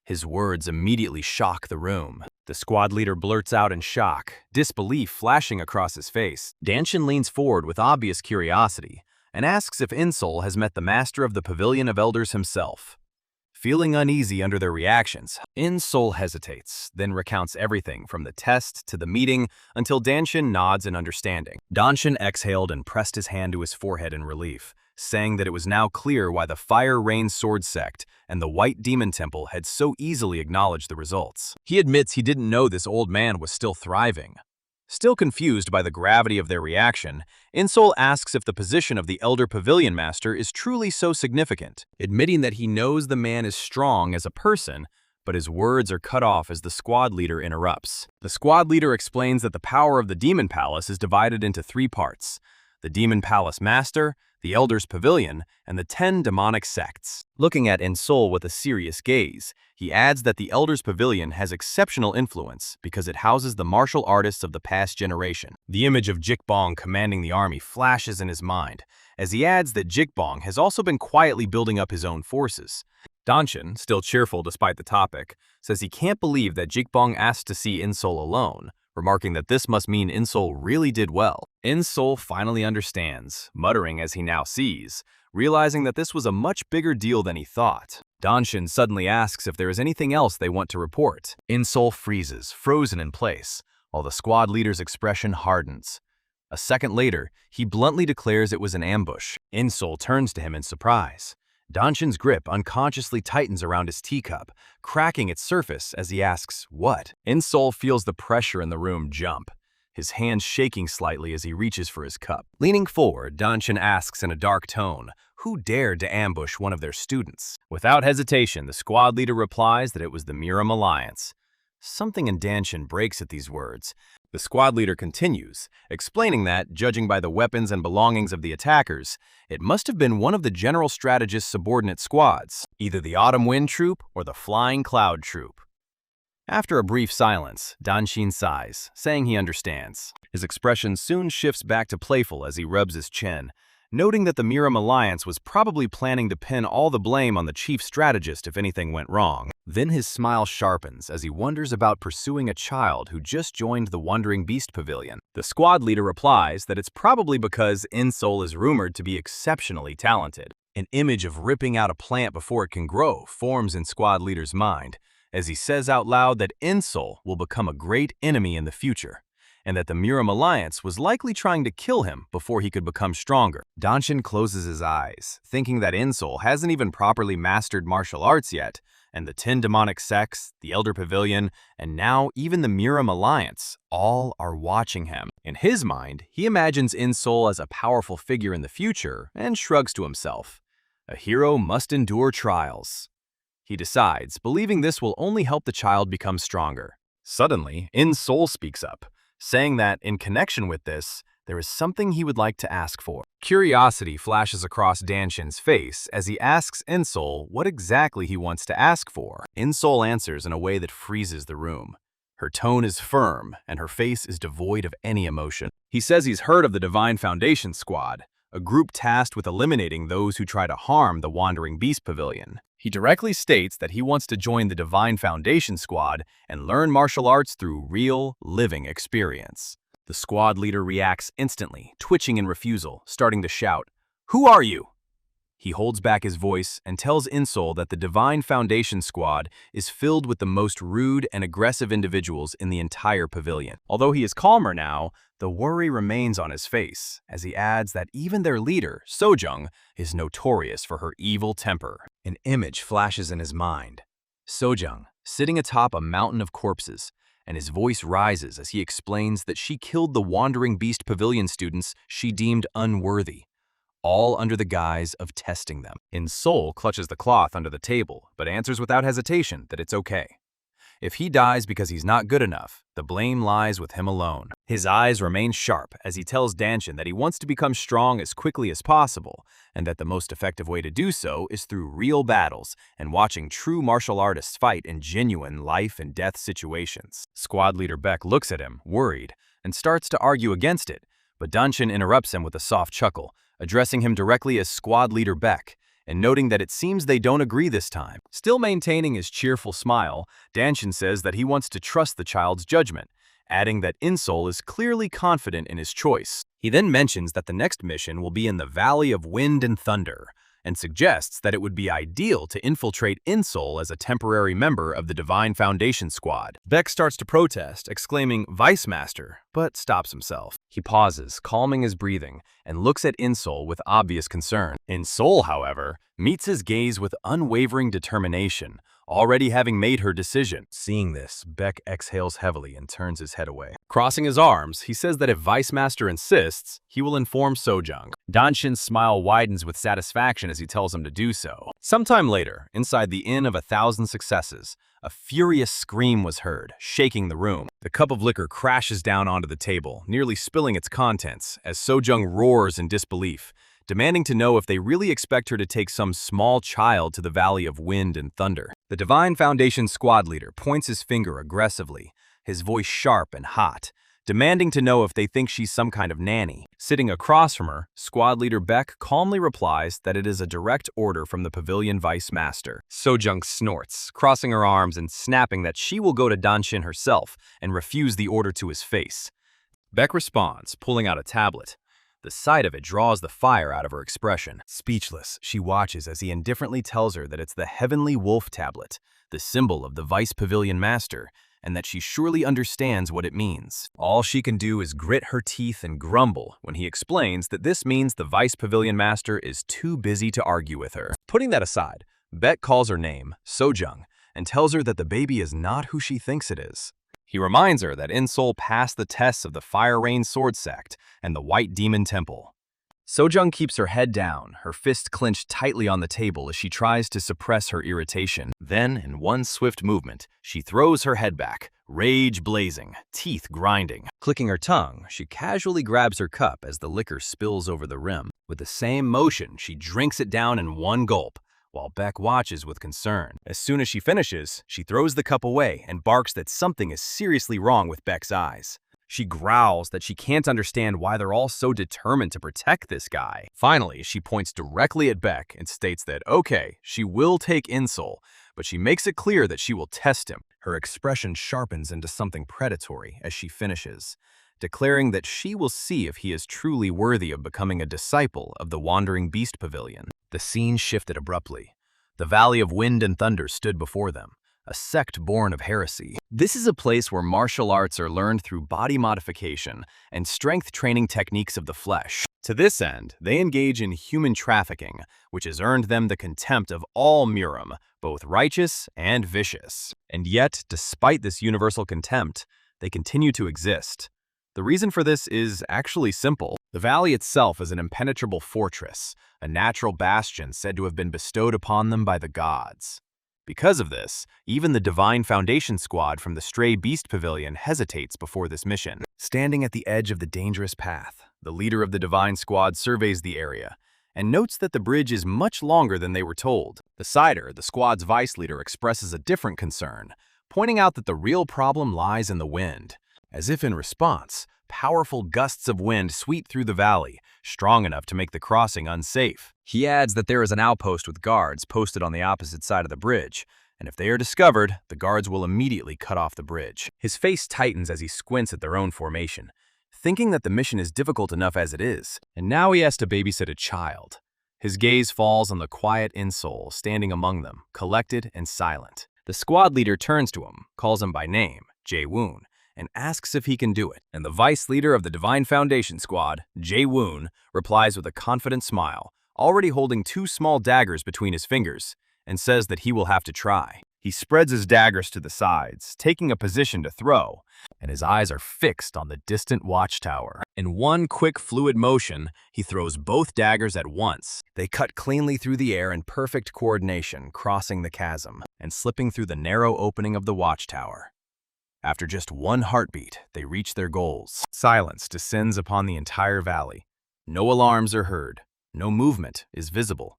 His words immediately shock the room. The squad leader blurts out in shock, disbelief flashing across his face. Danshin leans forward with obvious curiosity and asks if Insol has met the Master of the Pavilion of Elders himself. Feeling uneasy under their reactions, Insol hesitates, then recounts everything from the test to the meeting until Danshin nods in understanding. Danshin exhaled and pressed his hand to his forehead in relief, saying that it was now clear why the Fire Rain Sword Sect and the White Demon Temple had so easily acknowledged the results. He admits he didn't know this old man was still thriving. Still confused by the gravity of their reaction, Insol asks if the position of the Elder Pavilion Master is truly so significant, admitting that he knows the man is strong as a person, but his words are cut off as the squad leader interrupts. The squad leader explains that the power of the Demon Palace is divided into 3 parts: the Demon Palace Master, the Elder's Pavilion, and the 10 demonic sects. Looking at Insol with a serious gaze, he adds that the Elder's Pavilion has exceptional influence because it houses the martial artists of the past generation. The image of Jikbong commanding the army flashes in his mind, as he adds that Jikbong has also been quietly building up his own forces. Danshin, still cheerful despite the topic, says he can't believe that Jikbong asked to see Insol alone, remarking that this must mean Insol really did well. Insol finally understands, muttering as he now sees, realizing that this was a much bigger deal than he thought. Danshin suddenly asks if there is anything else they want to report. Insol freezes, frozen in place, while the squad leader's expression hardens. A second later, he bluntly declares it was an ambush. Insol turns to him in surprise. Danshin's grip unconsciously tightens around his teacup, cracking its surface as he asks, "What?" Insol feels the pressure in the room jump, his hand shaking slightly as he reaches for his cup. Leaning forward, Danshin asks in a dark tone, who dared to ambush one of their students? Without hesitation, the squad leader replies that it was the Murim Alliance. Something in Danshin breaks at these words. The squad leader continues, explaining that, judging by the weapons and belongings of the attackers, it must have been one of the general strategist's subordinate squads, either the Autumn Wind Troop or the Flying Cloud Troop. After a brief silence, Danshin sighs, saying he understands. His expression soon shifts back to playful as he rubs his chin, noting that the Murim Alliance was probably planning to pin all the blame on the chief strategist if anything went wrong. Then his smile sharpens as he wonders about pursuing a child who just joined the Wandering Beast Pavilion. The squad leader replies that it's probably because Insol is rumored to be exceptionally talented. An image of ripping out a plant before it can grow forms in squad leader's mind, as he says out loud that Insol will become a great enemy in the future, and that the Murim Alliance was likely trying to kill him before he could become stronger. Danshin closes his eyes, thinking that Insol hasn't even properly mastered martial arts yet, and the 10 demonic sects, the Elder Pavilion, and now even the Murim Alliance, all are watching him. In his mind, he imagines Insol as a powerful figure in the future and shrugs to himself. A hero must endure trials. He decides, believing this will only help the child become stronger. Suddenly, Insol speaks up, saying that, in connection with this, there is something he would like to ask for. Curiosity flashes across Danshin's face as he asks Insol what exactly he wants to ask for. Insol answers in a way that freezes the room. Her tone is firm, and her face is devoid of any emotion. He says he's heard of the Divine Foundation Squad, a group tasked with eliminating those who try to harm the Wandering Beast Pavilion. He directly states that he wants to join the Divine Foundation Squad and learn martial arts through real, living experience. The squad leader reacts instantly, twitching in refusal, starting to shout, "Who are you?" He holds back his voice and tells Insol that the Divine Foundation squad is filled with the most rude and aggressive individuals in the entire pavilion. Although he is calmer now, the worry remains on his face, as he adds that even their leader, Sojung, is notorious for her evil temper. An image flashes in his mind. Sojung, sitting atop a mountain of corpses, and his voice rises as he explains that she killed the Wandering Beast Pavilion students she deemed unworthy, all under the guise of testing them. Insol clutches the cloth under the table, but answers without hesitation that it's okay. If he dies because he's not good enough, the blame lies with him alone. His eyes remain sharp as he tells Danshin that he wants to become strong as quickly as possible, and that the most effective way to do so is through real battles and watching true martial artists fight in genuine life and death situations. Squad leader Beck looks at him, worried, and starts to argue against it, but Danshin interrupts him with a soft chuckle, addressing him directly as Squad Leader Beck, and noting that it seems they don't agree this time. Still maintaining his cheerful smile, Danshin says that he wants to trust the child's judgment, adding that Insol is clearly confident in his choice. He then mentions that the next mission will be in the Valley of Wind and Thunder, and suggests that it would be ideal to infiltrate Insol as a temporary member of the Divine Foundation squad. Beck starts to protest, exclaiming, "Vice Master," but stops himself. He pauses, calming his breathing, and looks at Insol with obvious concern. Insol, however, meets his gaze with unwavering determination, already having made her decision. Seeing this, Beck exhales heavily and turns his head away. Crossing his arms, he says that if Vice Master insists, he will inform Sojung. Danshin's smile widens with satisfaction as he tells him to do so. Sometime later, inside the Inn of 1,000 Successes, a furious scream was heard, shaking the room. The cup of liquor crashes down onto the table, nearly spilling its contents, as Sojung roars in disbelief, demanding to know if they really expect her to take some small child to the Valley of Wind and Thunder. The Divine Foundation squad leader points his finger aggressively, his voice sharp and hot, demanding to know if they think she's some kind of nanny. Sitting across from her, squad leader Beck calmly replies that it is a direct order from the Pavilion Vice Master. Sojung snorts, crossing her arms and snapping that she will go to Danshin herself and refuse the order to his face. Beck responds, pulling out a tablet. The sight of it draws the fire out of her expression. Speechless, she watches as he indifferently tells her that it's the Heavenly Wolf Tablet, the symbol of the Vice Pavilion Master, and that she surely understands what it means. All she can do is grit her teeth and grumble when he explains that this means the Vice Pavilion Master is too busy to argue with her. Putting that aside, Beck calls her name, Sojung, and tells her that the baby is not who she thinks it is. He reminds her that Insol passed the tests of the Fire Rain Sword Sect and the White Demon Temple. Sojung keeps her head down, her fist clenched tightly on the table as she tries to suppress her irritation. Then, in one swift movement, she throws her head back, rage blazing, teeth grinding. Clicking her tongue, she casually grabs her cup as the liquor spills over the rim. With the same motion, she drinks it down in one gulp, while Beck watches with concern. As soon as she finishes, she throws the cup away and barks that something is seriously wrong with Beck's eyes. She growls that she can't understand why they're all so determined to protect this guy. Finally, she points directly at Beck and states that, okay, she will take Insol, but she makes it clear that she will test him. Her expression sharpens into something predatory as she finishes, declaring that she will see if he is truly worthy of becoming a disciple of the Wandering Beast Pavilion. The scene shifted abruptly. The Valley of Wind and Thunder stood before them, a sect born of heresy. This is a place where martial arts are learned through body modification and strength training techniques of the flesh. To this end, they engage in human trafficking, which has earned them the contempt of all Murim, both righteous and vicious. And yet, despite this universal contempt, they continue to exist. The reason for this is actually simple. The valley itself is an impenetrable fortress, a natural bastion said to have been bestowed upon them by the gods. Because of this, even the Divine Foundation squad from the Stray Beast Pavilion hesitates before this mission. Standing at the edge of the dangerous path, the leader of the Divine Squad surveys the area and notes that the bridge is much longer than they were told. The Sider, the squad's vice leader, expresses a different concern, pointing out that the real problem lies in the wind. As if in response, powerful gusts of wind sweep through the valley, strong enough to make the crossing unsafe. He adds that there is an outpost with guards posted on the opposite side of the bridge, and if they are discovered, the guards will immediately cut off the bridge. His face tightens as he squints at their own formation, thinking that the mission is difficult enough as it is, and now he has to babysit a child. His gaze falls on the quiet insole standing among them, collected and silent. The squad leader turns to him, calls him by name, Jae-woon, and asks if he can do it. And the vice leader of the Divine Foundation squad, Jae-woon, replies with a confident smile, already holding 2 small daggers between his fingers, and says that he will have to try. He spreads his daggers to the sides, taking a position to throw, and his eyes are fixed on the distant watchtower. In one quick fluid motion, he throws both daggers at once. They cut cleanly through the air in perfect coordination, crossing the chasm and slipping through the narrow opening of the watchtower. After just 1 heartbeat, they reach their goals. Silence descends upon the entire valley. No alarms are heard. No movement is visible.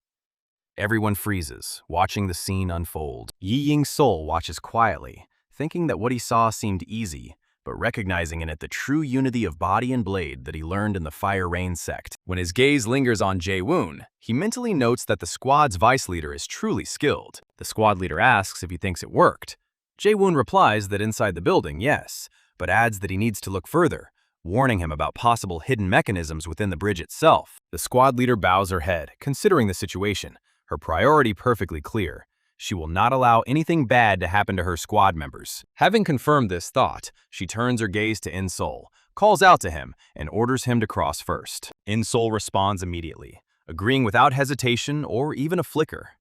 Everyone freezes, watching the scene unfold. Yi Ying-sol watches quietly, thinking that what he saw seemed easy, but recognizing in it the true unity of body and blade that he learned in the Fire Rain sect. When his gaze lingers on Jae-woon, he mentally notes that the squad's vice leader is truly skilled. The squad leader asks if he thinks it worked. Jae-woon replies that inside the building, yes, but adds that he needs to look further, warning him about possible hidden mechanisms within the bridge itself. The squad leader bows her head, considering the situation. Her priority perfectly clear. She will not allow anything bad to happen to her squad members. Having confirmed this thought, she turns her gaze to In-sol, calls out to him, and orders him to cross first. In-sol responds immediately, agreeing without hesitation or even a flicker.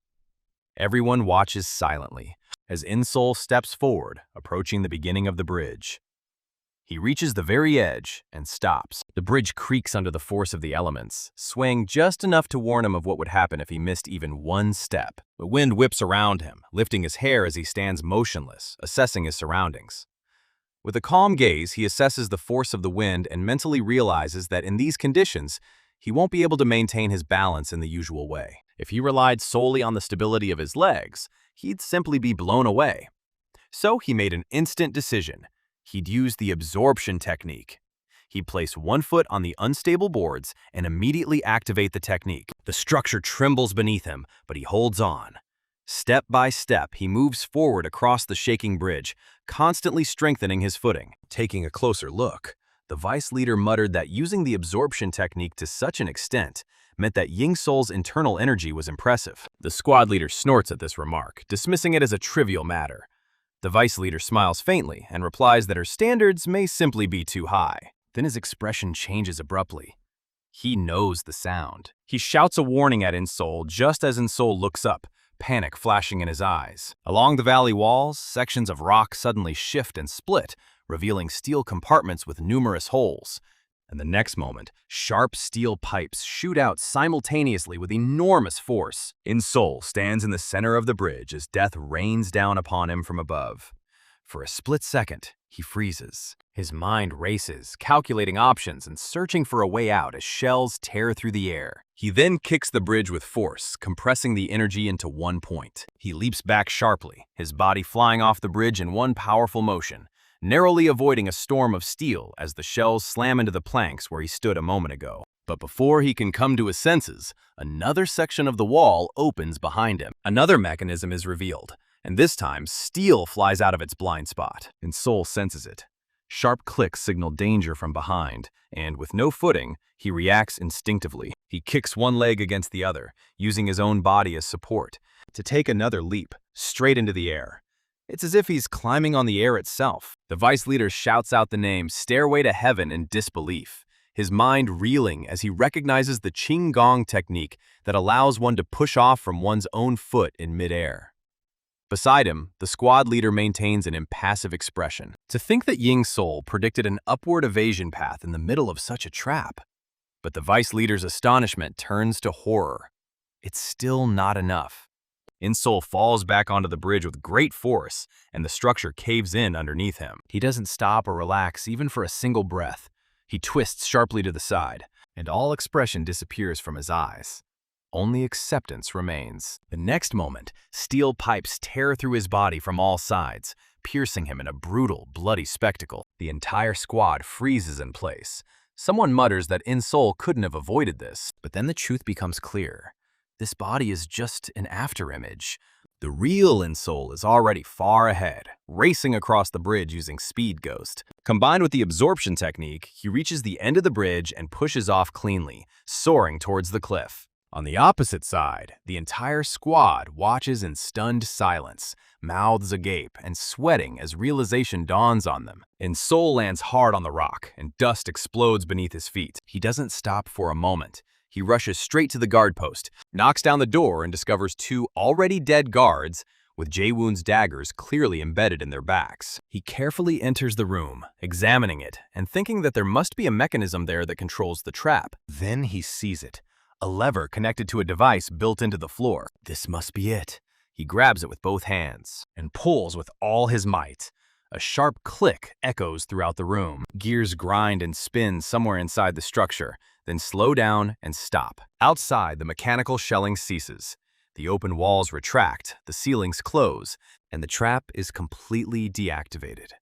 Everyone watches silently as In-sol steps forward, approaching the beginning of the bridge. He reaches the very edge and stops. The bridge creaks under the force of the elements, swaying just enough to warn him of what would happen if he missed even 1 step. The wind whips around him, lifting his hair as he stands motionless, assessing his surroundings. With a calm gaze, he assesses the force of the wind and mentally realizes that in these conditions, he won't be able to maintain his balance in the usual way. If he relied solely on the stability of his legs, he'd simply be blown away. So he made an instant decision. He'd use the absorption technique. He'd place 1 foot on the unstable boards and immediately activate the technique. The structure trembles beneath him, but he holds on. Step by step, he moves forward across the shaking bridge, constantly strengthening his footing. Taking a closer look, the vice leader muttered that using the absorption technique to such an extent meant that Ying-sol's internal energy was impressive. The squad leader snorts at this remark, dismissing it as a trivial matter. The vice leader smiles faintly and replies that her standards may simply be too high. Then his expression changes abruptly. He knows the sound. He shouts a warning at In-sol just as In-sol looks up, panic flashing in his eyes. Along the valley walls, sections of rock suddenly shift and split, revealing steel compartments with numerous holes. And the next moment, sharp steel pipes shoot out simultaneously with enormous force. In-sol stands in the center of the bridge as death rains down upon him from above. For a split second, he freezes. His mind races, calculating options and searching for a way out as shells tear through the air. He then kicks the bridge with force, compressing the energy into 1 point. He leaps back sharply, his body flying off the bridge in one powerful motion, narrowly avoiding a storm of steel as the shells slam into the planks where he stood a moment ago. But before he can come to his senses, another section of the wall opens behind him. Another mechanism is revealed, and this time steel flies out of its blind spot. In-sol senses it. Sharp clicks signal danger from behind, and with no footing, he reacts instinctively. He kicks one leg against the other, using his own body as support, to take another leap, straight into the air. It's as if he's climbing on the air itself. The vice leader shouts out the name Stairway to Heaven in disbelief, his mind reeling as he recognizes the Qinggong technique that allows one to push off from one's own foot in midair. Beside him, the squad leader maintains an impassive expression. To think that Ying-sol predicted an upward evasion path in the middle of such a trap. But the vice leader's astonishment turns to horror. It's still not enough. In-sol falls back onto the bridge with great force, and the structure caves in underneath him. He doesn't stop or relax even for a single breath. He twists sharply to the side, and all expression disappears from his eyes. Only acceptance remains. The next moment, steel pipes tear through his body from all sides, piercing him in a brutal, bloody spectacle. The entire squad freezes in place. Someone mutters that In-sol couldn't have avoided this, but then the truth becomes clear. This body is just an afterimage. The real In-sol is already far ahead, racing across the bridge using Speed Ghost. Combined with the absorption technique, he reaches the end of the bridge and pushes off cleanly, soaring towards the cliff. On the opposite side, the entire squad watches in stunned silence, mouths agape and sweating as realization dawns on them. InSoul lands hard on the rock, and dust explodes beneath his feet. He doesn't stop for a moment. He rushes straight to the guard post, knocks down the door, and discovers two already dead guards with Jae-woon's daggers clearly embedded in their backs. He carefully enters the room, examining it, and thinking that there must be a mechanism there that controls the trap. Then he sees it. A lever connected to a device built into the floor. This must be it. He grabs it with both hands and pulls with all his might. A sharp click echoes throughout the room. Gears grind and spin somewhere inside the structure, then slow down and stop. Outside, the mechanical shelling ceases. The open walls retract, the ceilings close, and the trap is completely deactivated.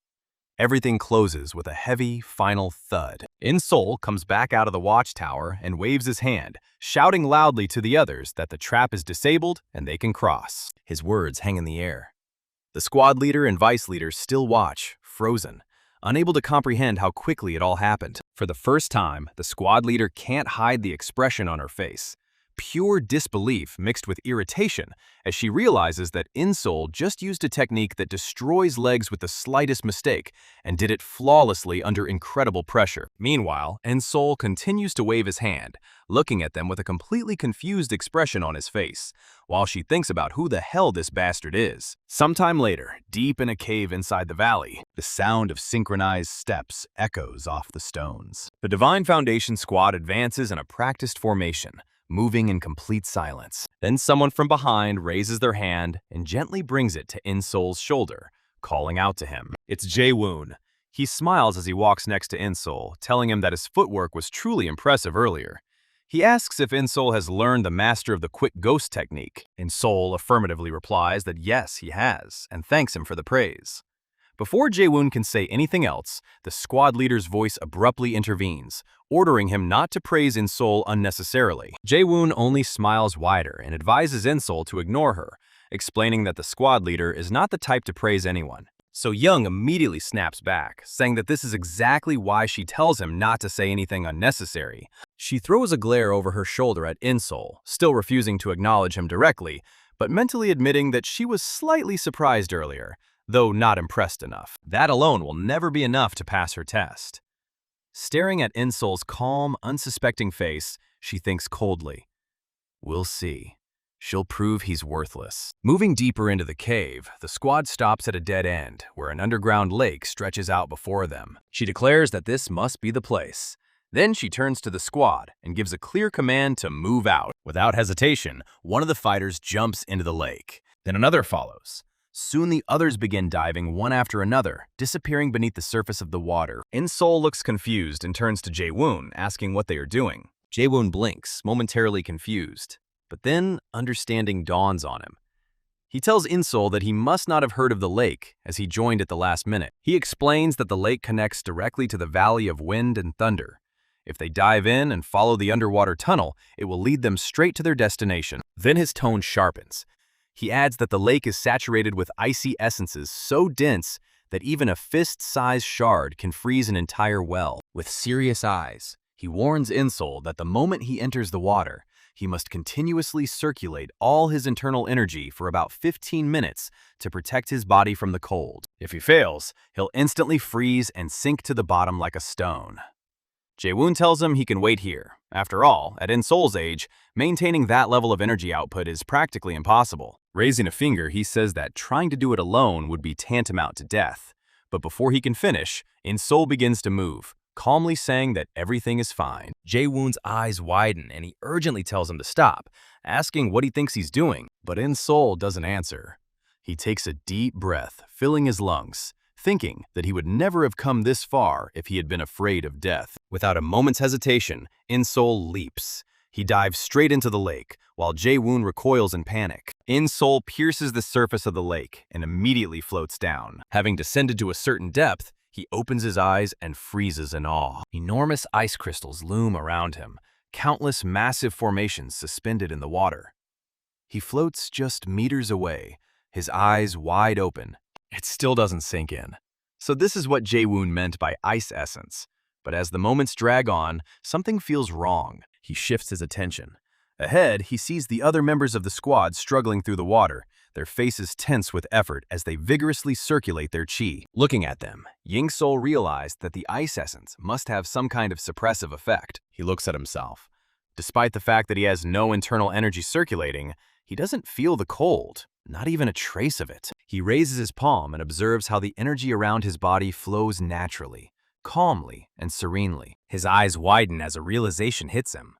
Everything closes with a heavy, final thud. InSoul comes back out of the watchtower and waves his hand, shouting loudly to the others that the trap is disabled and they can cross. His words hang in the air. The squad leader and vice leader still watch, frozen, unable to comprehend how quickly it all happened. For the first time, the squad leader can't hide the expression on her face. Pure disbelief mixed with irritation as she realizes that InSoul just used a technique that destroys legs with the slightest mistake and did it flawlessly under incredible pressure. Meanwhile, InSoul continues to wave his hand, looking at them with a completely confused expression on his face, while she thinks about who the hell this bastard is. Sometime later, deep in a cave inside the valley, the sound of synchronized steps echoes off the stones. The Divine Foundation squad advances in a practiced formation, moving in complete silence. Then someone from behind raises their hand and gently brings it to InSoul's shoulder, calling out to him. It's Jae-woon. He smiles as he walks next to InSoul, telling him that his footwork was truly impressive earlier. He asks if InSoul has learned the master of the quick ghost technique. InSoul affirmatively replies that yes, he has, and thanks him for the praise. Before Jae-woon can say anything else, the squad leader's voice abruptly intervenes, ordering him not to praise InSoul unnecessarily. Jae-woon only smiles wider and advises InSoul to ignore her, explaining that the squad leader is not the type to praise anyone. So Young immediately snaps back, saying that this is exactly why she tells him not to say anything unnecessary. She throws a glare over her shoulder at InSoul, still refusing to acknowledge him directly, but mentally admitting that she was slightly surprised earlier, though not impressed enough. That alone will never be enough to pass her test. Staring at InSoul's calm, unsuspecting face, she thinks coldly, "We'll see. She'll prove he's worthless." Moving deeper into the cave, the squad stops at a dead end, where an underground lake stretches out before them. She declares that this must be the place. Then she turns to the squad and gives a clear command to move out. Without hesitation, one of the fighters jumps into the lake. Then another follows. Soon the others begin diving one after another, disappearing beneath the surface of the water. InSoul looks confused and turns to Jae-woon, asking what they are doing. Jae-woon blinks, momentarily confused. But then, understanding dawns on him. He tells InSoul that he must not have heard of the lake, as he joined at the last minute. He explains that the lake connects directly to the Valley of Wind and Thunder. If they dive in and follow the underwater tunnel, it will lead them straight to their destination. Then his tone sharpens. He adds that the lake is saturated with icy essences so dense that even a fist-sized shard can freeze an entire well. With serious eyes, he warns InSoul that the moment he enters the water, he must continuously circulate all his internal energy for about 15 minutes to protect his body from the cold. If he fails, he'll instantly freeze and sink to the bottom like a stone. Jae-woon tells him he can wait here. After all, at InSoul's age, maintaining that level of energy output is practically impossible. Raising a finger, he says that trying to do it alone would be tantamount to death. But before he can finish, InSoul begins to move, calmly saying that everything is fine. Jae-woon's eyes widen and he urgently tells him to stop, asking what he thinks he's doing. But InSoul doesn't answer. He takes a deep breath, filling his lungs, thinking that he would never have come this far if he had been afraid of death. Without a moment's hesitation, InSoul leaps. He dives straight into the lake, while Jae-woon recoils in panic. InSoul pierces the surface of the lake and immediately floats down. Having descended to a certain depth, he opens his eyes and freezes in awe. Enormous ice crystals loom around him, countless massive formations suspended in the water. He floats just meters away, his eyes wide open. It still doesn't sink in. So this is what Jae-woon meant by ice essence. But as the moments drag on, something feels wrong. He shifts his attention. Ahead, he sees the other members of the squad struggling through the water, their faces tense with effort as they vigorously circulate their chi. Looking at them, Ying-sol realized that the ice essence must have some kind of suppressive effect. He looks at himself. Despite the fact that he has no internal energy circulating, he doesn't feel the cold, not even a trace of it. He raises his palm and observes how the energy around his body flows naturally, calmly and serenely. His eyes widen as a realization hits him.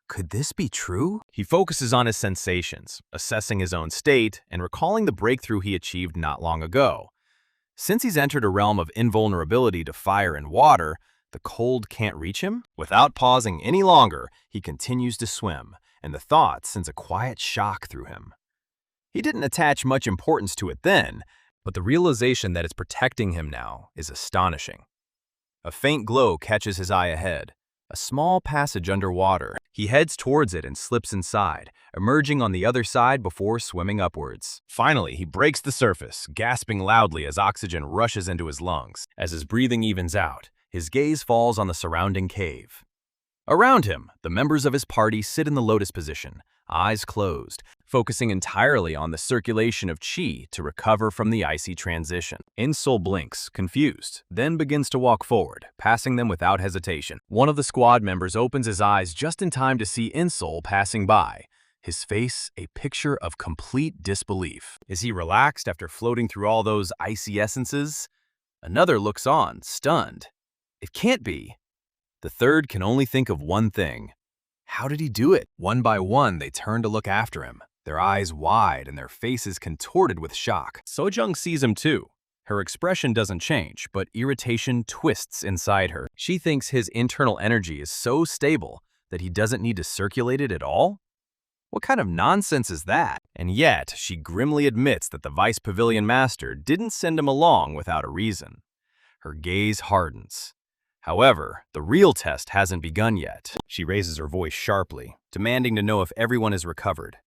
Could this be true? He focuses on his sensations, assessing his own state and recalling the breakthrough he achieved not long ago. Since he's entered a realm of invulnerability to fire and water, the cold can't reach him? Without pausing any longer, he continues to swim, and the thought sends a quiet shock through him. He didn't attach much importance to it then, but the realization that it's protecting him now is astonishing. A faint glow catches his eye ahead, a small passage underwater. He heads towards it and slips inside, emerging on the other side before swimming upwards. Finally, he breaks the surface, gasping loudly as oxygen rushes into his lungs. As his breathing evens out, his gaze falls on the surrounding cave. Around him, the members of his party sit in the lotus position, eyes closed, focusing entirely on the circulation of chi to recover from the icy transition. In-sol blinks, confused, then begins to walk forward, passing them without hesitation. One of the squad members opens his eyes just in time to see In-sol passing by, his face a picture of complete disbelief. Is he relaxed after floating through all those icy essences? Another looks on, stunned. It can't be. The third can only think of one thing. How did he do it? One by one, they turn to look after him, their eyes wide and their faces contorted with shock. Sojung sees him too. Her expression doesn't change, but irritation twists inside her. She thinks his internal energy is so stable that he doesn't need to circulate it at all? What kind of nonsense is that? And yet, she grimly admits that the Vice Pavilion Master didn't send him along without a reason. Her gaze hardens. However, the real test hasn't begun yet. She raises her voice sharply, demanding to know if everyone is recovered.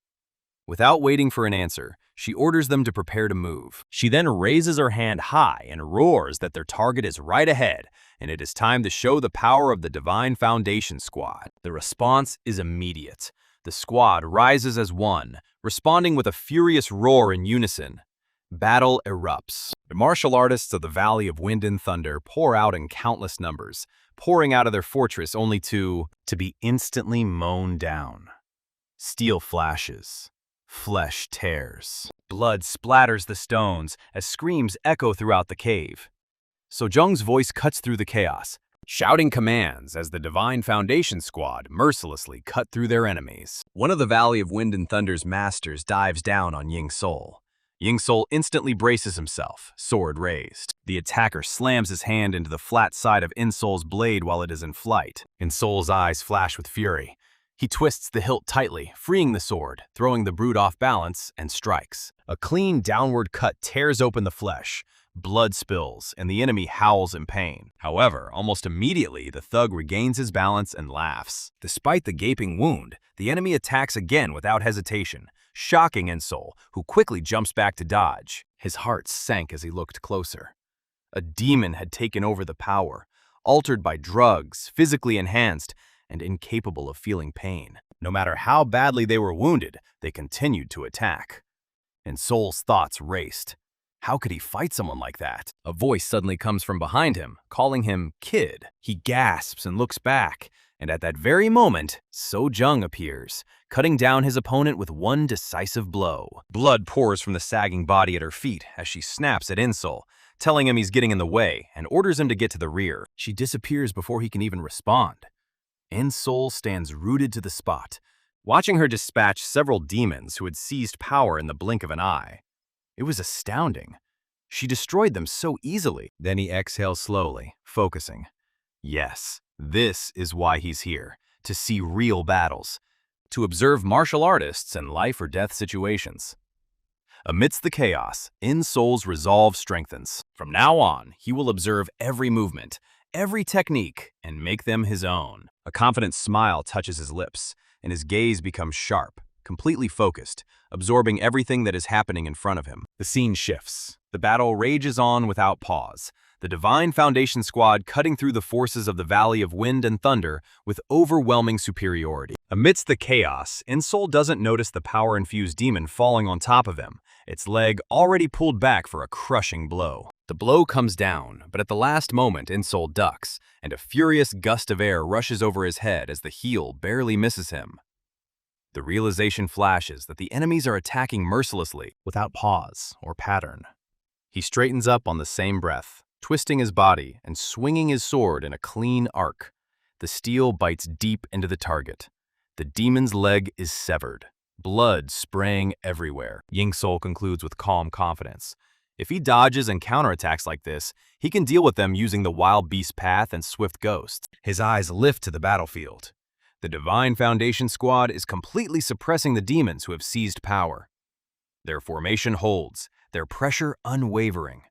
Without waiting for an answer, she orders them to prepare to move. She then raises her hand high and roars that their target is right ahead, and it is time to show the power of the Divine Foundation Squad. The response is immediate. The squad rises as one, responding with a furious roar in unison. Battle erupts. The martial artists of the Valley of Wind and Thunder pour out in countless numbers, pouring out of their fortress only to be instantly mown down. Steel flashes. Flesh tears. Blood splatters the stones as screams echo throughout the cave. Sojung's voice cuts through the chaos, shouting commands as the Divine Foundation Squad mercilessly cut through their enemies. One of the Valley of Wind and Thunder's masters dives down on Ying-sol. Ying-sol instantly braces himself, sword raised. The attacker slams his hand into the flat side of In-sol's blade while it is in flight. In-sol's eyes flash with fury. He twists the hilt tightly, freeing the sword, throwing the brute off balance, and strikes. A clean downward cut tears open the flesh. Blood spills, and the enemy howls in pain. However, almost immediately, the thug regains his balance and laughs. Despite the gaping wound, the enemy attacks again without hesitation, shocking In-sol, who quickly jumps back to dodge. His heart sank as he looked closer. A demon had taken over the power, altered by drugs, physically enhanced, and incapable of feeling pain. No matter how badly they were wounded, they continued to attack. In-sol's thoughts raced. How could he fight someone like that? A voice suddenly comes from behind him, calling him kid. He gasps and looks back, and at that very moment, Sojung appears, cutting down his opponent with one decisive blow. Blood pours from the sagging body at her feet as she snaps at In-sol, telling him he's getting in the way, and orders him to get to the rear. She disappears before he can even respond. In-sol stands rooted to the spot, watching her dispatch several demons who had seized power in the blink of an eye. It was astounding. She destroyed them so easily. Then he exhales slowly, focusing. Yes, this is why he's here, to see real battles, to observe martial artists in life or death situations. Amidst the chaos, In-sol's resolve strengthens. From now on, he will observe every movement, every technique, and make them his own. A confident smile touches his lips, and his gaze becomes sharp, completely focused, absorbing everything that is happening in front of him. The scene shifts. The battle rages on without pause, the Divine Foundation squad cutting through the forces of the Valley of Wind and Thunder with overwhelming superiority. Amidst the chaos, Insol doesn't notice the power-infused demon falling on top of him, its leg already pulled back for a crushing blow. The blow comes down, but at the last moment Insol ducks, and a furious gust of air rushes over his head as the heel barely misses him. The realization flashes that the enemies are attacking mercilessly, without pause or pattern. He straightens up on the same breath, twisting his body and swinging his sword in a clean arc. The steel bites deep into the target. The demon's leg is severed, blood spraying everywhere. Yingsol concludes with calm confidence. If he dodges and counterattacks like this, he can deal with them using the Wild Beast Path and Swift Ghosts. His eyes lift to the battlefield. The Divine Foundation squad is completely suppressing the demons who have seized power. Their formation holds, their pressure unwavering.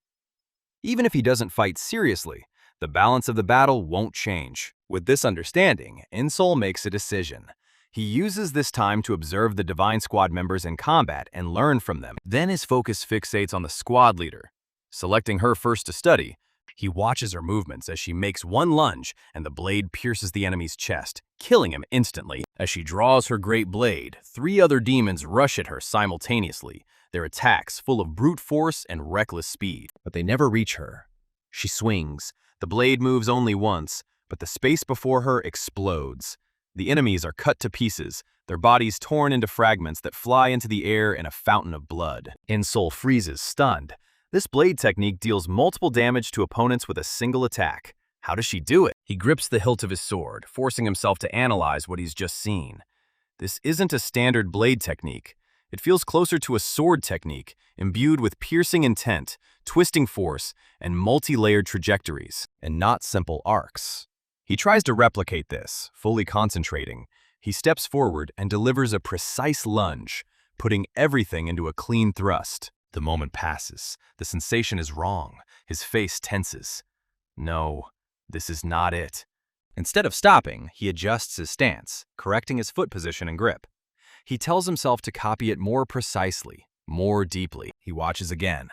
Even if he doesn't fight seriously, the balance of the battle won't change. With this understanding, Insol makes a decision. He uses this time to observe the Divine Squad members in combat and learn from them. Then his focus fixates on the squad leader. Selecting her first to study, he watches her movements as she makes one lunge and the blade pierces the enemy's chest, killing him instantly. As she draws her great blade, 3 other demons rush at her simultaneously, their attacks full of brute force and reckless speed. But they never reach her. She swings. The blade moves only once, but the space before her explodes. The enemies are cut to pieces, their bodies torn into fragments that fly into the air in a fountain of blood. Insol freezes, stunned. This blade technique deals multiple damage to opponents with a single attack. How does she do it? He grips the hilt of his sword, forcing himself to analyze what he's just seen. This isn't a standard blade technique. It feels closer to a sword technique, imbued with piercing intent, twisting force, and multi-layered trajectories, and not simple arcs. He tries to replicate this, fully concentrating. He steps forward and delivers a precise lunge, putting everything into a clean thrust. The moment passes. The sensation is wrong. His face tenses. No, this is not it. Instead of stopping, he adjusts his stance, correcting his foot position and grip. He tells himself to copy it more precisely, more deeply. He watches again.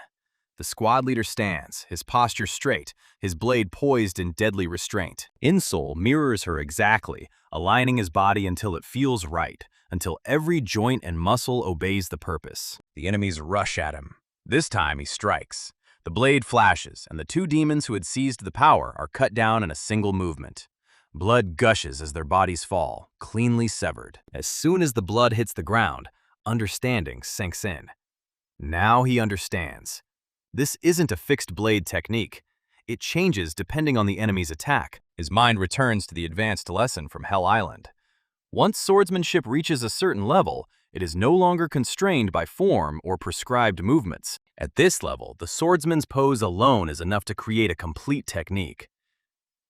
The squad leader stands, his posture straight, his blade poised in deadly restraint. Insol mirrors her exactly, aligning his body until it feels right, until every joint and muscle obeys the purpose. The enemies rush at him. This time he strikes. The blade flashes, and the 2 demons who had seized the power are cut down in a single movement. Blood gushes as their bodies fall, cleanly severed. As soon as the blood hits the ground, understanding sinks in. Now he understands. This isn't a fixed blade technique. It changes depending on the enemy's attack. His mind returns to the advanced lesson from Hell Island. Once swordsmanship reaches a certain level, it is no longer constrained by form or prescribed movements. At this level, the swordsman's pose alone is enough to create a complete technique.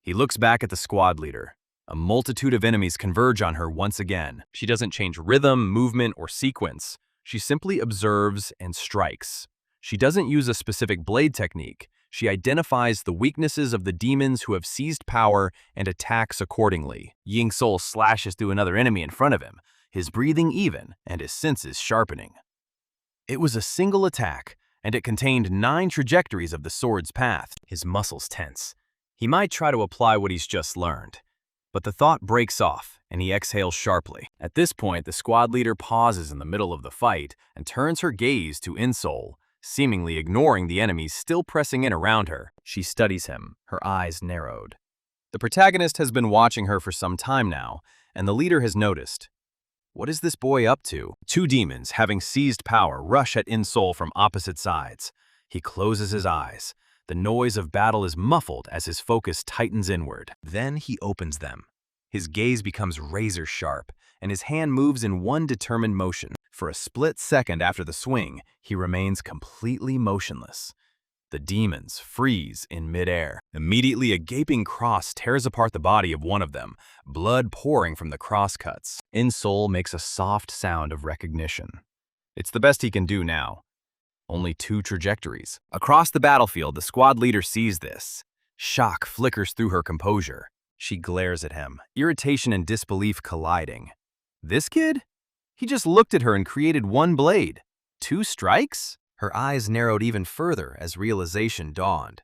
He looks back at the squad leader. A multitude of enemies converge on her once again. She doesn't change rhythm, movement, or sequence. She simply observes and strikes. She doesn't use a specific blade technique. She identifies the weaknesses of the demons who have seized power and attacks accordingly. Yingsol slashes through another enemy in front of him, his breathing even and his senses sharpening. It was a single attack, and it contained 9 trajectories of the sword's path. His muscles tense. He might try to apply what he's just learned, but the thought breaks off, and he exhales sharply. At this point, the squad leader pauses in the middle of the fight and turns her gaze to Insol, seemingly ignoring the enemies still pressing in around her. She studies him, her eyes narrowed. The protagonist has been watching her for some time now, and the leader has noticed. What is this boy up to? 2 demons, having seized power, rush at Insol from opposite sides. He closes his eyes. The noise of battle is muffled as his focus tightens inward. Then he opens them. His gaze becomes razor sharp, and his hand moves in one determined motion. For a split second after the swing, he remains completely motionless. The demons freeze in midair. Immediately, a gaping cross tears apart the body of one of them, blood pouring from the crosscuts. Insol makes a soft sound of recognition. It's the best he can do now. Only 2 trajectories. Across the battlefield, the squad leader sees this. Shock flickers through her composure. She glares at him, irritation and disbelief colliding. This kid? He just looked at her and created 1 blade. 2 strikes? Her eyes narrowed even further as realization dawned.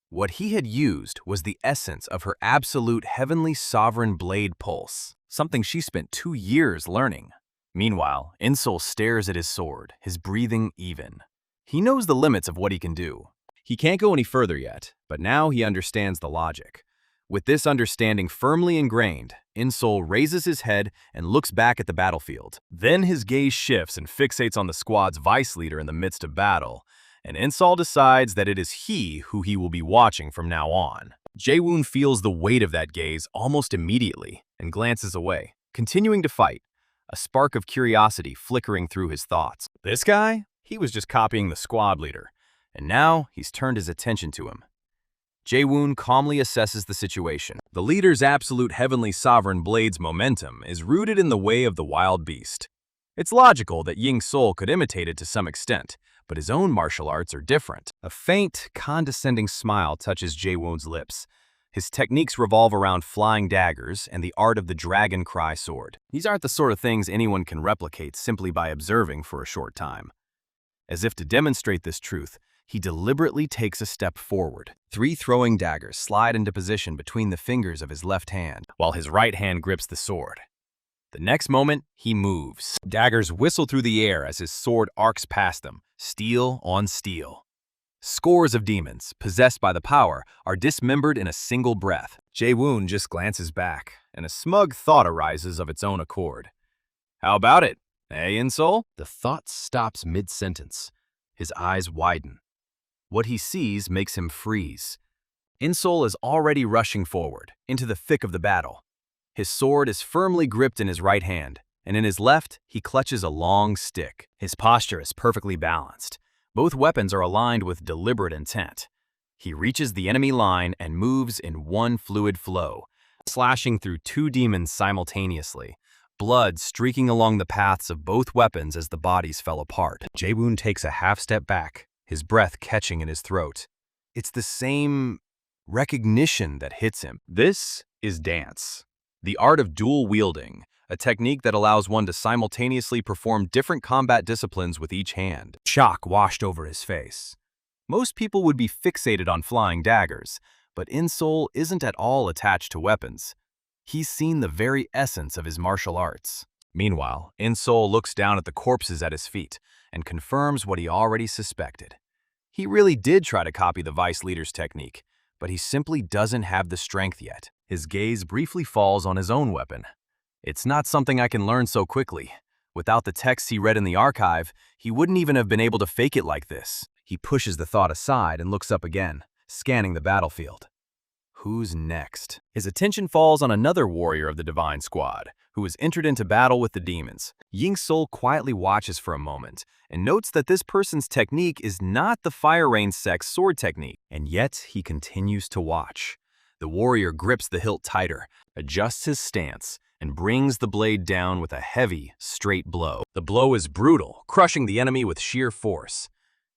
What he had used was the essence of her absolute heavenly sovereign blade pulse, something she spent 2 years learning. Meanwhile, Insol stares at his sword, his breathing even. He knows the limits of what he can do. He can't go any further yet, but now he understands the logic. With this understanding firmly ingrained, Insol raises his head and looks back at the battlefield. Then his gaze shifts and fixates on the squad's vice leader in the midst of battle, and Insol decides that it is he who he will be watching from now on. Jae-woon feels the weight of that gaze almost immediately and glances away, continuing to fight, a spark of curiosity flickering through his thoughts. This guy? He was just copying the squad leader, and now he's turned his attention to him. Jae-woon calmly assesses the situation. The leader's absolute heavenly sovereign blade's momentum is rooted in the way of the wild beast. It's logical that Ying-sol could imitate it to some extent, but his own martial arts are different. A faint, condescending smile touches Jae-woon's lips. His techniques revolve around flying daggers and the art of the dragon cry sword. These aren't the sort of things anyone can replicate simply by observing for a short time. As if to demonstrate this truth, he deliberately takes a step forward. 3 throwing daggers slide into position between the fingers of his left hand, while his right hand grips the sword. The next moment, he moves. Daggers whistle through the air as his sword arcs past them, steel on steel. Scores of demons, possessed by the power, are dismembered in a single breath. Jae-woon just glances back, and a smug thought arises of its own accord. How about it, eh, Insol? The thought stops mid-sentence. His eyes widen. What he sees makes him freeze. Insol is already rushing forward, into the thick of the battle. His sword is firmly gripped in his right hand, and in his left, he clutches a long stick. His posture is perfectly balanced. Both weapons are aligned with deliberate intent. He reaches the enemy line and moves in one fluid flow, slashing through 2 demons simultaneously, blood streaking along the paths of both weapons as the bodies fell apart. Jae-woon takes a half step back, his breath catching in his throat. It's the same recognition that hits him. This is dance. The art of dual wielding, a technique that allows one to simultaneously perform different combat disciplines with each hand. Shock washed over his face. Most people would be fixated on flying daggers, but Insol isn't at all attached to weapons. He's seen the very essence of his martial arts. Meanwhile, Insol looks down at the corpses at his feet and confirms what he already suspected. He really did try to copy the vice leader's technique, but he simply doesn't have the strength yet. His gaze briefly falls on his own weapon. It's not something I can learn so quickly. Without the texts he read in the archive, he wouldn't even have been able to fake it like this. He pushes the thought aside and looks up again, scanning the battlefield. Who's next? His attention falls on another warrior of the Divine Squad, who has entered into battle with the demons. Ying-sol quietly watches for a moment and notes that this person's technique is not the Fire Rain Sect's sword technique, and yet he continues to watch. The warrior grips the hilt tighter, adjusts his stance, and brings the blade down with a heavy, straight blow. The blow is brutal, crushing the enemy with sheer force.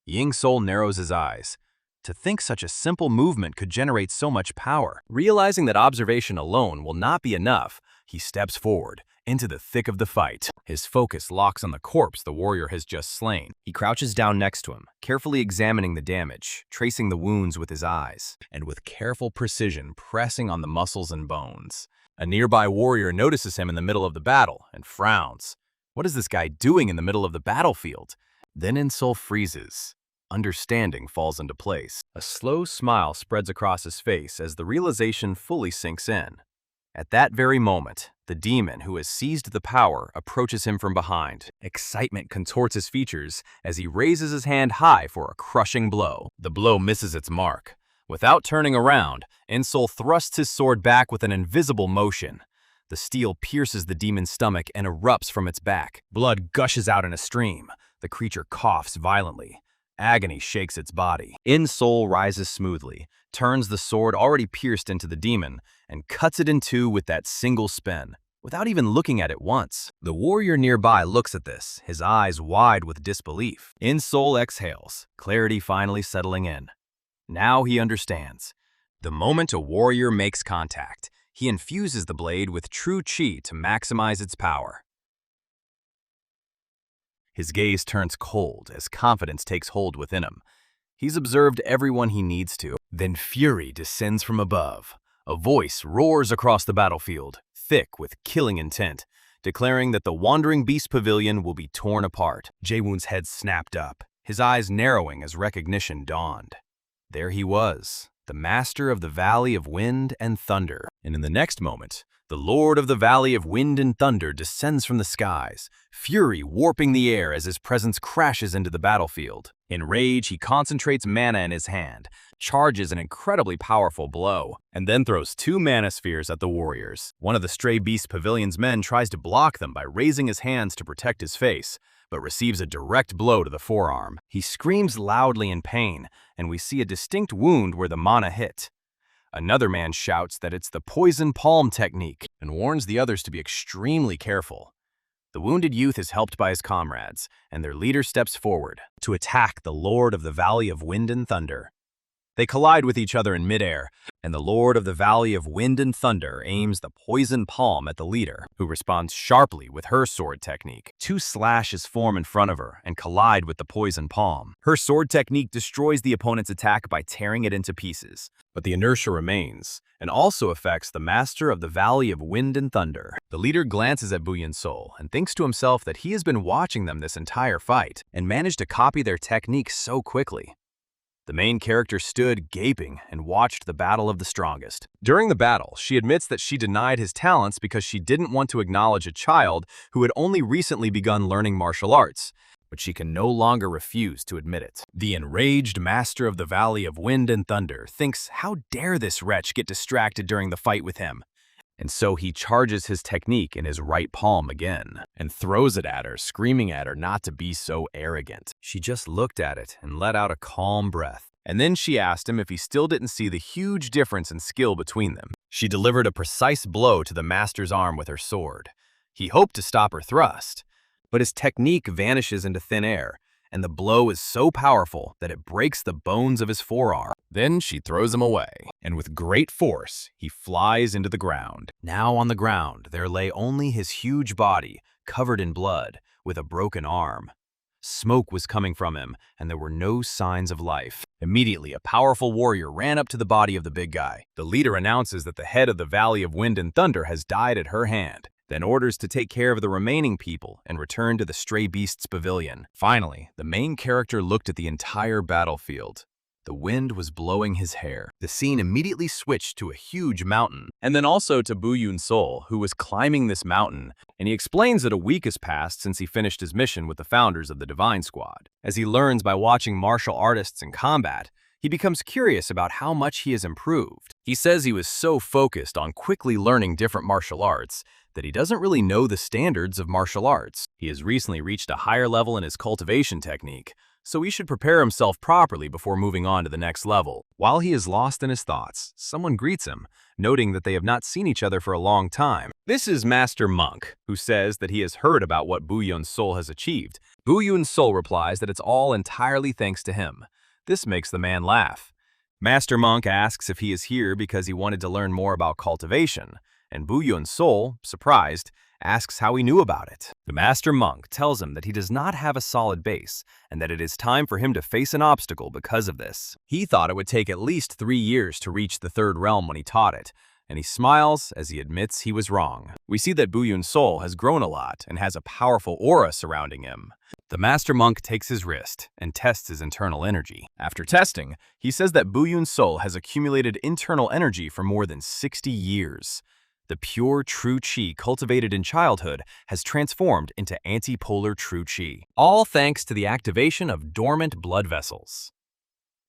Ying-sol narrows his eyes. To think such a simple movement could generate so much power. Realizing that observation alone will not be enough, he steps forward, into the thick of the fight. His focus locks on the corpse the warrior has just slain. He crouches down next to him, carefully examining the damage, tracing the wounds with his eyes, and with careful precision pressing on the muscles and bones. A nearby warrior notices him in the middle of the battle and frowns. What is this guy doing in the middle of the battlefield? Then Insol freezes. Understanding falls into place. A slow smile spreads across his face as the realization fully sinks in. At that very moment, the demon who has seized the power approaches him from behind. Excitement contorts his features as he raises his hand high for a crushing blow. The blow misses its mark. Without turning around, Insol thrusts his sword back with an invisible motion. The steel pierces the demon's stomach and erupts from its back. Blood gushes out in a stream. The creature coughs violently. Agony shakes its body. Insol rises smoothly, turns the sword already pierced into the demon, and cuts it in two with that single spin, without even looking at it once. The warrior nearby looks at this, his eyes wide with disbelief. Insol exhales, clarity finally settling in. Now he understands. The moment a warrior makes contact, he infuses the blade with true chi to maximize its power. His gaze turns cold as confidence takes hold within him. He's observed everyone he needs to. Then fury descends from above. A voice roars across the battlefield, thick with killing intent, declaring that the Wandering Beast Pavilion will be torn apart. Jae-woon's head snapped up, his eyes narrowing as recognition dawned. There he was, the master of the Valley of Wind and Thunder. And in the next moment, the Lord of the Valley of Wind and Thunder descends from the skies, fury warping the air as his presence crashes into the battlefield. In rage, he concentrates mana in his hand, charges an incredibly powerful blow, and then throws 2 mana spheres at the warriors. One of the Stray Beast Pavilion's men tries to block them by raising his hands to protect his face, but receives a direct blow to the forearm. He screams loudly in pain, and we see a distinct wound where the mana hit. Another man shouts that it's the poison palm technique and warns the others to be extremely careful. The wounded youth is helped by his comrades, and their leader steps forward to attack the Lord of the Valley of Wind and Thunder. They collide with each other in midair, and the Lord of the Valley of Wind and Thunder aims the poison palm at the leader, who responds sharply with her sword technique. 2 slashes form in front of her and collide with the poison palm. Her sword technique destroys the opponent's attack by tearing it into pieces, but the inertia remains, and also affects the Master of the Valley of Wind and Thunder. The leader glances at Boo-Yeon-Sol and thinks to himself that he has been watching them this entire fight and managed to copy their technique so quickly. The main character stood gaping and watched the battle of the strongest. During the battle, she admits that she denied his talents because she didn't want to acknowledge a child who had only recently begun learning martial arts, but she can no longer refuse to admit it. The enraged Master of the Valley of Wind and Thunder thinks, how dare this wretch get distracted during the fight with him? And so he charges his technique in his right palm again and throws it at her, screaming at her not to be so arrogant. She just looked at it and let out a calm breath. And then she asked him if he still didn't see the huge difference in skill between them. She delivered a precise blow to the master's arm with her sword. He hoped to stop her thrust, but his technique vanishes into thin air, and the blow is so powerful that it breaks the bones of his forearm. Then she throws him away, and with great force, he flies into the ground. Now on the ground, there lay only his huge body, covered in blood, with a broken arm. Smoke was coming from him, and there were no signs of life. Immediately, a powerful warrior ran up to the body of the big guy. The leader announces that the head of the Valley of Wind and Thunder has died at her hand, then orders to take care of the remaining people and return to the Stray Beasts Pavilion. Finally, the main character looked at the entire battlefield. The wind was blowing his hair. The scene immediately switched to a huge mountain, and then also to Boo-Yeon-Sol, who was climbing this mountain, and he explains that a week has passed since he finished his mission with the founders of the Divine Squad. As he learns by watching martial artists in combat, he becomes curious about how much he has improved. He says he was so focused on quickly learning different martial arts that he doesn't really know the standards of martial arts. He has recently reached a higher level in his cultivation technique, so he should prepare himself properly before moving on to the next level. While he is lost in his thoughts, someone greets him, noting that they have not seen each other for a long time. This is Master Monk, who says that he has heard about what Boo-Yeon-Sol has achieved. Boo-Yeon-Sol replies that it's all entirely thanks to him. This makes the man laugh. Master Monk asks if he is here because he wanted to learn more about cultivation, and Boo-Yeon-Sol, surprised, asks how he knew about it. The Master Monk tells him that he does not have a solid base and that it is time for him to face an obstacle because of this. He thought it would take at least 3 years to reach the third realm when he taught it, and he smiles as he admits he was wrong. We see that Boo-Yeon-Sol has grown a lot and has a powerful aura surrounding him. The Master Monk takes his wrist and tests his internal energy. After testing, he says that Boo-Yeon-Sol has accumulated internal energy for more than 60 years. The pure true chi cultivated in childhood has transformed into antipolar true chi, all thanks to the activation of dormant blood vessels.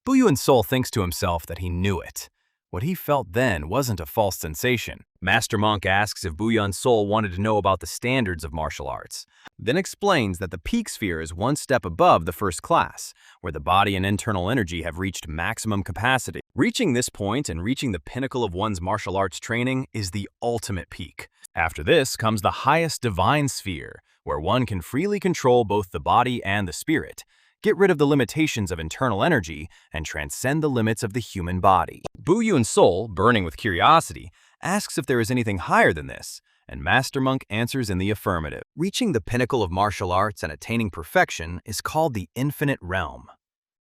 Boo-Yeon-Sol thinks to himself that he knew it. What he felt then wasn't a false sensation. Master Monk asks if Boo-Yeon-Sol wanted to know about the standards of martial arts, then explains that the peak sphere is one step above the first class, where the body and internal energy have reached maximum capacity. Reaching this point and reaching the pinnacle of one's martial arts training is the ultimate peak. After this comes the highest divine sphere, where one can freely control both the body and the spirit, get rid of the limitations of internal energy, and transcend the limits of the human body. Boo-Yeon-Sol, burning with curiosity, asks if there is anything higher than this, and Master Monk answers in the affirmative. Reaching the pinnacle of martial arts and attaining perfection is called the Infinite Realm.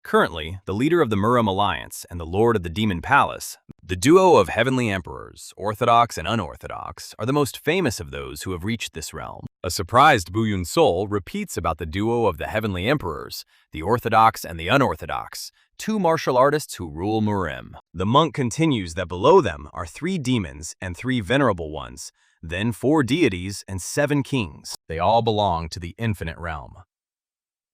Currently, the leader of the Murim Alliance and the Lord of the Demon Palace, the duo of heavenly emperors, orthodox and unorthodox, are the most famous of those who have reached this realm. A surprised Bu Yun-sol repeats about the duo of the heavenly emperors, the orthodox and the unorthodox, two martial artists who rule Murim. The monk continues that below them are 3 demons and 3 venerable ones, then 4 deities and 7 kings. They all belong to the Infinite Realm.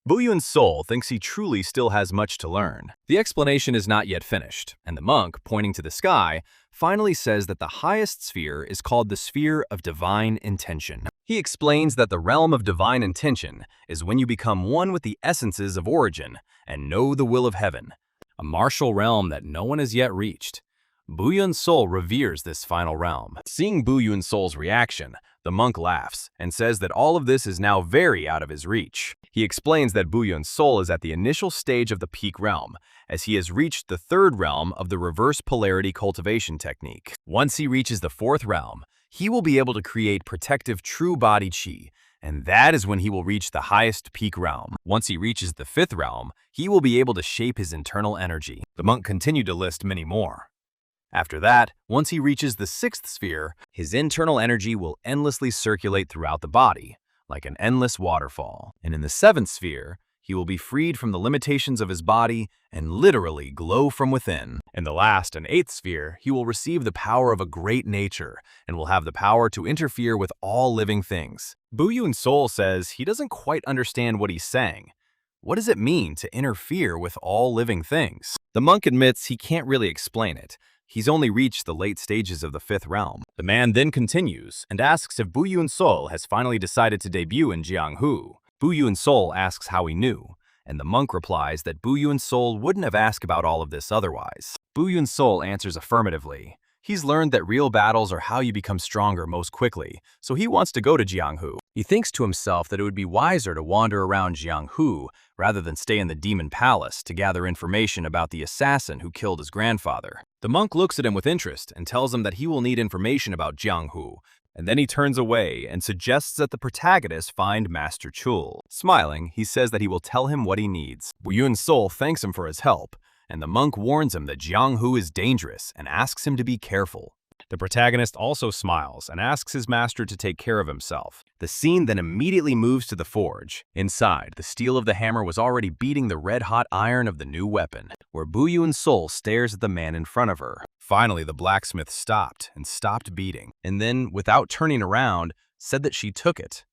Bu Yun-sol thinks he truly still has much to learn. The explanation is not yet finished, and the monk, pointing to the sky, finally says that the highest sphere is called the Sphere of Divine Intention. He explains that the realm of divine intention is when you become one with the essences of origin and know the will of heaven, a martial realm that no one has yet reached. Bu Yun-sol reveres this final realm. Seeing Bu Yun-sol's reaction, the monk laughs and says that all of this is now very out of his reach. He explains that Bu Yun-sol is at the initial stage of the peak realm, as he has reached the 3rd realm of the reverse polarity cultivation technique. Once he reaches the 4th realm, he will be able to create protective true body chi, and that is when he will reach the highest peak realm. Once he reaches the 5th realm, he will be able to shape his internal energy. The monk continued to list many more. After that, once he reaches the 6th sphere, his internal energy will endlessly circulate throughout the body, like an endless waterfall. And in the 7th sphere, he will be freed from the limitations of his body and literally glow from within. In the last and 8th sphere, he will receive the power of a great nature and will have the power to interfere with all living things. Bu Yun-sol says he doesn't quite understand what he's saying. What does it mean to interfere with all living things? The monk admits he can't really explain it. He's only reached the late stages of the 5th realm. The man then continues and asks if Bu Yun-sol has finally decided to debut in Jianghu. Bu Yun-sol asks how he knew, and the monk replies that Bu Yun-sol wouldn't have asked about all of this otherwise. Bu Yun-sol answers affirmatively. He's learned that real battles are how you become stronger most quickly, so he wants to go to Jianghu. He thinks to himself that it would be wiser to wander around Jianghu rather than stay in the Demon Palace to gather information about the assassin who killed his grandfather. The monk looks at him with interest and tells him that he will need information about Jianghu, and then he turns away and suggests that the protagonist find Master Chul. Smiling, he says that he will tell him what he needs. Bu Yun-sol thanks him for his help, and the monk warns him that Jianghu is dangerous and asks him to be careful. The protagonist also smiles and asks his master to take care of himself. The scene then immediately moves to the forge. Inside, the steel of the hammer was already beating the red-hot iron of the new weapon, where Bu Yun-sol stares at the man in front of her. Finally, the blacksmith stopped beating, and then, without turning around, said that she took it.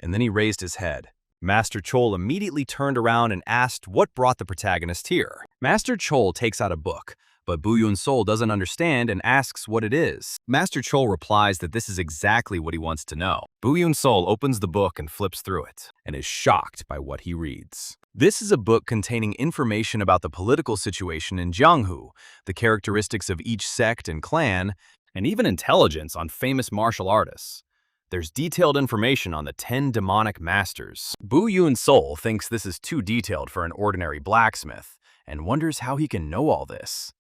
And then he raised his head. Master Chul immediately turned around and asked what brought the protagonist here. Master Chul takes out a book, but Bu Yun-sol doesn't understand and asks what it is. Master Chul replies that this is exactly what he wants to know. Bu Yun-sol opens the book and flips through it, and is shocked by what he reads. This is a book containing information about the political situation in Jianghu, the characteristics of each sect and clan, and even intelligence on famous martial artists. There's detailed information on the 10 demonic masters. Bu Yun-sol thinks this is too detailed for an ordinary blacksmith, and wonders how he can know all this.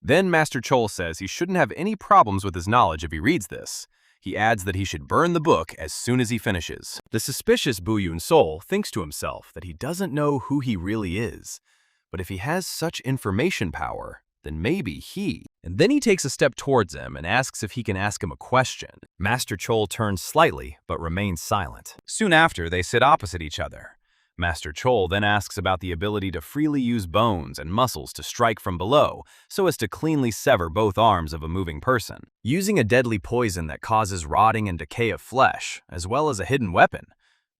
Then Master Chul says he shouldn't have any problems with his knowledge if he reads this. He adds that he should burn the book as soon as he finishes. The suspicious Bu Yun-sol thinks to himself that he doesn't know who he really is. But if he has such information power, then maybe he... And then he takes a step towards him and asks if he can ask him a question. Master Chul turns slightly, but remains silent. Soon after, they sit opposite each other. Master Chul then asks about the ability to freely use bones and muscles to strike from below so as to cleanly sever both arms of a moving person. Using a deadly poison that causes rotting and decay of flesh, as well as a hidden weapon.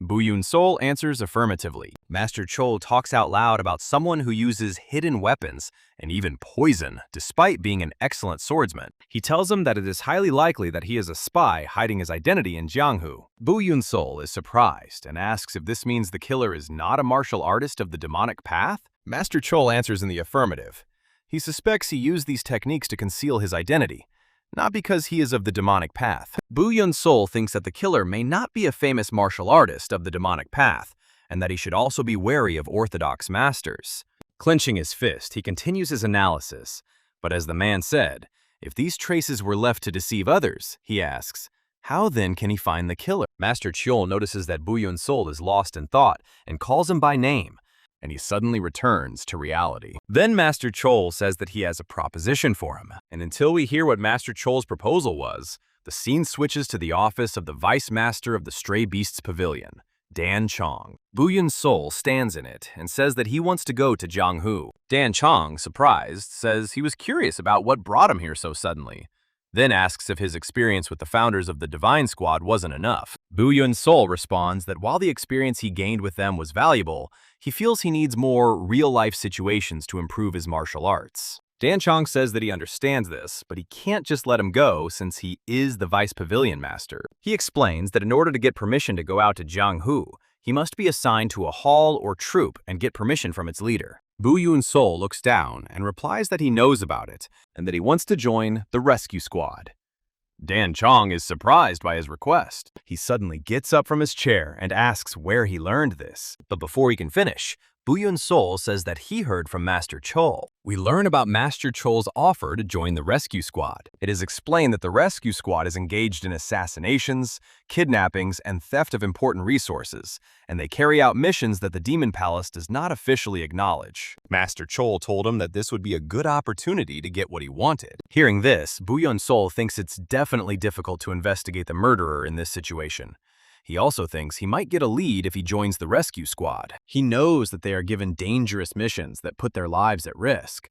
Bu Yun-sol answers affirmatively. Master Chul talks out loud about someone who uses hidden weapons and even poison, despite being an excellent swordsman. He tells him that it is highly likely that he is a spy hiding his identity in Jianghu. Bu Yun-sol is surprised and asks if this means the killer is not a martial artist of the demonic path. Master Chul answers in the affirmative. He suspects he used these techniques to conceal his identity, not because he is of the demonic path. Bu Yun-sol thinks that the killer may not be a famous martial artist of the demonic path, and that he should also be wary of orthodox masters. Clenching his fist, he continues his analysis, but as the man said, if these traces were left to deceive others, he asks, How then can he find the killer? Master Chol notices that Bu Yun-sol is lost in thought and calls him by name, and he suddenly returns to reality. Then Master Chol says that he has a proposition for him, and until we hear what Master Chol's proposal was, the scene switches to the office of the Vice Master of the Stray Beasts Pavilion, Dan Chong. Bu Yun-sol stands in it and says that he wants to go to Jianghu. Dan Chong, surprised, says he was curious about what brought him here so suddenly, then asks if his experience with the founders of the Divine Squad wasn't enough. Bu Yun-sol responds that while the experience he gained with them was valuable, he feels he needs more real-life situations to improve his martial arts. Dan Chong says that he understands this, but he can't just let him go since he is the Vice Pavilion Master. He explains that in order to get permission to go out to Jianghu, he must be assigned to a hall or troop and get permission from its leader. Bu Yun-sol looks down and replies that he knows about it and that he wants to join the rescue squad. Dan Chong is surprised by his request. He suddenly gets up from his chair and asks where he learned this. But before he can finish, Bu Yun-sol says that he heard from Master Chol. We learn about Master Chol's offer to join the rescue squad. It is explained that the rescue squad is engaged in assassinations, kidnappings, and theft of important resources, and they carry out missions that the Demon Palace does not officially acknowledge. Master Chol told him that this would be a good opportunity to get what he wanted. Hearing this, Bu Yun-sol thinks it's definitely difficult to investigate the murderer in this situation. He also thinks he might get a lead if he joins the rescue squad. He knows that they are given dangerous missions that put their lives at risk,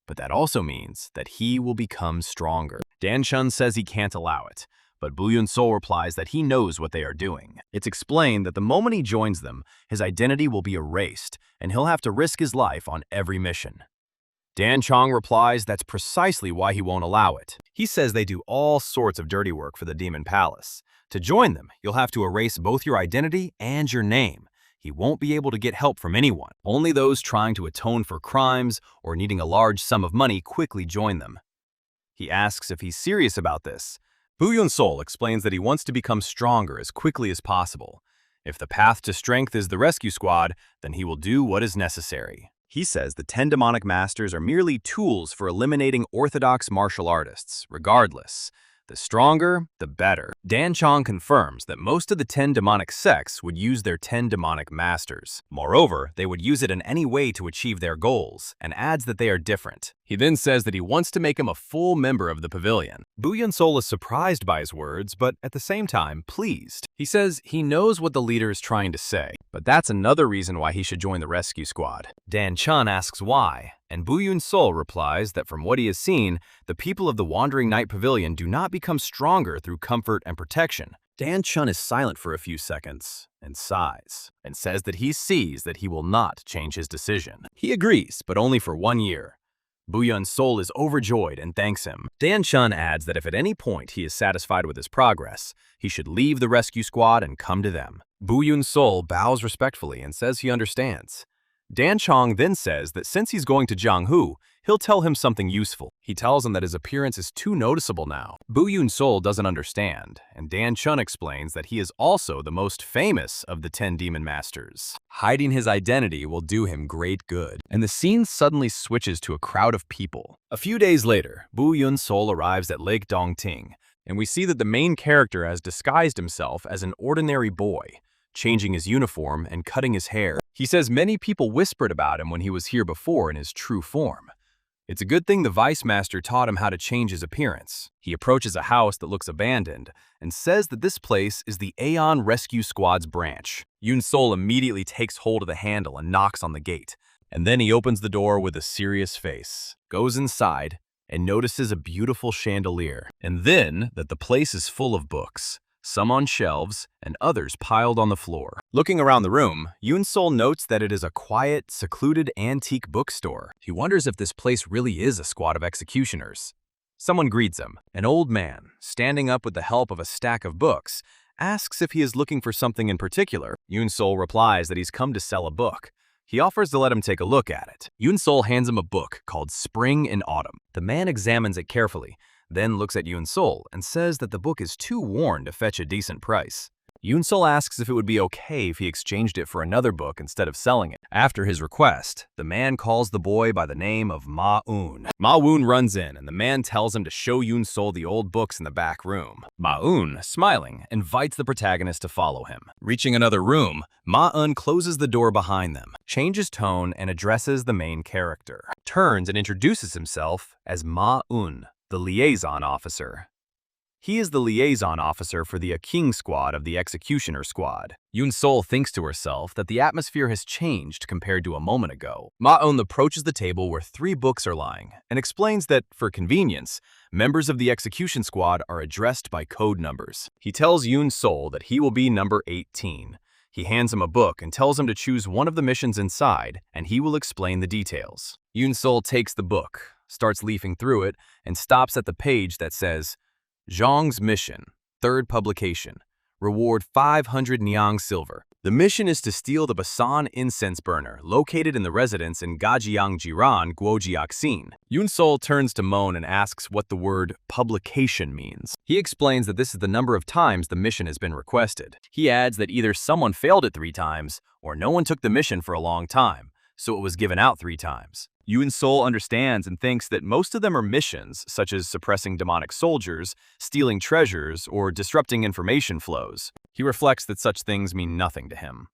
but that also means that he will become stronger. Dan Chun says he can't allow it, but Bu Yun-sol replies that he knows what they are doing. It's explained that the moment he joins them, his identity will be erased, and he'll have to risk his life on every mission. Dan Chong replies that's precisely why he won't allow it. He says they do all sorts of dirty work for the Demon Palace. To join them, you'll have to erase both your identity and your name. He won't be able to get help from anyone. Only those trying to atone for crimes or needing a large sum of money quickly join them. He asks if he's serious about this. Bu Yun-sol explains that he wants to become stronger as quickly as possible. If the path to strength is the rescue squad, then he will do what is necessary. He says the 10 demonic masters are merely tools for eliminating orthodox martial artists, regardless. The stronger, the better. Dan Chong confirms that most of the 10 demonic sects would use their 10 demonic masters. Moreover, they would use it in any way to achieve their goals, and adds that they are different. He then says that he wants to make him a full member of the pavilion. Bu Yun-sol is surprised by his words, but at the same time, pleased. He says he knows what the leader is trying to say, but that's another reason why he should join the rescue squad. Dan Chun asks why, and Bu Yun-sol replies that from what he has seen, the people of the Wandering Night Pavilion do not become stronger through comfort and protection. Dan Chun is silent for a few seconds and sighs, and says that he sees that he will not change his decision. He agrees, but only for 1 year. Bu Yun-sol is overjoyed and thanks him. Dan Chun adds that if at any point he is satisfied with his progress, he should leave the rescue squad and come to them. Bu Yun-sol bows respectfully and says he understands. Dan Chong then says that since he's going to Jianghu, he'll tell him something useful. He tells him that his appearance is too noticeable now. Bu Yun-sol doesn't understand, and Dan Chun explains that he is also the most famous of the 10 demon masters. Hiding his identity will do him great good. And the scene suddenly switches to a crowd of people. A few days later, Bu Yun-sol arrives at Lake Dongting, and we see that the main character has disguised himself as an ordinary boy, changing his uniform and cutting his hair. He says many people whispered about him when he was here before in his true form. It's a good thing the Vice Master taught him how to change his appearance. He approaches a house that looks abandoned and says that this place is the Aeon Rescue Squad's branch. Yun-sol immediately takes hold of the handle and knocks on the gate, and then he opens the door with a serious face, goes inside, and notices a beautiful chandelier, and then that the place is full of books, some on shelves and others piled on the floor. Looking around the room, Yun-sol notes that it is a quiet, secluded antique bookstore. He wonders if this place really is a squad of executioners. Someone greets him. An old man, standing up with the help of a stack of books, asks if he is looking for something in particular. Yun-sol replies that he's come to sell a book. He offers to let him take a look at it. Yun-sol hands him a book called Spring and Autumn. The man examines it carefully, then looks at Yun-sol and says that the book is too worn to fetch a decent price. Yunsol asks if it would be okay if he exchanged it for another book instead of selling it. After his request, the man calls the boy by the name of Ma-un. Ma-un runs in, and the man tells him to show Yunsol the old books in the back room. Ma-un, smiling, invites the protagonist to follow him. Reaching another room, Ma-un closes the door behind them, changes tone, and addresses the main character. Turns and introduces himself as Ma-un, the liaison officer. He is the liaison officer for the King squad of the Executioner squad. Yunsol thinks to herself that the atmosphere has changed compared to a moment ago. Ma-un approaches the table where 3 books are lying and explains that, for convenience, members of the Execution squad are addressed by code numbers. He tells Yunsol that he will be number 18. He hands him a book and tells him to choose one of the missions inside, and he will explain the details. Yunsol takes the book, starts leafing through it, and stops at the page that says, Zhang's Mission, 3rd publication. Reward 500 Niang silver. The mission is to steal the Basan incense burner located in the residence in Gajiang Jiran, Guojiaxin. Yunsol turns to Mon and asks what the word publication means. He explains that this is the number of times the mission has been requested. He adds that either someone failed it 3 times or no one took the mission for a long time, so it was given out 3 times. Yunsol understands and thinks that most of them are missions, such as suppressing demonic soldiers, stealing treasures, or disrupting information flows. He reflects that such things mean nothing to him.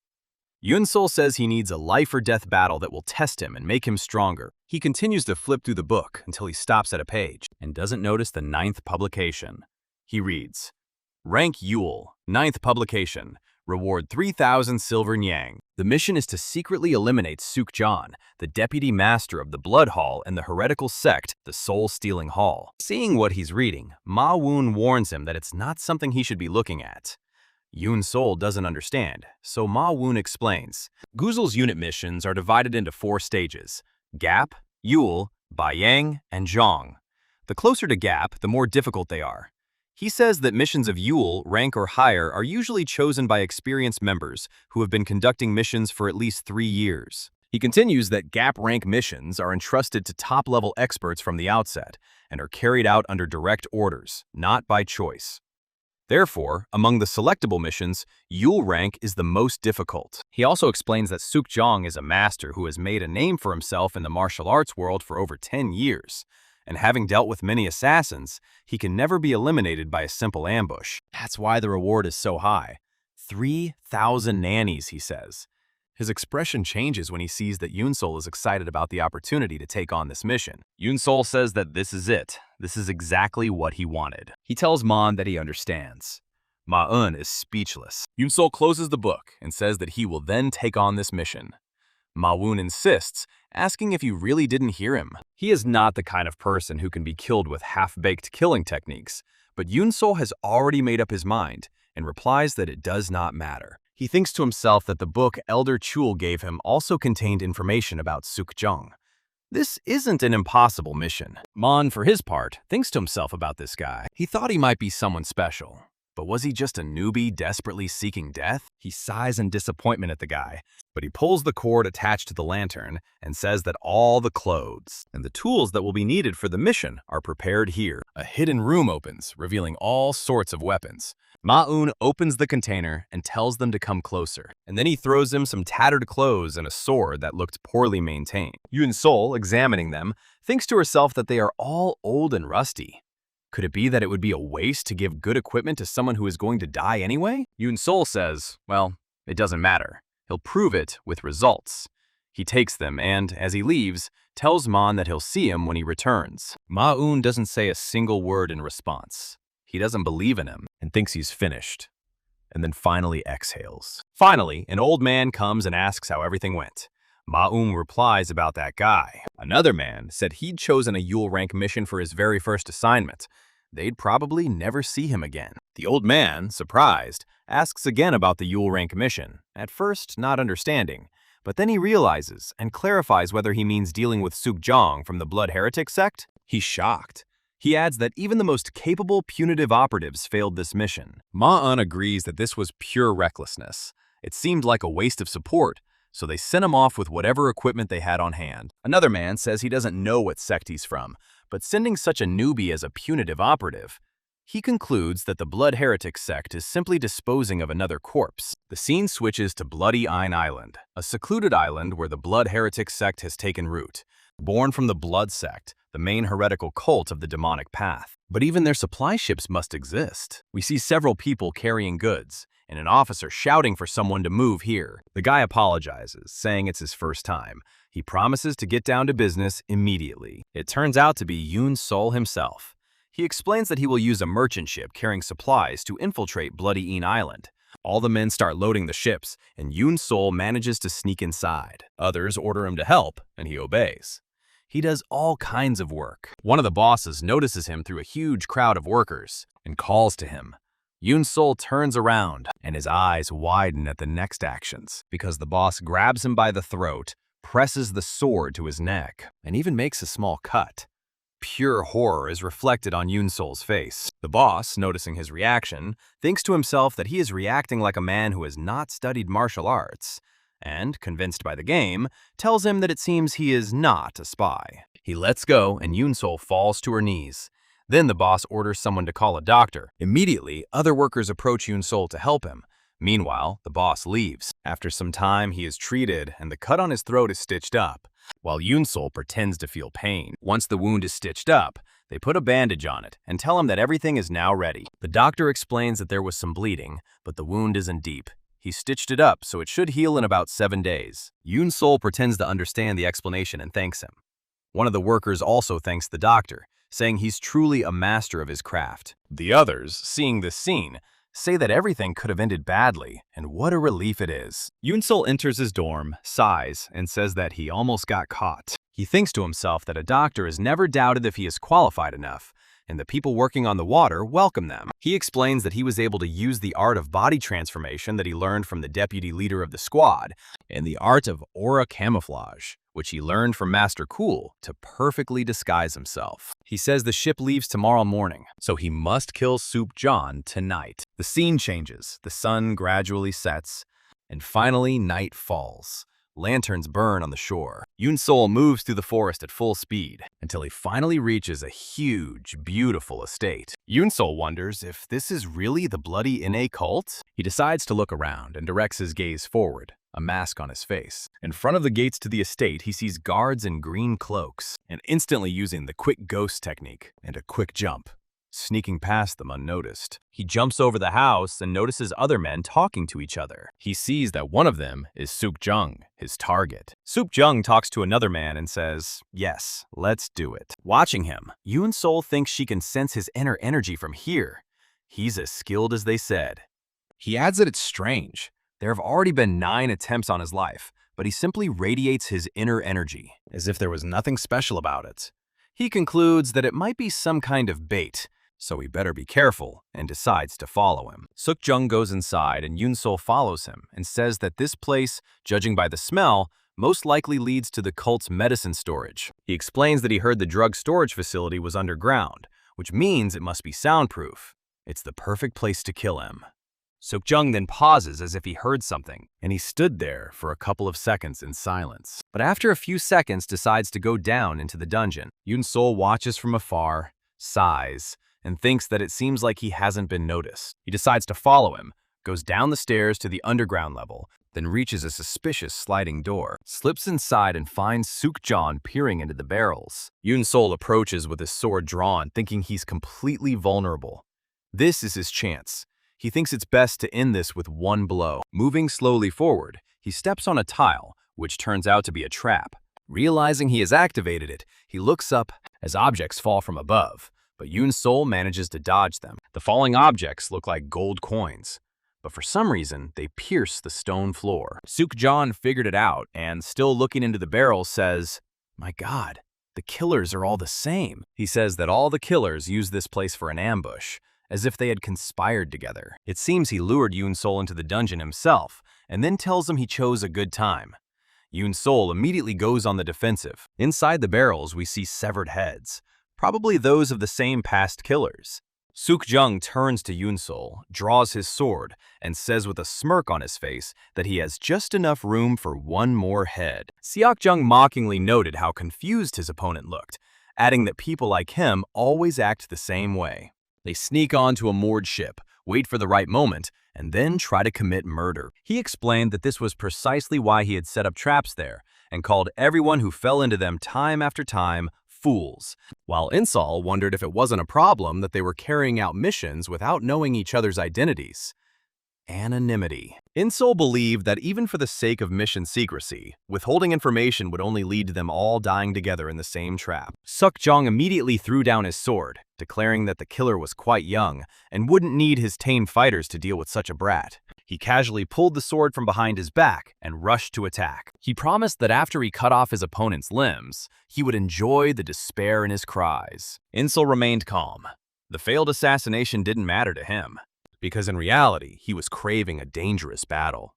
Yunsol says he needs a life-or-death battle that will test him and make him stronger. He continues to flip through the book until he stops at a page and doesn't notice the 9th publication. He reads, Rank Yule, 9th publication. Reward 3,000 silver Niang. The mission is to secretly eliminate Sukjan, the deputy master of the Blood Hall and the heretical sect, the Soul-Stealing Hall. Seeing what he's reading, Ma-un warns him that it's not something he should be looking at. Yunsol doesn't understand, so Ma-un explains. Guzul's unit missions are divided into 4 stages: Gap, Yule, Baiyang, and Zhang. The closer to Gap, the more difficult they are. He says that missions of Yule, rank or higher, are usually chosen by experienced members who have been conducting missions for at least 3 years. He continues that Gap rank missions are entrusted to top-level experts from the outset and are carried out under direct orders, not by choice. Therefore, among the selectable missions, Yule rank is the most difficult. He also explains that Sukjong is a master who has made a name for himself in the martial arts world for over 10 years. And having dealt with many assassins, he can never be eliminated by a simple ambush. That's why the reward is so high. 3,000 nannies, he says. His expression changes when he sees that Yunsol is excited about the opportunity to take on this mission. Yunsol says that this is it. This is exactly what he wanted. He tells Mon that he understands. Ma-un is speechless. Yunsol closes the book and says that he will then take on this mission. Ma-un insists, asking if you really didn't hear him. He is not the kind of person who can be killed with half-baked killing techniques, but Yunsol has already made up his mind and replies that it does not matter. He thinks to himself that the book Elder Chul gave him also contained information about Sukjong. This isn't an impossible mission. Mon, for his part, thinks to himself about this guy. He thought he might be someone special. But was he just a newbie desperately seeking death? He sighs in disappointment at the guy, but he pulls the cord attached to the lantern and says that all the clothes and the tools that will be needed for the mission are prepared here. A hidden room opens, revealing all sorts of weapons. Ma-un opens the container and tells them to come closer, and then he throws him some tattered clothes and a sword that looked poorly maintained. Yunsol, examining them, thinks to herself that they are all old and rusty. Could it be that it would be a waste to give good equipment to someone who is going to die anyway? Yunsol says, well, it doesn't matter. He'll prove it with results. He takes them and, as he leaves, tells Mon that he'll see him when he returns. Ma-un doesn't say a single word in response. He doesn't believe in him and thinks he's finished, and then finally exhales. Finally, an old man comes and asks how everything went. Ma-un replies about that guy. Another man said he'd chosen a Yule rank mission for his very first assignment. They'd probably never see him again. The old man, surprised, asks again about the Yule rank mission, at first not understanding, but then he realizes and clarifies whether he means dealing with Sukjong from the Blood Heretic sect. He's shocked. He adds that even the most capable punitive operatives failed this mission. Ma-un agrees that this was pure recklessness. It seemed like a waste of support, so they sent him off with whatever equipment they had on hand. Another man says he doesn't know what sect he's from, but sending such a newbie as a punitive operative, He concludes that the Blood Heretic sect is simply disposing of another corpse. The scene switches to Bloody Ein Island, a secluded island where the Blood Heretic sect has taken root. Born from the Blood sect, the main heretical cult of the demonic path. But even their supply ships must exist. We see several people carrying goods, and an officer shouting for someone to move here. The guy apologizes, saying it's his first time. He promises to get down to business immediately. It turns out to be Yoon Sol himself. He explains that he will use a merchant ship carrying supplies to infiltrate Bloody Een Island. All the men start loading the ships, and Yoon Sol manages to sneak inside. Others order him to help, and he obeys. He does all kinds of work. One of the bosses notices him through a huge crowd of workers and calls to him. Yoon Sol turns around, and his eyes widen at the next actions because the boss grabs him by the throat, presses the sword to his neck, and even makes a small cut. Pure horror is reflected on Yoon Sol's face. The boss, noticing his reaction, thinks to himself that he is reacting like a man who has not studied martial arts, and, convinced by the game, tells him that it seems he is not a spy. He lets go, and Yoon Sol falls to her knees. Then the boss orders someone to call a doctor. Immediately, other workers approach Yoon Sol to help him. Meanwhile, the boss leaves. After some time, he is treated, and the cut on his throat is stitched up, while Yoon Sol pretends to feel pain. Once the wound is stitched up, they put a bandage on it and tell him that everything is now ready. The doctor explains that there was some bleeding, but the wound isn't deep. He stitched it up, so it should heal in about 7 days. Yoon Sol pretends to understand the explanation and thanks him. One of the workers also thanks the doctor, saying he's truly a master of his craft. The others, seeing this scene, say that everything could have ended badly, and what a relief it is. Yoon Sol enters his dorm, sighs, and says that he almost got caught. He thinks to himself that a doctor has never doubted if he is qualified enough, and the people working on the water welcome them. He explains that he was able to use the art of body transformation that he learned from the deputy leader of the squad, and the art of aura camouflage, which he learned from Master Cool, to perfectly disguise himself. He says the ship leaves tomorrow morning, so he must kill Soup John tonight. The scene changes, the sun gradually sets, and finally night falls. Lanterns burn on the shore. Yoon Sol moves through the forest at full speed until he finally reaches a huge, beautiful estate. Yoon Sol wonders if this is really the Bloody Ine cult. He decides to look around and directs his gaze forward, a mask on his face. In front of the gates to the estate, he sees guards in green cloaks, and instantly using the quick ghost technique and a quick jump, sneaking past them unnoticed. He jumps over the house and notices other men talking to each other. He sees that one of them is Sook Jung, his target. Sook Jung talks to another man and says, "Yes, let's do it." Watching him, Yoon Sol thinks she can sense his inner energy from here. He's as skilled as they said. He adds that it's strange. There have already been 9 attempts on his life, but he simply radiates his inner energy, as if there was nothing special about it. He concludes that it might be some kind of bait, so he better be careful, and decides to follow him. Sook Jung goes inside, and Yoon Sol follows him and says that this place, judging by the smell, most likely leads to the cult's medicine storage. He explains that he heard the drug storage facility was underground, which means it must be soundproof. It's the perfect place to kill him. Sook Jung then pauses as if he heard something, and he stood there for a couple of seconds in silence. But after a few seconds decides to go down into the dungeon. Yoon Sol watches from afar, sighs, and thinks that it seems like he hasn't been noticed. He decides to follow him, goes down the stairs to the underground level, then reaches a suspicious sliding door, slips inside and finds Sook John peering into the barrels. Yoon Sol approaches with his sword drawn, thinking he's completely vulnerable. This is his chance. He thinks it's best to end this with one blow. Moving slowly forward, he steps on a tile, which turns out to be a trap. Realizing he has activated it, he looks up as objects fall from above, but Yoon Sol manages to dodge them. The falling objects look like gold coins, but for some reason, they pierce the stone floor. Sook John figured it out and, still looking into the barrel, says, "My God, the killers are all the same." He says that all the killers use this place for an ambush, as if they had conspired together. It seems he lured Yoon Sol into the dungeon himself, and then tells him he chose a good time. Yoon Sol immediately goes on the defensive. Inside the barrels, we see severed heads, probably those of the same past killers. Sook Jung turns to Yoon Sol, draws his sword, and says with a smirk on his face that he has just enough room for one more head. Seok Jung mockingly noted how confused his opponent looked, adding that people like him always act the same way. They sneak onto a moored ship, wait for the right moment, and then try to commit murder. He explained that this was precisely why he had set up traps there, and called everyone who fell into them time after time fools, while Insol wondered if it wasn't a problem that they were carrying out missions without knowing each other's identities. Anonymity. Insol believed that even for the sake of mission secrecy, withholding information would only lead to them all dying together in the same trap. Seokjong immediately threw down his sword, declaring that the killer was quite young and wouldn't need his tame fighters to deal with such a brat. He casually pulled the sword from behind his back and rushed to attack. He promised that after he cut off his opponent's limbs, he would enjoy the despair in his cries. Insol remained calm. The failed assassination didn't matter to him, because in reality, he was craving a dangerous battle.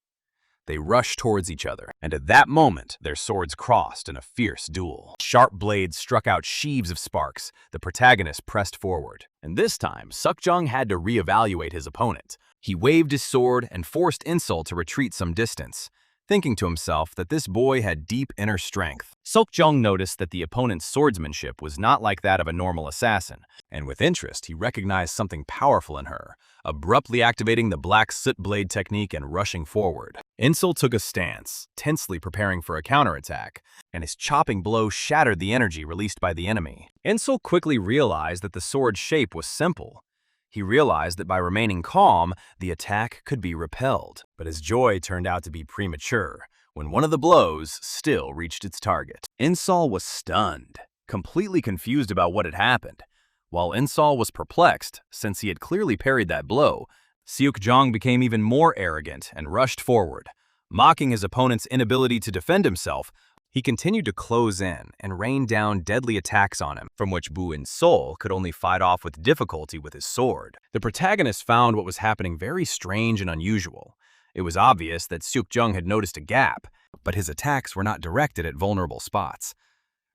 They rushed towards each other, and at that moment, their swords crossed in a fierce duel. Sharp blades struck out sheaves of sparks. The protagonist pressed forward, and this time, Seokjong had to reevaluate his opponent. He waved his sword and forced Insol to retreat some distance, thinking to himself that this boy had deep inner strength. Seokjong noticed that the opponent's swordsmanship was not like that of a normal assassin, and with interest, he recognized something powerful in her, abruptly activating the black soot blade technique and rushing forward. Insol took a stance, tensely preparing for a counterattack, and his chopping blow shattered the energy released by the enemy. Insol quickly realized that the sword's shape was simple. He realized that by remaining calm, the attack could be repelled. But his joy turned out to be premature when one of the blows still reached its target. Insol was stunned, completely confused about what had happened. While Insol was perplexed, since he had clearly parried that blow, Seokjong became even more arrogant and rushed forward. Mocking his opponent's inability to defend himself, he continued to close in and rain down deadly attacks on him, from which Bu Insol could only fight off with difficulty with his sword. The protagonist found what was happening very strange and unusual. It was obvious that Seokjong had noticed a gap, but his attacks were not directed at vulnerable spots.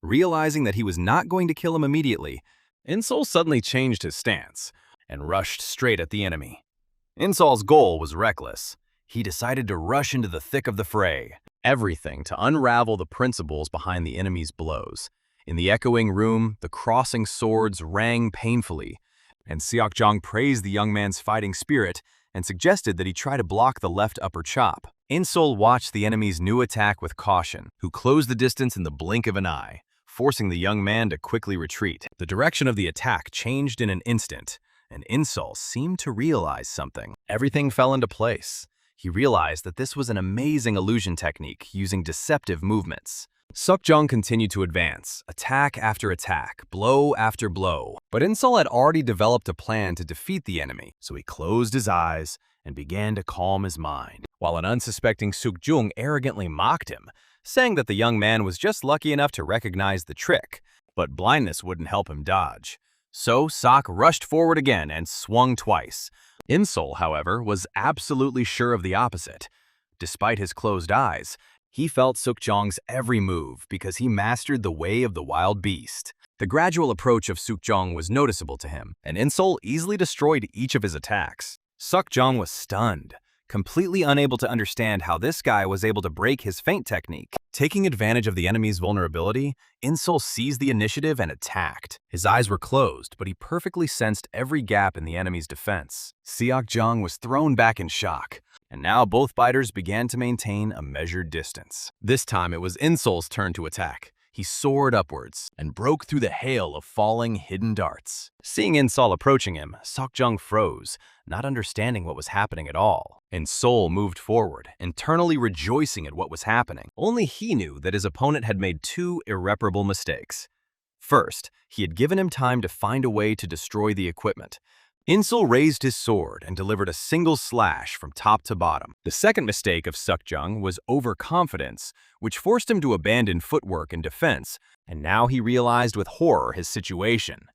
Realizing that he was not going to kill him immediately, Insol suddenly changed his stance and rushed straight at the enemy. Insol's goal was reckless. He decided to rush into the thick of the fray, everything to unravel the principles behind the enemy's blows. In the echoing room, the crossing swords rang painfully, and Seokjong praised the young man's fighting spirit and suggested that he try to block the left upper chop. Insol watched the enemy's new attack with caution, who closed the distance in the blink of an eye, forcing the young man to quickly retreat. The direction of the attack changed in an instant, and Insol seemed to realize something. Everything fell into place. He realized that this was an amazing illusion technique using deceptive movements. Seokjong continued to advance, attack after attack, blow after blow. But Insol had already developed a plan to defeat the enemy, so he closed his eyes and began to calm his mind, while an unsuspecting Seokjong arrogantly mocked him, saying that the young man was just lucky enough to recognize the trick, but blindness wouldn't help him dodge. So Sok rushed forward again and swung twice. Insol, however, was absolutely sure of the opposite. Despite his closed eyes, he felt Seokjong's every move because he mastered the way of the wild beast. The gradual approach of Seokjong was noticeable to him, and Insol easily destroyed each of his attacks. Seokjong was stunned, completely unable to understand how this guy was able to break his feint technique. Taking advantage of the enemy's vulnerability, Insol seized the initiative and attacked. His eyes were closed, but he perfectly sensed every gap in the enemy's defense. Seokjong was thrown back in shock, and now both fighters began to maintain a measured distance. This time it was Insol's turn to attack. He soared upwards and broke through the hail of falling hidden darts. Seeing Insol approaching him, Seokjong froze, not understanding what was happening at all. Insol moved forward, internally rejoicing at what was happening. Only he knew that his opponent had made two irreparable mistakes. First, he had given him time to find a way to destroy the equipment. Insol raised his sword and delivered a single slash from top to bottom. The second mistake of Seokjong was overconfidence, which forced him to abandon footwork and defense, and now he realized with horror his situation.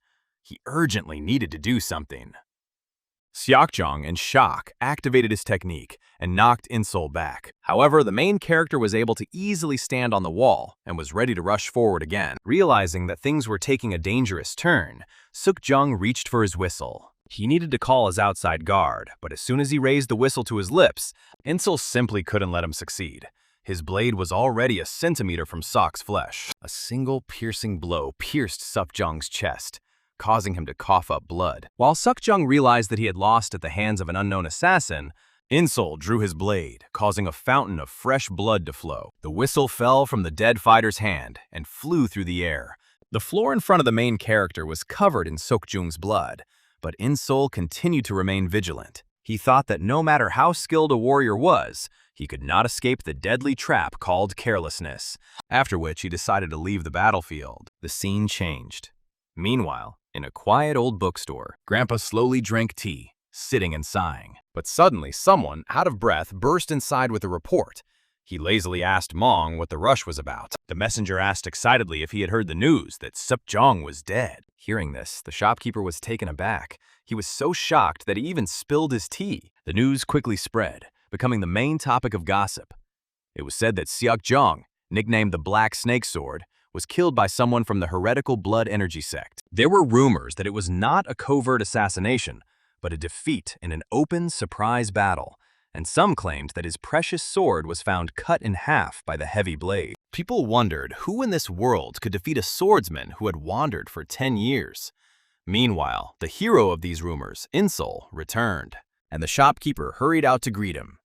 He urgently needed to do something. Seokjong, in shock, activated his technique and knocked Insol back. However, the main character was able to easily stand on the wall and was ready to rush forward again. Realizing that things were taking a dangerous turn, Seokjong reached for his whistle. He needed to call his outside guard, but as soon as he raised the whistle to his lips, Insol simply couldn't let him succeed. His blade was already a centimeter from Sok's flesh. A single piercing blow pierced Seokjong's chest, causing him to cough up blood. While Seokjung realized that he had lost at the hands of an unknown assassin, Insol drew his blade, causing a fountain of fresh blood to flow. The whistle fell from the dead fighter's hand and flew through the air. The floor in front of the main character was covered in Seokjung's blood, but Insol continued to remain vigilant. He thought that no matter how skilled a warrior was, he could not escape the deadly trap called carelessness, after which he decided to leave the battlefield. The scene changed. Meanwhile, in a quiet old bookstore, Grandpa slowly drank tea, sitting and sighing. But suddenly someone, out of breath, burst inside with a report. He lazily asked Mong what the rush was about. The messenger asked excitedly if he had heard the news that Seokjung was dead. Hearing this, the shopkeeper was taken aback. He was so shocked that he even spilled his tea. The news quickly spread, becoming the main topic of gossip. It was said that Seokjung, nicknamed the Black Snake Sword, was killed by someone from the heretical Blood Energy sect. There were rumors that it was not a covert assassination, but a defeat in an open, surprise battle, and some claimed that his precious sword was found cut in half by the heavy blade. People wondered who in this world could defeat a swordsman who had wandered for 10 years. Meanwhile, the hero of these rumors, Insol, returned, and the shopkeeper hurried out to greet him.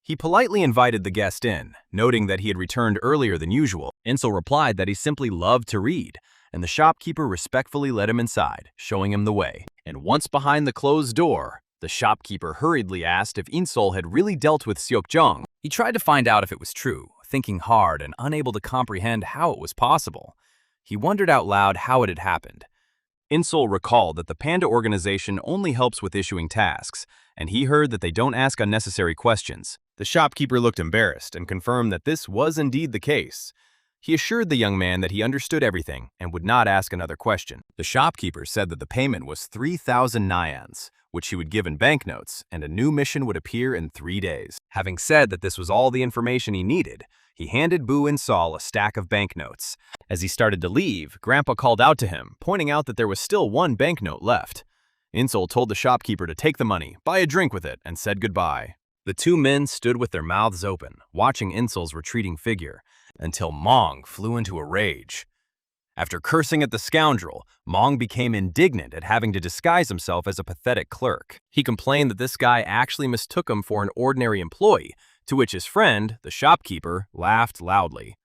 He politely invited the guest in, noting that he had returned earlier than usual. Insol replied that he simply loved to read, and the shopkeeper respectfully led him inside, showing him the way. And once behind the closed door, the shopkeeper hurriedly asked if Insol had really dealt with Seokjung. He tried to find out if it was true, thinking hard and unable to comprehend how it was possible. He wondered out loud how it had happened. Insol recalled that the Panda organization only helps with issuing tasks, and he heard that they don't ask unnecessary questions. The shopkeeper looked embarrassed and confirmed that this was indeed the case. He assured the young man that he understood everything and would not ask another question. The shopkeeper said that the payment was 3,000 nyans, which he would give in banknotes, and a new mission would appear in 3 days. Having said that this was all the information he needed, he handed Bu Insol a stack of banknotes. As he started to leave, Grandpa called out to him, pointing out that there was still one banknote left. Insol told the shopkeeper to take the money, buy a drink with it, and said goodbye. The two men stood with their mouths open, watching Insol's retreating figure, until Mong flew into a rage. After cursing at the scoundrel, Mong became indignant at having to disguise himself as a pathetic clerk. He complained that this guy actually mistook him for an ordinary employee, to which his friend, the shopkeeper, laughed loudly.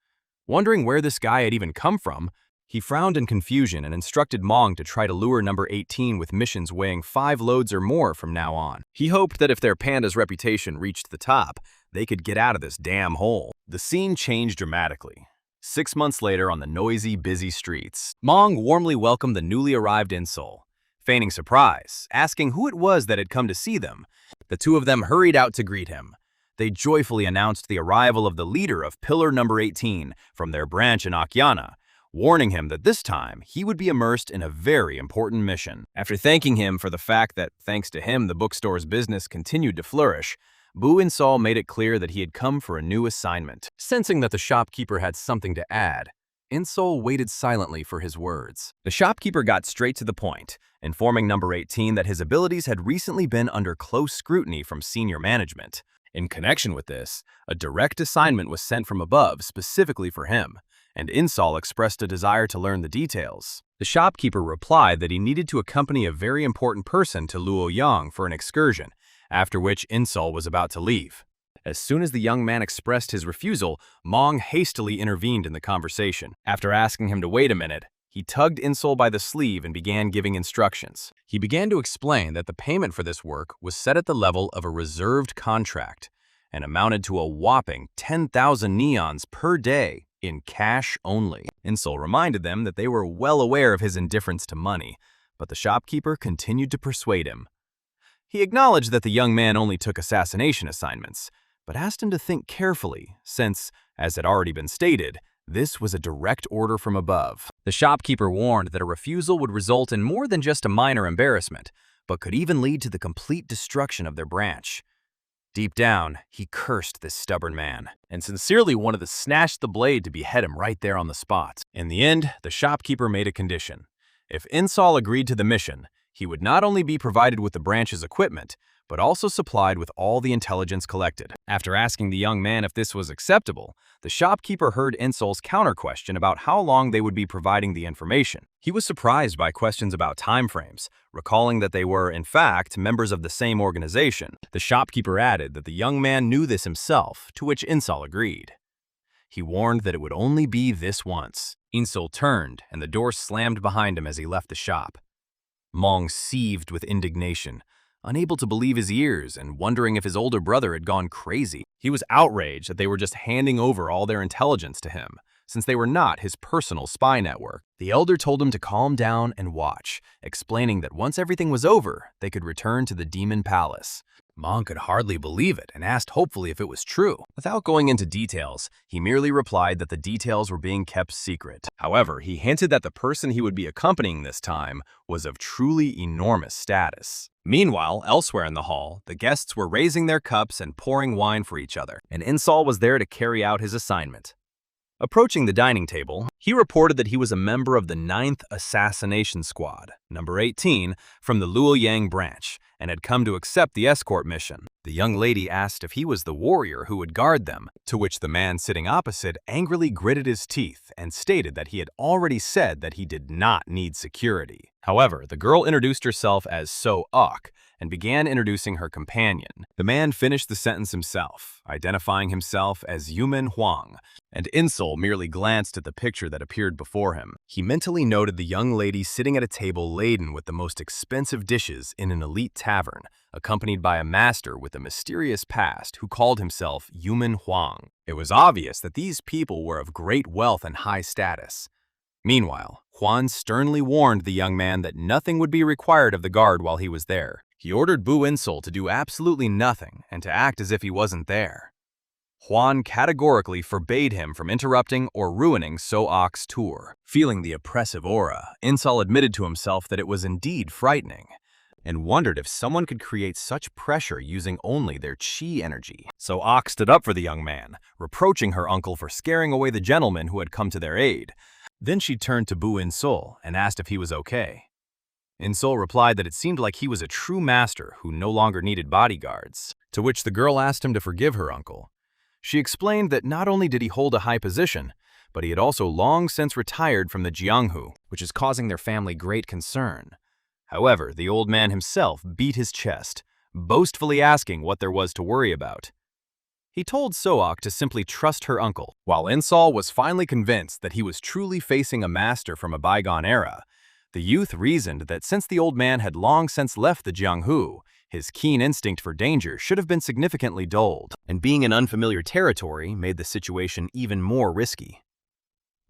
Wondering where this guy had even come from, he frowned in confusion and instructed Mong to try to lure number 18 with missions weighing 5 loads or more from now on. He hoped that if their panda's reputation reached the top, they could get out of this damn hole. The scene changed dramatically. 6 months later on the noisy, busy streets, Mong warmly welcomed the newly arrived Insol, feigning surprise, asking who it was that had come to see them. The two of them hurried out to greet him. They joyfully announced the arrival of the leader of Pillar number 18 from their branch in Akyana, warning him that this time he would be immersed in a very important mission. After thanking him for the fact that, thanks to him, the bookstore's business continued to flourish, Bu Insol made it clear that he had come for a new assignment. Sensing that the shopkeeper had something to add, Insol waited silently for his words. The shopkeeper got straight to the point, informing number 18 that his abilities had recently been under close scrutiny from senior management. In connection with this, a direct assignment was sent from above specifically for him, and Insol expressed a desire to learn the details. The shopkeeper replied that he needed to accompany a very important person to Luoyang for an excursion, after which Insol was about to leave. As soon as the young man expressed his refusal, Mong hastily intervened in the conversation. After asking him to wait a minute, he tugged Insol by the sleeve and began giving instructions. He began to explain that the payment for this work was set at the level of a reserved contract and amounted to a whopping 10,000 neons per day in cash only. Insol reminded them that they were well aware of his indifference to money, but the shopkeeper continued to persuade him. He acknowledged that the young man only took assassination assignments, but asked him to think carefully, since, as had already been stated, this was a direct order from above. The shopkeeper warned that a refusal would result in more than just a minor embarrassment, but could even lead to the complete destruction of their branch. Deep down, he cursed this stubborn man, and sincerely wanted to snatch the blade to behead him right there on the spot. In the end, the shopkeeper made a condition. If Insol agreed to the mission, he would not only be provided with the branch's equipment, but also supplied with all the intelligence collected. After asking the young man if this was acceptable, the shopkeeper heard Insol's counter-question about how long they would be providing the information. He was surprised by questions about timeframes, recalling that they were, in fact, members of the same organization. The shopkeeper added that the young man knew this himself, to which Insol agreed. He warned that it would only be this once. Insol turned, and the door slammed behind him as he left the shop. Mong seethed with indignation, unable to believe his ears and wondering if his older brother had gone crazy. He was outraged that they were just handing over all their intelligence to him, since they were not his personal spy network. The elder told him to calm down and watch, explaining that once everything was over, they could return to the Demon Palace. Mong could hardly believe it and asked hopefully if it was true. Without going into details, he merely replied that the details were being kept secret. However, he hinted that the person he would be accompanying this time was of truly enormous status. Meanwhile, elsewhere in the hall, the guests were raising their cups and pouring wine for each other, and Insol was there to carry out his assignment. Approaching the dining table, he reported that he was a member of the 9th Assassination Squad, number 18, from the Luoyang branch, and had come to accept the escort mission. The young lady asked if he was the warrior who would guard them, to which the man sitting opposite angrily gritted his teeth and stated that he had already said that he did not need security. However, the girl introduced herself as So-ok and began introducing her companion. The man finished the sentence himself, identifying himself as Yumen Huang, and Insol merely glanced at the picture that appeared before him. He mentally noted the young lady sitting at a table laden with the most expensive dishes in an elite tavern, accompanied by a master with a mysterious past who called himself Yumen Huang. It was obvious that these people were of great wealth and high status. Meanwhile, Huan sternly warned the young man that nothing would be required of the guard while he was there. He ordered Bu Insol to do absolutely nothing and to act as if he wasn't there. Huan categorically forbade him from interrupting or ruining So-ok's tour. Feeling the oppressive aura, Insol admitted to himself that it was indeed frightening, and wondered if someone could create such pressure using only their chi energy. So-ok stood up for the young man, reproaching her uncle for scaring away the gentleman who had come to their aid. Then she turned to Bu Insol and asked if he was okay. Insol replied that it seemed like he was a true master who no longer needed bodyguards, to which the girl asked him to forgive her uncle. She explained that not only did he hold a high position, but he had also long since retired from the Jianghu, which is causing their family great concern. However, the old man himself beat his chest, boastfully asking what there was to worry about. He told So-ok to simply trust her uncle, while Insol was finally convinced that he was truly facing a master from a bygone era. The youth reasoned that since the old man had long since left the Jianghu, his keen instinct for danger should have been significantly dulled, and being in unfamiliar territory made the situation even more risky.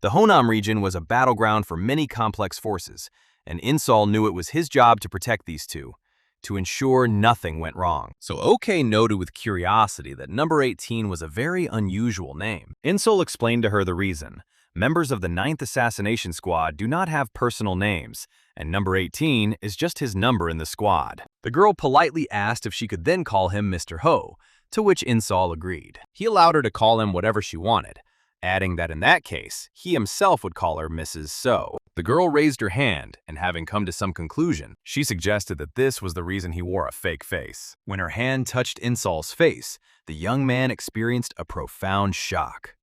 The Honam region was a battleground for many complex forces, and Insol knew it was his job to protect these two, to ensure nothing went wrong. So OK noted with curiosity that number 18 was a very unusual name. Insol explained to her the reason. Members of the 9th Assassination Squad do not have personal names, and number 18 is just his number in the squad. The girl politely asked if she could then call him Mr. Ho, to which Insol agreed. He allowed her to call him whatever she wanted, adding that in that case, he himself would call her Mrs. So. The girl raised her hand, and having come to some conclusion, she suggested that this was the reason he wore a fake face. When her hand touched Insol's face, the young man experienced a profound shock.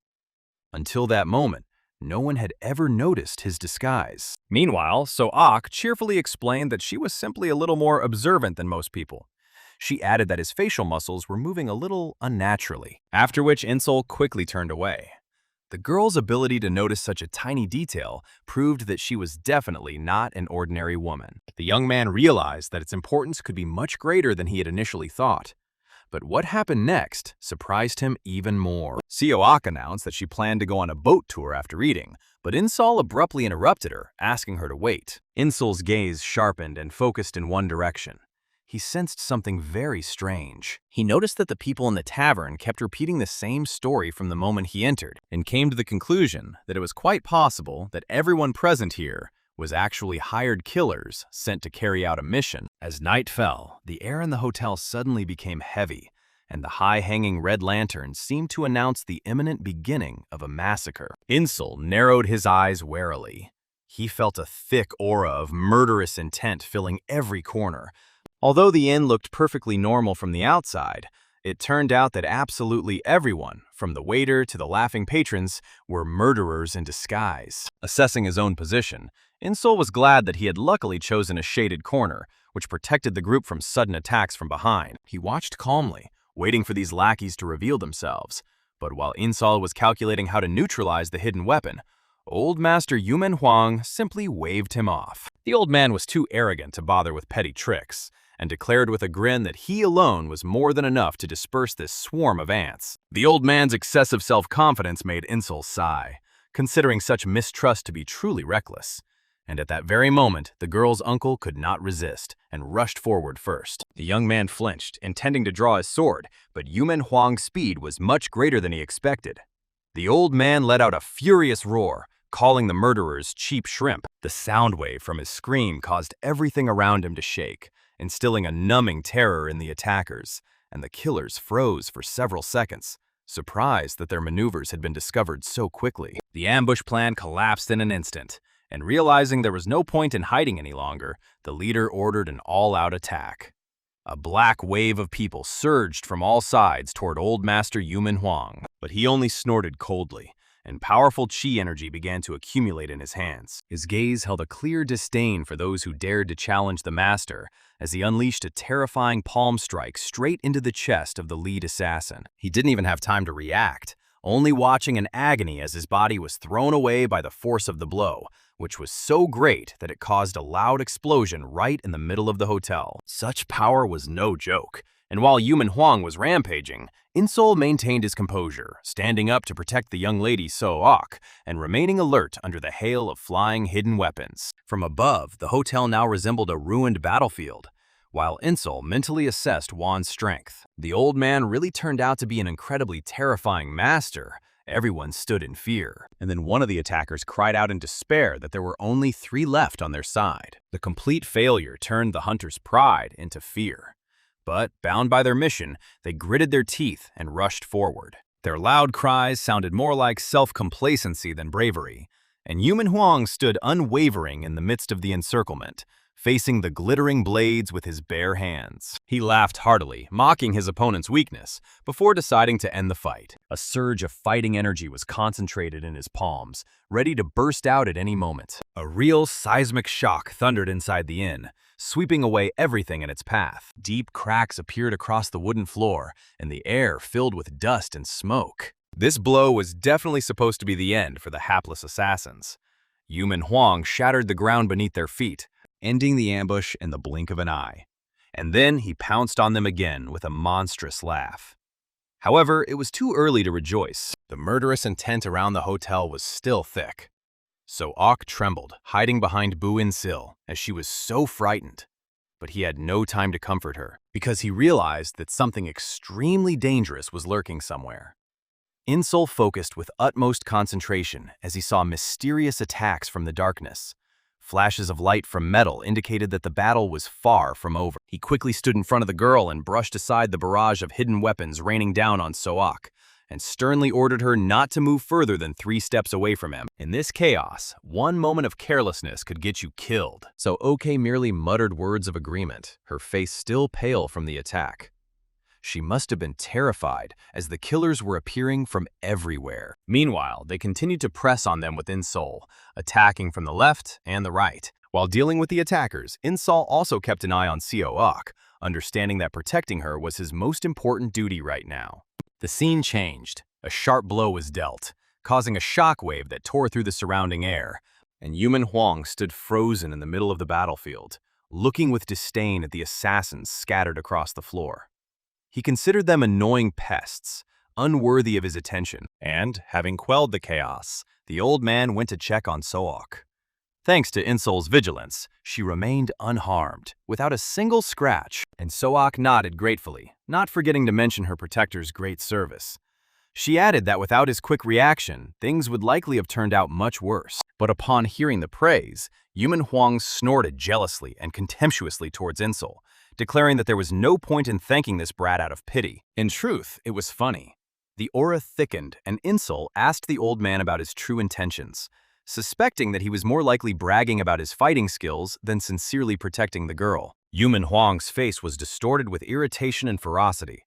Until that moment, no one had ever noticed his disguise. Meanwhile, So-ok cheerfully explained that she was simply a little more observant than most people. She added that his facial muscles were moving a little unnaturally, after which Insol quickly turned away. The girl's ability to notice such a tiny detail proved that she was definitely not an ordinary woman. The young man realized that its importance could be much greater than he had initially thought. But what happened next surprised him even more. So-ok announced that she planned to go on a boat tour after eating, but Insol abruptly interrupted her, asking her to wait. Insol's gaze sharpened and focused in one direction. He sensed something very strange. He noticed that the people in the tavern kept repeating the same story from the moment he entered, and came to the conclusion that it was quite possible that everyone present here was actually hired killers sent to carry out a mission. As night fell, the air in the hotel suddenly became heavy, and the high-hanging red lanterns seemed to announce the imminent beginning of a massacre. Insol narrowed his eyes warily. He felt a thick aura of murderous intent filling every corner, Although the inn looked perfectly normal from the outside, it turned out that absolutely everyone, from the waiter to the laughing patrons, were murderers in disguise. Assessing his own position, Insol was glad that he had luckily chosen a shaded corner, which protected the group from sudden attacks from behind. He watched calmly, waiting for these lackeys to reveal themselves. But while Insol was calculating how to neutralize the hidden weapon, Old Master Yumen Huang simply waved him off. The old man was too arrogant to bother with petty tricks, and declared with a grin that he alone was more than enough to disperse this swarm of ants. The old man's excessive self-confidence made Insol sigh, considering such mistrust to be truly reckless. And at that very moment, the girl's uncle could not resist and rushed forward first. The young man flinched, intending to draw his sword, but Yumen Huang's speed was much greater than he expected. The old man let out a furious roar, calling the murderers cheap shrimp. The sound wave from his scream caused everything around him to shake, instilling a numbing terror in the attackers, and the killers froze for several seconds, surprised that their maneuvers had been discovered so quickly. The ambush plan collapsed in an instant, and realizing there was no point in hiding any longer, the leader ordered an all-out attack. A black wave of people surged from all sides toward Old Master Yumen Huang, but he only snorted coldly, and powerful chi energy began to accumulate in his hands. His gaze held a clear disdain for those who dared to challenge the master as he unleashed a terrifying palm strike straight into the chest of the lead assassin. He didn't even have time to react, only watching in agony as his body was thrown away by the force of the blow, which was so great that it caused a loud explosion right in the middle of the hotel. Such power was no joke, and while Yumen Huang was rampaging, Insol maintained his composure, standing up to protect the young lady So-ok and remaining alert under the hail of flying hidden weapons. From above, the hotel now resembled a ruined battlefield, while Insol mentally assessed Wan's strength. The old man really turned out to be an incredibly terrifying master. Everyone stood in fear, and then one of the attackers cried out in despair that there were only 3 left on their side. The complete failure turned the hunter's pride into fear. But, bound by their mission, they gritted their teeth and rushed forward. Their loud cries sounded more like self-complacency than bravery, and Yumen Huang stood unwavering in the midst of the encirclement, facing the glittering blades with his bare hands. He laughed heartily, mocking his opponent's weakness, before deciding to end the fight. A surge of fighting energy was concentrated in his palms, ready to burst out at any moment. A real seismic shock thundered inside the inn, sweeping away everything in its path. Deep cracks appeared across the wooden floor, and the air filled with dust and smoke. This blow was definitely supposed to be the end for the hapless assassins. Yumen Huang shattered the ground beneath their feet, ending the ambush in the blink of an eye. And then he pounced on them again with a monstrous laugh. However, it was too early to rejoice. The murderous intent around the hotel was still thick. So-ok trembled, hiding behind Bu In-sil, as she was so frightened. But he had no time to comfort her, because he realized that something extremely dangerous was lurking somewhere. Insol focused with utmost concentration as he saw mysterious attacks from the darkness. Flashes of light from metal indicated that the battle was far from over. He quickly stood in front of the girl and brushed aside the barrage of hidden weapons raining down on So-ok, and sternly ordered her not to move further than 3 steps away from him. In this chaos, one moment of carelessness could get you killed. So-ok merely muttered words of agreement, her face still pale from the attack. She must have been terrified, as the killers were appearing from everywhere. Meanwhile, they continued to press on them with Insol, attacking from the left and the right. While dealing with the attackers, Insol also kept an eye on So-ok, understanding that protecting her was his most important duty right now. The scene changed. A sharp blow was dealt, causing a shockwave that tore through the surrounding air, and Yumen Huang stood frozen in the middle of the battlefield, looking with disdain at the assassins scattered across the floor. He considered them annoying pests, unworthy of his attention, and, having quelled the chaos, the old man went to check on So-ok. Thanks to Insol's vigilance, she remained unharmed, without a single scratch, and So-ok nodded gratefully, not forgetting to mention her protector's great service. She added that without his quick reaction, things would likely have turned out much worse. But upon hearing the praise, Yumen Huang snorted jealously and contemptuously towards Insol, declaring that there was no point in thanking this brat out of pity. In truth, it was funny. The aura thickened, and Insol asked the old man about his true intentions, suspecting that he was more likely bragging about his fighting skills than sincerely protecting the girl. Yuman Huang's face was distorted with irritation and ferocity.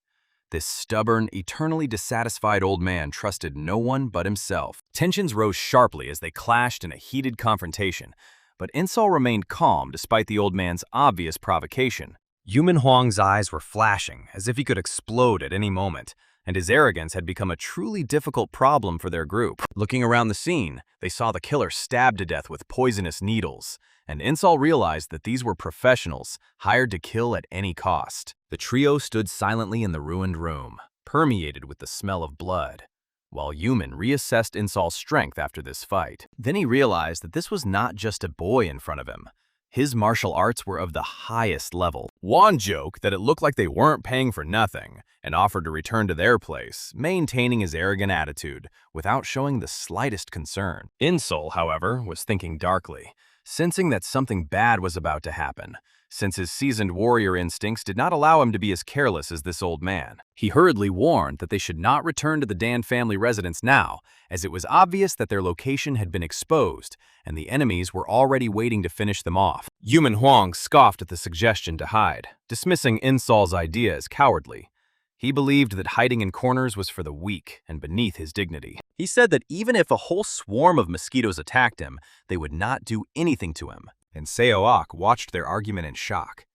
This stubborn, eternally dissatisfied old man trusted no one but himself. Tensions rose sharply as they clashed in a heated confrontation, but Insol remained calm despite the old man's obvious provocation. Yuman Huang's eyes were flashing, as if he could explode at any moment, and his arrogance had become a truly difficult problem for their group. Looking around the scene, they saw the killer stabbed to death with poisonous needles, and Insol realized that these were professionals, hired to kill at any cost. The trio stood silently in the ruined room, permeated with the smell of blood, while Yuman reassessed Insol's strength after this fight. Then he realized that this was not just a boy in front of him. His martial arts were of the highest level. Juan joked that it looked like they weren't paying for nothing and offered to return to their place, maintaining his arrogant attitude without showing the slightest concern. Insol, however, was thinking darkly, sensing that something bad was about to happen, since his seasoned warrior instincts did not allow him to be as careless as this old man. He hurriedly warned that they should not return to the Dan family residence now, as it was obvious that their location had been exposed, and the enemies were already waiting to finish them off. Yuman Huang scoffed at the suggestion to hide, dismissing Insol's idea as cowardly. He believed that hiding in corners was for the weak and beneath his dignity. He said that even if a whole swarm of mosquitoes attacked him, they would not do anything to him. And Seoak watched their argument in shock.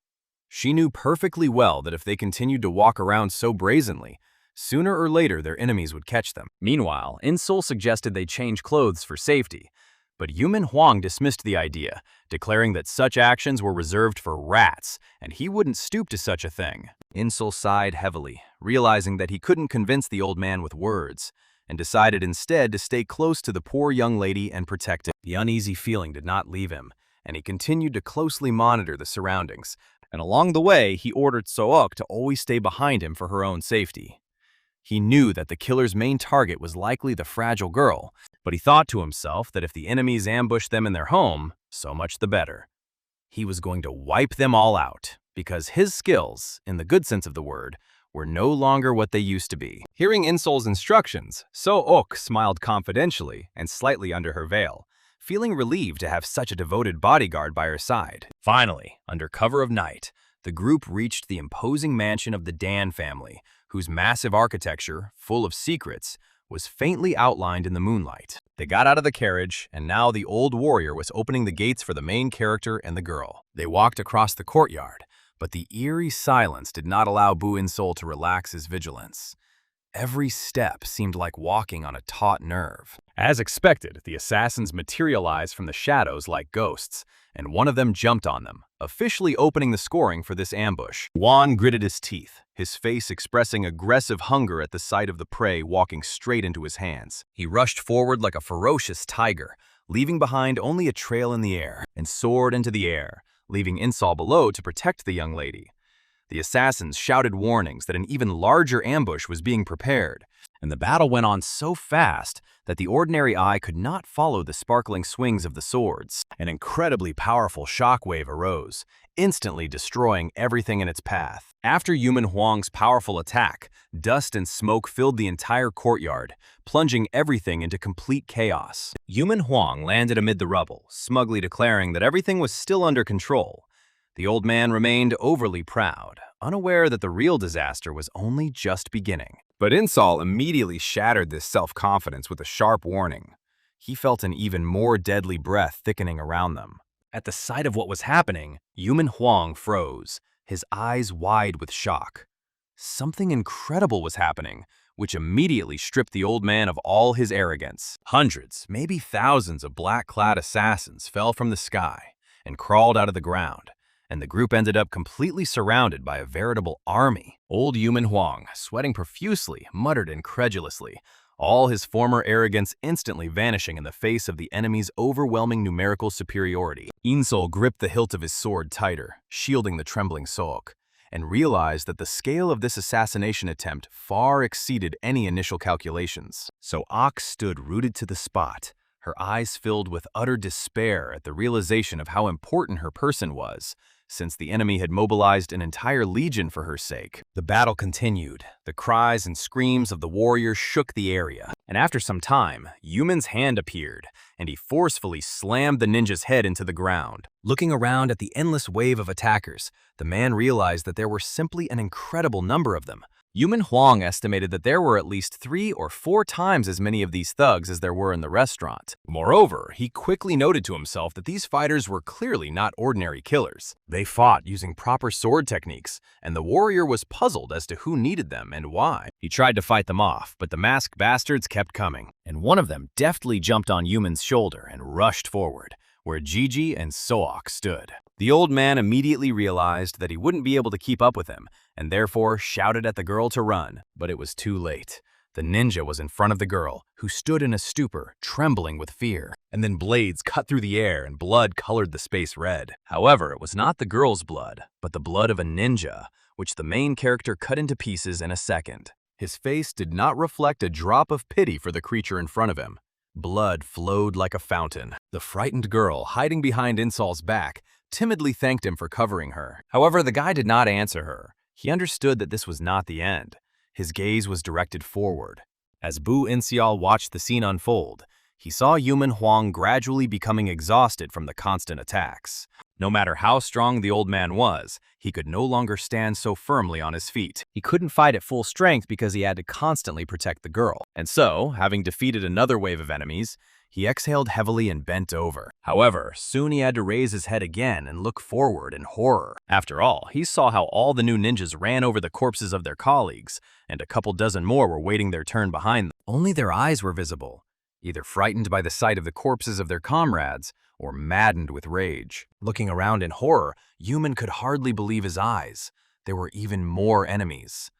She knew perfectly well that if they continued to walk around so brazenly, sooner or later their enemies would catch them. Meanwhile, Insol suggested they change clothes for safety, but Yuman Huang dismissed the idea, declaring that such actions were reserved for rats, and he wouldn't stoop to such a thing. Insol sighed heavily, realizing that he couldn't convince the old man with words, and decided instead to stay close to the poor young lady and protect it. The uneasy feeling did not leave him, and he continued to closely monitor the surroundings, and along the way he ordered Seoak to always stay behind him for her own safety. He knew that the killer's main target was likely the fragile girl, but he thought to himself that if the enemies ambushed them in their home, so much the better. He was going to wipe them all out, because his skills, in the good sense of the word, were no longer what they used to be. Hearing Insol's instructions, Seoak smiled confidentially and slightly under her veil, feeling relieved to have such a devoted bodyguard by her side. Finally, under cover of night, the group reached the imposing mansion of the Dan family, whose massive architecture, full of secrets, was faintly outlined in the moonlight. They got out of the carriage, and now the old warrior was opening the gates for the main character and the girl. They walked across the courtyard, but the eerie silence did not allow Bu Insol to relax his vigilance. Every step seemed like walking on a taut nerve. As expected, the assassins materialized from the shadows like ghosts, and one of them jumped on them, officially opening the scoring for this ambush. Juan gritted his teeth, his face expressing aggressive hunger at the sight of the prey walking straight into his hands. He rushed forward like a ferocious tiger, leaving behind only a trail in the air, and soared into the air, leaving Insol below to protect the young lady. The assassins shouted warnings that an even larger ambush was being prepared, and the battle went on so fast that the ordinary eye could not follow the sparkling swings of the swords. An incredibly powerful shockwave arose, instantly destroying everything in its path. After Yuman Huang's powerful attack, dust and smoke filled the entire courtyard, plunging everything into complete chaos. Yuman Huang landed amid the rubble, smugly declaring that everything was still under control. The old man remained overly proud, unaware that the real disaster was only just beginning. But Insol immediately shattered this self-confidence with a sharp warning. He felt an even more deadly breath thickening around them. At the sight of what was happening, Yuman Huang froze, his eyes wide with shock. Something incredible was happening, which immediately stripped the old man of all his arrogance. Hundreds, maybe thousands of black-clad assassins fell from the sky and crawled out of the ground, and the group ended up completely surrounded by a veritable army. Old Yuman Huang, sweating profusely, muttered incredulously, all his former arrogance instantly vanishing in the face of the enemy's overwhelming numerical superiority. Insol gripped the hilt of his sword tighter, shielding the trembling Seoak, and realized that the scale of this assassination attempt far exceeded any initial calculations. Seoak stood rooted to the spot, her eyes filled with utter despair at the realization of how important her person was, since the enemy had mobilized an entire legion for her sake. The battle continued. The cries and screams of the warriors shook the area. And after some time, Yumen's hand appeared, and he forcefully slammed the ninja's head into the ground. Looking around at the endless wave of attackers, the man realized that there were simply an incredible number of them. Yumen Huang estimated that there were at least 3 or 4 times as many of these thugs as there were in the restaurant. Moreover, he quickly noted to himself that these fighters were clearly not ordinary killers. They fought using proper sword techniques, and the warrior was puzzled as to who needed them and why. He tried to fight them off, but the masked bastards kept coming, and one of them deftly jumped on Yumen's shoulder and rushed forward, where Gigi and Sook stood. The old man immediately realized that he wouldn't be able to keep up with him, and therefore shouted at the girl to run, but it was too late. The ninja was in front of the girl, who stood in a stupor, trembling with fear, and then blades cut through the air and blood colored the space red. However, it was not the girl's blood, but the blood of a ninja, which the main character cut into pieces in a second. His face did not reflect a drop of pity for the creature in front of him. Blood flowed like a fountain. The frightened girl, hiding behind Insol's back, timidly thanked him for covering her. However, the guy did not answer her. He understood that this was not the end. His gaze was directed forward. As Bu Inseal watched the scene unfold, he saw Yumen Huang gradually becoming exhausted from the constant attacks. No matter how strong the old man was, he could no longer stand so firmly on his feet. He couldn't fight at full strength because he had to constantly protect the girl. And so, having defeated another wave of enemies, he exhaled heavily and bent over. However, soon he had to raise his head again and look forward in horror. After all, he saw how all the new ninjas ran over the corpses of their colleagues, and a couple dozen more were waiting their turn behind them. Only their eyes were visible, either frightened by the sight of the corpses of their comrades or maddened with rage. Looking around in horror, Yumen could hardly believe his eyes. There were even more enemies.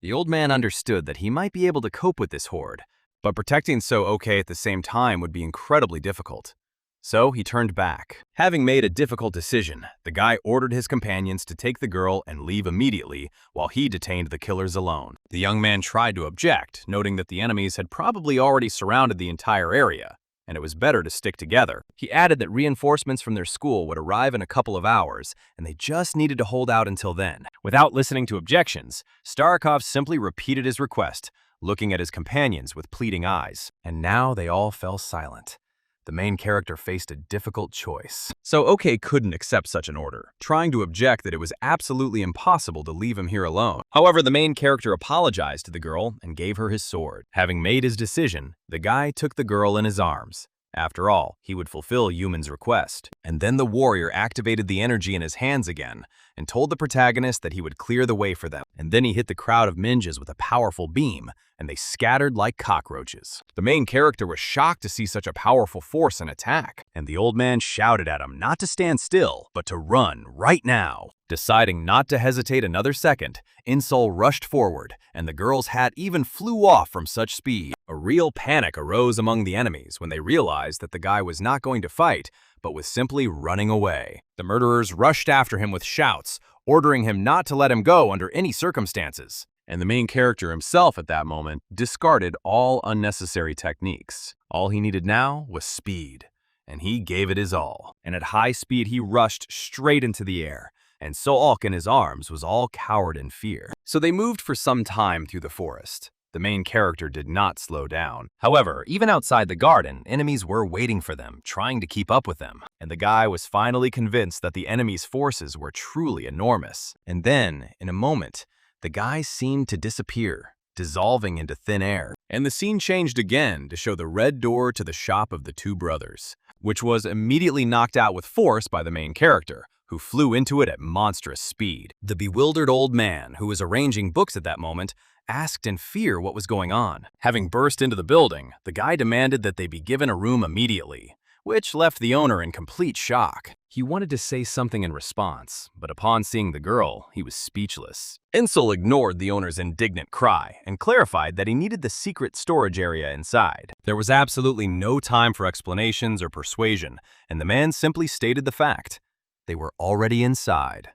The old man understood that he might be able to cope with this horde, but protecting Sook at the same time would be incredibly difficult. So he turned back. Having made a difficult decision, the guy ordered his companions to take the girl and leave immediately while he detained the killers alone. The young man tried to object, noting that the enemies had probably already surrounded the entire area, and it was better to stick together. He added that reinforcements from their school would arrive in a couple of hours, and they just needed to hold out until then. Without listening to objections, Starikov simply repeated his request, looking at his companions with pleading eyes. And now they all fell silent. The main character faced a difficult choice. Sook couldn't accept such an order, trying to object that it was absolutely impossible to leave him here alone. However, the main character apologized to the girl and gave her his sword. Having made his decision, the guy took the girl in his arms. After all, he would fulfill Yumen's request. And then the warrior activated the energy in his hands again and told the protagonist that he would clear the way for them. And then he hit the crowd of ninjas with a powerful beam, and they scattered like cockroaches. The main character was shocked to see such a powerful force and attack, and the old man shouted at him not to stand still, but to run right now. Deciding not to hesitate another second, Insol rushed forward, and the girl's hat even flew off from such speed. A real panic arose among the enemies when they realized that the guy was not going to fight, but was simply running away. The murderers rushed after him with shouts, ordering him not to let him go under any circumstances. And the main character himself at that moment discarded all unnecessary techniques. All he needed now was speed, and he gave it his all. And at high speed he rushed straight into the air, and Sook in his arms was all coward and fear. So they moved for some time through the forest. The main character did not slow down. However, even outside the garden, enemies were waiting for them, trying to keep up with them. And the guy was finally convinced that the enemy's forces were truly enormous. And then, in a moment, the guy seemed to disappear, dissolving into thin air. And the scene changed again to show the red door to the shop of the two brothers, which was immediately knocked out with force by the main character, who flew into it at monstrous speed. The bewildered old man, who was arranging books at that moment, asked in fear what was going on. Having burst into the building, the guy demanded that they be given a room immediately, which left the owner in complete shock. He wanted to say something in response, but upon seeing the girl, he was speechless. Insol ignored the owner's indignant cry and clarified that he needed the secret storage area inside. There was absolutely no time for explanations or persuasion, and the man simply stated the fact. They were already inside.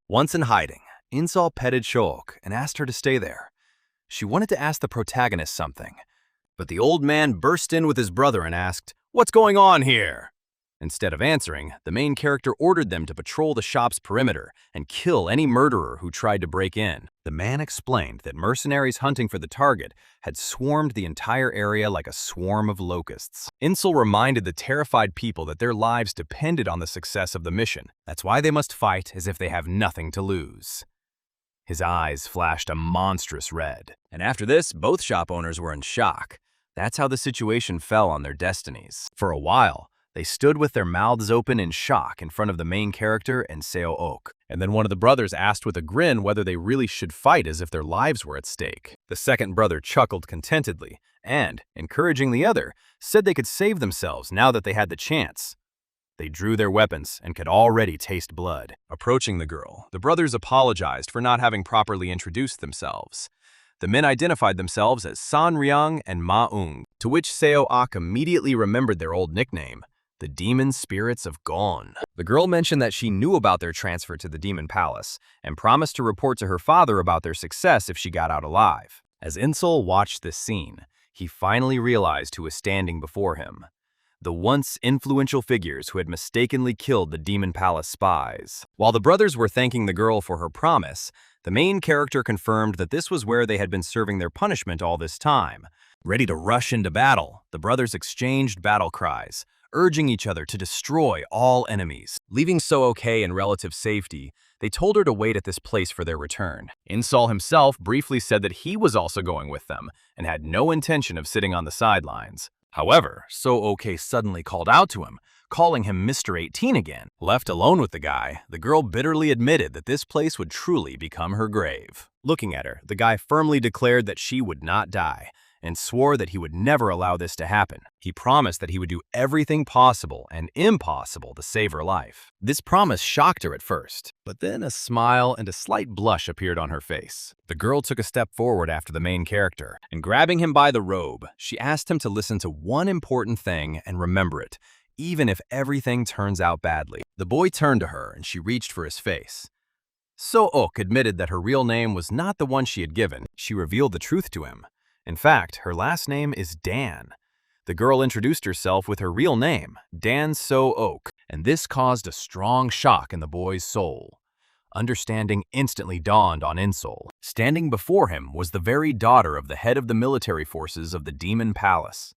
Once in hiding, Insol petted Sook and asked her to stay there. She wanted to ask the protagonist something, but the old man burst in with his brother and asked, "What's going on here?" Instead of answering, the main character ordered them to patrol the shop's perimeter and kill any murderer who tried to break in. The man explained that mercenaries hunting for the target had swarmed the entire area like a swarm of locusts. Insel reminded the terrified people that their lives depended on the success of the mission. That's why they must fight as if they have nothing to lose. His eyes flashed a monstrous red. And after this, both shop owners were in shock. That's how the situation fell on their destinies. For a while, they stood with their mouths open in shock in front of the main character and Seo Ok. And then one of the brothers asked with a grin whether they really should fight as if their lives were at stake. The second brother chuckled contentedly and, encouraging the other, said they could save themselves now that they had the chance. They drew their weapons and could already taste blood. Approaching the girl, the brothers apologized for not having properly introduced themselves. The men identified themselves as San Ryang and Ma Ung, to which Seo Ok immediately remembered their old nickname, the Demon Spirits of Gon. The girl mentioned that she knew about their transfer to the Demon Palace and promised to report to her father about their success if she got out alive. As Insel watched this scene, he finally realized who was standing before him. The once influential figures who had mistakenly killed the Demon Palace spies. While the brothers were thanking the girl for her promise, the main character confirmed that this was where they had been serving their punishment all this time. Ready to rush into battle, the brothers exchanged battle cries, urging each other to destroy all enemies. Leaving Seo Ok in relative safety, they told her to wait at this place for their return. Insol himself briefly said that he was also going with them and had no intention of sitting on the sidelines. However, Seo Ok suddenly called out to him, calling him Mr. 18 again. Left alone with the guy, the girl bitterly admitted that this place would truly become her grave. Looking at her, the guy firmly declared that she would not die, and swore that he would never allow this to happen. He promised that he would do everything possible and impossible to save her life. This promise shocked her at first, but then a smile and a slight blush appeared on her face. The girl took a step forward after the main character, and grabbing him by the robe, she asked him to listen to one important thing and remember it, even if everything turns out badly. The boy turned to her and she reached for his face. Seo Ok admitted that her real name was not the one she had given. She revealed the truth to him. In fact, her last name is Dan. The girl introduced herself with her real name, Dan Seo Ok, and this caused a strong shock in the boy's soul. Understanding instantly dawned on Insol. Standing before him was the very daughter of the head of the military forces of the Demon Palace.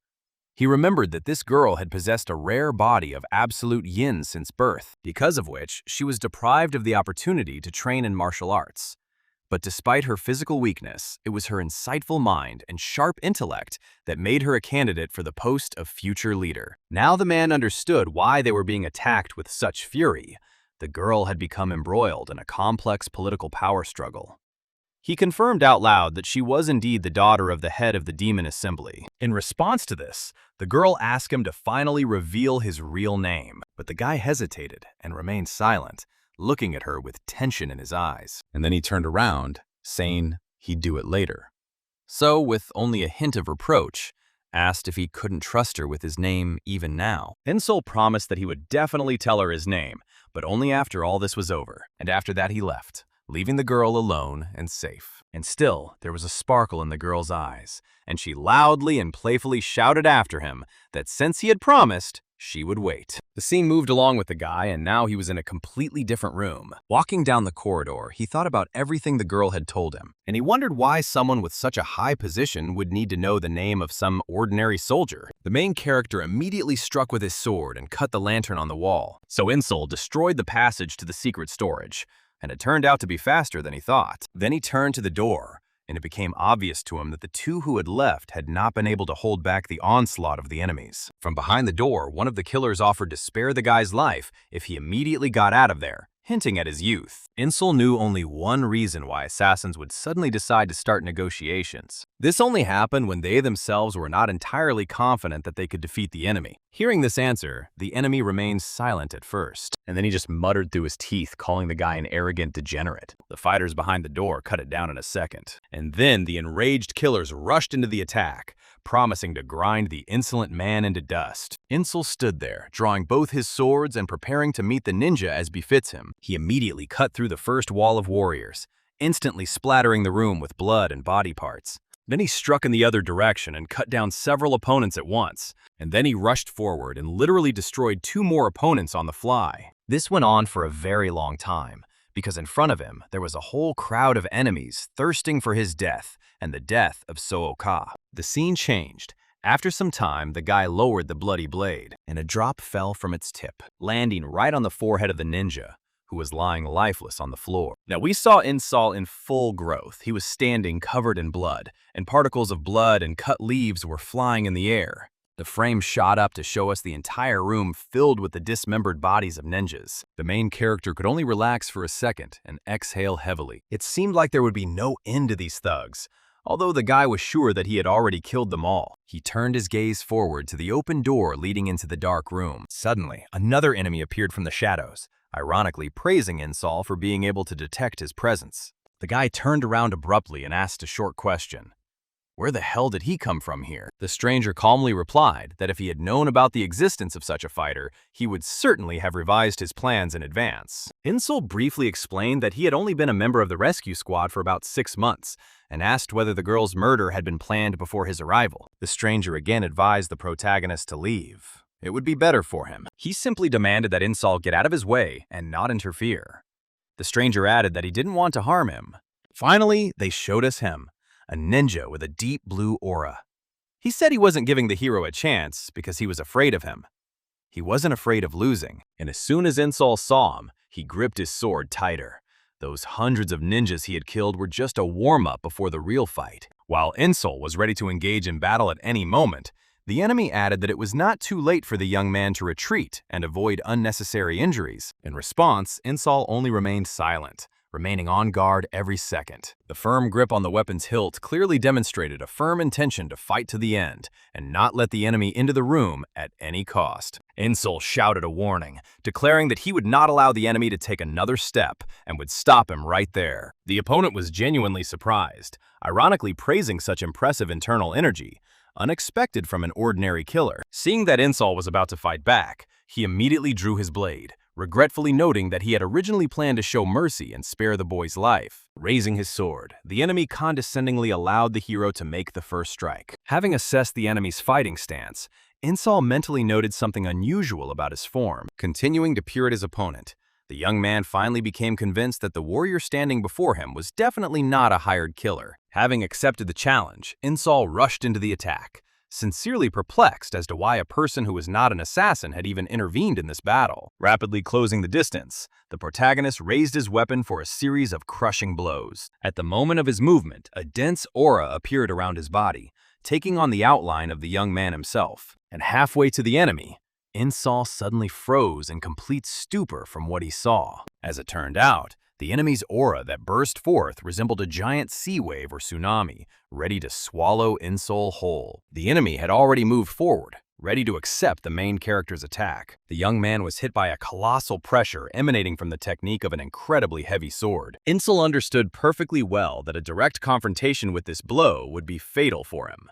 He remembered that this girl had possessed a rare body of absolute yin since birth, because of which she was deprived of the opportunity to train in martial arts. But despite her physical weakness, it was her insightful mind and sharp intellect that made her a candidate for the post of future leader. Now the man understood why they were being attacked with such fury. The girl had become embroiled in a complex political power struggle. He confirmed out loud that she was indeed the daughter of the head of the Demon Assembly. In response to this, the girl asked him to finally reveal his real name, but the guy hesitated and remained silent, looking at her with tension in his eyes. And then he turned around, saying he'd do it later. So, with only a hint of reproach, asked if he couldn't trust her with his name even now. Insol promised that he would definitely tell her his name, but only after all this was over. And after that he left, leaving the girl alone and safe. And still, there was a sparkle in the girl's eyes, and she loudly and playfully shouted after him that since he had promised, she would wait. The scene moved along with the guy, and now he was in a completely different room. Walking down the corridor, he thought about everything the girl had told him, and he wondered why someone with such a high position would need to know the name of some ordinary soldier. The main character immediately struck with his sword and cut the lantern on the wall. So Insol destroyed the passage to the secret storage, and it turned out to be faster than he thought. Then he turned to the door, and it became obvious to him that the two who had left had not been able to hold back the onslaught of the enemies. From behind the door, one of the killers offered to spare the guy's life if he immediately got out of there, hinting at his youth. Insol knew only one reason why assassins would suddenly decide to start negotiations. This only happened when they themselves were not entirely confident that they could defeat the enemy. Hearing this answer, the enemy remained silent at first, and then he just muttered through his teeth, calling the guy an arrogant degenerate. The fighters behind the door cut it down in a second, and then the enraged killers rushed into the attack, promising to grind the insolent man into dust. Insol stood there, drawing both his swords and preparing to meet the ninja as befits him. He immediately cut through the first wall of warriors, instantly splattering the room with blood and body parts. Then he struck in the other direction and cut down several opponents at once. And then he rushed forward and literally destroyed 2 more opponents on the fly. This went on for a very long time, because in front of him there was a whole crowd of enemies thirsting for his death and the death of Sooka. The scene changed. After some time, the guy lowered the bloody blade, and a drop fell from its tip, landing right on the forehead of the ninja, who was lying lifeless on the floor. Now, we saw Insol in full growth. He was standing covered in blood, and particles of blood and cut leaves were flying in the air. The frame shot up to show us the entire room filled with the dismembered bodies of ninjas. The main character could only relax for a second and exhale heavily. It seemed like there would be no end to these thugs, although the guy was sure that he had already killed them all. He turned his gaze forward to the open door leading into the dark room. Suddenly, another enemy appeared from the shadows, ironically praising Insol for being able to detect his presence. The guy turned around abruptly and asked a short question. Where the hell did he come from here? The stranger calmly replied that if he had known about the existence of such a fighter, he would certainly have revised his plans in advance. Insol briefly explained that he had only been a member of the rescue squad for about 6 months, and asked whether the girl's murder had been planned before his arrival. The stranger again advised the protagonist to leave. It would be better for him. He simply demanded that Insol get out of his way and not interfere. The stranger added that he didn't want to harm him. Finally, they showed us him. A ninja with a deep blue aura. He said he wasn't giving the hero a chance because he was afraid of him. He wasn't afraid of losing, and as soon as Insol saw him, he gripped his sword tighter. Those hundreds of ninjas he had killed were just a warm-up before the real fight. While Insol was ready to engage in battle at any moment, the enemy added that it was not too late for the young man to retreat and avoid unnecessary injuries. In response, Insol only remained silent, remaining on guard every second. The firm grip on the weapon's hilt clearly demonstrated a firm intention to fight to the end and not let the enemy into the room at any cost. Insol shouted a warning, declaring that he would not allow the enemy to take another step and would stop him right there. The opponent was genuinely surprised, ironically praising such impressive internal energy, unexpected from an ordinary killer. Seeing that Insol was about to fight back, he immediately drew his blade, regretfully noting that he had originally planned to show mercy and spare the boy's life. Raising his sword, the enemy condescendingly allowed the hero to make the first strike. Having assessed the enemy's fighting stance, Insol mentally noted something unusual about his form. Continuing to peer at his opponent, the young man finally became convinced that the warrior standing before him was definitely not a hired killer. Having accepted the challenge, Insol rushed into the attack, sincerely perplexed as to why a person who was not an assassin had even intervened in this battle. Rapidly closing the distance, the protagonist raised his weapon for a series of crushing blows. At the moment of his movement, a dense aura appeared around his body, taking on the outline of the young man himself. And halfway to the enemy, Insol suddenly froze in complete stupor from what he saw. As it turned out, the enemy's aura that burst forth resembled a giant sea wave or tsunami, ready to swallow Insol whole. The enemy had already moved forward, ready to accept the main character's attack. The young man was hit by a colossal pressure emanating from the technique of an incredibly heavy sword. Insol understood perfectly well that a direct confrontation with this blow would be fatal for him.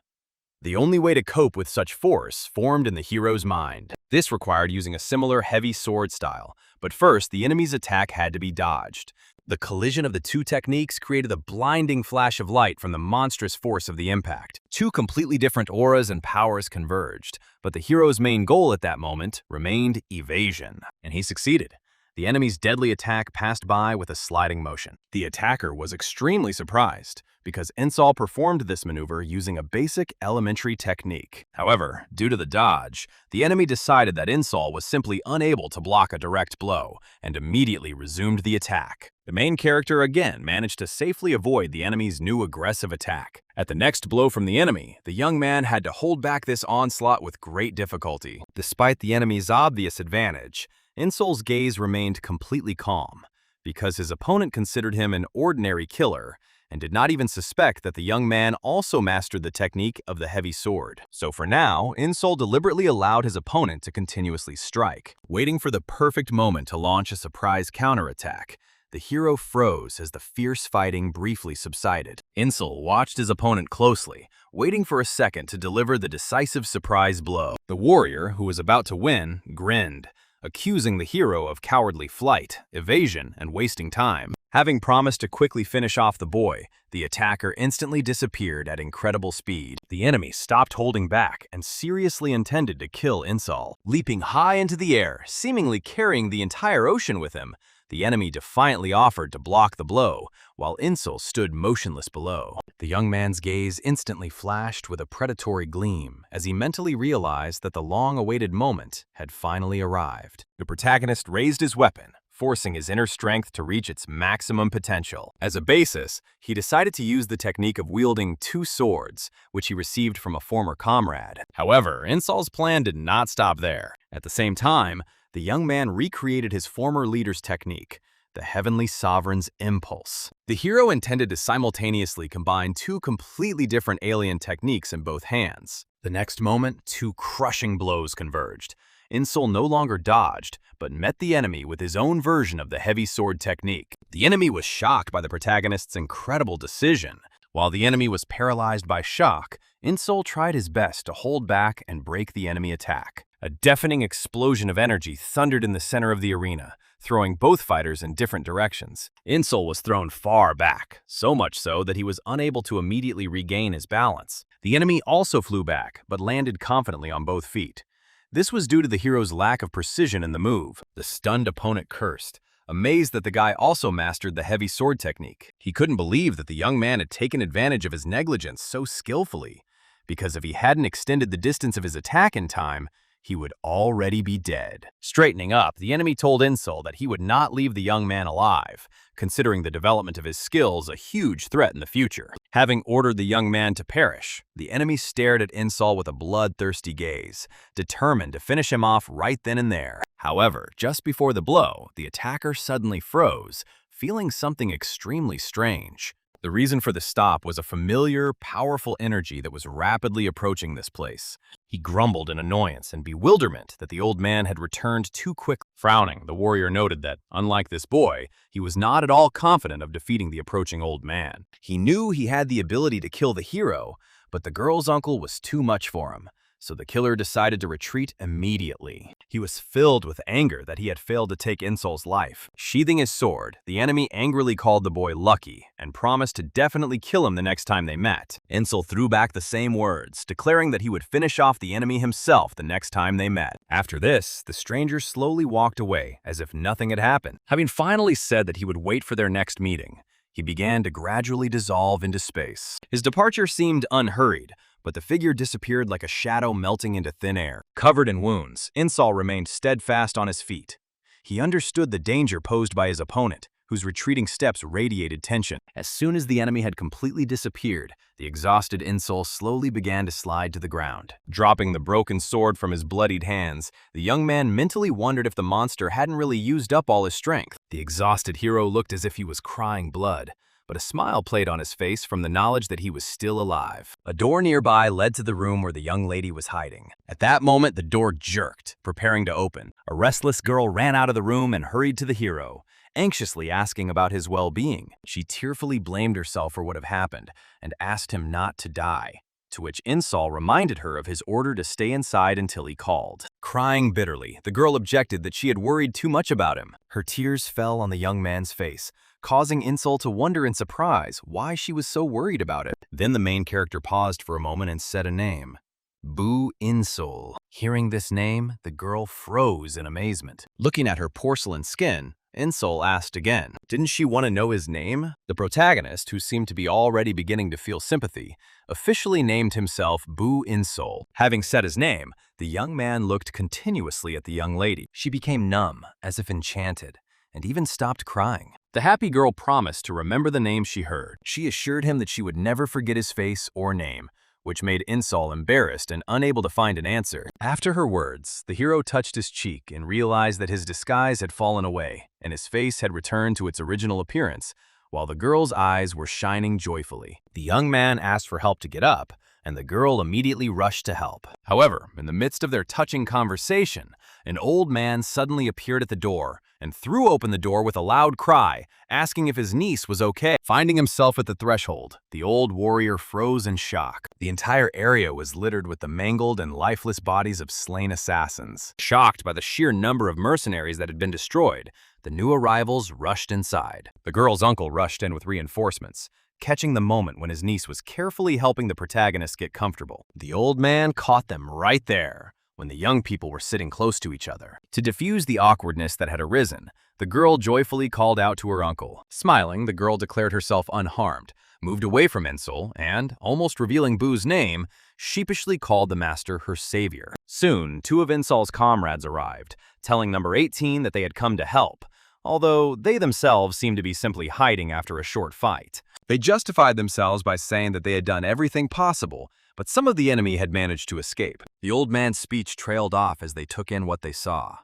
The only way to cope with such force formed in the hero's mind. This required using a similar heavy sword style, but first the enemy's attack had to be dodged. The collision of the two techniques created a blinding flash of light from the monstrous force of the impact. Two completely different auras and powers converged, but the hero's main goal at that moment remained evasion, and he succeeded. The enemy's deadly attack passed by with a sliding motion. The attacker was extremely surprised, because Insol performed this maneuver using a basic elementary technique. However, due to the dodge, the enemy decided that Insol was simply unable to block a direct blow, and immediately resumed the attack. The main character again managed to safely avoid the enemy's new aggressive attack. At the next blow from the enemy, the young man had to hold back this onslaught with great difficulty. Despite the enemy's obvious advantage, Insol's gaze remained completely calm, because his opponent considered him an ordinary killer and did not even suspect that the young man also mastered the technique of the heavy sword. So for now, Insol deliberately allowed his opponent to continuously strike. Waiting for the perfect moment to launch a surprise counterattack, the hero froze as the fierce fighting briefly subsided. Insol watched his opponent closely, waiting for a second to deliver the decisive surprise blow. The warrior, who was about to win, grinned, accusing the hero of cowardly flight, evasion, and wasting time. Having promised to quickly finish off the boy, the attacker instantly disappeared at incredible speed. The enemy stopped holding back and seriously intended to kill Insol. Leaping high into the air, seemingly carrying the entire ocean with him, the enemy defiantly offered to block the blow, while Insol stood motionless below. The young man's gaze instantly flashed with a predatory gleam as he mentally realized that the long-awaited moment had finally arrived. The protagonist raised his weapon, forcing his inner strength to reach its maximum potential. As a basis, he decided to use the technique of wielding two swords, which he received from a former comrade. However, Insol's plan did not stop there. At the same time, the young man recreated his former leader's technique, the Heavenly Sovereign's Impulse. The hero intended to simultaneously combine two completely different alien techniques in both hands. The next moment, two crushing blows converged. Insol no longer dodged, but met the enemy with his own version of the heavy sword technique. The enemy was shocked by the protagonist's incredible decision. While the enemy was paralyzed by shock, Insol tried his best to hold back and break the enemy attack. A deafening explosion of energy thundered in the center of the arena, throwing both fighters in different directions. Insol was thrown far back, so much so that he was unable to immediately regain his balance. The enemy also flew back, but landed confidently on both feet. This was due to the hero's lack of precision in the move. The stunned opponent cursed, amazed that the guy also mastered the heavy sword technique. He couldn't believe that the young man had taken advantage of his negligence so skillfully, because if he hadn't extended the distance of his attack in time, he would already be dead. Straightening up, the enemy told Insol that he would not leave the young man alive, considering the development of his skills a huge threat in the future. Having ordered the young man to perish, the enemy stared at Insol with a bloodthirsty gaze, determined to finish him off right then and there. However, just before the blow, the attacker suddenly froze, feeling something extremely strange. The reason for the stop was a familiar, powerful energy that was rapidly approaching this place. He grumbled in annoyance and bewilderment that the old man had returned too quickly. Frowning, the warrior noted that, unlike this boy, he was not at all confident of defeating the approaching old man. He knew he had the ability to kill the hero, but the girl's uncle was too much for him, so the killer decided to retreat immediately. He was filled with anger that he had failed to take Insol's life. Sheathing his sword, the enemy angrily called the boy lucky and promised to definitely kill him the next time they met. Insol threw back the same words, declaring that he would finish off the enemy himself the next time they met. After this, the stranger slowly walked away as if nothing had happened. Having finally said that he would wait for their next meeting, he began to gradually dissolve into space. His departure seemed unhurried, but the figure disappeared like a shadow melting into thin air. Covered in wounds, Insol remained steadfast on his feet. He understood the danger posed by his opponent, whose retreating steps radiated tension. As soon as the enemy had completely disappeared, the exhausted Insol slowly began to slide to the ground. Dropping the broken sword from his bloodied hands, the young man mentally wondered if the monster hadn't really used up all his strength. The exhausted hero looked as if he was crying blood, but a smile played on his face from the knowledge that he was still alive. A door nearby led to the room where the young lady was hiding. At that moment, the door jerked, preparing to open. A restless girl ran out of the room and hurried to the hero, anxiously asking about his well-being. She tearfully blamed herself for what had happened and asked him not to die, to which Insol reminded her of his order to stay inside until he called. Crying bitterly, the girl objected that she had worried too much about him. Her tears fell on the young man's face, causing Insol to wonder in surprise why she was so worried about it. Then the main character paused for a moment and said a name. Bu Insol. Hearing this name, the girl froze in amazement. Looking at her porcelain skin, Insol asked again, didn't she want to know his name? The protagonist, who seemed to be already beginning to feel sympathy, officially named himself Bu Insol. Having said his name, the young man looked continuously at the young lady. She became numb, as if enchanted, and even stopped crying. The happy girl promised to remember the name she heard. She assured him that she would never forget his face or name, which made Insol embarrassed and unable to find an answer. After her words, the hero touched his cheek and realized that his disguise had fallen away, and his face had returned to its original appearance, while the girl's eyes were shining joyfully. The young man asked for help to get up, and the girl immediately rushed to help. However, in the midst of their touching conversation, an old man suddenly appeared at the door and threw open the door with a loud cry, asking if his niece was okay. Finding himself at the threshold, the old warrior froze in shock. The entire area was littered with the mangled and lifeless bodies of slain assassins. Shocked by the sheer number of mercenaries that had been destroyed, the new arrivals rushed inside. The girl's uncle rushed in with reinforcements, catching the moment when his niece was carefully helping the protagonist get comfortable. The old man caught them right there, when the young people were sitting close to each other. To diffuse the awkwardness that had arisen, the girl joyfully called out to her uncle. Smiling, the girl declared herself unharmed, moved away from Insol, and, almost revealing Boo's name, sheepishly called the master her savior. Soon, 2 of Insol's comrades arrived, telling number 18 that they had come to help, although they themselves seemed to be simply hiding after a short fight. They justified themselves by saying that they had done everything possible, but some of the enemy had managed to escape. The old man's speech trailed off as they took in what they saw.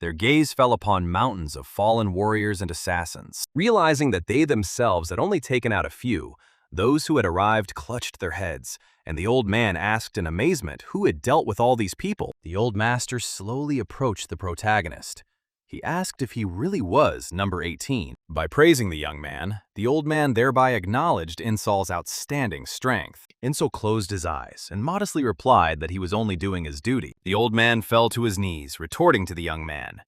Their gaze fell upon mountains of fallen warriors and assassins. Realizing that they themselves had only taken out a few, those who had arrived clutched their heads, and the old man asked in amazement who had dealt with all these people. The old master slowly approached the protagonist. He asked if he really was number 18. By praising the young man, the old man thereby acknowledged Insol's outstanding strength. Insol closed his eyes and modestly replied that he was only doing his duty. The old man fell to his knees, retorting to the young man.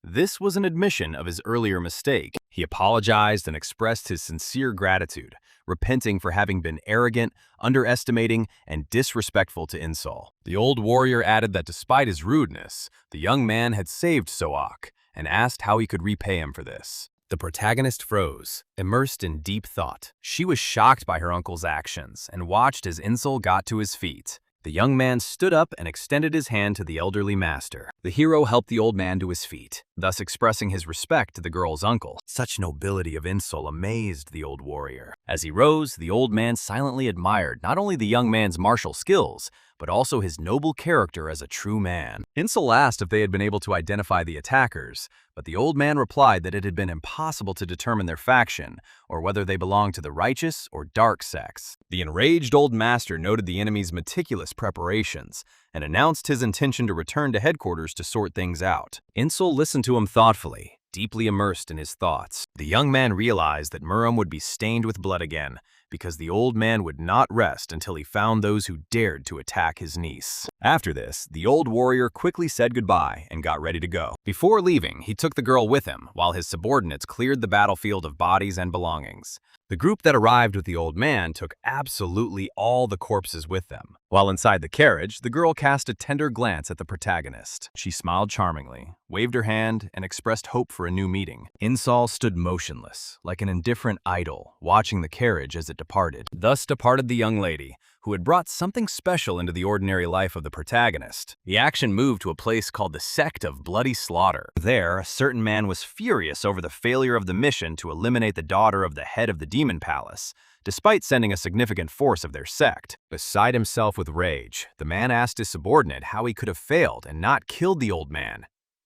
This was an admission of his earlier mistake. He apologized and expressed his sincere gratitude, repenting for having been arrogant, underestimating, and disrespectful to Insol. The old warrior added that despite his rudeness, the young man had saved Soak, and asked how he could repay him for this. The protagonist froze, immersed in deep thought. She was shocked by her uncle's actions and watched as Insol got to his feet. The young man stood up and extended his hand to the elderly master. The hero helped the old man to his feet, thus expressing his respect to the girl's uncle. Such nobility of Insol amazed the old warrior. As he rose, the old man silently admired not only the young man's martial skills, but also his noble character as a true man. Insol asked if they had been able to identify the attackers, but the old man replied that it had been impossible to determine their faction, or whether they belonged to the righteous or dark sects. The enraged old master noted the enemy's meticulous preparations, and announced his intention to return to headquarters to sort things out. Insol listened to him thoughtfully, deeply immersed in his thoughts. The young man realized that Murim would be stained with blood again, because the old man would not rest until he found those who dared to attack his niece. After this, the old warrior quickly said goodbye and got ready to go. Before leaving, he took the girl with him, while his subordinates cleared the battlefield of bodies and belongings. The group that arrived with the old man took absolutely all the corpses with them. While inside the carriage, the girl cast a tender glance at the protagonist. She smiled charmingly, waved her hand, and expressed hope for a new meeting. Insol stood motionless, like an indifferent idol, watching the carriage as it departed. Thus departed the young lady, who had brought something special into the ordinary life of the protagonist. The action moved to a place called the Sect of Bloody Slaughter. There, a certain man was furious over the failure of the mission to eliminate the daughter of the head of the demon palace, despite sending a significant force of their sect. Beside himself with rage, the man asked his subordinate how he could have failed and not killed the old man,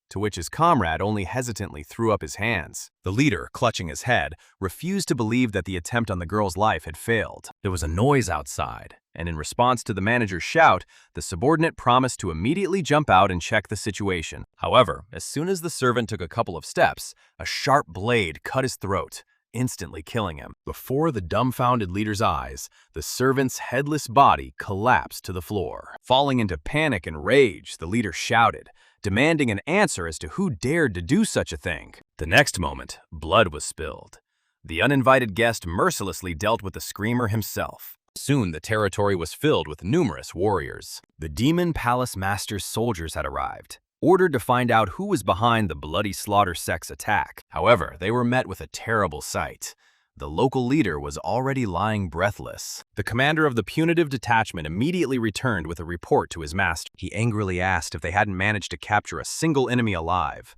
to which his comrade only hesitantly threw up his hands. The leader, clutching his head, refused to believe that the attempt on the girl's life had failed. There was a noise outside, and in response to the manager's shout, the subordinate promised to immediately jump out and check the situation. However, as soon as the servant took a couple of steps, a sharp blade cut his throat, instantly killing him. Before the dumbfounded leader's eyes, the servant's headless body collapsed to the floor. Falling into panic and rage, the leader shouted, demanding an answer as to who dared to do such a thing. The next moment, blood was spilled. The uninvited guest mercilessly dealt with the screamer himself. Soon the territory was filled with numerous warriors. The Demon Palace Master's soldiers had arrived, ordered to find out who was behind the Bloody Slaughter Sect's attack. However, they were met with a terrible sight. The local leader was already lying breathless. The commander of the punitive detachment immediately returned with a report to his master. He angrily asked if they hadn't managed to capture a single enemy alive.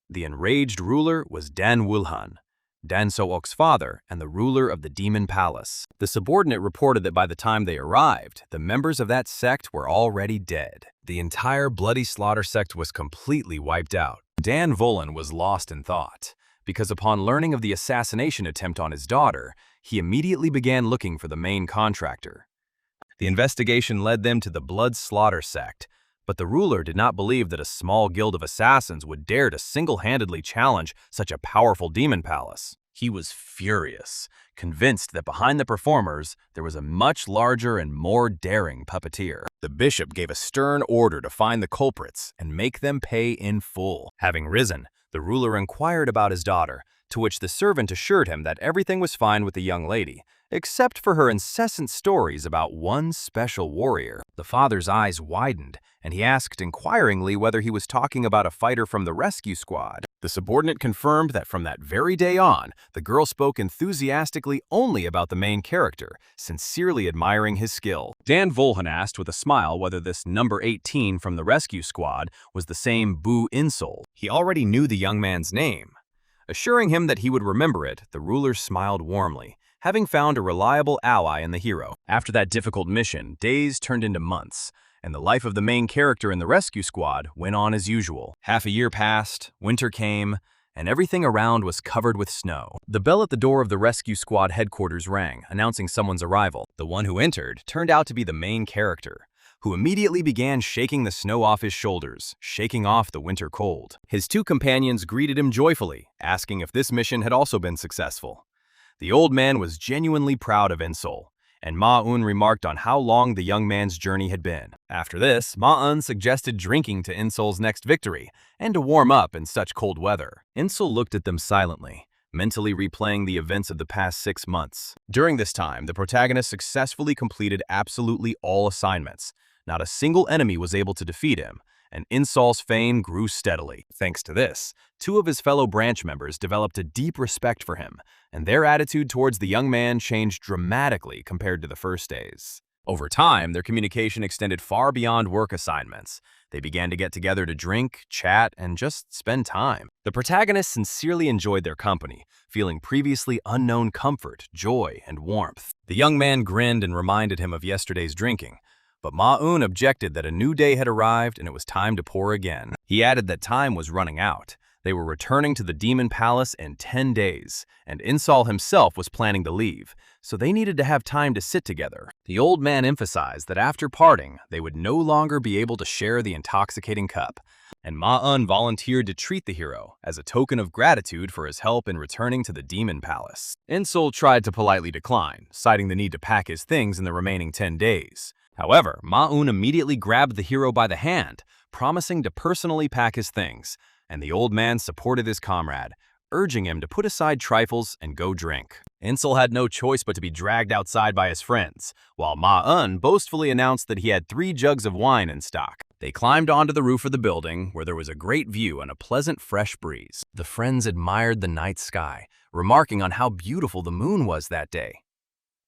The enraged ruler was Dan Wulhan, Dan Sook's father and the ruler of the Demon Palace. The subordinate reported that by the time they arrived, the members of that sect were already dead. The entire Bloody Slaughter sect was completely wiped out. Dan Wulhan was lost in thought, because upon learning of the assassination attempt on his daughter, he immediately began looking for the main contractor. The investigation led them to the Blood Slaughter sect, but the ruler did not believe that a small guild of assassins would dare to single-handedly challenge such a powerful demon palace. He was furious, convinced that behind the performers, there was a much larger and more daring puppeteer. The bishop gave a stern order to find the culprits and make them pay in full. Having risen, The ruler inquired about his daughter, to which the servant assured him that everything was fine with the young lady, except for her incessant stories about one special warrior. The father's eyes widened, and he asked inquiringly whether he was talking about a fighter from the rescue squad. The subordinate confirmed that from that very day on, the girl spoke enthusiastically only about the main character, sincerely admiring his skill. Dan Volhan asked with a smile whether this number 18 from the rescue squad was the same Bu Insol. He already knew the young man's name. Assuring him that he would remember it, the ruler smiled warmly, having found a reliable ally in the hero. After that difficult mission, days turned into months, and the life of the main character in the rescue squad went on as usual. Half a year passed, winter came, and everything around was covered with snow. The bell at the door of the rescue squad headquarters rang, announcing someone's arrival. The one who entered turned out to be the main character, who immediately began shaking the snow off his shoulders, shaking off the winter cold. His two companions greeted him joyfully, asking if this mission had also been successful. The old man was genuinely proud of Insol, and Ma-un remarked on how long the young man's journey had been. After this, Ma-un suggested drinking to Insol's next victory, and to warm up in such cold weather. Insol looked at them silently, mentally replaying the events of the past 6 months. During this time, the protagonist successfully completed absolutely all assignments. Not a single enemy was able to defeat him, and Insol's fame grew steadily. Thanks to this, 2 of his fellow branch members developed a deep respect for him, and their attitude towards the young man changed dramatically compared to the first days. Over time, their communication extended far beyond work assignments. They began to get together to drink, chat, and just spend time. The protagonist sincerely enjoyed their company, feeling previously unknown comfort, joy, and warmth. The young man grinned and reminded him of yesterday's drinking, but Ma-un objected that a new day had arrived and it was time to pour again. He added that time was running out. They were returning to the Demon Palace in 10 days, and Insol himself was planning to leave, so they needed to have time to sit together. The old man emphasized that after parting, they would no longer be able to share the intoxicating cup, and Ma-un volunteered to treat the hero as a token of gratitude for his help in returning to the Demon Palace. Insol tried to politely decline, citing the need to pack his things in the remaining 10 days. However, Ma-un immediately grabbed the hero by the hand, promising to personally pack his things, and the old man supported his comrade, urging him to put aside trifles and go drink. Insol had no choice but to be dragged outside by his friends, while Ma-un boastfully announced that he had 3 jugs of wine in stock. They climbed onto the roof of the building, where there was a great view and a pleasant fresh breeze. The friends admired the night sky, remarking on how beautiful the moon was that day.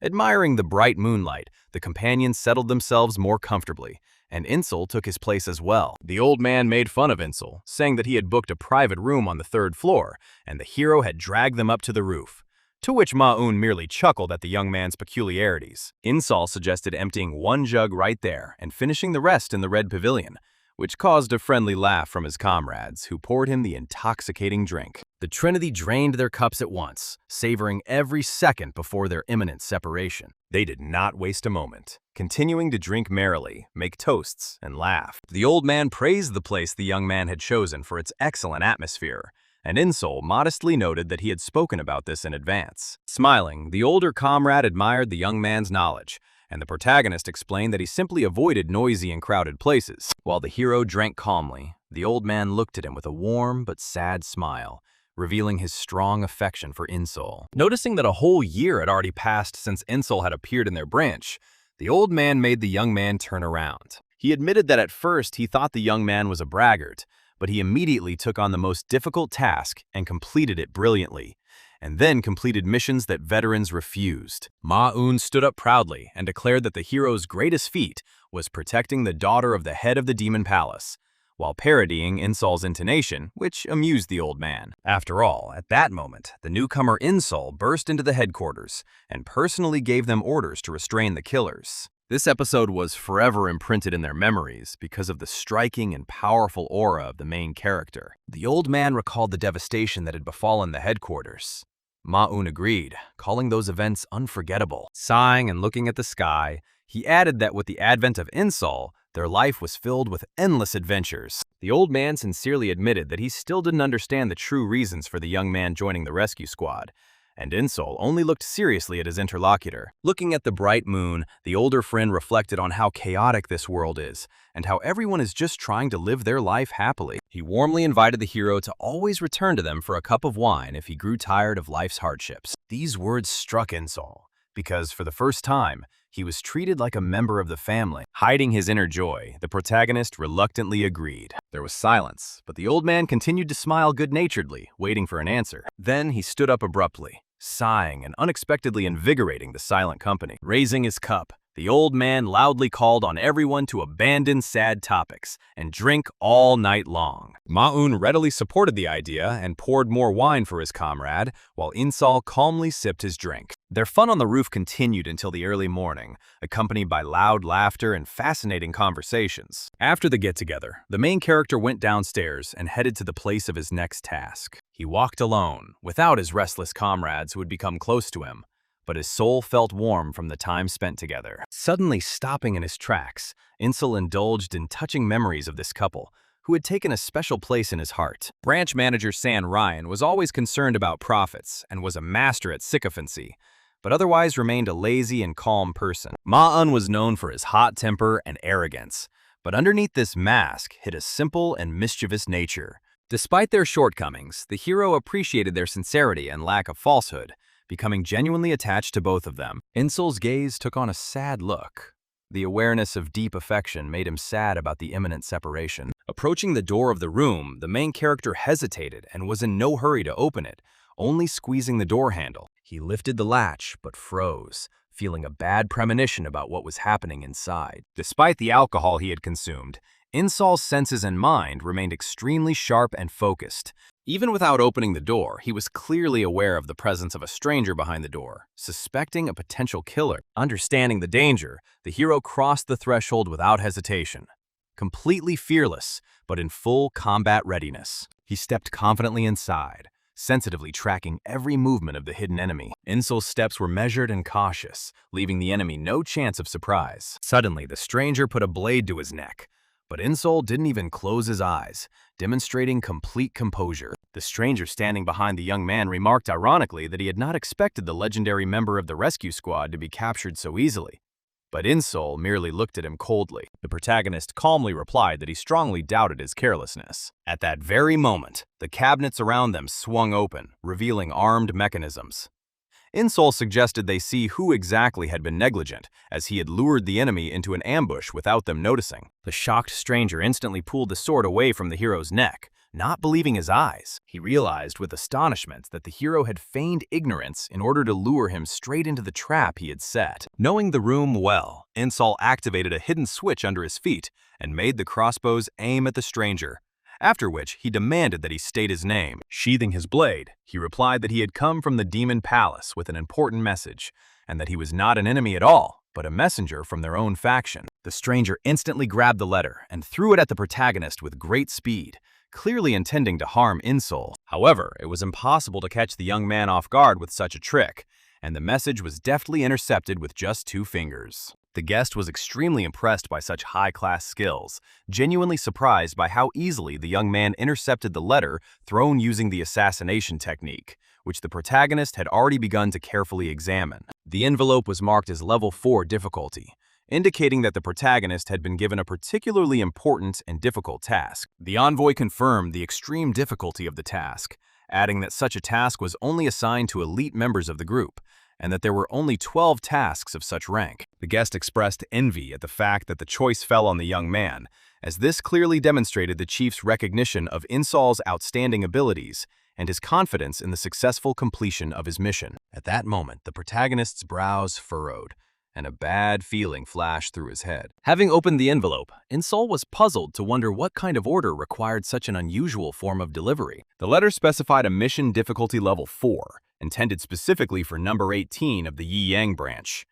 Admiring the bright moonlight, the companions settled themselves more comfortably, and Insol took his place as well. The old man made fun of Insol, saying that he had booked a private room on the 3rd floor, and the hero had dragged them up to the roof, to which Ma-un merely chuckled at the young man's peculiarities. Insol suggested emptying 1 jug right there and finishing the rest in the red pavilion, which caused a friendly laugh from his comrades, who poured him the intoxicating drink. The Trinity drained their cups at once, savoring every second before their imminent separation. They did not waste a moment, continuing to drink merrily, make toasts, and laugh. The old man praised the place the young man had chosen for its excellent atmosphere, and Insol modestly noted that he had spoken about this in advance. Smiling, the older comrade admired the young man's knowledge, and the protagonist explained that he simply avoided noisy and crowded places. While the hero drank calmly, the old man looked at him with a warm but sad smile, revealing his strong affection for Insol. Noticing that a whole year had already passed since Insol had appeared in their branch, the old man made the young man turn around. He admitted that at first he thought the young man was a braggart, but he immediately took on the most difficult task and completed it brilliantly, and then completed missions that veterans refused. Ma-un stood up proudly and declared that the hero's greatest feat was protecting the daughter of the head of the Demon Palace, while parodying Insol's intonation, which amused the old man. After all, at that moment, the newcomer Insol burst into the headquarters and personally gave them orders to restrain the killers. This episode was forever imprinted in their memories because of the striking and powerful aura of the main character. The old man recalled the devastation that had befallen the headquarters. Ma-un agreed, calling those events unforgettable. Sighing and looking at the sky, he added that with the advent of Insol, their life was filled with endless adventures. The old man sincerely admitted that he still didn't understand the true reasons for the young man joining the rescue squad, and Insol only looked seriously at his interlocutor. Looking at the bright moon, the older friend reflected on how chaotic this world is, and how everyone is just trying to live their life happily. He warmly invited the hero to always return to them for a cup of wine if he grew tired of life's hardships. These words struck Insol, because for the first time, he was treated like a member of the family. Hiding his inner joy, the protagonist reluctantly agreed. There was silence, but the old man continued to smile good-naturedly, waiting for an answer. Then he stood up abruptly, sighing and unexpectedly invigorating the silent company. Raising his cup, the old man loudly called on everyone to abandon sad topics and drink all night long. Ma-un readily supported the idea and poured more wine for his comrade, while Insol calmly sipped his drink. Their fun on the roof continued until the early morning, accompanied by loud laughter and fascinating conversations. After the get-together, the main character went downstairs and headed to the place of his next task. He walked alone, without his restless comrades who had become close to him, but his soul felt warm from the time spent together. Suddenly stopping in his tracks, Insol indulged in touching memories of this couple, who had taken a special place in his heart. Branch manager San Ryan was always concerned about profits and was a master at sycophancy, but otherwise remained a lazy and calm person. Ma-un was known for his hot temper and arrogance, but underneath this mask hid a simple and mischievous nature. Despite their shortcomings, the hero appreciated their sincerity and lack of falsehood, becoming genuinely attached to both of them. Insol's gaze took on a sad look. The awareness of deep affection made him sad about the imminent separation. Approaching the door of the room, the main character hesitated and was in no hurry to open it, only squeezing the door handle. He lifted the latch, but froze, feeling a bad premonition about what was happening inside. Despite the alcohol he had consumed, Insol's senses and mind remained extremely sharp and focused. Even without opening the door, he was clearly aware of the presence of a stranger behind the door, suspecting a potential killer. Understanding the danger, the hero crossed the threshold without hesitation. Completely fearless, but in full combat readiness, he stepped confidently inside, sensitively tracking every movement of the hidden enemy. Insol's steps were measured and cautious, leaving the enemy no chance of surprise. Suddenly, the stranger put a blade to his neck, but Insol didn't even close his eyes, demonstrating complete composure. The stranger standing behind the young man remarked ironically that he had not expected the legendary member of the rescue squad to be captured so easily. But Insol merely looked at him coldly. The protagonist calmly replied that he strongly doubted his carelessness. At that very moment, the cabinets around them swung open, revealing armed mechanisms. Insol suggested they see who exactly had been negligent, as he had lured the enemy into an ambush without them noticing. The shocked stranger instantly pulled the sword away from the hero's neck, not believing his eyes. He realized with astonishment that the hero had feigned ignorance in order to lure him straight into the trap he had set. Knowing the room well, Insol activated a hidden switch under his feet and made the crossbows aim at the stranger, after which he demanded that he state his name. Sheathing his blade, he replied that he had come from the Demon Palace with an important message, and that he was not an enemy at all, but a messenger from their own faction. The stranger instantly grabbed the letter and threw it at the protagonist with great speed, clearly intending to harm Insol. However, it was impossible to catch the young man off guard with such a trick, and the message was deftly intercepted with just 2 fingers. The guest was extremely impressed by such high-class skills, genuinely surprised by how easily the young man intercepted the letter thrown using the assassination technique, which the protagonist had already begun to carefully examine. The envelope was marked as level 4 difficulty, indicating that the protagonist had been given a particularly important and difficult task. The envoy confirmed the extreme difficulty of the task, adding that such a task was only assigned to elite members of the group, and that there were only 12 tasks of such rank. The guest expressed envy at the fact that the choice fell on the young man, as this clearly demonstrated the chief's recognition of Insol's outstanding abilities and his confidence in the successful completion of his mission. At that moment, the protagonist's brows furrowed, and a bad feeling flashed through his head. Having opened the envelope, Insol was puzzled to wonder what kind of order required such an unusual form of delivery. The letter specified a mission difficulty level 4, intended specifically for number 18 of the Yi-Yang branch.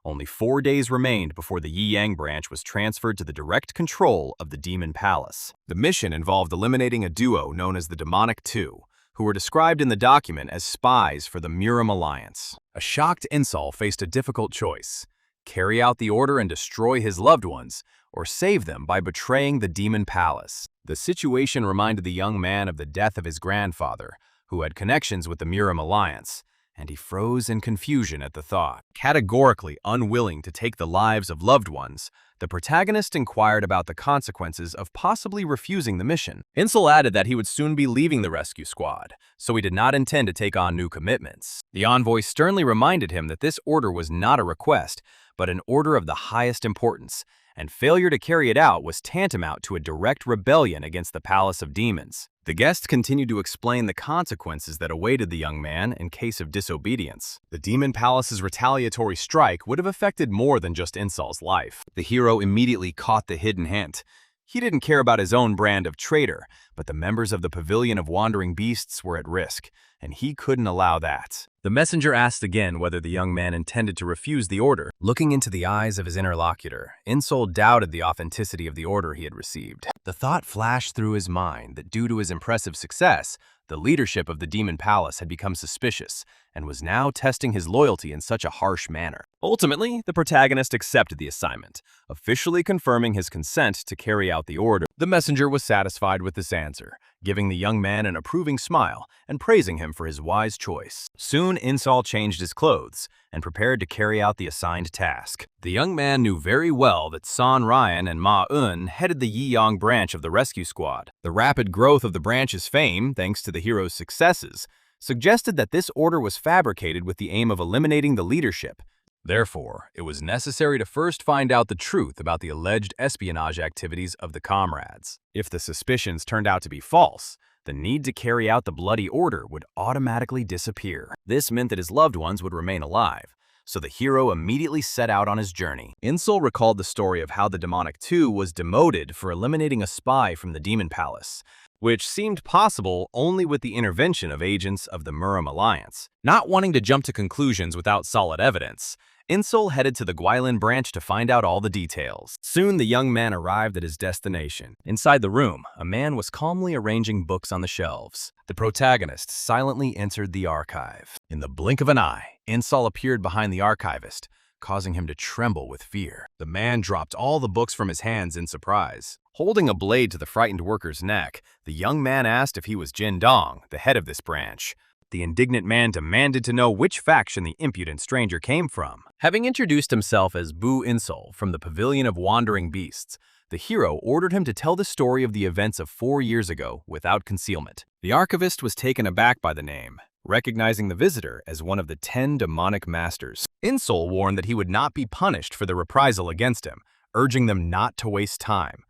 Only 4 days remained before the Yi-Yang branch was transferred to the direct control of the Demon Palace. The mission involved eliminating a duo known as the Demonic Two, who were described in the document as spies for the Murim Alliance. A shocked Insol faced a difficult choice: carry out the order and destroy his loved ones, or save them by betraying the Demon Palace. The situation reminded the young man of the death of his grandfather, who had connections with the Murim Alliance, and he froze in confusion at the thought. Categorically unwilling to take the lives of loved ones, the protagonist inquired about the consequences of possibly refusing the mission. Insol added that he would soon be leaving the rescue squad, so he did not intend to take on new commitments. The envoy sternly reminded him that this order was not a request, but an order of the highest importance, and failure to carry it out was tantamount to a direct rebellion against the Palace of Demons. The guest continued to explain the consequences that awaited the young man in case of disobedience. The Demon Palace's retaliatory strike would have affected more than just Insol's life. The hero immediately caught the hidden hint. He didn't care about his own brand of traitor, but the members of the Pavilion of Wandering Beasts were at risk, and he couldn't allow that. The messenger asked again whether the young man intended to refuse the order. Looking into the eyes of his interlocutor, Insol doubted the authenticity of the order he had received. The thought flashed through his mind that due to his impressive success, the leadership of the Demon Palace had become suspicious and was now testing his loyalty in such a harsh manner. Ultimately, the protagonist accepted the assignment, officially confirming his consent to carry out the order. The messenger was satisfied with this answer, giving the young man an approving smile and praising him for his wise choice. Soon, Insol changed his clothes and prepared to carry out the assigned task. The young man knew very well that San Ryan and Ma-un headed the Yiyang branch of the rescue squad. The rapid growth of the branch's fame, thanks to the hero's successes, suggested that this order was fabricated with the aim of eliminating the leadership. Therefore, it was necessary to first find out the truth about the alleged espionage activities of the comrades. If the suspicions turned out to be false, the need to carry out the bloody order would automatically disappear. This meant that his loved ones would remain alive, so the hero immediately set out on his journey. Insol recalled the story of how the Demonic Two was demoted for eliminating a spy from the Demon Palace, which seemed possible only with the intervention of agents of the Murim Alliance. Not wanting to jump to conclusions without solid evidence, Insol headed to the Guilin branch to find out all the details. Soon the young man arrived at his destination. Inside the room, a man was calmly arranging books on the shelves. The protagonist silently entered the archive. In the blink of an eye, Insol appeared behind the archivist, causing him to tremble with fear. The man dropped all the books from his hands in surprise. Holding a blade to the frightened worker's neck, the young man asked if he was Jin Dong, the head of this branch. The indignant man demanded to know which faction the impudent stranger came from. Having introduced himself as Bu Insol from the Pavilion of Wandering Beasts, the hero ordered him to tell the story of the events of 4 years ago without concealment. The archivist was taken aback by the name, recognizing the visitor as one of the 10 demonic masters. Insol warned that he would not be punished for the reprisal against him, urging them not to waste time.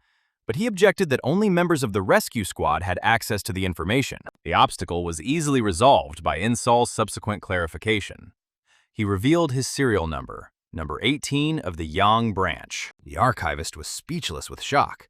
But he objected that only members of the rescue squad had access to the information. The obstacle was easily resolved by Insol's subsequent clarification. He revealed his serial number, number 18 of the Yang branch. The archivist was speechless with shock.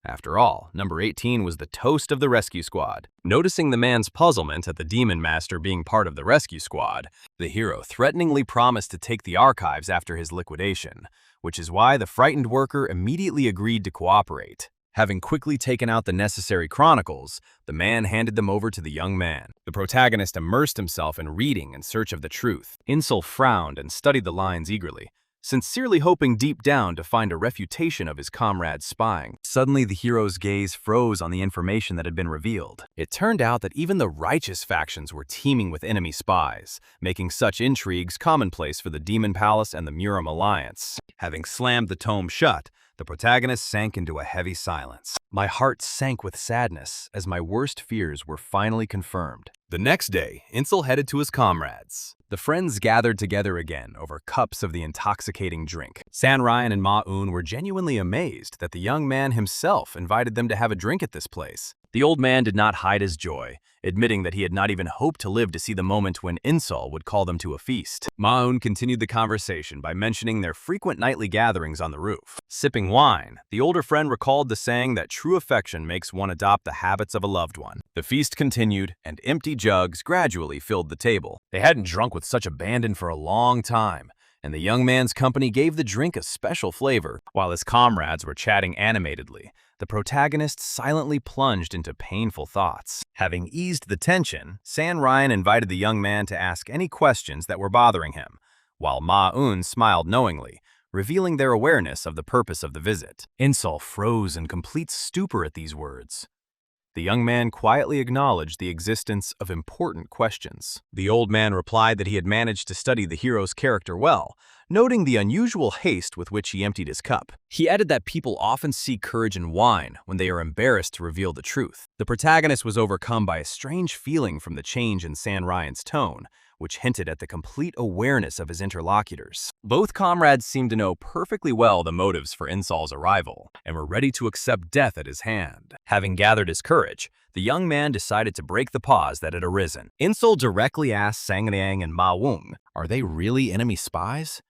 After all, number 18 was the toast of the rescue squad. Noticing the man's puzzlement at the demon master being part of the rescue squad, the hero threateningly promised to take the archives after his liquidation, which is why the frightened worker immediately agreed to cooperate. Having quickly taken out the necessary chronicles, the man handed them over to the young man. The protagonist immersed himself in reading in search of the truth. Insol frowned and studied the lines eagerly, sincerely hoping deep down to find a refutation of his comrade's spying. Suddenly, the hero's gaze froze on the information that had been revealed. It turned out that even the righteous factions were teeming with enemy spies, making such intrigues commonplace for the Demon Palace and the Murim Alliance. Having slammed the tome shut, the protagonist sank into a heavy silence. My heart sank with sadness as my worst fears were finally confirmed. The next day, Insol headed to his comrades. The friends gathered together again over cups of the intoxicating drink. San Ryan and Ma-un were genuinely amazed that the young man himself invited them to have a drink at this place. The old man did not hide his joy, admitting that he had not even hoped to live to see the moment when Insol would call them to a feast. Ma-un continued the conversation by mentioning their frequent nightly gatherings on the roof. Sipping wine, the older friend recalled the saying that true affection makes one adopt the habits of a loved one. The feast continued, and empty jugs gradually filled the table. They hadn't drunk with such abandon for a long time, and the young man's company gave the drink a special flavor. While his comrades were chatting animatedly, the protagonist silently plunged into painful thoughts. Having eased the tension, San Ryan invited the young man to ask any questions that were bothering him, while Ma-un smiled knowingly, revealing their awareness of the purpose of the visit. Insol froze in complete stupor at these words. The young man quietly acknowledged the existence of important questions. The old man replied that he had managed to study the hero's character well, noting the unusual haste with which he emptied his cup. He added that people often seek courage in wine when they are embarrassed to reveal the truth. The protagonist was overcome by a strange feeling from the change in San Ryan's tone, which hinted at the complete awareness of his interlocutors. Both comrades seemed to know perfectly well the motives for Insol's arrival, and were ready to accept death at his hand. Having gathered his courage, the young man decided to break the pause that had arisen. Insol directly asked Sangliang and Ma Wung, "Are they really enemy spies?"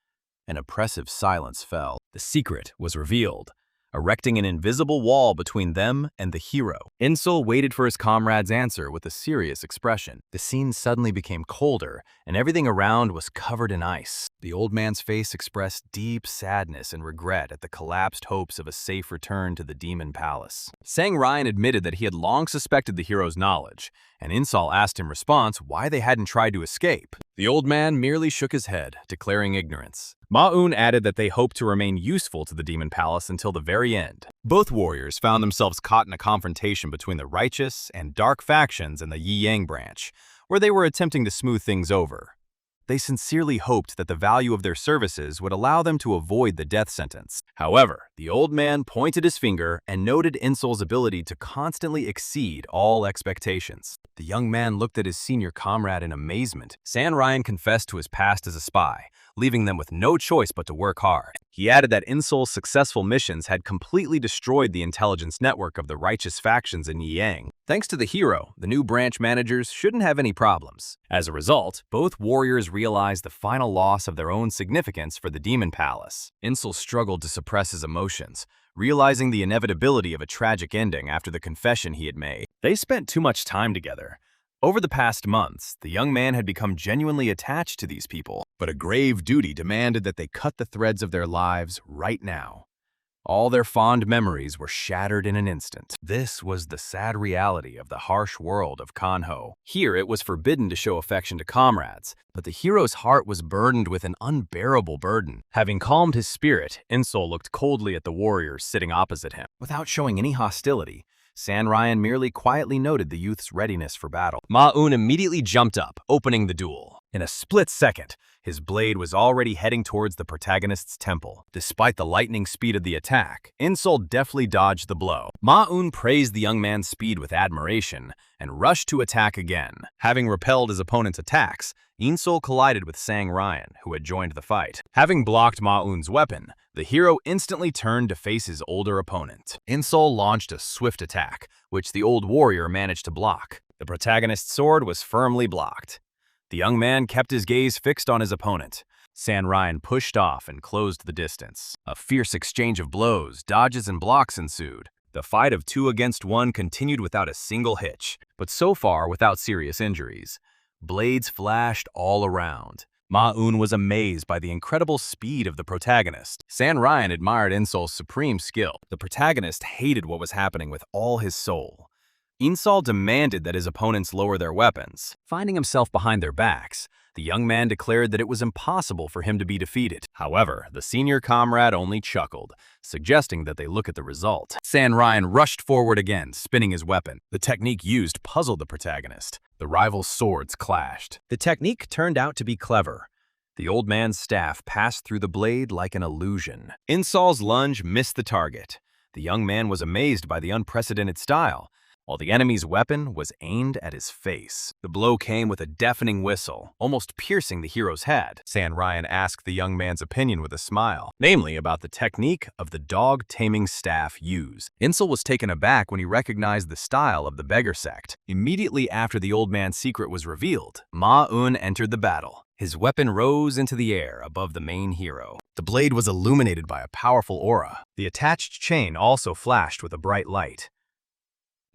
An oppressive silence fell. The secret was revealed, erecting an invisible wall between them and the hero. Insol waited for his comrade's answer with a serious expression. The scene suddenly became colder, and everything around was covered in ice. The old man's face expressed deep sadness and regret at the collapsed hopes of a safe return to the Demon Palace. Sang Ryan admitted that he had long suspected the hero's knowledge, and Insol asked in response why they hadn't tried to escape. The old man merely shook his head, declaring ignorance. Ma-un added that they hoped to remain useful to the Demon Palace until the very end. Both warriors found themselves caught in a confrontation between the righteous and dark factions in the Yi-Yang branch, where they were attempting to smooth things over. They sincerely hoped that the value of their services would allow them to avoid the death sentence. However, the old man pointed his finger and noted Insol's ability to constantly exceed all expectations. The young man looked at his senior comrade in amazement. San Ryan confessed to his past as a spy, leaving them with no choice but to work hard. He added that Insol's successful missions had completely destroyed the intelligence network of the righteous factions in Yi-Yang. Thanks to the hero, the new branch managers shouldn't have any problems. As a result, both warriors realized the final loss of their own significance for the Demon Palace. Insol struggled to suppress his emotions, realizing the inevitability of a tragic ending after the confession he had made. They spent too much time together. Over the past months, the young man had become genuinely attached to these people, but a grave duty demanded that they cut the threads of their lives right now. All their fond memories were shattered in an instant. This was the sad reality of the harsh world of Kanho. Here, it was forbidden to show affection to comrades, but the hero's heart was burdened with an unbearable burden. Having calmed his spirit, Insol looked coldly at the warriors sitting opposite him. Without showing any hostility, San Ryan merely quietly noted the youth's readiness for battle. Ma-un immediately jumped up, opening the duel. In a split second, his blade was already heading towards the protagonist's temple. Despite the lightning speed of the attack, Insol deftly dodged the blow. Ma-un praised the young man's speed with admiration and rushed to attack again. Having repelled his opponent's attacks, Insol collided with Sang Ryan, who had joined the fight. Having blocked Ma-un's weapon, the hero instantly turned to face his older opponent. Insol launched a swift attack, which the old warrior managed to block. The protagonist's sword was firmly blocked. The young man kept his gaze fixed on his opponent. San Ryan pushed off and closed the distance. A fierce exchange of blows, dodges, and blocks ensued. The fight of 2 against 1 continued without a single hitch, but so far without serious injuries. Blades flashed all around. Ma-un was amazed by the incredible speed of the protagonist. San Ryan admired Insol's supreme skill. The protagonist hated what was happening with all his soul. Insol demanded that his opponents lower their weapons. Finding himself behind their backs, the young man declared that it was impossible for him to be defeated. However, the senior comrade only chuckled, suggesting that they look at the result. San Ryan rushed forward again, spinning his weapon. The technique used puzzled the protagonist. The rivals' swords clashed. The technique turned out to be clever. The old man's staff passed through the blade like an illusion. Insol's lunge missed the target. The young man was amazed by the unprecedented style, while the enemy's weapon was aimed at his face. The blow came with a deafening whistle, almost piercing the hero's head. San Ryan asked the young man's opinion with a smile, namely about the technique of the dog-taming staff used. Insol was taken aback when he recognized the style of the beggar sect. Immediately after the old man's secret was revealed, Ma-un entered the battle. His weapon rose into the air above the main hero. The blade was illuminated by a powerful aura. The attached chain also flashed with a bright light.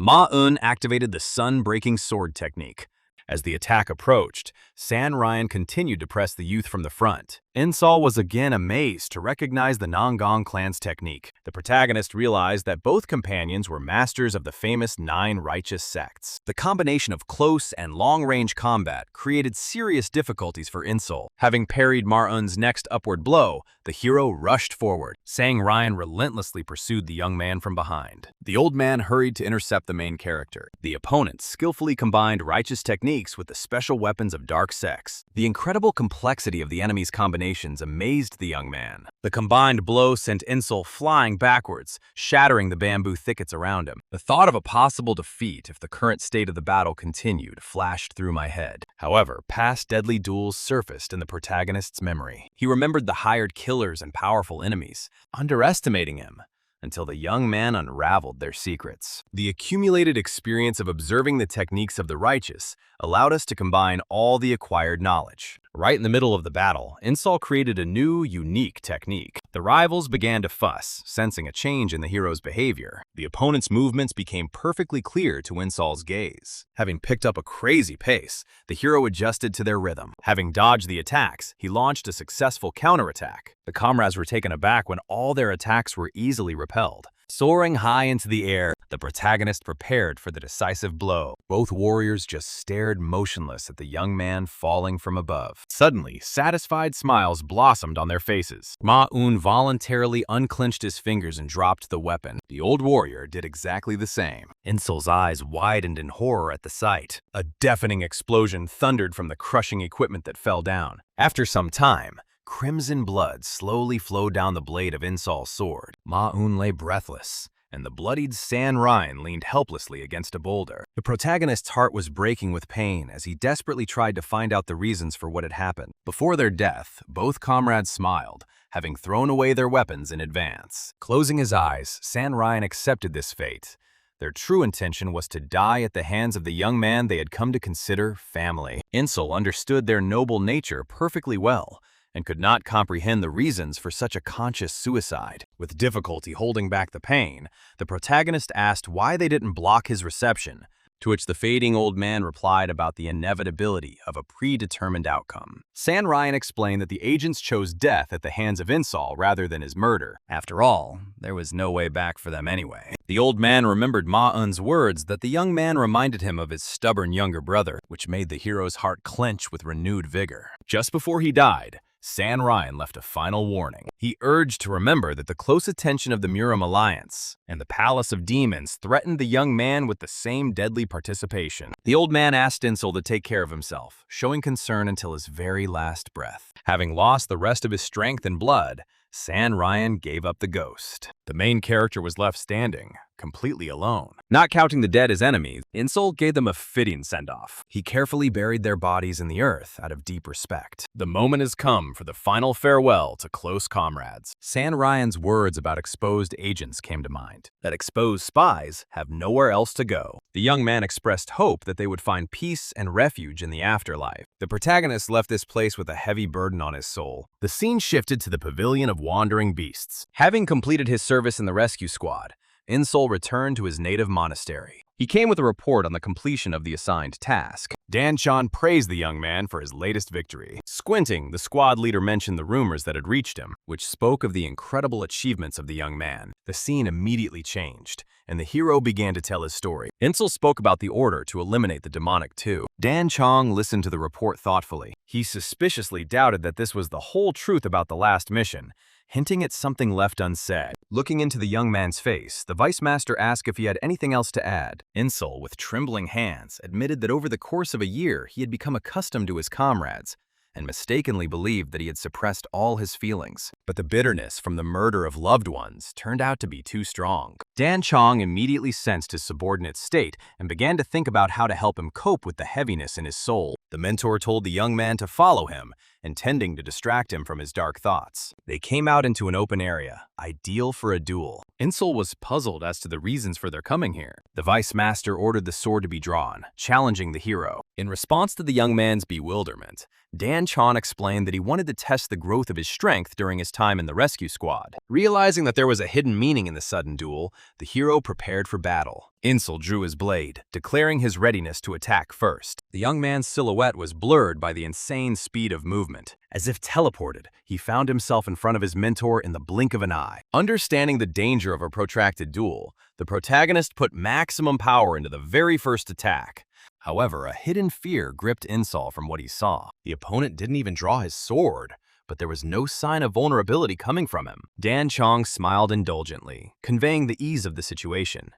Ma-un activated the sun-breaking sword technique. As the attack approached, San Ryan continued to press the youth from the front. Insol was again amazed to recognize the Nongong clan's technique. The protagonist realized that both companions were masters of the famous 9 righteous sects. The combination of close and long-range combat created serious difficulties for Insol. Having parried Ma-Eun's next upward blow, the hero rushed forward. Sang Ryan relentlessly pursued the young man from behind. The old man hurried to intercept the main character. The opponent skillfully combined righteous techniques with the special weapons of dark sects. The incredible complexity of the enemy's combinations amazed the young man. The combined blow sent Insol flying backwards, shattering the bamboo thickets around him. The thought of a possible defeat if the current state of the battle continued flashed through my head. However, past deadly duels surfaced in the protagonist's memory. He remembered the hired killers and powerful enemies, underestimating him until the young man unraveled their secrets. The accumulated experience of observing the techniques of the righteous allowed us to combine all the acquired knowledge. Right in the middle of the battle, Insol created a new, unique technique. The rivals began to fuss, sensing a change in the hero's behavior. The opponent's movements became perfectly clear to Insol's gaze. Having picked up a crazy pace, the hero adjusted to their rhythm. Having dodged the attacks, he launched a successful counterattack. The comrades were taken aback when all their attacks were easily repelled. Soaring high into the air, the protagonist prepared for the decisive blow. Both warriors just stared motionless at the young man falling from above. Suddenly, satisfied smiles blossomed on their faces. Ma-Eun voluntarily unclenched his fingers and dropped the weapon. The old warrior did exactly the same. Insol's eyes widened in horror at the sight. A deafening explosion thundered from the crushing equipment that fell down. After some time, crimson blood slowly flowed down the blade of Insol's sword. Ma-Eun lay breathless, and the bloodied San Ryan leaned helplessly against a boulder. The protagonist's heart was breaking with pain as he desperately tried to find out the reasons for what had happened. Before their death, both comrades smiled, having thrown away their weapons in advance. Closing his eyes, San Ryan accepted this fate. Their true intention was to die at the hands of the young man they had come to consider family. Insol understood their noble nature perfectly well, and could not comprehend the reasons for such a conscious suicide. With difficulty holding back the pain, the protagonist asked why they didn't block his reception, to which the fading old man replied about the inevitability of a predetermined outcome. San Ryan explained that the agents chose death at the hands of Insol rather than his murder. After all, there was no way back for them anyway. The old man remembered Ma-Eun's words that the young man reminded him of his stubborn younger brother, which made the hero's heart clench with renewed vigor. Just before he died, San Ryan left a final warning. He urged to remember that the close attention of the Murim Alliance and the Palace of Demons threatened the young man with the same deadly participation. The old man asked Insol to take care of himself, showing concern until his very last breath. Having lost the rest of his strength and blood, San Ryan gave up the ghost. The main character was left standing, completely alone. Not counting the dead as enemies, Insol gave them a fitting send-off. He carefully buried their bodies in the earth out of deep respect. The moment has come for the final farewell to close comrades. San Ryan's words about exposed agents came to mind, that exposed spies have nowhere else to go. The young man expressed hope that they would find peace and refuge in the afterlife. The protagonist left this place with a heavy burden on his soul. The scene shifted to the Pavilion of Wandering Beasts. Having completed his service in the rescue squad, Insol returned to his native monastery. He came with a report on the completion of the assigned task. Dan Chan praised the young man for his latest victory. Squinting, the squad leader mentioned the rumors that had reached him, which spoke of the incredible achievements of the young man. The scene immediately changed, and the hero began to tell his story. Insol spoke about the order to eliminate the demonic too. Dan Chong listened to the report thoughtfully. He suspiciously doubted that this was the whole truth about the last mission, hinting at something left unsaid. Looking into the young man's face, the Vice Master asked if he had anything else to add. Insol, with trembling hands, admitted that over the course of a year he had become accustomed to his comrades and mistakenly believed that he had suppressed all his feelings. But the bitterness from the murder of loved ones turned out to be too strong. Dan Chong immediately sensed his subordinate's state and began to think about how to help him cope with the heaviness in his soul. The mentor told the young man to follow him, intending to distract him from his dark thoughts. They came out into an open area, ideal for a duel. Insol was puzzled as to the reasons for their coming here. The Vice Master ordered the sword to be drawn, challenging the hero. In response to the young man's bewilderment, Dan Chan explained that he wanted to test the growth of his strength during his time in the rescue squad. Realizing that there was a hidden meaning in the sudden duel, the hero prepared for battle. Insol drew his blade, declaring his readiness to attack first. The young man's silhouette was blurred by the insane speed of movement. As if teleported, he found himself in front of his mentor in the blink of an eye. Understanding the danger of a protracted duel, the protagonist put maximum power into the very first attack. However, a hidden fear gripped Insol from what he saw. The opponent didn't even draw his sword, but there was no sign of vulnerability coming from him. Dan Chong smiled indulgently, conveying the ease of the situation.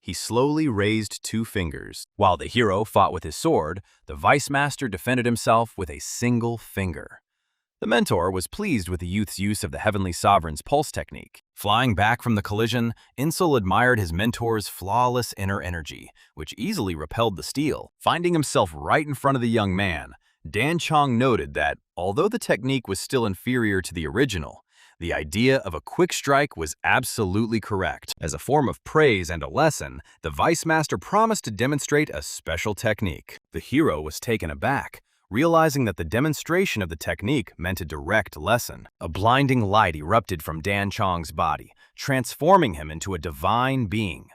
He slowly raised 2 fingers. While the hero fought with his sword, the Vice Master defended himself with a single finger. The mentor was pleased with the youth's use of the Heavenly Sovereign's pulse technique. Flying back from the collision, Insol admired his mentor's flawless inner energy, which easily repelled the steel. Finding himself right in front of the young man, Dan Chong noted that, although the technique was still inferior to the original, the idea of a quick strike was absolutely correct. As a form of praise and a lesson, the Vice Master promised to demonstrate a special technique. The hero was taken aback, realizing that the demonstration of the technique meant a direct lesson. A blinding light erupted from Dan Chong's body, transforming him into a divine being.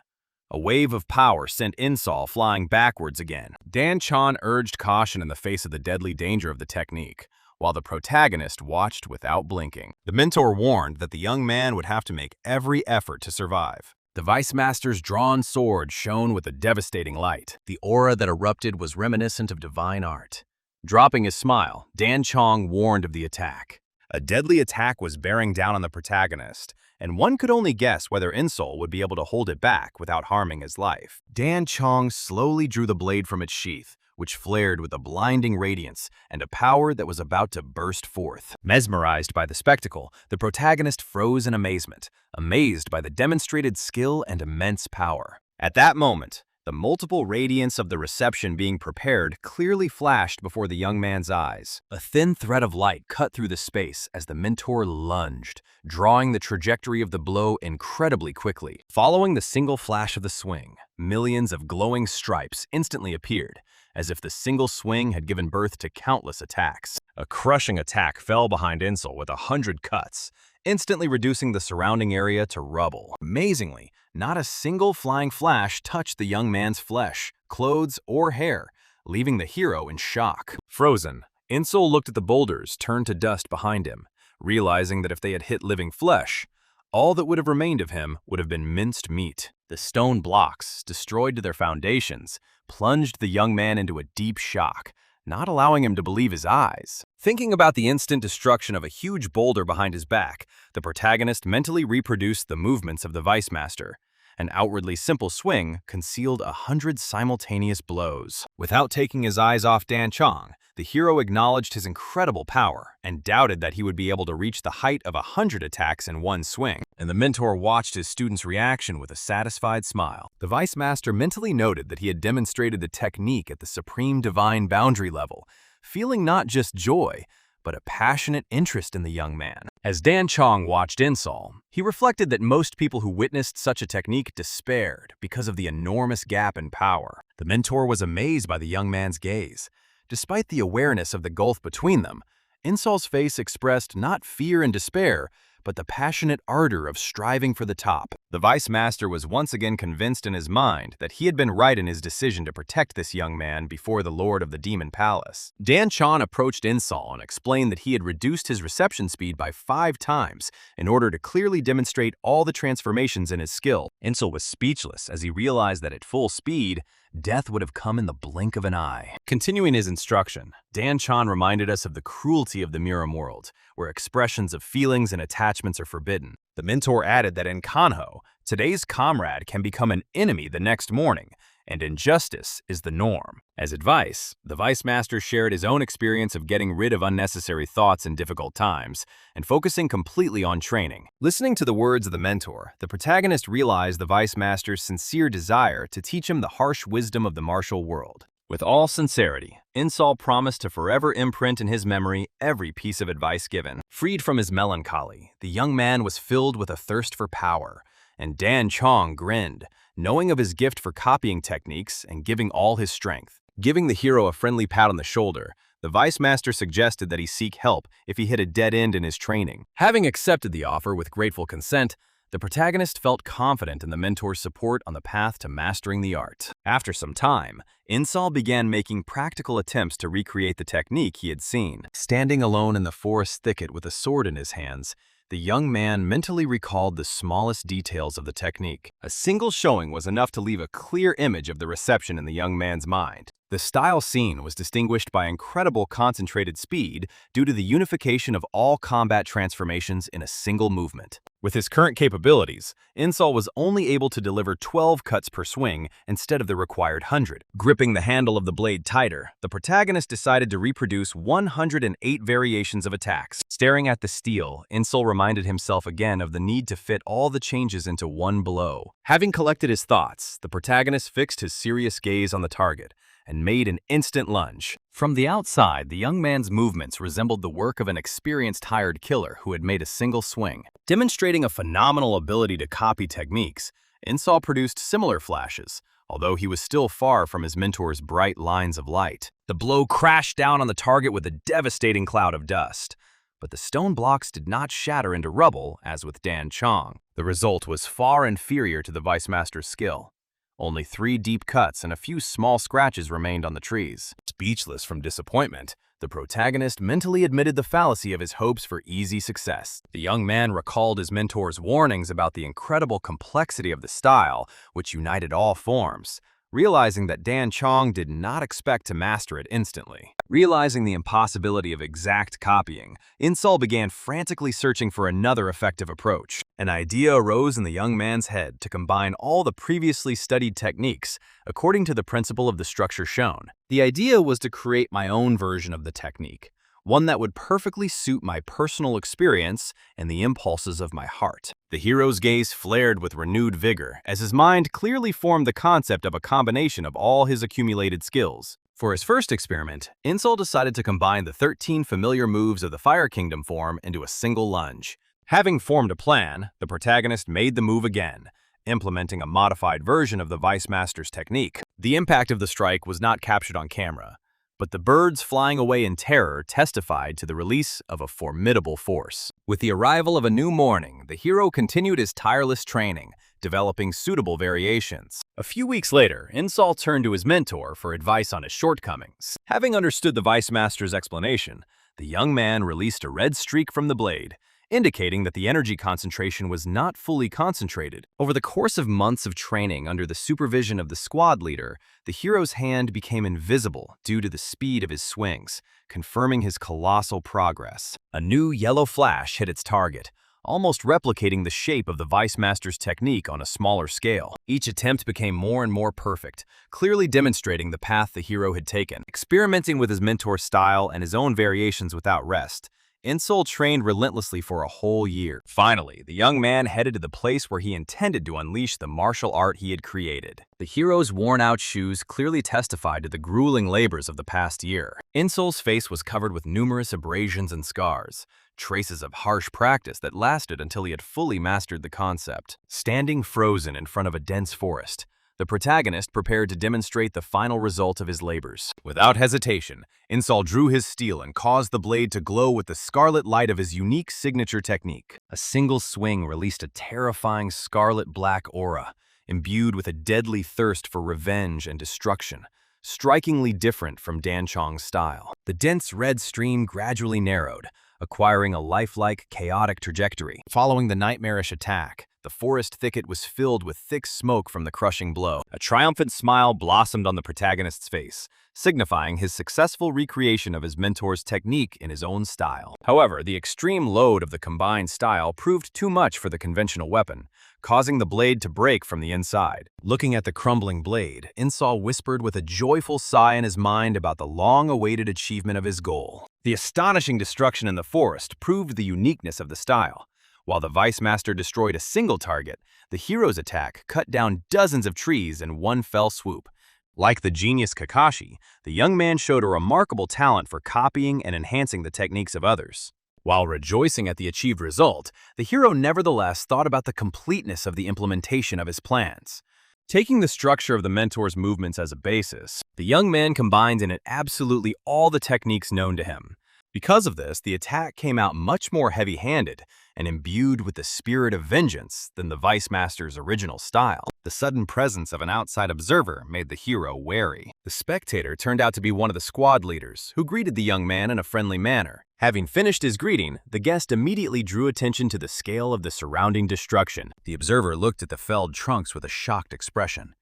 A wave of power sent Insol flying backwards again. Dan Chong urged caution in the face of the deadly danger of the technique, while the protagonist watched without blinking. The mentor warned that the young man would have to make every effort to survive. The Vice Master's drawn sword shone with a devastating light. The aura that erupted was reminiscent of divine art. Dropping his smile, Dan Chong warned of the attack. A deadly attack was bearing down on the protagonist, and one could only guess whether Insol would be able to hold it back without harming his life. Dan Chong slowly drew the blade from its sheath, which flared with a blinding radiance and a power that was about to burst forth. Mesmerized by the spectacle, the protagonist froze in amazement, amazed by the demonstrated skill and immense power. At that moment, the multiple radiance of the reception being prepared clearly flashed before the young man's eyes. A thin thread of light cut through the space as the mentor lunged, drawing the trajectory of the blow incredibly quickly. Following the single flash of the swing, millions of glowing stripes instantly appeared, as if the single swing had given birth to countless attacks. A crushing attack fell behind Insol with 100 cuts, instantly reducing the surrounding area to rubble. Amazingly, not a single flying flash touched the young man's flesh, clothes, or hair, leaving the hero in shock. Frozen, Insol looked at the boulders turned to dust behind him, realizing that if they had hit living flesh, all that would have remained of him would have been minced meat. The stone blocks, destroyed to their foundations, plunged the young man into a deep shock, not allowing him to believe his eyes. Thinking about the instant destruction of a huge boulder behind his back, the protagonist mentally reproduced the movements of the Vice Master. An outwardly simple swing concealed 100 simultaneous blows. Without taking his eyes off Dan Chong, the hero acknowledged his incredible power and doubted that he would be able to reach the height of 100 attacks in one swing. And the mentor watched his student's reaction with a satisfied smile. The Vice Master mentally noted that he had demonstrated the technique at the supreme divine boundary level, feeling not just joy, but a passionate interest in the young man. As Dan Chong watched Insol, he reflected that most people who witnessed such a technique despaired because of the enormous gap in power. The mentor was amazed by the young man's gaze. Despite the awareness of the gulf between them, Insol's face expressed not fear and despair, but the passionate ardor of striving for the top. The Vice Master was once again convinced in his mind that he had been right in his decision to protect this young man before the Lord of the Demon Palace. Dan Chong approached Insol and explained that he had reduced his reception speed by 5 times in order to clearly demonstrate all the transformations in his skill. Insol was speechless as he realized that at full speed, death would have come in the blink of an eye. Continuing his instruction, Dan Chong reminded us of the cruelty of the Murim world, where expressions of feelings and attachments are forbidden. The mentor added that in Kanho, today's comrade can become an enemy the next morning, and injustice is the norm. As advice, the Vice Master shared his own experience of getting rid of unnecessary thoughts in difficult times and focusing completely on training. Listening to the words of the mentor, the protagonist realized the Vice Master's sincere desire to teach him the harsh wisdom of the martial world. With all sincerity, Insol promised to forever imprint in his memory every piece of advice given. Freed from his melancholy, the young man was filled with a thirst for power, and Dan Chong grinned, knowing of his gift for copying techniques and giving all his strength. Giving the hero a friendly pat on the shoulder, the Vice Master suggested that he seek help if he hit a dead end in his training. Having accepted the offer with grateful consent, the protagonist felt confident in the mentor's support on the path to mastering the art. After some time, Insol began making practical attempts to recreate the technique he had seen. Standing alone in the forest thicket with a sword in his hands, the young man mentally recalled the smallest details of the technique. A single showing was enough to leave a clear image of the reception in the young man's mind. The style seen was distinguished by incredible concentrated speed due to the unification of all combat transformations in a single movement. With his current capabilities, Insol was only able to deliver 12 cuts per swing instead of the required 100. Gripping the handle of the blade tighter, the protagonist decided to reproduce 108 variations of attacks. Staring at the steel, Insol reminded himself again of the need to fit all the changes into one blow. Having collected his thoughts, the protagonist fixed his serious gaze on the target and made an instant lunge. From the outside, the young man's movements resembled the work of an experienced hired killer who had made a single swing. Demonstrating a phenomenal ability to copy techniques, Insol produced similar flashes, although he was still far from his mentor's bright lines of light. The blow crashed down on the target with a devastating cloud of dust. But the stone blocks did not shatter into rubble, as with Dan Chong. The result was far inferior to the Vice Master's skill. Only 3 deep cuts and a few small scratches remained on the trees. Speechless from disappointment, the protagonist mentally admitted the fallacy of his hopes for easy success. The young man recalled his mentor's warnings about the incredible complexity of the style, which united all forms, realizing that Dan Chong did not expect to master it instantly. Realizing the impossibility of exact copying, Insol began frantically searching for another effective approach. An idea arose in the young man's head to combine all the previously studied techniques according to the principle of the structure shown. The idea was to create my own version of the technique, one that would perfectly suit my personal experience and the impulses of my heart. The hero's gaze flared with renewed vigor as his mind clearly formed the concept of a combination of all his accumulated skills. For his first experiment, Insol decided to combine the 13 familiar moves of the Fire Kingdom form into a single lunge. Having formed a plan, the protagonist made the move again, implementing a modified version of the Vice Master's technique. The impact of the strike was not captured on camera, but the birds flying away in terror testified to the release of a formidable force. With the arrival of a new morning, the hero continued his tireless training, developing suitable variations. A few weeks later, Insol turned to his mentor for advice on his shortcomings. Having understood the Vice Master's explanation, the young man released a red streak from the blade, indicating that the energy concentration was not fully concentrated. Over the course of months of training under the supervision of the squad leader, the hero's hand became invisible due to the speed of his swings, confirming his colossal progress. A new yellow flash hit its target, almost replicating the shape of the Vice Master's technique on a smaller scale. Each attempt became more and more perfect, clearly demonstrating the path the hero had taken. Experimenting with his mentor's style and his own variations without rest, Insol trained relentlessly for a whole year. Finally, the young man headed to the place where he intended to unleash the martial art he had created. The hero's worn-out shoes clearly testified to the grueling labors of the past year. Insol's face was covered with numerous abrasions and scars, traces of harsh practice that lasted until he had fully mastered the concept. Standing frozen in front of a dense forest, the protagonist prepared to demonstrate the final result of his labors. Without hesitation, Insol drew his steel and caused the blade to glow with the scarlet light of his unique signature technique. A single swing released a terrifying scarlet-black aura, imbued with a deadly thirst for revenge and destruction, strikingly different from Dan Chong's style. The dense red stream gradually narrowed, acquiring a lifelike, chaotic trajectory. Following the nightmarish attack, the forest thicket was filled with thick smoke from the crushing blow. A triumphant smile blossomed on the protagonist's face, signifying his successful recreation of his mentor's technique in his own style. However, the extreme load of the combined style proved too much for the conventional weapon, causing the blade to break from the inside. Looking at the crumbling blade, Insol whispered with a joyful sigh in his mind about the long-awaited achievement of his goal. The astonishing destruction in the forest proved the uniqueness of the style. While the Vice Master destroyed a single target, the hero's attack cut down dozens of trees in one fell swoop. Like the genius Kakashi, the young man showed a remarkable talent for copying and enhancing the techniques of others. While rejoicing at the achieved result, the hero nevertheless thought about the completeness of the implementation of his plans. Taking the structure of the mentor's movements as a basis, the young man combined in it absolutely all the techniques known to him. Because of this, the attack came out much more heavy-handed and imbued with the spirit of vengeance than the Vice Master's original style. The sudden presence of an outside observer made the hero wary. The spectator turned out to be one of the squad leaders, who greeted the young man in a friendly manner. Having finished his greeting, the guest immediately drew attention to the scale of the surrounding destruction. The observer looked at the felled trunks with a shocked expression.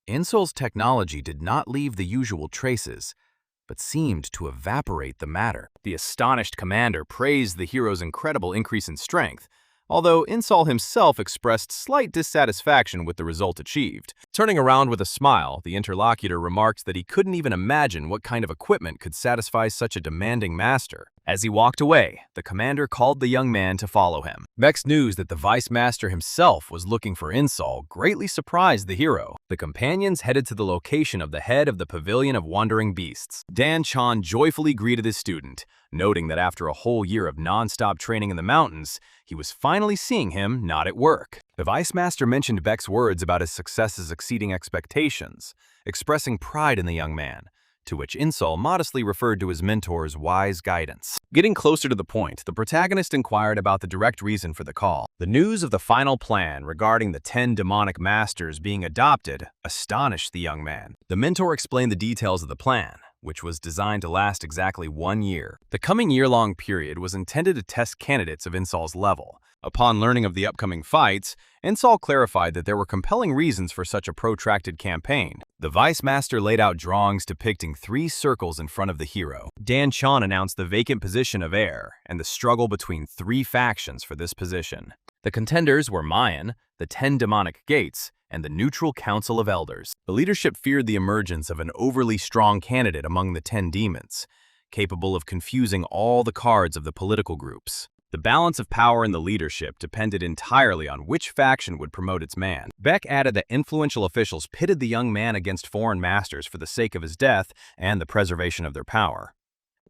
Insol's technology did not leave the usual traces, but seemed to evaporate the matter. The astonished commander praised the hero's incredible increase in strength, although Insol himself expressed slight dissatisfaction with the result achieved. Turning around with a smile, the interlocutor remarked that he couldn't even imagine what kind of equipment could satisfy such a demanding master. As he walked away, the commander called the young man to follow him. Vexed news that the Vice Master himself was looking for Insol greatly surprised the hero. The companions headed to the location of the head of the Pavilion of Wandering Beasts. Dan Chan joyfully greeted his student, noting that after a whole year of non-stop training in the mountains, he was finally seeing him not at work. The Vice Master mentioned Beck's words about his successes exceeding expectations, expressing pride in the young man, to which Insol modestly referred to his mentor's wise guidance. Getting closer to the point, the protagonist inquired about the direct reason for the call. The news of the final plan regarding the 10 demonic masters being adopted astonished the young man. The mentor explained the details of the plan, which was designed to last exactly 1 year. The coming year-long period was intended to test candidates of Insol's level. Upon learning of the upcoming fights, Insol clarified that there were compelling reasons for such a protracted campaign. The Vice Master laid out drawings depicting 3 circles in front of the hero. Dan Chan announced the vacant position of heir and the struggle between 3 factions for this position. The contenders were Mayan, the 10 demonic gates, and the neutral council of elders. The leadership feared the emergence of an overly strong candidate among the 10 demons, capable of confusing all the cards of the political groups. The balance of power in the leadership depended entirely on which faction would promote its man. Beck added that influential officials pitted the young man against foreign masters for the sake of his death and the preservation of their power.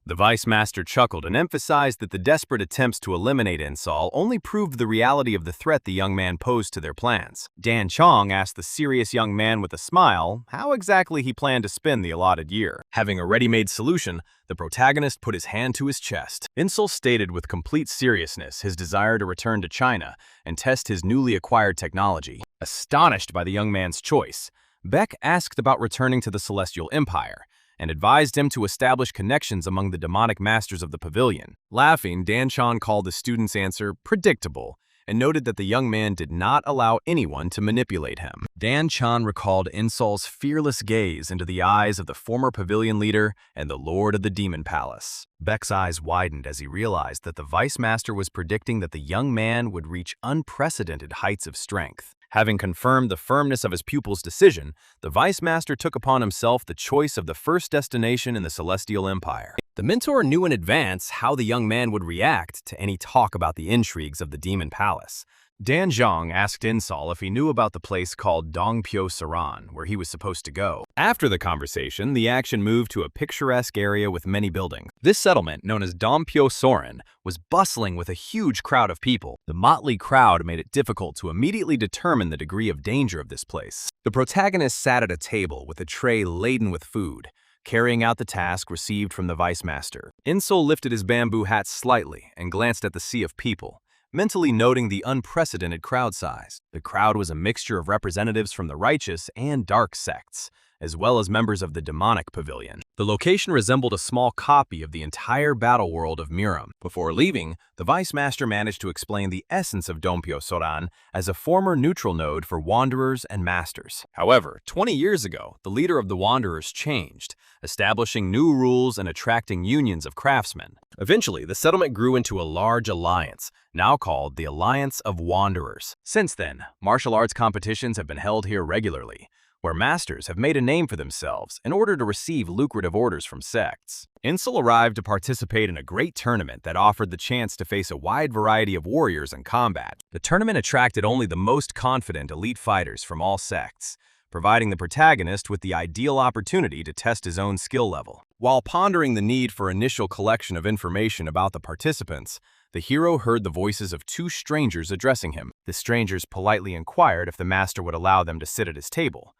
The Vice Master chuckled and emphasized that the desperate attempts to eliminate Insol only proved the reality of the threat the young man posed to their plans. Dan Chong asked the serious young man with a smile how exactly he planned to spend the allotted year. Having a ready-made solution, the protagonist put his hand to his chest. Insol stated with complete seriousness his desire to return to China and test his newly acquired technology. Astonished by the young man's choice, Beck asked about returning to the Celestial Empire, and advised him to establish connections among the demonic masters of the pavilion. Laughing, Dan Chan called the student's answer predictable and noted that the young man did not allow anyone to manipulate him. Dan Chan recalled Insol's fearless gaze into the eyes of the former pavilion leader and the lord of the demon palace. Beck's eyes widened as he realized that the Vice Master was predicting that the young man would reach unprecedented heights of strength. Having confirmed the firmness of his pupil's decision, the Vice Master took upon himself the choice of the first destination in the Celestial Empire. The mentor knew in advance how the young man would react to any talk about the intrigues of the Demon Palace. Dan Zhang asked Insol if he knew about the place called Dongpyo Saran, where he was supposed to go. After the conversation, the action moved to a picturesque area with many buildings. This settlement, known as Dongpyo Soren, was bustling with a huge crowd of people. The motley crowd made it difficult to immediately determine the degree of danger of this place. The protagonist sat at a table with a tray laden with food, carrying out the task received from the Vice Master. Insol lifted his bamboo hat slightly and glanced at the sea of people, mentally noting the unprecedented crowd size. The crowd was a mixture of representatives from the righteous and dark sects, as well as members of the demonic pavilion. The location resembled a small copy of the entire battle world of Murim. Before leaving, the Vice Master managed to explain the essence of Dongpyo Soran as a former neutral node for Wanderers and Masters. However, 20 years ago, the leader of the Wanderers changed, establishing new rules and attracting unions of craftsmen. Eventually, the settlement grew into a large alliance, now called the Alliance of Wanderers. Since then, martial arts competitions have been held here regularly, where masters have made a name for themselves in order to receive lucrative orders from sects. Insol arrived to participate in a great tournament that offered the chance to face a wide variety of warriors in combat. The tournament attracted only the most confident elite fighters from all sects, providing the protagonist with the ideal opportunity to test his own skill level. While pondering the need for initial collection of information about the participants, the hero heard the voices of 2 strangers addressing him. The strangers politely inquired if the master would allow them to sit at his table.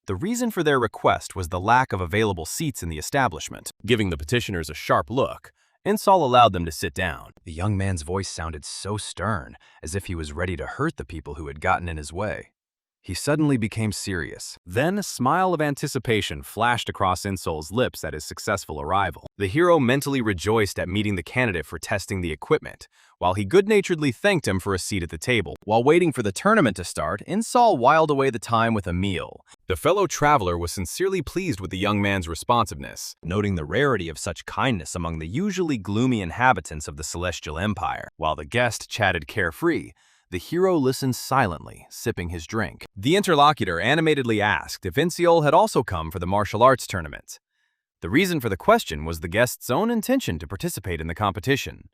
The reason for their request was the lack of available seats in the establishment. Giving the petitioners a sharp look, Insol allowed them to sit down. The young man's voice sounded so stern, as if he was ready to hurt the people who had gotten in his way. He suddenly became serious. Then a smile of anticipation flashed across Insol's lips at his successful arrival. The hero mentally rejoiced at meeting the candidate for testing the equipment, while he good-naturedly thanked him for a seat at the table. While waiting for the tournament to start, Insol whiled away the time with a meal. The fellow traveler was sincerely pleased with the young man's responsiveness, noting the rarity of such kindness among the usually gloomy inhabitants of the Celestial Empire. While the guest chatted carefree, the hero listened silently, sipping his drink. The interlocutor animatedly asked if Inseol had also come for the martial arts tournament. The reason for the question was the guest's own intention to participate in the competition.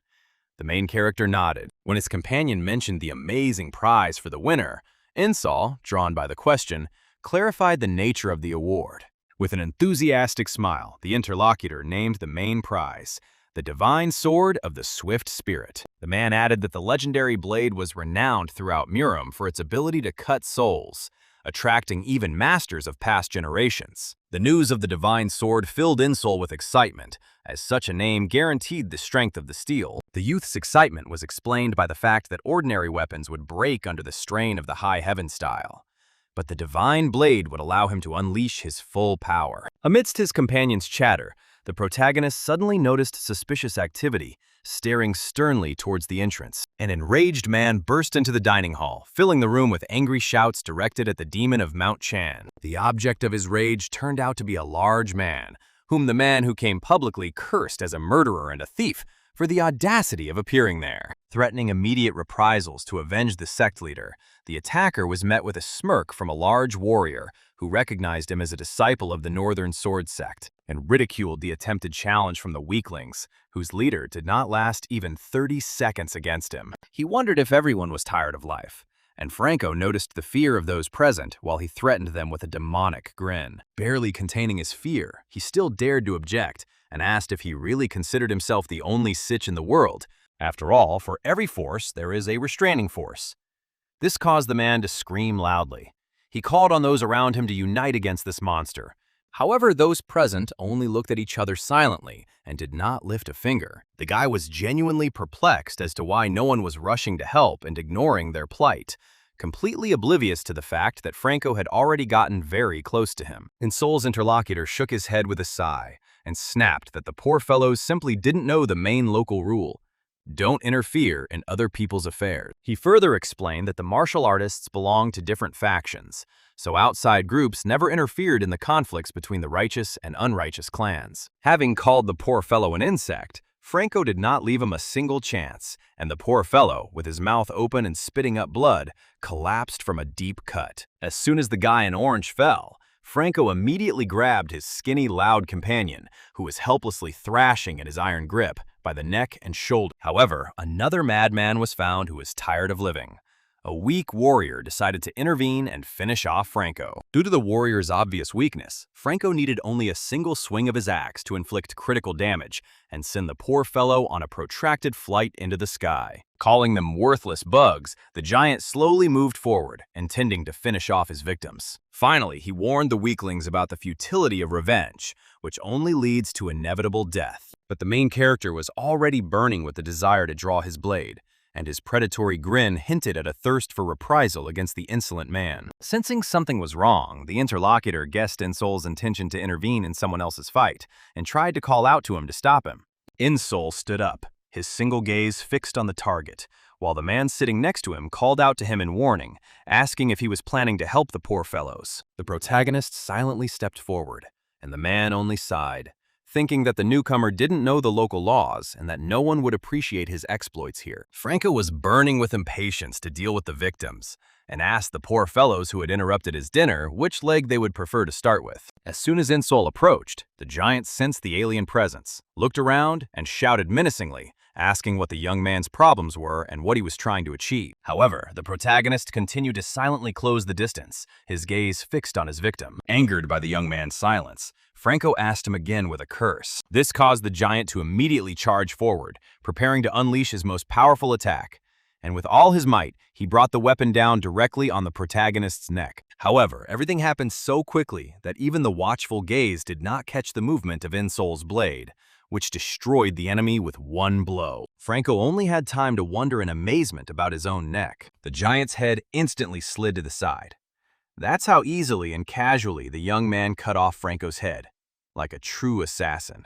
The main character nodded. When his companion mentioned the amazing prize for the winner, Insol, drawn by the question, clarified the nature of the award. With an enthusiastic smile, the interlocutor named the main prize, the Divine Sword of the Swift Spirit. The man added that the legendary blade was renowned throughout Murim for its ability to cut souls, attracting even masters of past generations. The news of the Divine Sword filled Insol with excitement, as such a name guaranteed the strength of the steel. The youth's excitement was explained by the fact that ordinary weapons would break under the strain of the High Heaven style, but the Divine Blade would allow him to unleash his full power. Amidst his companion's chatter, the protagonist suddenly noticed suspicious activity, staring sternly towards the entrance. An enraged man burst into the dining hall, filling the room with angry shouts directed at the demon of Mount Chan. The object of his rage turned out to be a large man, whom the man who came publicly cursed as a murderer and a thief for the audacity of appearing there. Threatening immediate reprisals to avenge the sect leader, the attacker was met with a smirk from a large warrior who recognized him as a disciple of the Northern Sword Sect, and ridiculed the attempted challenge from the weaklings, whose leader did not last even 30 seconds against him. He wondered if everyone was tired of life, and Franco noticed the fear of those present while he threatened them with a demonic grin. Barely containing his fear, he still dared to object, and asked if he really considered himself the only sitch in the world. After all, for every force, there is a restraining force. This caused the man to scream loudly. He called on those around him to unite against this monster. However, those present only looked at each other silently and did not lift a finger. The guy was genuinely perplexed as to why no one was rushing to help and ignoring their plight, completely oblivious to the fact that Franco had already gotten very close to him. Insol's interlocutor shook his head with a sigh and snapped that the poor fellows simply didn't know the main local rule: don't interfere in other people's affairs. He further explained that the martial artists belonged to different factions, so outside groups never interfered in the conflicts between the righteous and unrighteous clans. Having called the poor fellow an insect, Franco did not leave him a single chance, and the poor fellow, with his mouth open and spitting up blood, collapsed from a deep cut. As soon as the guy in orange fell, Franco immediately grabbed his skinny, loud companion, who was helplessly thrashing at his iron grip, by the neck and shoulder. However, another madman was found who was tired of living. A weak warrior decided to intervene and finish off Franco. Due to the warrior's obvious weakness, Franco needed only a single swing of his axe to inflict critical damage and send the poor fellow on a protracted flight into the sky. Calling them worthless bugs, the giant slowly moved forward, intending to finish off his victims. Finally, he warned the weaklings about the futility of revenge, which only leads to inevitable death. But the main character was already burning with the desire to draw his blade, and his predatory grin hinted at a thirst for reprisal against the insolent man. Sensing something was wrong, the interlocutor guessed Insol's intention to intervene in someone else's fight, and tried to call out to him to stop him. Insol stood up, his single gaze fixed on the target, while the man sitting next to him called out to him in warning, asking if he was planning to help the poor fellows. The protagonist silently stepped forward, and the man only sighed, thinking that the newcomer didn't know the local laws and that no one would appreciate his exploits here. Franco was burning with impatience to deal with the victims, and asked the poor fellows who had interrupted his dinner which leg they would prefer to start with. As soon as Insol approached, the giant sensed the alien presence, looked around, and shouted menacingly, asking what the young man's problems were and what he was trying to achieve. However, the protagonist continued to silently close the distance, his gaze fixed on his victim. Angered by the young man's silence, Franco asked him again with a curse. This caused the giant to immediately charge forward, preparing to unleash his most powerful attack. And with all his might, he brought the weapon down directly on the protagonist's neck. However, everything happened so quickly that even the watchful gaze did not catch the movement of Insol's blade, which destroyed the enemy with one blow. Franco only had time to wonder in amazement about his own neck. The giant's head instantly slid to the side. That's how easily and casually the young man cut off Franco's head, like a true assassin.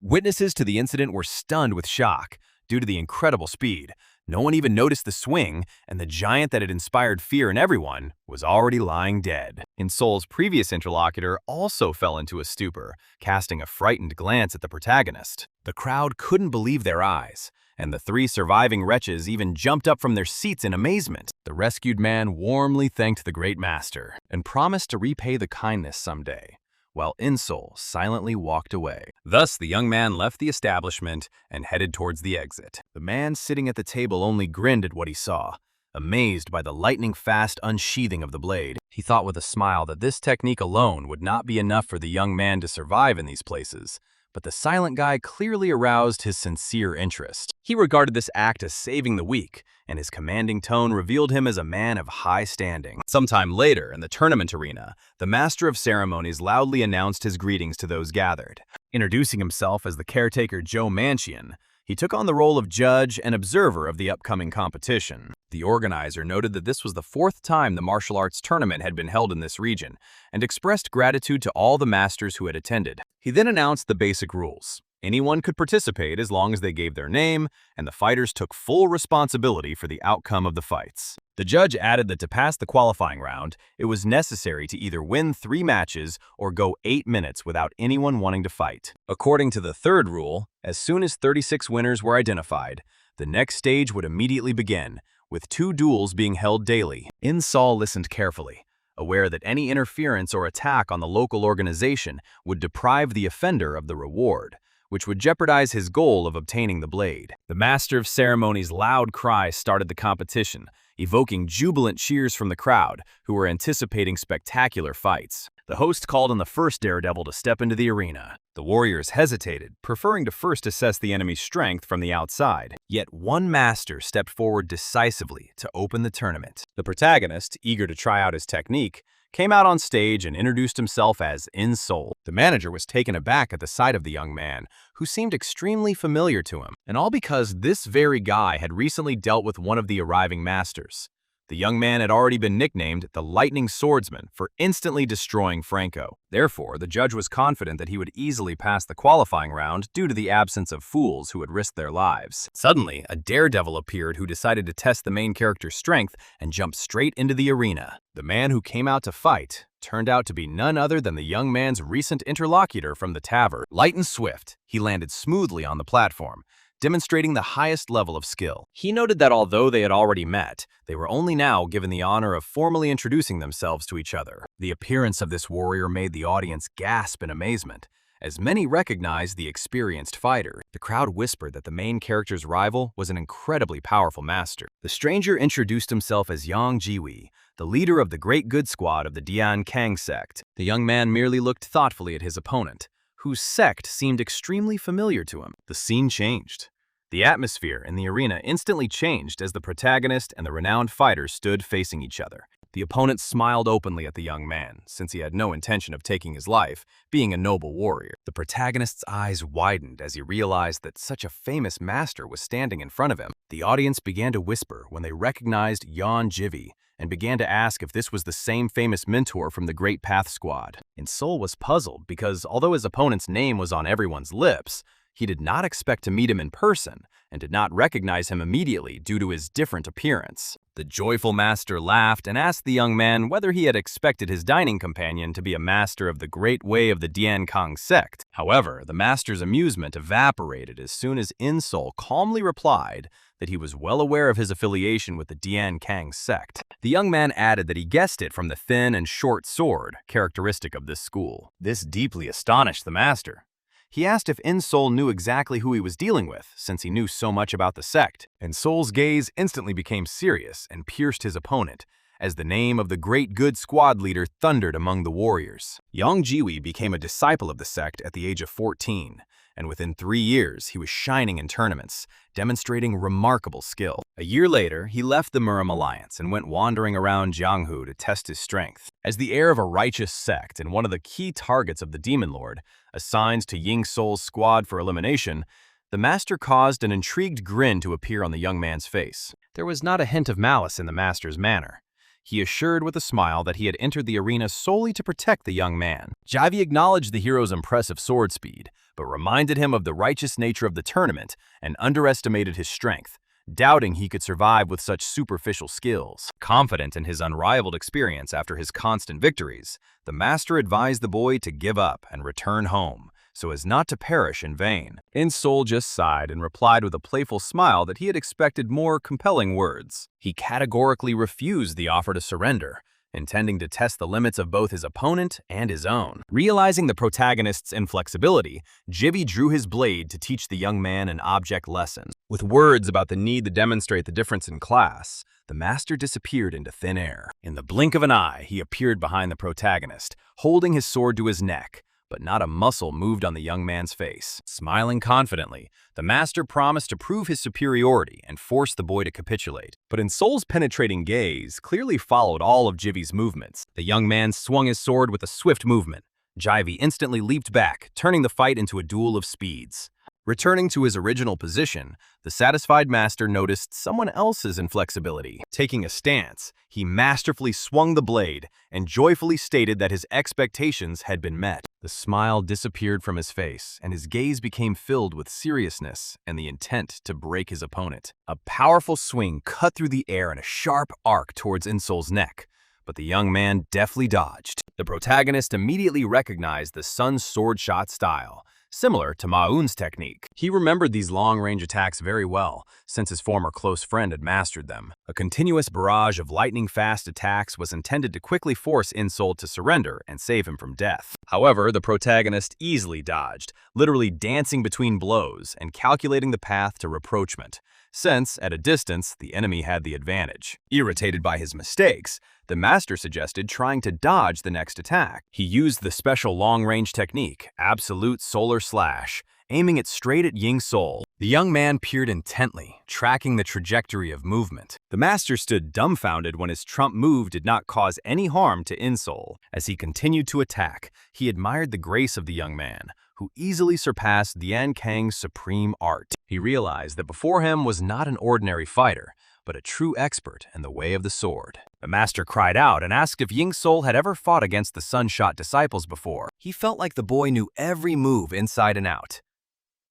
Witnesses to the incident were stunned with shock due to the incredible speed. No one even noticed the swing, and the giant that had inspired fear in everyone was already lying dead. In-Soul's previous interlocutor also fell into a stupor, casting a frightened glance at the protagonist. The crowd couldn't believe their eyes, and the three surviving wretches even jumped up from their seats in amazement. The rescued man warmly thanked the great master and promised to repay the kindness someday, while In-Soul silently walked away. Thus, the young man left the establishment and headed towards the exit. The man sitting at the table only grinned at what he saw, amazed by the lightning-fast unsheathing of the blade. He thought with a smile that this technique alone would not be enough for the young man to survive in these places, but the silent guy clearly aroused his sincere interest. He regarded this act as saving the weak, and his commanding tone revealed him as a man of high standing. Sometime later, in the tournament arena, the Master of Ceremonies loudly announced his greetings to those gathered. Introducing himself as the caretaker Joe Manchian, he took on the role of judge and observer of the upcoming competition. The organizer noted that this was the 4th time the martial arts tournament had been held in this region, and expressed gratitude to all the masters who had attended. He then announced the basic rules. Anyone could participate as long as they gave their name, and the fighters took full responsibility for the outcome of the fights. The judge added that to pass the qualifying round, it was necessary to either win 3 matches or go 8 minutes without anyone wanting to fight. According to the 3rd rule, as soon as 36 winners were identified, the next stage would immediately begin, with 2 duels being held daily. In-Soul listened carefully, aware that any interference or attack on the local organization would deprive the offender of the reward, which would jeopardize his goal of obtaining the blade. The Master of Ceremonies' loud cry started the competition, evoking jubilant cheers from the crowd, who were anticipating spectacular fights. The host called on the first daredevil to step into the arena. The warriors hesitated, preferring to first assess the enemy's strength from the outside. Yet one master stepped forward decisively to open the tournament. The protagonist, eager to try out his technique, came out on stage and introduced himself as In-Soul. The manager was taken aback at the sight of the young man, who seemed extremely familiar to him, and all because this very guy had recently dealt with one of the arriving masters. The young man had already been nicknamed the Lightning Swordsman for instantly destroying Franco. Therefore, the judge was confident that he would easily pass the qualifying round due to the absence of fools who had risked their lives. Suddenly, a daredevil appeared who decided to test the main character's strength and jumped straight into the arena. The man who came out to fight turned out to be none other than the young man's recent interlocutor from the tavern. Light and swift, he landed smoothly on the platform, demonstrating the highest level of skill. He noted that although they had already met, they were only now given the honor of formally introducing themselves to each other. The appearance of this warrior made the audience gasp in amazement, as many recognized the experienced fighter. The crowd whispered that the main character's rival was an incredibly powerful master. The stranger introduced himself as Yang Jiwi, the leader of the Great Good Squad of the Dian Kang sect. The young man merely looked thoughtfully at his opponent, whose sect seemed extremely familiar to him. The scene changed. The atmosphere in the arena instantly changed as the protagonist and the renowned fighter stood facing each other. The opponent smiled openly at the young man, since he had no intention of taking his life, being a noble warrior. The protagonist's eyes widened as he realized that such a famous master was standing in front of him. The audience began to whisper when they recognized Yan Jivi, and began to ask if this was the same famous mentor from the Great Path Squad. In-Soul was puzzled because although his opponent's name was on everyone's lips, he did not expect to meet him in person and did not recognize him immediately due to his different appearance. The joyful master laughed and asked the young man whether he had expected his dining companion to be a master of the Great Way of the Dian Kang sect. However, the master's amusement evaporated as soon as In-Soul calmly replied that he was well aware of his affiliation with the Dian Kang sect. The young man added that he guessed it from the thin and short sword, characteristic of this school. This deeply astonished the master. He asked if In-Soul knew exactly who he was dealing with, since he knew so much about the sect. In-Soul's gaze instantly became serious and pierced his opponent, as the name of the Great Good Squad leader thundered among the warriors. Yang Jiwi became a disciple of the sect at the age of 14, and within 3 years he was shining in tournaments, demonstrating remarkable skill. A year later, he left the Murim alliance and went wandering around Jianghu to test his strength. As the heir of a righteous sect and one of the key targets of the Demon Lord, assigned to Ying Sol's squad for elimination, the master caused an intrigued grin to appear on the young man's face. There was not a hint of malice in the master's manner. He assured with a smile that he had entered the arena solely to protect the young man. Jivi acknowledged the hero's impressive sword speed, but reminded him of the righteous nature of the tournament and underestimated his strength, doubting he could survive with such superficial skills. Confident in his unrivaled experience after his constant victories, the master advised the boy to give up and return home, so as not to perish in vain. In-Sol just sighed and replied with a playful smile that he had expected more compelling words. He categorically refused the offer to surrender, intending to test the limits of both his opponent and his own. Realizing the protagonist's inflexibility, Jivi drew his blade to teach the young man an object lesson. With words about the need to demonstrate the difference in class, the master disappeared into thin air. In the blink of an eye, he appeared behind the protagonist, holding his sword to his neck, but not a muscle moved on the young man's face. Smiling confidently, the master promised to prove his superiority and force the boy to capitulate. But In-Sol's penetrating gaze clearly followed all of Jivi's movements. The young man swung his sword with a swift movement. Jivi instantly leaped back, turning the fight into a duel of speeds. Returning to his original position, the satisfied master noticed someone else's inflexibility. Taking a stance, he masterfully swung the blade and joyfully stated that his expectations had been met. The smile disappeared from his face, and his gaze became filled with seriousness and the intent to break his opponent. A powerful swing cut through the air in a sharp arc towards In-Sol's neck, but the young man deftly dodged. The protagonist immediately recognized the son's sword shot style, similar to Ma-Eun's technique. He remembered these long-range attacks very well, since his former close friend had mastered them. A continuous barrage of lightning-fast attacks was intended to quickly force In-Sol to surrender and save him from death. However, the protagonist easily dodged, literally dancing between blows and calculating the path to rapprochement, since, at a distance, the enemy had the advantage. Irritated by his mistakes, the master suggested trying to dodge the next attack. He used the special long-range technique, Absolute Solar Slash, aiming it straight at Ying Sol. The young man peered intently, tracking the trajectory of movement. The master stood dumbfounded when his trump move did not cause any harm to In-Sol. As he continued to attack, he admired the grace of the young man, who easily surpassed Dian Kang's supreme art. He realized that before him was not an ordinary fighter, but a true expert in the way of the sword. The master cried out and asked if Ying Sol had ever fought against the Sunshot disciples before. He felt like the boy knew every move inside and out.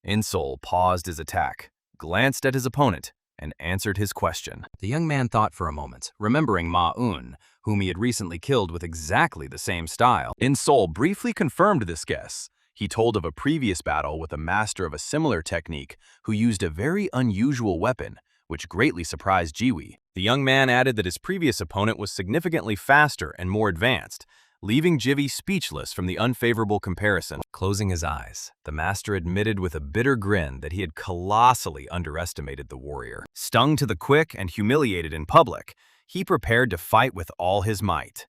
In-Sol paused his attack, glanced at his opponent, and answered his question. The young man thought for a moment, remembering Ma-Eun, whom he had recently killed with exactly the same style. In-Sol briefly confirmed this guess. He told of a previous battle with a master of a similar technique who used a very unusual weapon, which greatly surprised Jiwi. The young man added that his previous opponent was significantly faster and more advanced, leaving Jivi speechless from the unfavorable comparison. Closing his eyes, the master admitted with a bitter grin that he had colossally underestimated the warrior. Stung to the quick and humiliated in public, he prepared to fight with all his might.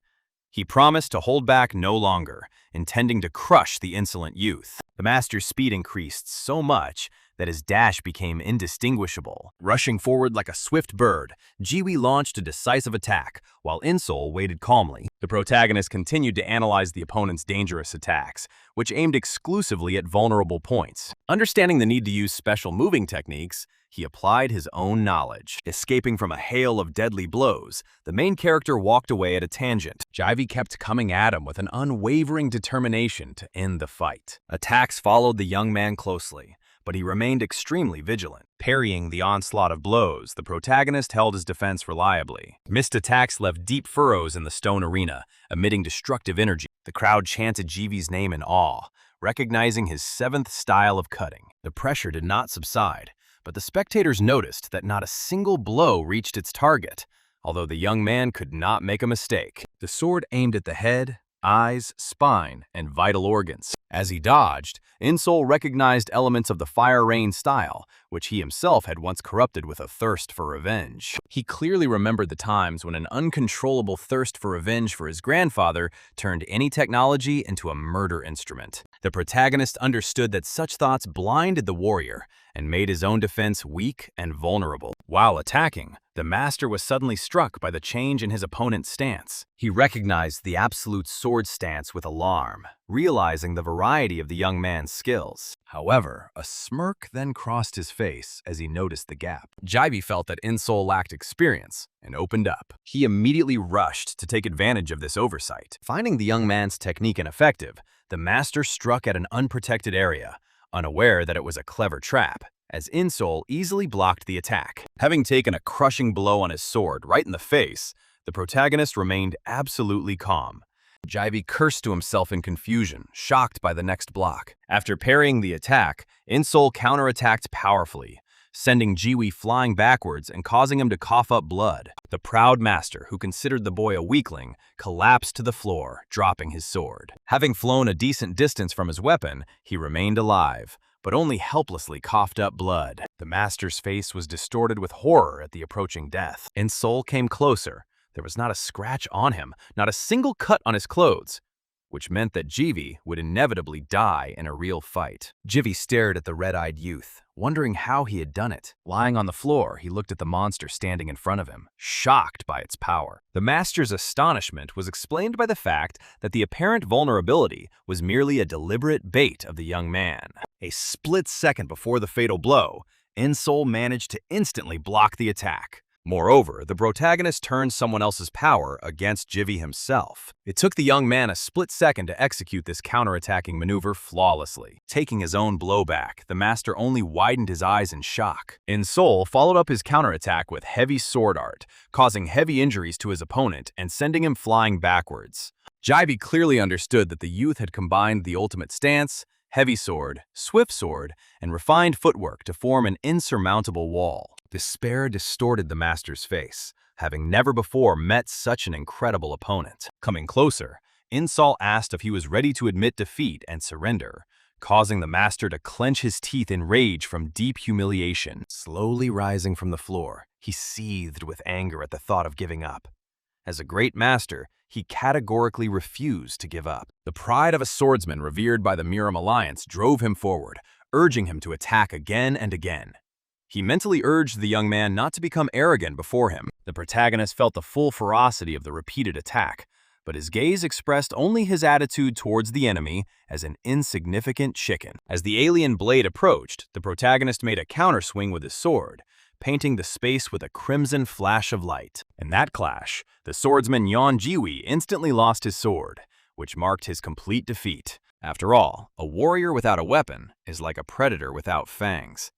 He promised to hold back no longer, intending to crush the insolent youth. The master's speed increased so much that his dash became indistinguishable. Rushing forward like a swift bird, Jiwi launched a decisive attack, while In-Sol waited calmly. The protagonist continued to analyze the opponent's dangerous attacks, which aimed exclusively at vulnerable points. Understanding the need to use special moving techniques, he applied his own knowledge. Escaping from a hail of deadly blows, the main character walked away at a tangent. Jivi kept coming at him with an unwavering determination to end the fight. Attacks followed the young man closely, but he remained extremely vigilant. Parrying the onslaught of blows, the protagonist held his defense reliably. Missed attacks left deep furrows in the stone arena, emitting destructive energy. The crowd chanted Jivi's name in awe, recognizing his seventh style of cutting. The pressure did not subside, but the spectators noticed that not a single blow reached its target, although the young man could not make a mistake. The sword aimed at the head, eyes, spine, and vital organs. As he dodged, In-Sol recognized elements of the Fire Rain style, which he himself had once corrupted with a thirst for revenge. He clearly remembered the times when an uncontrollable thirst for revenge for his grandfather turned any technology into a murder instrument. The protagonist understood that such thoughts blinded the warrior and made his own defense weak and vulnerable. While attacking, the the master was suddenly struck by the change in his opponent's stance. He recognized the absolute sword stance with alarm, realizing the variety of the young man's skills. However, a smirk then crossed his face as he noticed the gap. Jaibi felt that Insol lacked experience and opened up. He immediately rushed to take advantage of this oversight. Finding the young man's technique ineffective, the master struck at an unprotected area, unaware that it was a clever trap, as Insol easily blocked the attack. Having taken a crushing blow on his sword right in the face, the protagonist remained absolutely calm. Jaibi cursed to himself in confusion, shocked by the next block. After parrying the attack, Insol counterattacked powerfully, sending Jiwi flying backwards and causing him to cough up blood. The proud master, who considered the boy a weakling, collapsed to the floor, dropping his sword. Having flown a decent distance from his weapon, he remained alive, but only helplessly coughed up blood. The master's face was distorted with horror at the approaching death. Insol came closer. There was not a scratch on him, not a single cut on his clothes, which meant that Jivi would inevitably die in a real fight. Jivi stared at the red-eyed youth, wondering how he had done it. Lying on the floor, he looked at the monster standing in front of him, shocked by its power. The master's astonishment was explained by the fact that the apparent vulnerability was merely a deliberate bait of the young man. A split second before the fatal blow, Insol managed to instantly block the attack. Moreover, the protagonist turned someone else's power against Jivi himself. It took the young man a split second to execute this counterattacking maneuver flawlessly. Taking his own blow back, the master only widened his eyes in shock. Insol followed up his counterattack with heavy sword art, causing heavy injuries to his opponent and sending him flying backwards. Jaibi clearly understood that the youth had combined the ultimate stance, heavy sword, swift sword, and refined footwork to form an insurmountable wall. Despair distorted the master's face, having never before met such an incredible opponent. Coming closer, Insol asked if he was ready to admit defeat and surrender, causing the master to clench his teeth in rage from deep humiliation. Slowly rising from the floor, he seethed with anger at the thought of giving up. As a great master, he categorically refused to give up. The pride of a swordsman revered by the Murim Alliance drove him forward, urging him to attack again and again. He mentally urged the young man not to become arrogant before him. The protagonist felt the full ferocity of the repeated attack, but his gaze expressed only his attitude towards the enemy as an insignificant chicken. As the alien blade approached, the protagonist made a counterswing with his sword, painting the space with a crimson flash of light. In that clash, the swordsman Yon Jiwi instantly lost his sword, which marked his complete defeat. After all, a warrior without a weapon is like a predator without fangs.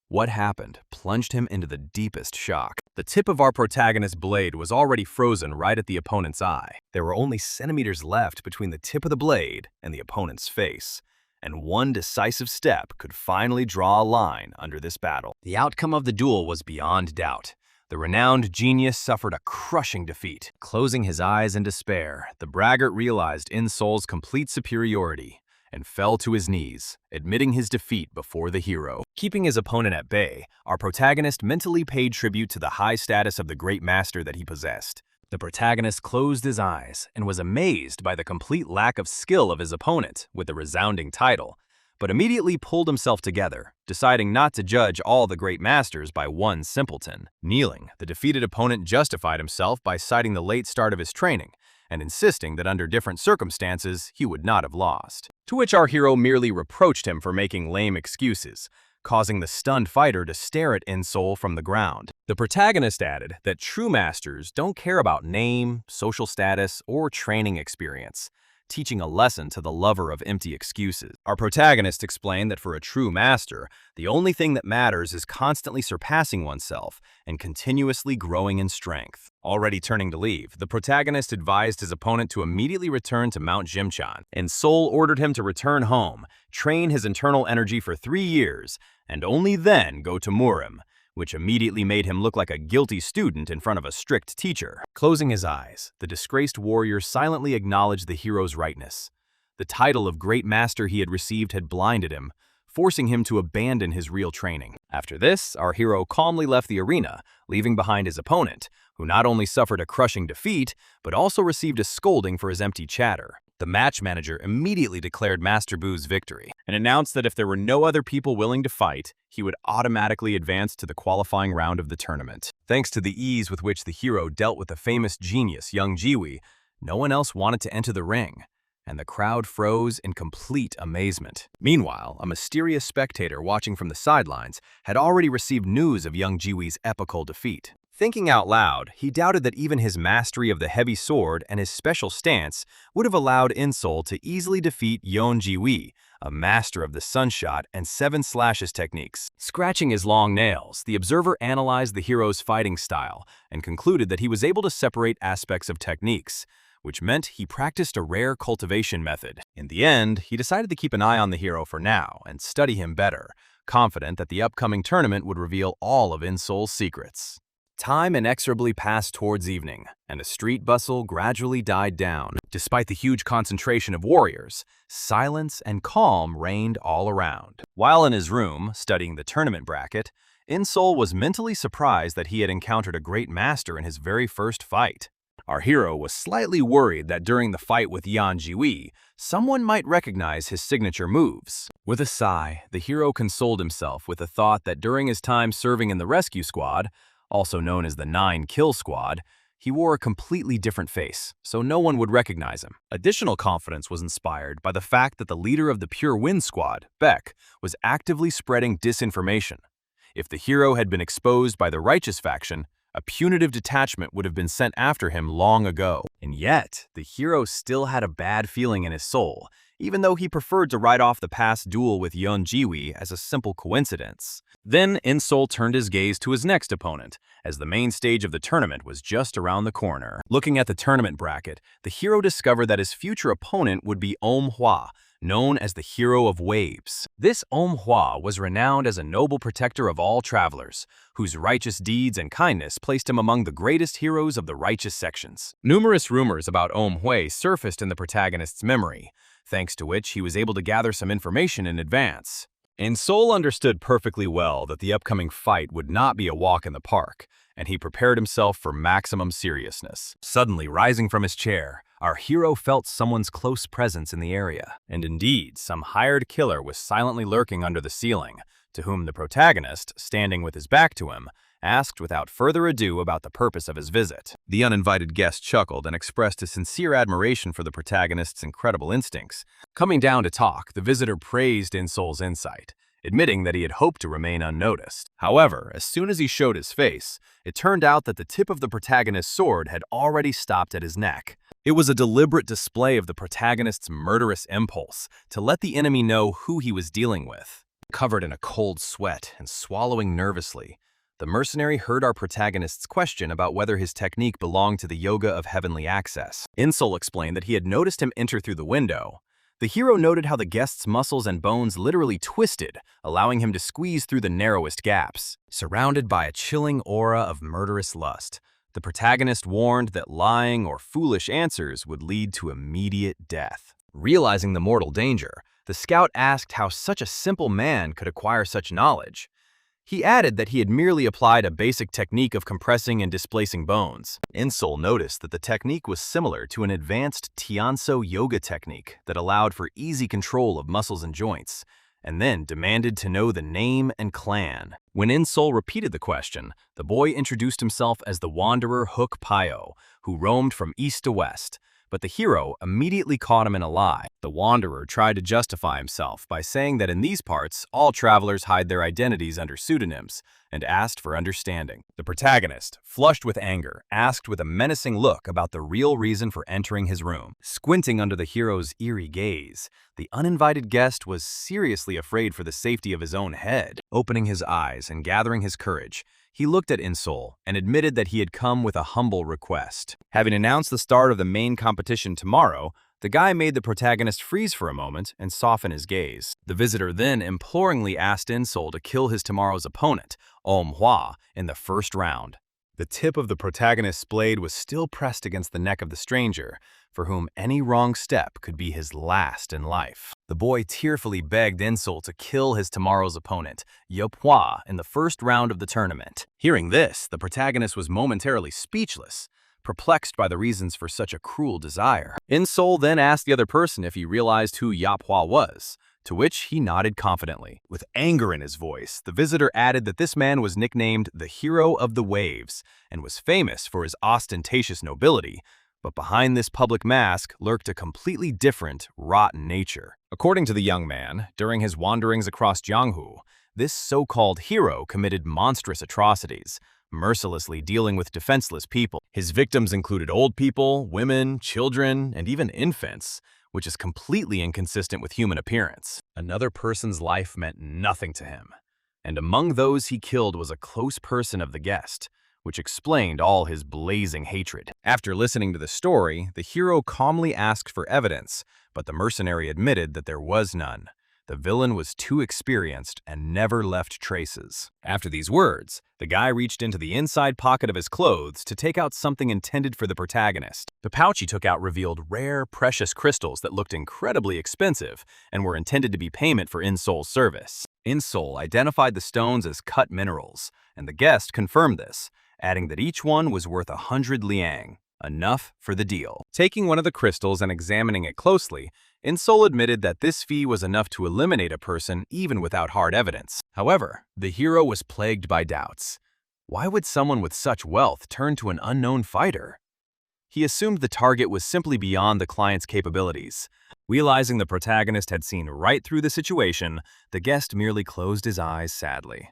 What happened plunged him into the deepest shock. The tip of our protagonist's blade was already frozen right at the opponent's eye. There were only centimeters left between the tip of the blade and the opponent's face, and one decisive step could finally draw a line under this battle. The outcome of the duel was beyond doubt. The renowned genius suffered a crushing defeat. Closing his eyes in despair, the braggart realized Insol's complete superiority and fell to his knees, admitting his defeat before the hero. Keeping his opponent at bay, our protagonist mentally paid tribute to the high status of the great master that he possessed. The protagonist closed his eyes and was amazed by the complete lack of skill of his opponent with the resounding title, but immediately pulled himself together, deciding not to judge all the great masters by one simpleton. Kneeling, the defeated opponent justified himself by citing the late start of his training, and insisting that under different circumstances he would not have lost. To which our hero merely reproached him for making lame excuses, causing the stunned fighter to stare at Insol from the ground. The protagonist added that true masters don't care about name, social status, or training experience, teaching a lesson to the lover of empty excuses. Our protagonist explained that for a true master, the only thing that matters is constantly surpassing oneself and continuously growing in strength. Already turning to leave, the protagonist advised his opponent to immediately return to Mount Jimchan, and Sol ordered him to return home, train his internal energy for 3 years, and only then go to Murim, which immediately made him look like a guilty student in front of a strict teacher. Closing his eyes, the disgraced warrior silently acknowledged the hero's rightness. The title of Great Master he had received had blinded him, forcing him to abandon his real training. After this, our hero calmly left the arena, leaving behind his opponent, who not only suffered a crushing defeat, but also received a scolding for his empty chatter. The match manager immediately declared Master Bu's victory and announced that if there were no other people willing to fight, he would automatically advance to the qualifying round of the tournament. Thanks to the ease with which the hero dealt with the famous genius Young Jiwi, no one else wanted to enter the ring, and the crowd froze in complete amazement. Meanwhile, a mysterious spectator watching from the sidelines had already received news of Young Jiwi's epical defeat. Thinking out loud, he doubted that even his mastery of the heavy sword and his special stance would have allowed Insol to easily defeat Yeon Jiwi, a master of the sunshot and 7 slashes techniques. Scratching his long nails, the observer analyzed the hero's fighting style and concluded that he was able to separate aspects of techniques, which meant he practiced a rare cultivation method. In the end, he decided to keep an eye on the hero for now and study him better, confident that the upcoming tournament would reveal all of Insol's secrets. Time inexorably passed towards evening, and the street bustle gradually died down. Despite the huge concentration of warriors, silence and calm reigned all around. While in his room, studying the tournament bracket, Insol was mentally surprised that he had encountered a great master in his very first fight. Our hero was slightly worried that during the fight with Yeon Jiwi, someone might recognize his signature moves. With a sigh, the hero consoled himself with the thought that during his time serving in the rescue squad, also known as the 9-Kill Squad, he wore a completely different face, so no one would recognize him. Additional confidence was inspired by the fact that the leader of the Pure Wind Squad, Beck, was actively spreading disinformation. If the hero had been exposed by the Righteous faction, a punitive detachment would have been sent after him long ago. And yet, the hero still had a bad feeling in his soul, even though he preferred to write off the past duel with Yeon Jiwi as a simple coincidence. Then Insol turned his gaze to his next opponent, as the main stage of the tournament was just around the corner. Looking at the tournament bracket, the hero discovered that his future opponent would be Hwa, known as the Hero of Waves. This Hwa was renowned as a noble protector of all travelers, whose righteous deeds and kindness placed him among the greatest heroes of the righteous sections. Numerous rumors about Hwa surfaced in the protagonist's memory, thanks to which he was able to gather some information in advance. Insol understood perfectly well that the upcoming fight would not be a walk in the park, and he prepared himself for maximum seriousness. Suddenly rising from his chair, our hero felt someone's close presence in the area. And indeed, some hired killer was silently lurking under the ceiling, to whom the protagonist, standing with his back to him, asked without further ado about the purpose of his visit. The uninvited guest chuckled and expressed his sincere admiration for the protagonist's incredible instincts. Coming down to talk, the visitor praised Insol's insight, admitting that he had hoped to remain unnoticed. However, as soon as he showed his face, it turned out that the tip of the protagonist's sword had already stopped at his neck. It was a deliberate display of the protagonist's murderous impulse to let the enemy know who he was dealing with. Covered in a cold sweat and swallowing nervously, the mercenary heard our protagonist's question about whether his technique belonged to the Yoga of Heavenly Access. Insol explained that he had noticed him enter through the window. The hero noted how the guest's muscles and bones literally twisted, allowing him to squeeze through the narrowest gaps. Surrounded by a chilling aura of murderous lust, the protagonist warned that lying or foolish answers would lead to immediate death. Realizing the mortal danger, the scout asked how such a simple man could acquire such knowledge. He added that he had merely applied a basic technique of compressing and displacing bones. Insol noticed that the technique was similar to an advanced Tianso yoga technique that allowed for easy control of muscles and joints, and then demanded to know the name and clan. When Insol repeated the question, the boy introduced himself as the wanderer Hook Pyo, who roamed from east to west. But the hero immediately caught him in a lie. The wanderer tried to justify himself by saying that in these parts, all travelers hide their identities under pseudonyms, and asked for understanding. The protagonist, flushed with anger, asked with a menacing look about the real reason for entering his room. Squinting under the hero's eerie gaze, the uninvited guest was seriously afraid for the safety of his own head. Opening his eyes and gathering his courage, he looked at Insol and admitted that he had come with a humble request. Having announced the start of the main competition tomorrow, the guy made the protagonist freeze for a moment and soften his gaze. The visitor then imploringly asked Insol to kill his tomorrow's opponent, Hwa, in the first round. The tip of the protagonist's blade was still pressed against the neck of the stranger, for whom any wrong step could be his last in life. The boy tearfully begged Insol to kill his tomorrow's opponent, Hwa, in the first round of the tournament. Hearing this, the protagonist was momentarily speechless, perplexed by the reasons for such a cruel desire. In-Sol then asked the other person if he realized who Yapwa was, to which he nodded confidently. With anger in his voice, the visitor added that this man was nicknamed the Hero of the Waves and was famous for his ostentatious nobility, but behind this public mask lurked a completely different, rotten nature. According to the young man, during his wanderings across Jianghu, this so-called hero committed monstrous atrocities, mercilessly dealing with defenseless people. His victims included old people, women, children, and even infants, which is completely inconsistent with human appearance. Another person's life meant nothing to him, and among those he killed was a close person of the guest, which explained all his blazing hatred. After listening to the story, the hero calmly asked for evidence, but the mercenary admitted that there was none. The villain was too experienced and never left traces. After these words, the guy reached into the inside pocket of his clothes to take out something intended for the protagonist. The pouch he took out revealed rare, precious crystals that looked incredibly expensive and were intended to be payment for In-Sol's service. In-Sol identified the stones as cut minerals, and the guest confirmed this, adding that each one was worth 100 liang, enough for the deal. Taking one of the crystals and examining it closely, In-Sol admitted that this fee was enough to eliminate a person even without hard evidence. However, the hero was plagued by doubts. Why would someone with such wealth turn to an unknown fighter? He assumed the target was simply beyond the client's capabilities. Realizing the protagonist had seen right through the situation, the guest merely closed his eyes sadly.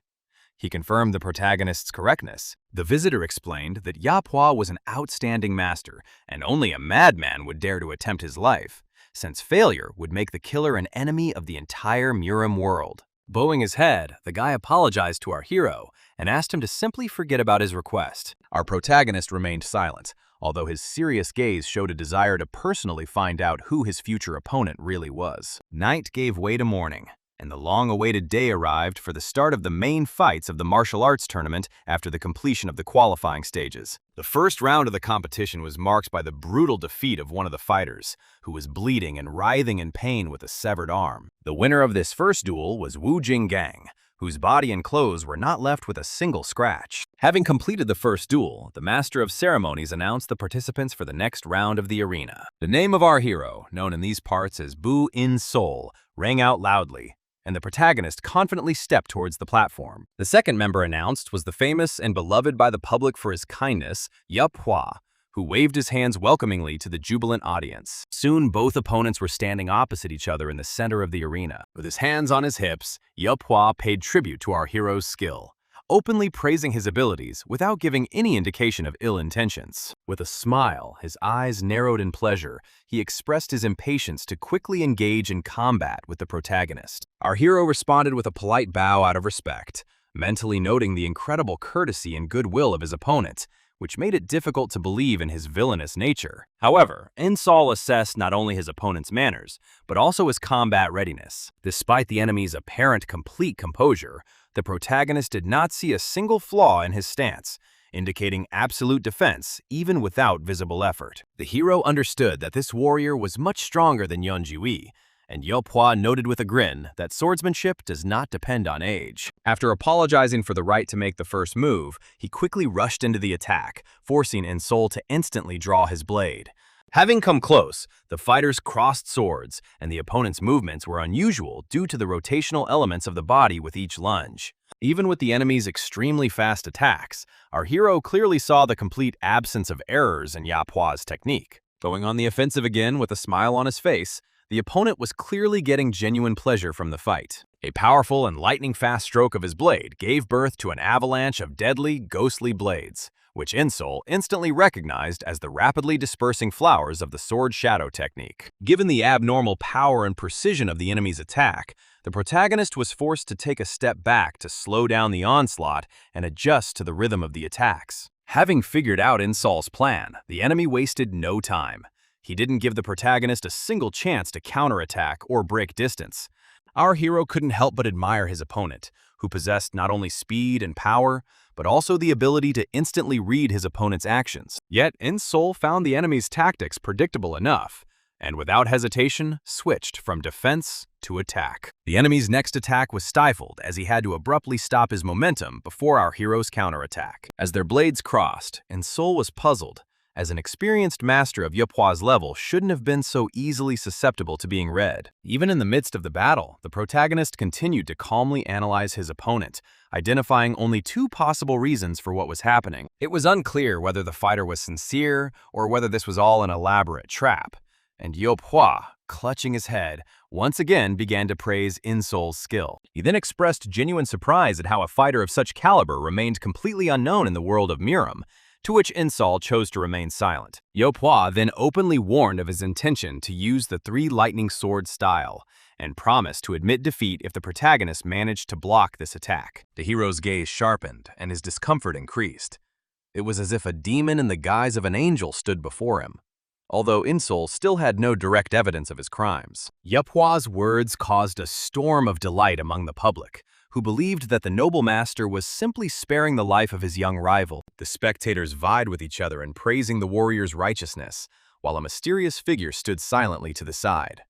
He confirmed the protagonist's correctness. The visitor explained that Yapwa was an outstanding master, and only a madman would dare to attempt his life, since failure would make the killer an enemy of the entire Murim world. Bowing his head, the guy apologized to our hero and asked him to simply forget about his request. Our protagonist remained silent, although his serious gaze showed a desire to personally find out who his future opponent really was. Night gave way to morning, and the long-awaited day arrived for the start of the main fights of the martial arts tournament after the completion of the qualifying stages. The first round of the competition was marked by the brutal defeat of one of the fighters, who was bleeding and writhing in pain with a severed arm. The winner of this first duel was Wu Jinggang, whose body and clothes were not left with a single scratch. Having completed the first duel, the Master of Ceremonies announced the participants for the next round of the arena. The name of our hero, known in these parts as Bu In-Sol, rang out loudly, and the protagonist confidently stepped towards the platform. The second member announced was the famous and beloved by the public for his kindness, Yapwa, who waved his hands welcomingly to the jubilant audience. Soon, both opponents were standing opposite each other in the center of the arena. With his hands on his hips, Yapwa paid tribute to our hero's skill, openly praising his abilities without giving any indication of ill intentions. With a smile, his eyes narrowed in pleasure, he expressed his impatience to quickly engage in combat with the protagonist. Our hero responded with a polite bow out of respect, mentally noting the incredible courtesy and goodwill of his opponent, which made it difficult to believe in his villainous nature. However, In-Sol assessed not only his opponent's manners, but also his combat readiness. Despite the enemy's apparent complete composure, the protagonist did not see a single flaw in his stance, indicating absolute defense even without visible effort. The hero understood that this warrior was much stronger than Yeonjiwi, and Yapwa noted with a grin that swordsmanship does not depend on age. After apologizing for the right to make the first move, he quickly rushed into the attack, forcing In-Sol to instantly draw his blade. Having come close, the fighters crossed swords, and the opponent's movements were unusual due to the rotational elements of the body with each lunge. Even with the enemy's extremely fast attacks, our hero clearly saw the complete absence of errors in Yapwa's technique. Going on the offensive again with a smile on his face, the opponent was clearly getting genuine pleasure from the fight. A powerful and lightning-fast stroke of his blade gave birth to an avalanche of deadly, ghostly blades, which In-Sol instantly recognized as the rapidly dispersing flowers of the sword shadow technique. Given the abnormal power and precision of the enemy's attack, the protagonist was forced to take a step back to slow down the onslaught and adjust to the rhythm of the attacks. Having figured out In-Sol's plan, the enemy wasted no time. He didn't give the protagonist a single chance to counterattack or break distance. Our hero couldn't help but admire his opponent, who possessed not only speed and power, but also the ability to instantly read his opponent's actions. Yet In-Sol found the enemy's tactics predictable enough, and without hesitation, switched from defense to attack. The enemy's next attack was stifled as he had to abruptly stop his momentum before our hero's counterattack. As their blades crossed, In-Sol was puzzled, as an experienced master of Yeopua's level shouldn't have been so easily susceptible to being read. Even in the midst of the battle, the protagonist continued to calmly analyze his opponent, identifying only two possible reasons for what was happening. It was unclear whether the fighter was sincere or whether this was all an elaborate trap, and Yeopua, clutching his head, once again began to praise Insol's skill. He then expressed genuine surprise at how a fighter of such caliber remained completely unknown in the world of Murim, to which Insol chose to remain silent. Yeopua then openly warned of his intention to use the three lightning sword style, and promised to admit defeat if the protagonist managed to block this attack. The hero's gaze sharpened, and his discomfort increased. It was as if a demon in the guise of an angel stood before him, although Insol still had no direct evidence of his crimes. Yeopua's words caused a storm of delight among the public, who believed that the noble master was simply sparing the life of his young rival. The spectators vied with each other in praising the warrior's righteousness, while a mysterious figure stood silently to the side.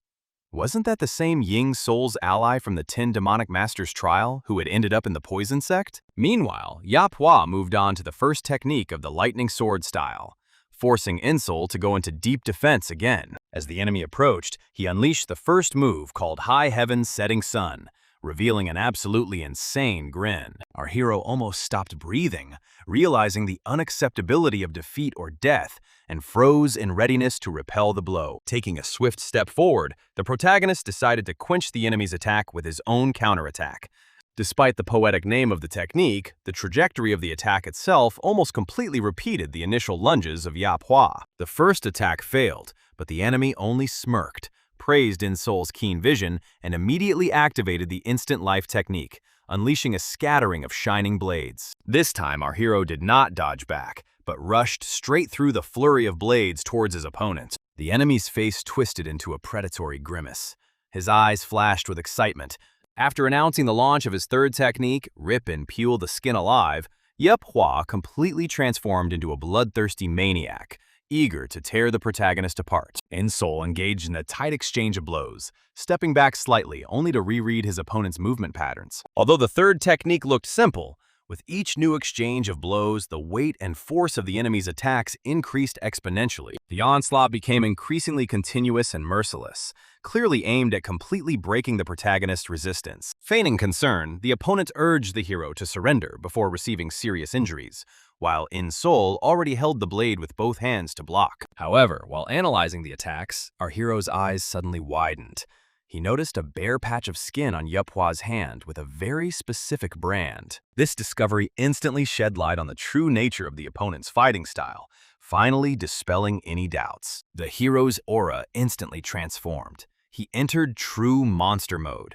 Wasn't that the same Ying Sol's ally from the 10 demonic masters trial who had ended up in the poison sect? Meanwhile, Yeopua moved on to the first technique of the lightning sword style, forcing Insol to go into deep defense again. As the enemy approached, he unleashed the first move called High Heaven's Setting Sun, revealing an absolutely insane grin. Our hero almost stopped breathing, realizing the unacceptability of defeat or death, and froze in readiness to repel the blow. Taking a swift step forward, the protagonist decided to quench the enemy's attack with his own counterattack. Despite the poetic name of the technique, the trajectory of the attack itself almost completely repeated the initial lunges of Yeopua. The first attack failed, but the enemy only smirked, praised Insol's keen vision, and immediately activated the instant life technique, unleashing a scattering of shining blades. This time, our hero did not dodge back, but rushed straight through the flurry of blades towards his opponent. The enemy's face twisted into a predatory grimace. His eyes flashed with excitement. After announcing the launch of his third technique, Rip and Peel the Skin Alive, Yeopua completely transformed into a bloodthirsty maniac, eager to tear the protagonist apart. Insol engaged in a tight exchange of blows, stepping back slightly only to reread his opponent's movement patterns. Although the third technique looked simple, with each new exchange of blows, the weight and force of the enemy's attacks increased exponentially. The onslaught became increasingly continuous and merciless, clearly aimed at completely breaking the protagonist's resistance. Feigning concern, the opponent urged the hero to surrender before receiving serious injuries, while Insol already held the blade with both hands to block. However, while analyzing the attacks, our hero's eyes suddenly widened. He noticed a bare patch of skin on Yeopua's hand with a very specific brand. This discovery instantly shed light on the true nature of the opponent's fighting style, finally dispelling any doubts. The hero's aura instantly transformed. He entered true monster mode.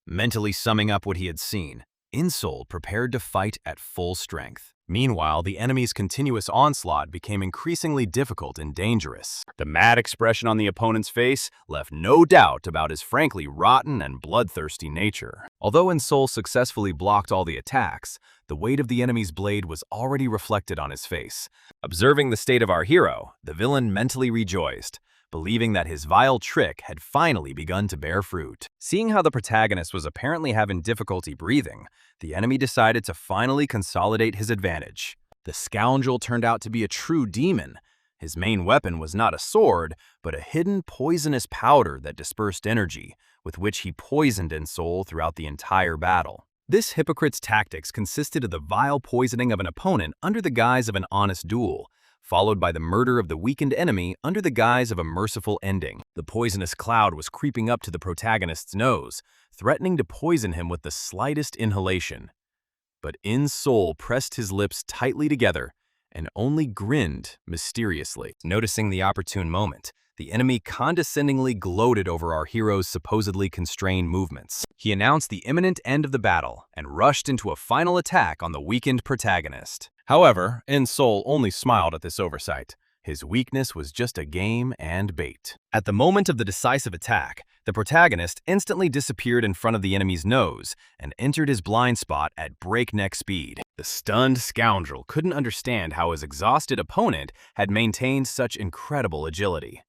Mentally summing up what he had seen, Insol prepared to fight at full strength. Meanwhile, the enemy's continuous onslaught became increasingly difficult and dangerous. The mad expression on the opponent's face left no doubt about his frankly rotten and bloodthirsty nature. Although Insol successfully blocked all the attacks, the weight of the enemy's blade was already reflected on his face. Observing the state of our hero, the villain mentally rejoiced, believing that his vile trick had finally begun to bear fruit. Seeing how the protagonist was apparently having difficulty breathing, the enemy decided to finally consolidate his advantage. The scoundrel turned out to be a true demon. His main weapon was not a sword, but a hidden poisonous powder that dispersed energy, with which he poisoned Insol throughout the entire battle. This hypocrite's tactics consisted of the vile poisoning of an opponent under the guise of an honest duel, followed by the murder of the weakened enemy under the guise of a merciful ending. The poisonous cloud was creeping up to the protagonist's nose, threatening to poison him with the slightest inhalation. But Insol pressed his lips tightly together and only grinned mysteriously. Noticing the opportune moment, the enemy condescendingly gloated over our hero's supposedly constrained movements. He announced the imminent end of the battle and rushed into a final attack on the weakened protagonist. However, Insol only smiled at this oversight. His weakness was just a game and bait. At the moment of the decisive attack, the protagonist instantly disappeared in front of the enemy's nose and entered his blind spot at breakneck speed. The stunned scoundrel couldn't understand how his exhausted opponent had maintained such incredible agility.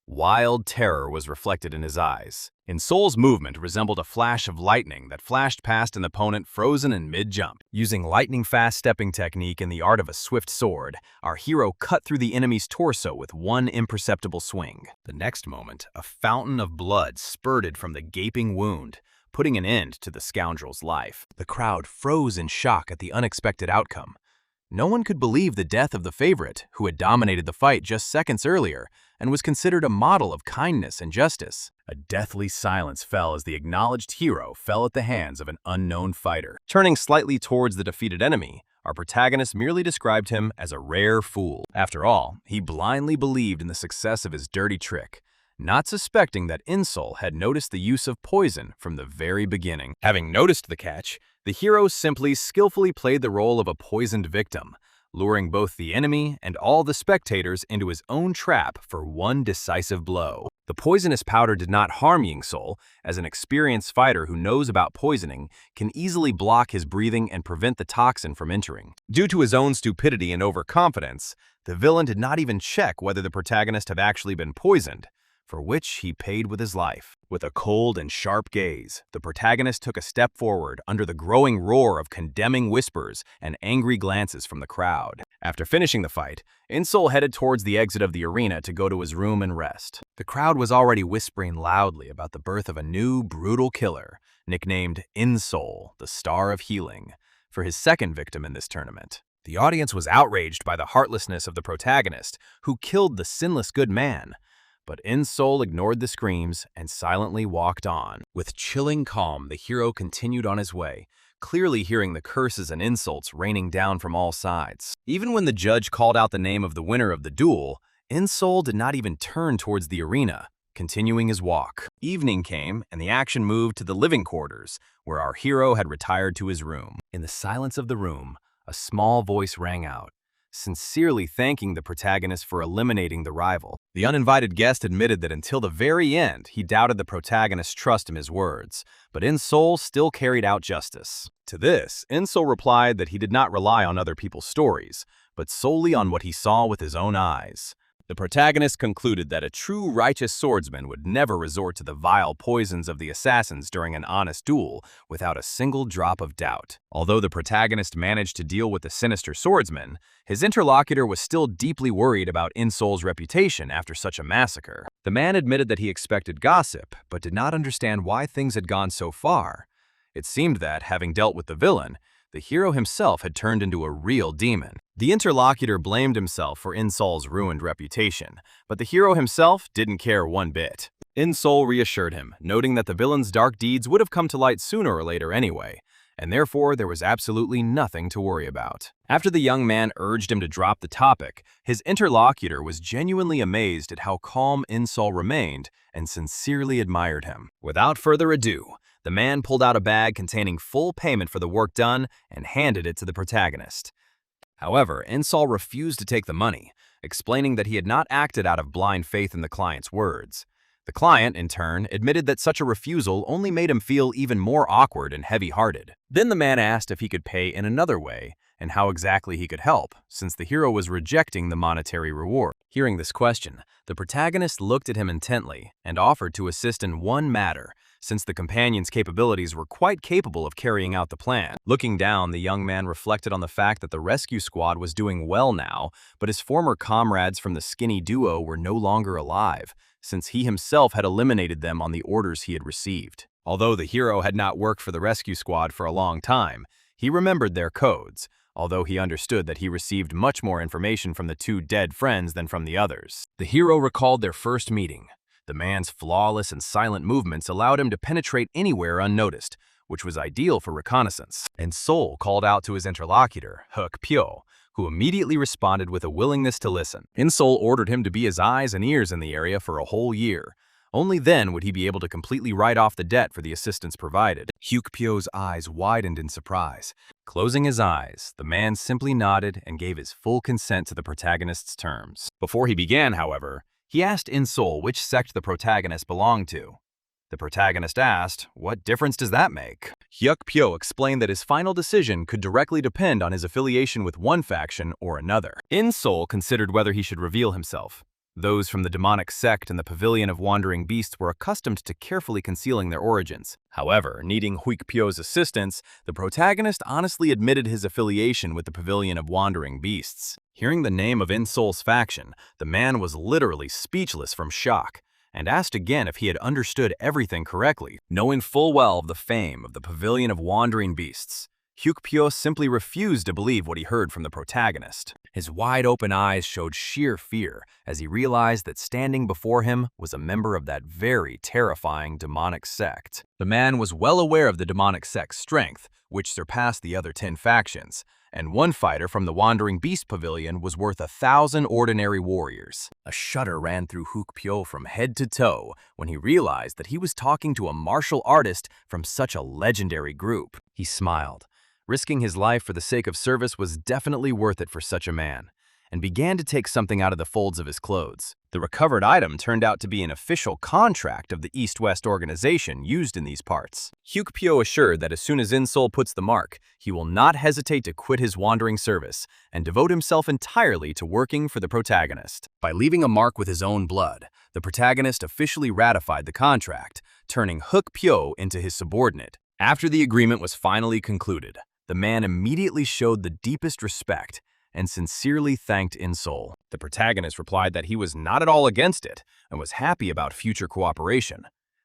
Wild terror was reflected in his eyes. In-Sol's movement resembled a flash of lightning that flashed past an opponent frozen in mid-jump. Using lightning-fast stepping technique and the art of a swift sword, our hero cut through the enemy's torso with one imperceptible swing. The next moment, a fountain of blood spurted from the gaping wound, putting an end to the scoundrel's life. The crowd froze in shock at the unexpected outcome. No one could believe the death of the favorite, who had dominated the fight just seconds earlier and was considered a model of kindness and justice. A deathly silence fell as the acknowledged hero fell at the hands of an unknown fighter. Turning slightly towards the defeated enemy, our protagonist merely described him as a rare fool. After all, he blindly believed in the success of his dirty trick, not suspecting that In-Sol had noticed the use of poison from the very beginning. Having noticed the catch, the hero simply skillfully played the role of a poisoned victim, luring both the enemy and all the spectators into his own trap for one decisive blow. The poisonous powder did not harm In-Sol, as an experienced fighter who knows about poisoning can easily block his breathing and prevent the toxin from entering. Due to his own stupidity and overconfidence, the villain did not even check whether the protagonist had actually been poisoned, for which he paid with his life. With a cold and sharp gaze, the protagonist took a step forward under the growing roar of condemning whispers and angry glances from the crowd. After finishing the fight, In-Sol headed towards the exit of the arena to go to his room and rest. The crowd was already whispering loudly about the birth of a new, brutal killer, nicknamed In-Sol, the Star of Healing, for his second victim in this tournament. The audience was outraged by the heartlessness of the protagonist, who killed the sinless good man. But In-Sol ignored the screams and silently walked on. With chilling calm, the hero continued on his way, clearly hearing the curses and insults raining down from all sides. Even when the judge called out the name of the winner of the duel, In-Sol did not even turn towards the arena, continuing his walk. Evening came, and the action moved to the living quarters, where our hero had retired to his room. In the silence of the room, a small voice rang out, sincerely thanking the protagonist for eliminating the rival. The uninvited guest admitted that until the very end, he doubted the protagonist's trust in his words, but In-Sol still carried out justice. To this, In-Sol replied that he did not rely on other people's stories, but solely on what he saw with his own eyes. The protagonist concluded that a true righteous swordsman would never resort to the vile poisons of the assassins during an honest duel without a single drop of doubt. Although the protagonist managed to deal with the sinister swordsman, his interlocutor was still deeply worried about In-Sol's reputation after such a massacre. The man admitted that he expected gossip, but did not understand why things had gone so far. It seemed that, having dealt with the villain, the hero himself had turned into a real demon. The interlocutor blamed himself for In-Sol's ruined reputation, but the hero himself didn't care one bit. In-Sol reassured him, noting that the villain's dark deeds would have come to light sooner or later anyway, and therefore there was absolutely nothing to worry about. After the young man urged him to drop the topic, his interlocutor was genuinely amazed at how calm In-Sol remained and sincerely admired him. Without further ado, the man pulled out a bag containing full payment for the work done and handed it to the protagonist. However, In-Sol refused to take the money, explaining that he had not acted out of blind faith in the client's words. The client, in turn, admitted that such a refusal only made him feel even more awkward and heavy-hearted. Then the man asked if he could pay in another way and how exactly he could help, since the hero was rejecting the monetary reward. Hearing this question, the protagonist looked at him intently and offered to assist in one matter, since the companion's capabilities were quite capable of carrying out the plan. Looking down, the young man reflected on the fact that the rescue squad was doing well now, but his former comrades from the skinny duo were no longer alive, since he himself had eliminated them on the orders he had received. Although the hero had not worked for the rescue squad for a long time, he remembered their codes, although he understood that he received much more information from the two dead friends than from the others. The hero recalled their first meeting. The man's flawless and silent movements allowed him to penetrate anywhere unnoticed, which was ideal for reconnaissance. In-Sol called out to his interlocutor, Hyuk-Pyo, who immediately responded with a willingness to listen. In-Sol ordered him to be his eyes and ears in the area for a whole year. Only then would he be able to completely write off the debt for the assistance provided. Hyuk-Pyo's eyes widened in surprise. Closing his eyes, the man simply nodded and gave his full consent to the protagonist's terms. Before he began, however, he asked In-Sol which sect the protagonist belonged to. The protagonist asked, "What difference does that make?" Hyuk-Pyo explained that his final decision could directly depend on his affiliation with one faction or another. In-Sol considered whether he should reveal himself. Those from the demonic sect and the Pavilion of Wandering Beasts were accustomed to carefully concealing their origins. However, needing Huikpyo's assistance, the protagonist honestly admitted his affiliation with the Pavilion of Wandering Beasts. Hearing the name of Insol's faction, the man was literally speechless from shock, and asked again if he had understood everything correctly. Knowing full well of the fame of the Pavilion of Wandering Beasts, Huikpyo simply refused to believe what he heard from the protagonist. His wide-open eyes showed sheer fear as he realized that standing before him was a member of that very terrifying demonic sect. The man was well aware of the demonic sect's strength, which surpassed the other 10 factions, and one fighter from the Wandering Beast Pavilion was worth 1,000 ordinary warriors. A shudder ran through Huikpyo from head to toe when he realized that he was talking to a martial artist from such a legendary group. He smiled. Risking his life for the sake of service was definitely worth it for such a man, and began to take something out of the folds of his clothes. The recovered item turned out to be an official contract of the East-West organization used in these parts. Huikpyo assured that as soon as Insol puts the mark, he will not hesitate to quit his wandering service and devote himself entirely to working for the protagonist. By leaving a mark with his own blood, the protagonist officially ratified the contract, turning Huikpyo into his subordinate. After the agreement was finally concluded, the man immediately showed the deepest respect and sincerely thanked Insol. The protagonist replied that he was not at all against it and was happy about future cooperation,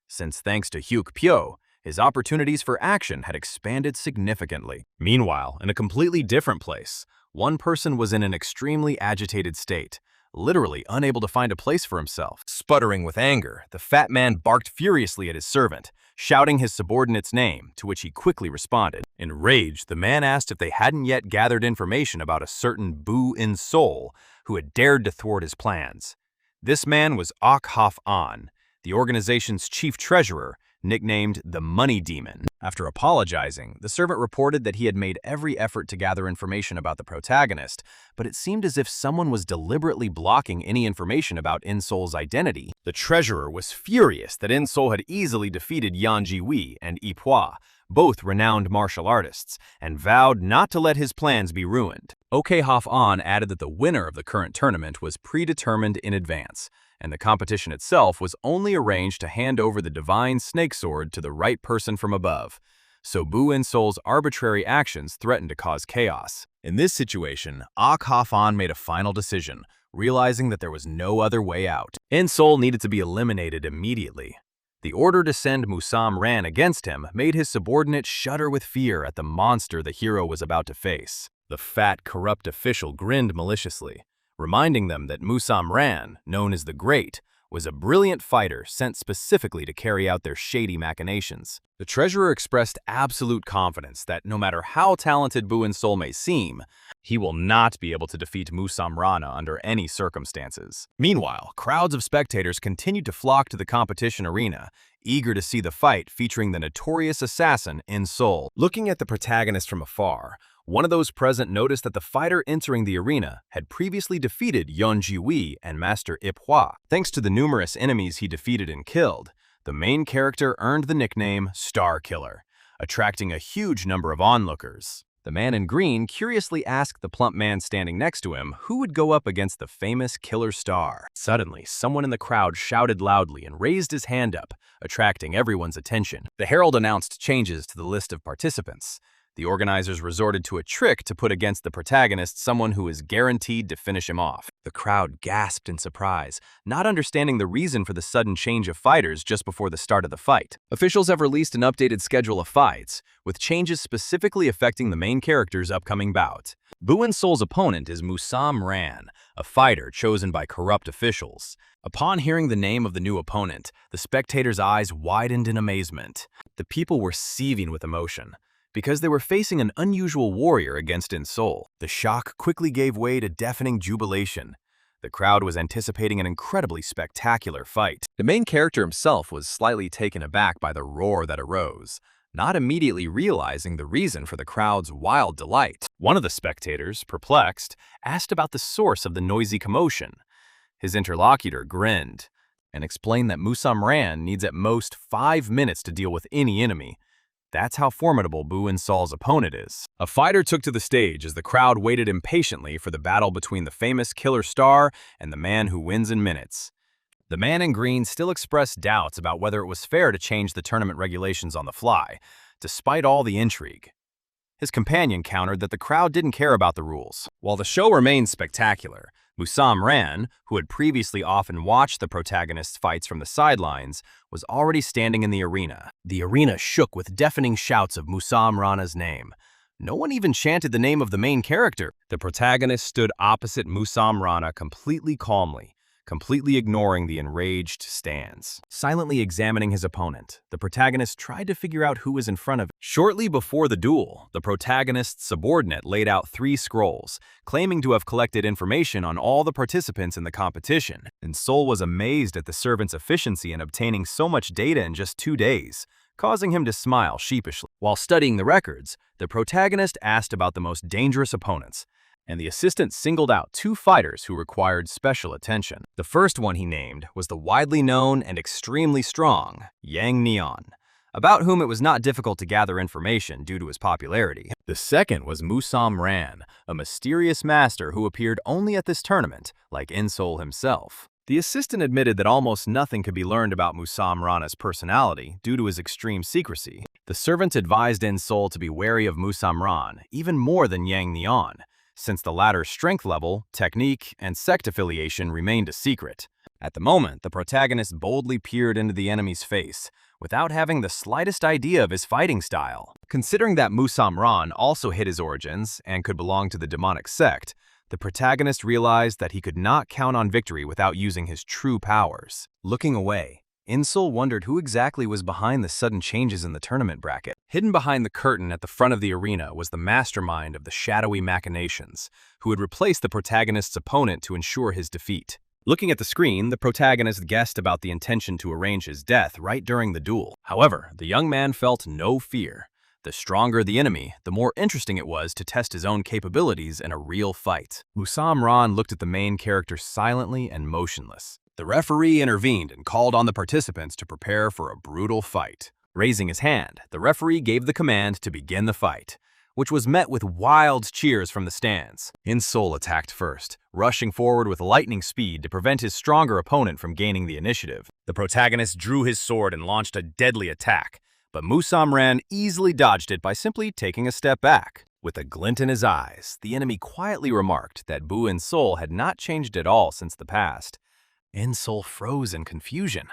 since thanks to Huikpyo, his opportunities for action had expanded significantly. Meanwhile, in a completely different place, one person was in an extremely agitated state, literally unable to find a place for himself. Sputtering with anger, the fat man barked furiously at his servant, shouting his subordinate's name, to which he quickly responded. Enraged, the man asked if they hadn't yet gathered information about a certain Bu Insol who had dared to thwart his plans. This man was Okhaf An, the organization's chief treasurer, nicknamed the Money Demon. After apologizing, the servant reported that he had made every effort to gather information about the protagonist, but it seemed as if someone was deliberately blocking any information about Insol's identity. The treasurer was furious that Insol had easily defeated Yan Jiwi and Ipua, both renowned martial artists, and vowed not to let his plans be ruined. Okhaf An added that the winner of the current tournament was predetermined in advance, and the competition itself was only arranged to hand over the divine snake sword to the right person from above, so Bu Insol's arbitrary actions threatened to cause chaos. In this situation, Okhaf An made a final decision, realizing that there was no other way out. Insol needed to be eliminated immediately. The order to send Musam Ran against him made his subordinate shudder with fear at the monster the hero was about to face. The fat, corrupt official grinned maliciously, reminding them that Musam Ran, known as the Great, was a brilliant fighter sent specifically to carry out their shady machinations. The treasurer expressed absolute confidence that no matter how talented Bu Insol may seem, he will not be able to defeat Musam Rana under any circumstances. Meanwhile, crowds of spectators continued to flock to the competition arena, eager to see the fight featuring the notorious assassin Insol. Looking at the protagonist from afar, one of those present noticed that the fighter entering the arena had previously defeated Yon Jiwi and Master Ipua. Thanks to the numerous enemies he defeated and killed, the main character earned the nickname Star Killer, attracting a huge number of onlookers. The man in green curiously asked the plump man standing next to him who would go up against the famous Killer Star. Suddenly, someone in the crowd shouted loudly and raised his hand up, attracting everyone's attention. The herald announced changes to the list of participants. The organizers resorted to a trick to put against the protagonist someone who is guaranteed to finish him off. The crowd gasped in surprise, not understanding the reason for the sudden change of fighters just before the start of the fight. Officials have released an updated schedule of fights, with changes specifically affecting the main character's upcoming bout. Bu Insol's opponent is Musam Ran, a fighter chosen by corrupt officials. Upon hearing the name of the new opponent, the spectators' eyes widened in amazement. The people were seething with emotion, because they were facing an unusual warrior against Insol. The shock quickly gave way to deafening jubilation. The crowd was anticipating an incredibly spectacular fight. The main character himself was slightly taken aback by the roar that arose, not immediately realizing the reason for the crowd's wild delight. One of the spectators, perplexed, asked about the source of the noisy commotion. His interlocutor grinned and explained that Musam Ran needs at most 5 minutes to deal with any enemy. That's how formidable Bu and Sol's opponent is. A fighter took to the stage as the crowd waited impatiently for the battle between the famous killer star and the man who wins in minutes. The man in green still expressed doubts about whether it was fair to change the tournament regulations on the fly, despite all the intrigue. His companion countered that the crowd didn't care about the rules. While the show remained spectacular, Musam Ran, who had previously often watched the protagonist's fights from the sidelines, was already standing in the arena. The arena shook with deafening shouts of Musam Rana's name. No one even chanted the name of the main character. The protagonist stood opposite Musam Rana completely calmly, completely ignoring the enraged stands. Silently examining his opponent, the protagonist tried to figure out who was in front of him. Shortly before the duel, the protagonist's subordinate laid out 3 scrolls, claiming to have collected information on all the participants in the competition. And Sol was amazed at the servant's efficiency in obtaining so much data in just 2 days, causing him to smile sheepishly. While studying the records, the protagonist asked about the most dangerous opponents, and the assistant singled out 2 fighters who required special attention. The first one he named was the widely known and extremely strong Yang Neon, about whom it was not difficult to gather information due to his popularity. The second was Musam Ran, a mysterious master who appeared only at this tournament, like Insol himself. The assistant admitted that almost nothing could be learned about Musam Rana's personality due to his extreme secrecy. The servant advised Insol to be wary of Musam Ran, even more than Yang Neon, since the latter's strength level, technique, and sect affiliation remained a secret. At the moment, the protagonist boldly peered into the enemy's face, without having the slightest idea of his fighting style. Considering that Musam Ran also hid his origins and could belong to the demonic sect, the protagonist realized that he could not count on victory without using his true powers. Looking away, Insol wondered who exactly was behind the sudden changes in the tournament bracket. Hidden behind the curtain at the front of the arena was the mastermind of the shadowy machinations, who had replaced the protagonist's opponent to ensure his defeat. Looking at the screen, the protagonist guessed about the intention to arrange his death right during the duel. However, the young man felt no fear. The stronger the enemy, the more interesting it was to test his own capabilities in a real fight. Musam Ran looked at the main character silently and motionless. The referee intervened and called on the participants to prepare for a brutal fight. Raising his hand, the referee gave the command to begin the fight, which was met with wild cheers from the stands. Insol attacked first, rushing forward with lightning speed to prevent his stronger opponent from gaining the initiative. The protagonist drew his sword and launched a deadly attack, but Musam Ran easily dodged it by simply taking a step back. With a glint in his eyes, the enemy quietly remarked that Bu Insol had not changed at all since the past. Insol froze in confusion.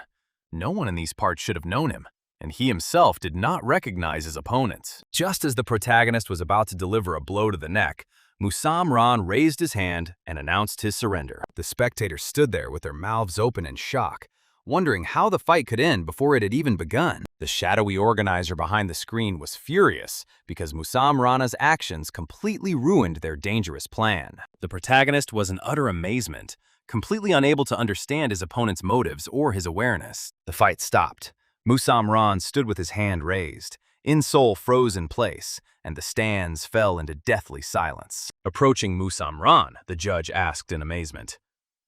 No one in these parts should have known him, and he himself did not recognize his opponents. Just as the protagonist was about to deliver a blow to the neck, Musam Ran raised his hand and announced his surrender. The spectators stood there with their mouths open in shock, wondering how the fight could end before it had even begun. The shadowy organizer behind the screen was furious because Musam Rana's actions completely ruined their dangerous plan. The protagonist was in utter amazement, completely unable to understand his opponent's motives or his awareness. The fight stopped. Musam Ran stood with his hand raised. Insol froze in place, and the stands fell into deathly silence. Approaching Musam Ran, the judge asked in amazement.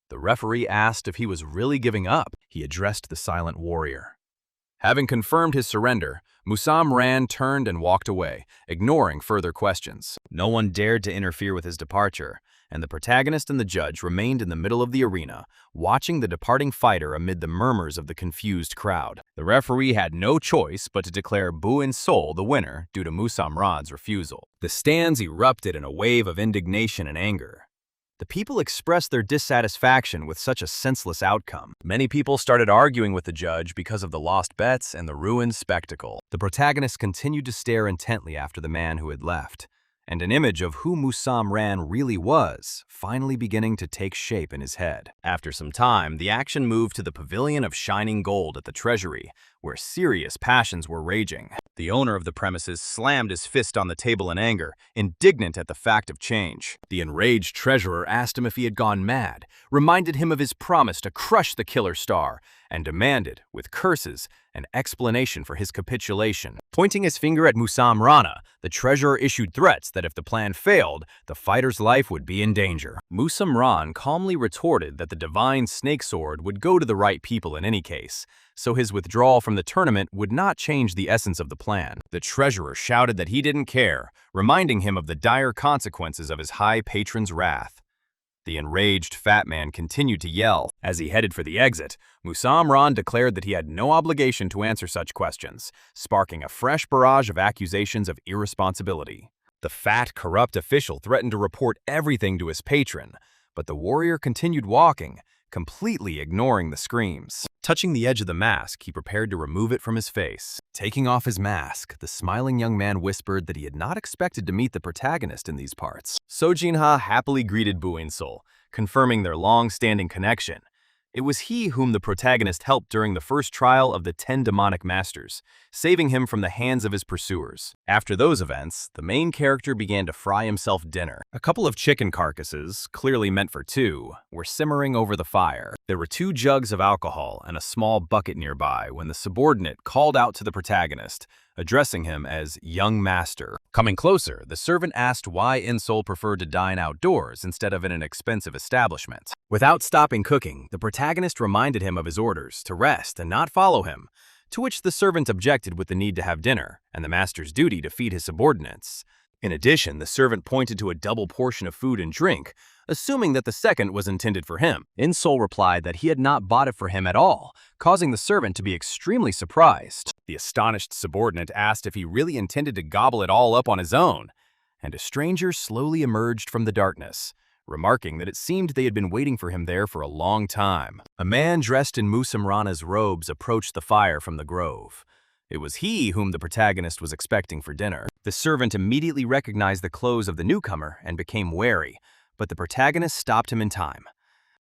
The referee asked if he was really giving up. He addressed the silent warrior. Having confirmed his surrender, Musam Ran turned and walked away, ignoring further questions. No one dared to interfere with his departure, and the protagonist and the judge remained in the middle of the arena, watching the departing fighter amid the murmurs of the confused crowd. The referee had no choice but to declare Bu Insol the winner due to Musam Ran's refusal. The stands erupted in a wave of indignation and anger. The people expressed their dissatisfaction with such a senseless outcome. Many people started arguing with the judge because of the lost bets and the ruined spectacle. The protagonist continued to stare intently after the man who had left, and an image of who Musam Ran really was finally beginning to take shape in his head. After some time, the action moved to the Pavilion of Shining Gold at the Treasury, where serious passions were raging. The owner of the premises slammed his fist on the table in anger, indignant at the fact of change. The enraged treasurer asked him if he had gone mad, reminded him of his promise to crush the killer star, and demanded, with curses, an explanation for his capitulation. Pointing his finger at Musam Rana, the treasurer issued threats that if the plan failed, the fighter's life would be in danger. Musam Ran calmly retorted that the divine snake sword would go to the right people in any case, so his withdrawal from the tournament would not change the essence of the plan. The treasurer shouted that he didn't care, reminding him of the dire consequences of his high patron's wrath. The enraged fat man continued to yell. As he headed for the exit, Musamran declared that he had no obligation to answer such questions, sparking a fresh barrage of accusations of irresponsibility. The fat, corrupt official threatened to report everything to his patron, but the warrior continued walking, completely ignoring the screams. Touching the edge of the mask, he prepared to remove it from his face. Taking off his mask, the smiling young man whispered that he had not expected to meet the protagonist in these parts. Sojinha happily greeted Bu In-sol, confirming their long-standing connection. It was he whom the protagonist helped during the first trial of the 10 demonic masters, saving him from the hands of his pursuers. After those events, the main character began to fry himself dinner. A couple of chicken carcasses, clearly meant for two, were simmering over the fire. There were 2 jugs of alcohol and a small bucket nearby when the subordinate called out to the protagonist, addressing him as young master. Coming closer, the servant asked why In-sol preferred to dine outdoors instead of in an expensive establishment. Without stopping cooking, the protagonist reminded him of his orders to rest and not follow him, to which the servant objected with the need to have dinner and the master's duty to feed his subordinates. In addition, the servant pointed to a double portion of food and drink, assuming that the second was intended for him. In-sol replied that he had not bought it for him at all, causing the servant to be extremely surprised. The astonished subordinate asked if he really intended to gobble it all up on his own, and a stranger slowly emerged from the darkness, remarking that it seemed they had been waiting for him there for a long time. A man dressed in Musamrana's robes approached the fire from the grove. It was he whom the protagonist was expecting for dinner. The servant immediately recognized the clothes of the newcomer and became wary, but the protagonist stopped him in time.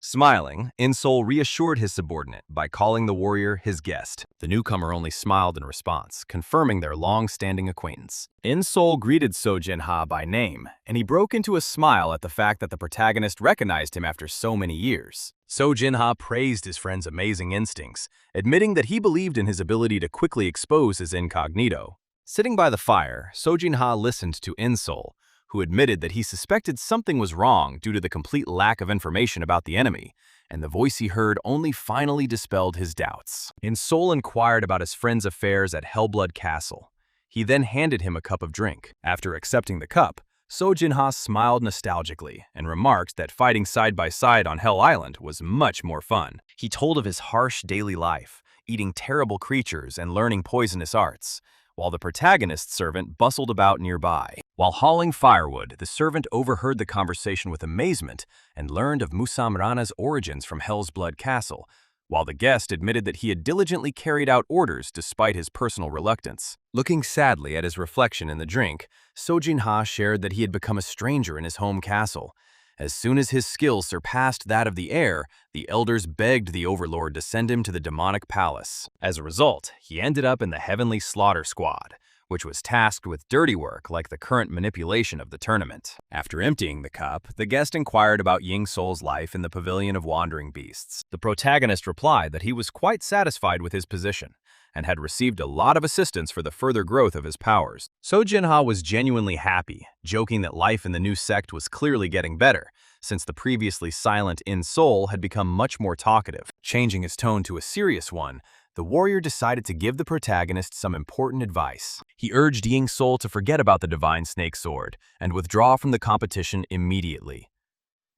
Smiling, In-sol reassured his subordinate by calling the warrior his guest. The newcomer only smiled in response, confirming their long-standing acquaintance. In-sol greeted Sojinha by name, and he broke into a smile at the fact that the protagonist recognized him after so many years. Sojinha praised his friend's amazing instincts, admitting that he believed in his ability to quickly expose his incognito. Sitting by the fire, Sojinha listened to In-sol, who admitted that he suspected something was wrong due to the complete lack of information about the enemy, and the voice he heard only finally dispelled his doubts. In-sol inquired about his friend's affairs at Hellblood Castle. He then handed him a cup of drink. After accepting the cup, Sojinha smiled nostalgically and remarked that fighting side by side on Hell Island was much more fun. He told of his harsh daily life, eating terrible creatures and learning poisonous arts, while the protagonist's servant bustled about nearby. While hauling firewood, the servant overheard the conversation with amazement and learned of Musamrana's origins from Hell's Blood Castle, while the guest admitted that he had diligently carried out orders despite his personal reluctance. Looking sadly at his reflection in the drink, Sojinha shared that he had become a stranger in his home castle. As soon as his skills surpassed that of the heir, the elders begged the overlord to send him to the demonic palace. As a result, he ended up in the Heavenly Slaughter Squad, which was tasked with dirty work like the current manipulation of the tournament. After emptying the cup, the guest inquired about Ying-sol's life in the Pavilion of Wandering Beasts. The protagonist replied that he was quite satisfied with his position and had received a lot of assistance for the further growth of his powers. Sojinha was genuinely happy, joking that life in the new sect was clearly getting better, since the previously silent In-sol had become much more talkative. Changing his tone to a serious one, the warrior decided to give the protagonist some important advice. He urged Ying-sol to forget about the Divine Snake Sword and withdraw from the competition immediately.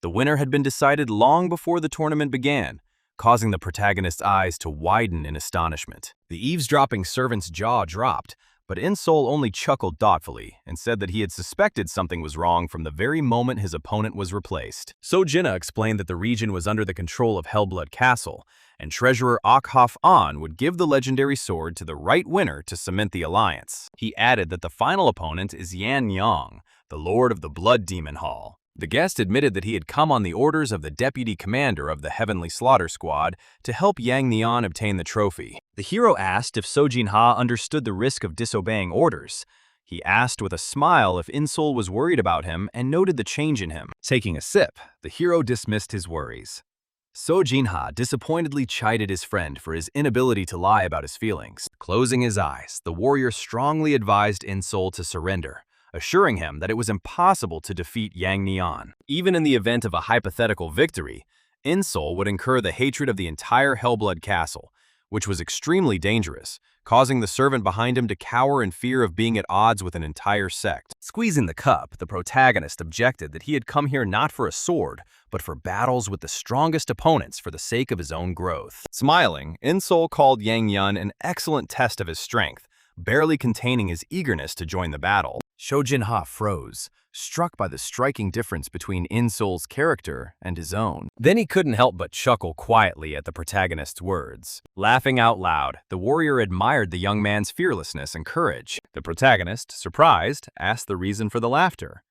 The winner had been decided long before the tournament began, causing the protagonist's eyes to widen in astonishment. The eavesdropping servant's jaw dropped, but In-sol only chuckled thoughtfully and said that he had suspected something was wrong from the very moment his opponent was replaced. Sojinha explained that the region was under the control of Hellblood Castle, and Treasurer Okhaf An would give the legendary sword to the right winner to cement the alliance. He added that the final opponent is Yan Yang, the Lord of the Blood Demon Hall. The guest admitted that he had come on the orders of the deputy commander of the Heavenly Slaughter Squad to help Yang Nian obtain the trophy. The hero asked if Sojinha understood the risk of disobeying orders. He asked with a smile if In-sol was worried about him and noted the change in him. Taking a sip, the hero dismissed his worries. Sojinha disappointedly chided his friend for his inability to lie about his feelings. Closing his eyes, the warrior strongly advised In-sol to surrender, assuring him that it was impossible to defeat Yang Nian. Even in the event of a hypothetical victory, In-sol would incur the hatred of the entire Hellblood Castle, which was extremely dangerous, causing the servant behind him to cower in fear of being at odds with an entire sect. Squeezing the cup, the protagonist objected that he had come here not for a sword, but for battles with the strongest opponents for the sake of his own growth. Smiling, Insol called Yang Yun an excellent test of his strength, barely containing his eagerness to join the battle. Shojin Ha froze, struck by the striking difference between Insol's character and his own. Then he couldn't help but chuckle quietly at the protagonist's words. Laughing out loud, the warrior admired the young man's fearlessness and courage. The protagonist, surprised, asked the reason for the laughter.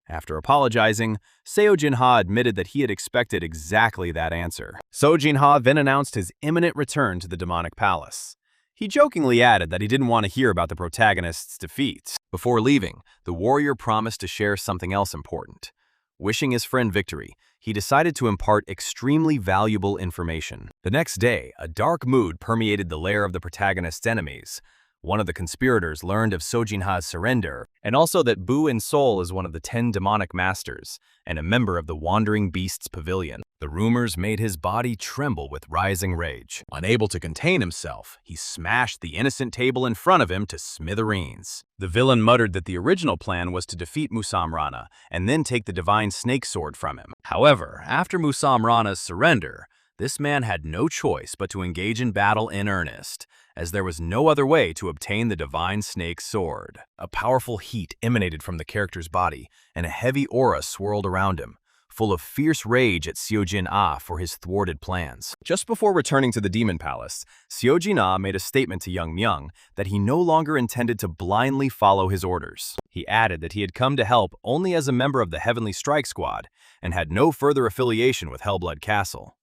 After apologizing, Seojin Ha admitted that he had expected exactly that answer. Seojin Ha then announced his imminent return to the demonic palace. He jokingly added that he didn't want to hear about the protagonist's defeat. Before leaving, the warrior promised to share something else important. Wishing his friend victory, he decided to impart extremely valuable information. The next day, a dark mood permeated the lair of the protagonist's enemies. One of the conspirators learned of Sojin Ha's surrender, and also that Bu Insol is one of the 10 demonic masters and a member of the Wandering Beasts Pavilion. The rumors made his body tremble with rising rage. Unable to contain himself, he smashed the innocent table in front of him to smithereens. The villain muttered that the original plan was to defeat Musam Rana and then take the divine snake sword from him. However, after Musam Rana's surrender, this man had no choice but to engage in battle in earnest, as there was no other way to obtain the divine snake sword. A powerful heat emanated from the character's body, and a heavy aura swirled around him, full of fierce rage at Seojin Ah for his thwarted plans. Just before returning to the Demon Palace, Seojin Ah made a statement to Young Myung that he no longer intended to blindly follow his orders. He added that he had come to help only as a member of the Heavenly Strike Squad and had no further affiliation with Hellblood Castle.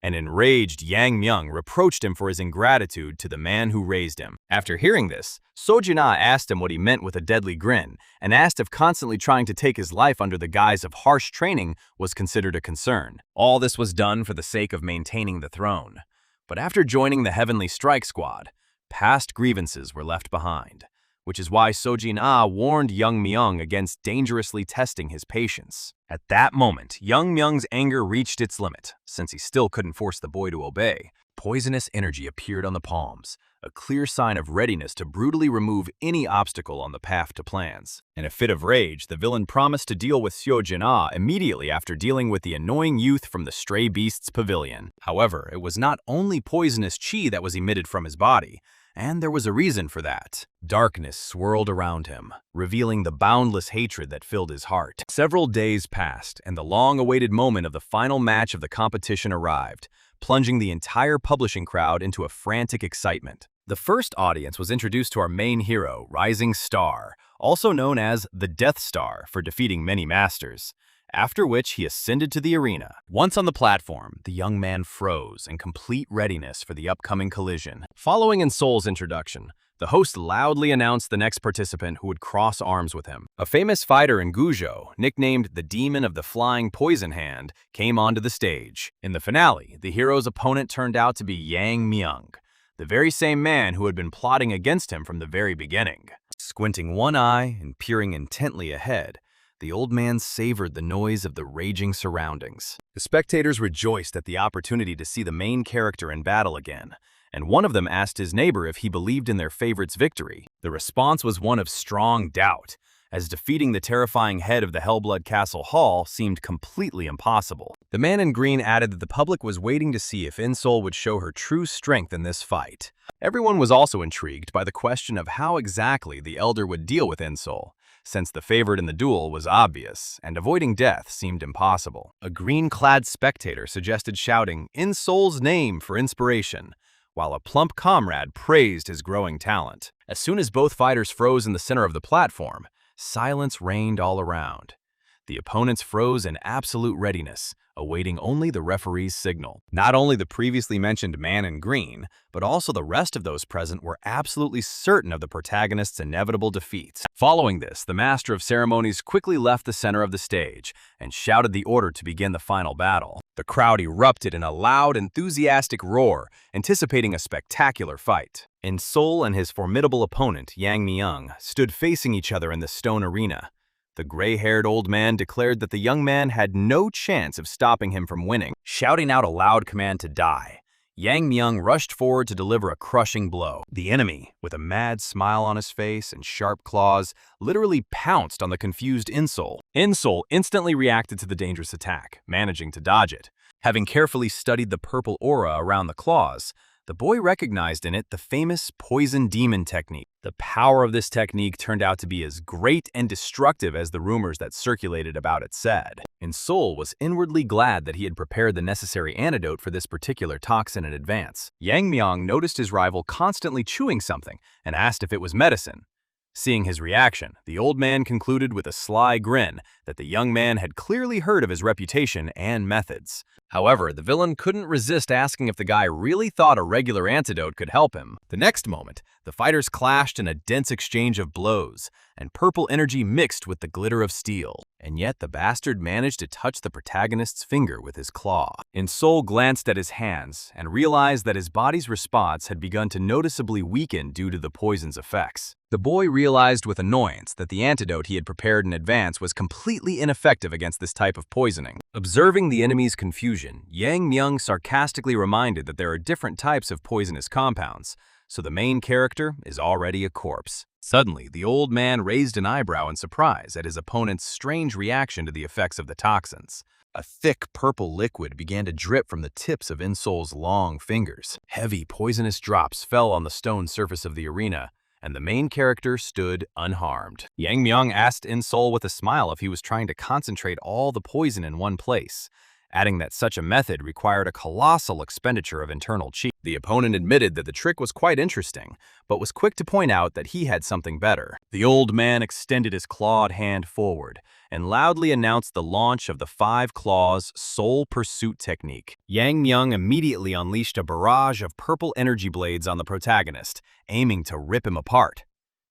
An enraged Yang Myung reproached him for his ingratitude to the man who raised him. After hearing this, Sojin Ah asked him what he meant with a deadly grin, and asked if constantly trying to take his life under the guise of harsh training was considered a concern. All this was done for the sake of maintaining the throne. But after joining the Heavenly Strike Squad, past grievances were left behind, which is why Sojin Ah warned Young Myung against dangerously testing his patience. At that moment, Young Myung's anger reached its limit, since he still couldn't force the boy to obey. Poisonous energy appeared on the palms, a clear sign of readiness to brutally remove any obstacle on the path to plans. In a fit of rage, the villain promised to deal with Seojin Ah immediately after dealing with the annoying youth from the Stray Beasts Pavilion. However, it was not only poisonous chi that was emitted from his body, and there was a reason for that. Darkness swirled around him, revealing the boundless hatred that filled his heart. Several days passed, and the long-awaited moment of the final match of the competition arrived, plunging the entire publishing crowd into a frantic excitement. The first audience was introduced to our main hero, Rising Star, also known as the Death Star for defeating many masters, after which he ascended to the arena. Once on the platform, the young man froze in complete readiness for the upcoming collision. Following Insol's introduction, the host loudly announced the next participant who would cross arms with him. A famous fighter in Guizhou, nicknamed the Demon of the Flying Poison Hand, came onto the stage. In the finale, the hero's opponent turned out to be Yang Myung, the very same man who had been plotting against him from the very beginning. Squinting one eye and peering intently ahead, the old man savored the noise of the raging surroundings. The spectators rejoiced at the opportunity to see the main character in battle again, and one of them asked his neighbor if he believed in their favorite's victory. The response was one of strong doubt, as defeating the terrifying head of the Hellblood Castle Hall seemed completely impossible. The man in green added that the public was waiting to see if Insol would show her true strength in this fight. Everyone was also intrigued by the question of how exactly the elder would deal with Insol, since the favorite in the duel was obvious, and avoiding death seemed impossible. A green-clad spectator suggested shouting Insol's name for inspiration, while a plump comrade praised his growing talent. As soon as both fighters froze in the center of the platform, silence reigned all around. The opponents froze in absolute readiness, awaiting only the referee's signal. Not only the previously mentioned man in green, but also the rest of those present were absolutely certain of the protagonist's inevitable defeat. Following this, the master of ceremonies quickly left the center of the stage and shouted the order to begin the final battle. The crowd erupted in a loud, enthusiastic roar, anticipating a spectacular fight. Insol and his formidable opponent, Yang Myung, stood facing each other in the stone arena. The gray-haired old man declared that the young man had no chance of stopping him from winning. Shouting out a loud command to die, Yang Myung rushed forward to deliver a crushing blow. The enemy, with a mad smile on his face and sharp claws, literally pounced on the confused Insol. Insol instantly reacted to the dangerous attack, managing to dodge it. Having carefully studied the purple aura around the claws, the boy recognized in it the famous poison demon technique. The power of this technique turned out to be as great and destructive as the rumors that circulated about it said. Insol was inwardly glad that he had prepared the necessary antidote for this particular toxin in advance. Yang Myung noticed his rival constantly chewing something and asked if it was medicine. Seeing his reaction, the old man concluded with a sly grin that the young man had clearly heard of his reputation and methods. However, the villain couldn't resist asking if the guy really thought a regular antidote could help him. The next moment, the fighters clashed in a dense exchange of blows, and purple energy mixed with the glitter of steel. And yet the bastard managed to touch the protagonist's finger with his claw. Insol glanced at his hands and realized that his body's response had begun to noticeably weaken due to the poison's effects. The boy realized with annoyance that the antidote he had prepared in advance was completely ineffective against this type of poisoning. Observing the enemy's confusion, Yang Myung sarcastically reminded that there are different types of poisonous compounds, so the main character is already a corpse. Suddenly, the old man raised an eyebrow in surprise at his opponent's strange reaction to the effects of the toxins. A thick purple liquid began to drip from the tips of Insol's long fingers. Heavy, poisonous drops fell on the stone surface of the arena, and the main character stood unharmed. Yang Myung asked Insol with a smile if he was trying to concentrate all the poison in one place, adding that such a method required a colossal expenditure of internal chi. The opponent admitted that the trick was quite interesting, but was quick to point out that he had something better. The old man extended his clawed hand forward and loudly announced the launch of the 5 Claws Soul Pursuit technique. Yang Myung immediately unleashed a barrage of purple energy blades on the protagonist, aiming to rip him apart.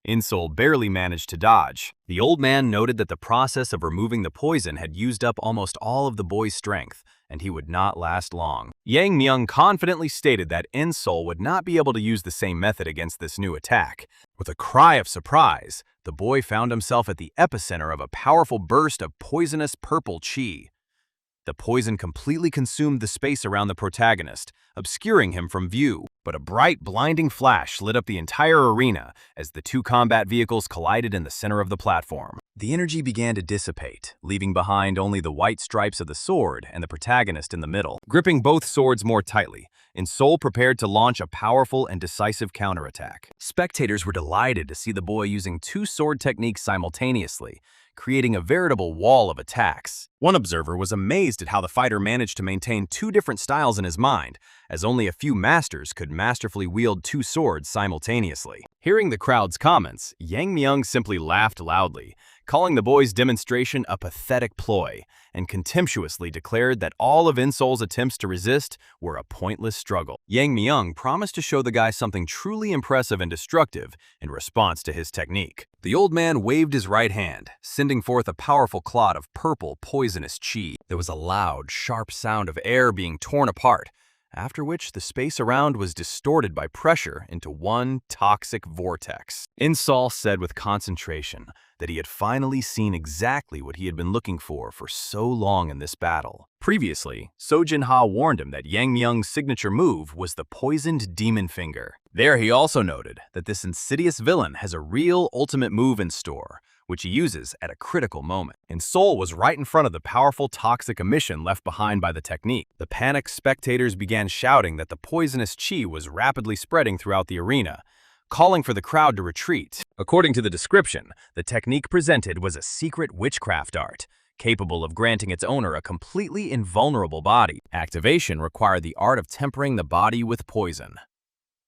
Insol barely managed to dodge. The old man noted that the process of removing the poison had used up almost all of the boy's strength, and he would not last long. Yang Myung confidently stated that Insol would not be able to use the same method against this new attack. With a cry of surprise, the boy found himself at the epicenter of a powerful burst of poisonous purple chi. The poison completely consumed the space around the protagonist, obscuring him from view. But a bright, blinding flash lit up the entire arena as the 2 combat vehicles collided in the center of the platform. The energy began to dissipate, leaving behind only the white stripes of the sword and the protagonist in the middle. Gripping both swords more tightly, Insol prepared to launch a powerful and decisive counterattack. Spectators were delighted to see the boy using 2 sword techniques simultaneously, creating a veritable wall of attacks. One observer was amazed at how the fighter managed to maintain 2 different styles in his mind, as only a few masters could masterfully wield 2 swords simultaneously. Hearing the crowd's comments, Yang Myung simply laughed loudly, calling the boy's demonstration a pathetic ploy, and contemptuously declared that all of Insol's attempts to resist were a pointless struggle. Yang Myung promised to show the guy something truly impressive and destructive in response to his technique. The old man waved his right hand, sending forth a powerful clot of purple, poisonous chi. There was a loud, sharp sound of air being torn apart, after which the space around was distorted by pressure into one toxic vortex. Insol said with concentration that he had finally seen exactly what he had been looking for so long in this battle. Previously, Sojin Ha warned him that Yang Myung's signature move was the poisoned demon finger. There he also noted that this insidious villain has a real ultimate move in store, which he uses at a critical moment. Insol was right in front of the powerful toxic emission left behind by the technique. The panicked spectators began shouting that the poisonous chi was rapidly spreading throughout the arena, calling for the crowd to retreat. According to the description, the technique presented was a secret witchcraft art, capable of granting its owner a completely invulnerable body. Activation required the art of tempering the body with poison.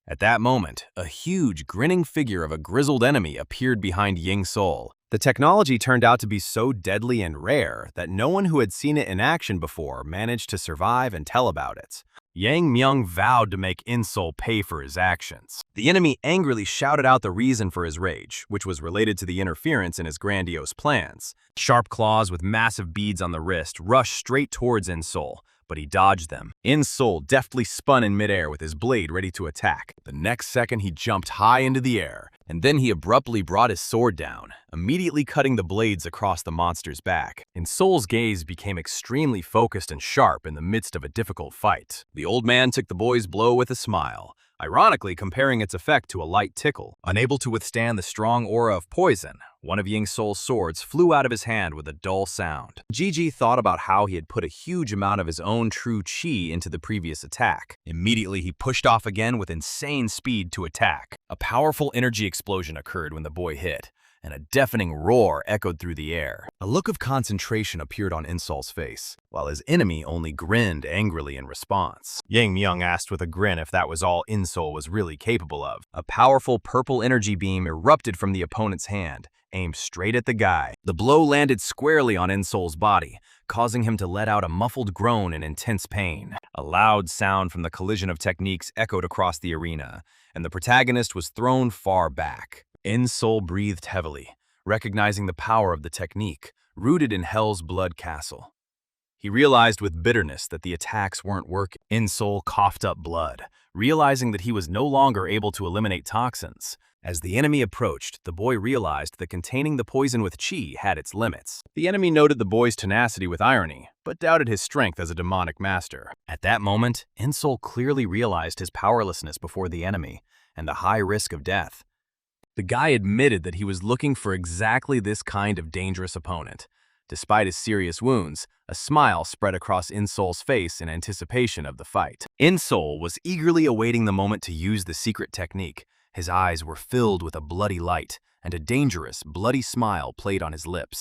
At that moment, a huge, grinning figure of a grizzled enemy appeared behind Ying Sol. The technology turned out to be so deadly and rare that no one who had seen it in action before managed to survive and tell about it. Yang Myung vowed to make Insol pay for his actions. The enemy angrily shouted out the reason for his rage, which was related to the interference in his grandiose plans. Sharp claws with massive beads on the wrist rushed straight towards Insol, but he dodged them. In-Soul deftly spun in midair with his blade ready to attack. The next second, he jumped high into the air, and then he abruptly brought his sword down, immediately cutting the blades across the monster's back. In-Soul's gaze became extremely focused and sharp in the midst of a difficult fight. The old man took the boy's blow with a smile, ironically comparing its effect to a light tickle. Unable to withstand the strong aura of poison, one of In-Soul's swords flew out of his hand with a dull sound. Gigi thought about how he had put a huge amount of his own true chi into the previous attack. Immediately, he pushed off again with insane speed to attack. A powerful energy explosion occurred when the boy hit, and a deafening roar echoed through the air. A look of concentration appeared on In-Soul's face, while his enemy only grinned angrily in response. Yang Myung asked with a grin if that was all In-Soul was really capable of. A powerful purple energy beam erupted from the opponent's hand, aimed straight at the guy. The blow landed squarely on In-Soul's body, causing him to let out a muffled groan in intense pain. A loud sound from the collision of techniques echoed across the arena, and the protagonist was thrown far back. In-Soul breathed heavily, recognizing the power of the technique, rooted in Hell's Blood Castle. He realized with bitterness that the attacks weren't working. In-Soul coughed up blood, realizing that he was no longer able to eliminate toxins. As the enemy approached, the boy realized that containing the poison with chi had its limits. The enemy noted the boy's tenacity with irony, but doubted his strength as a demonic master. At that moment, In-Soul clearly realized his powerlessness before the enemy and the high risk of death. The guy admitted that he was looking for exactly this kind of dangerous opponent. Despite his serious wounds, a smile spread across In-Soul's face in anticipation of the fight. In-Soul was eagerly awaiting the moment to use the secret technique. His eyes were filled with a bloody light, and a dangerous, bloody smile played on his lips.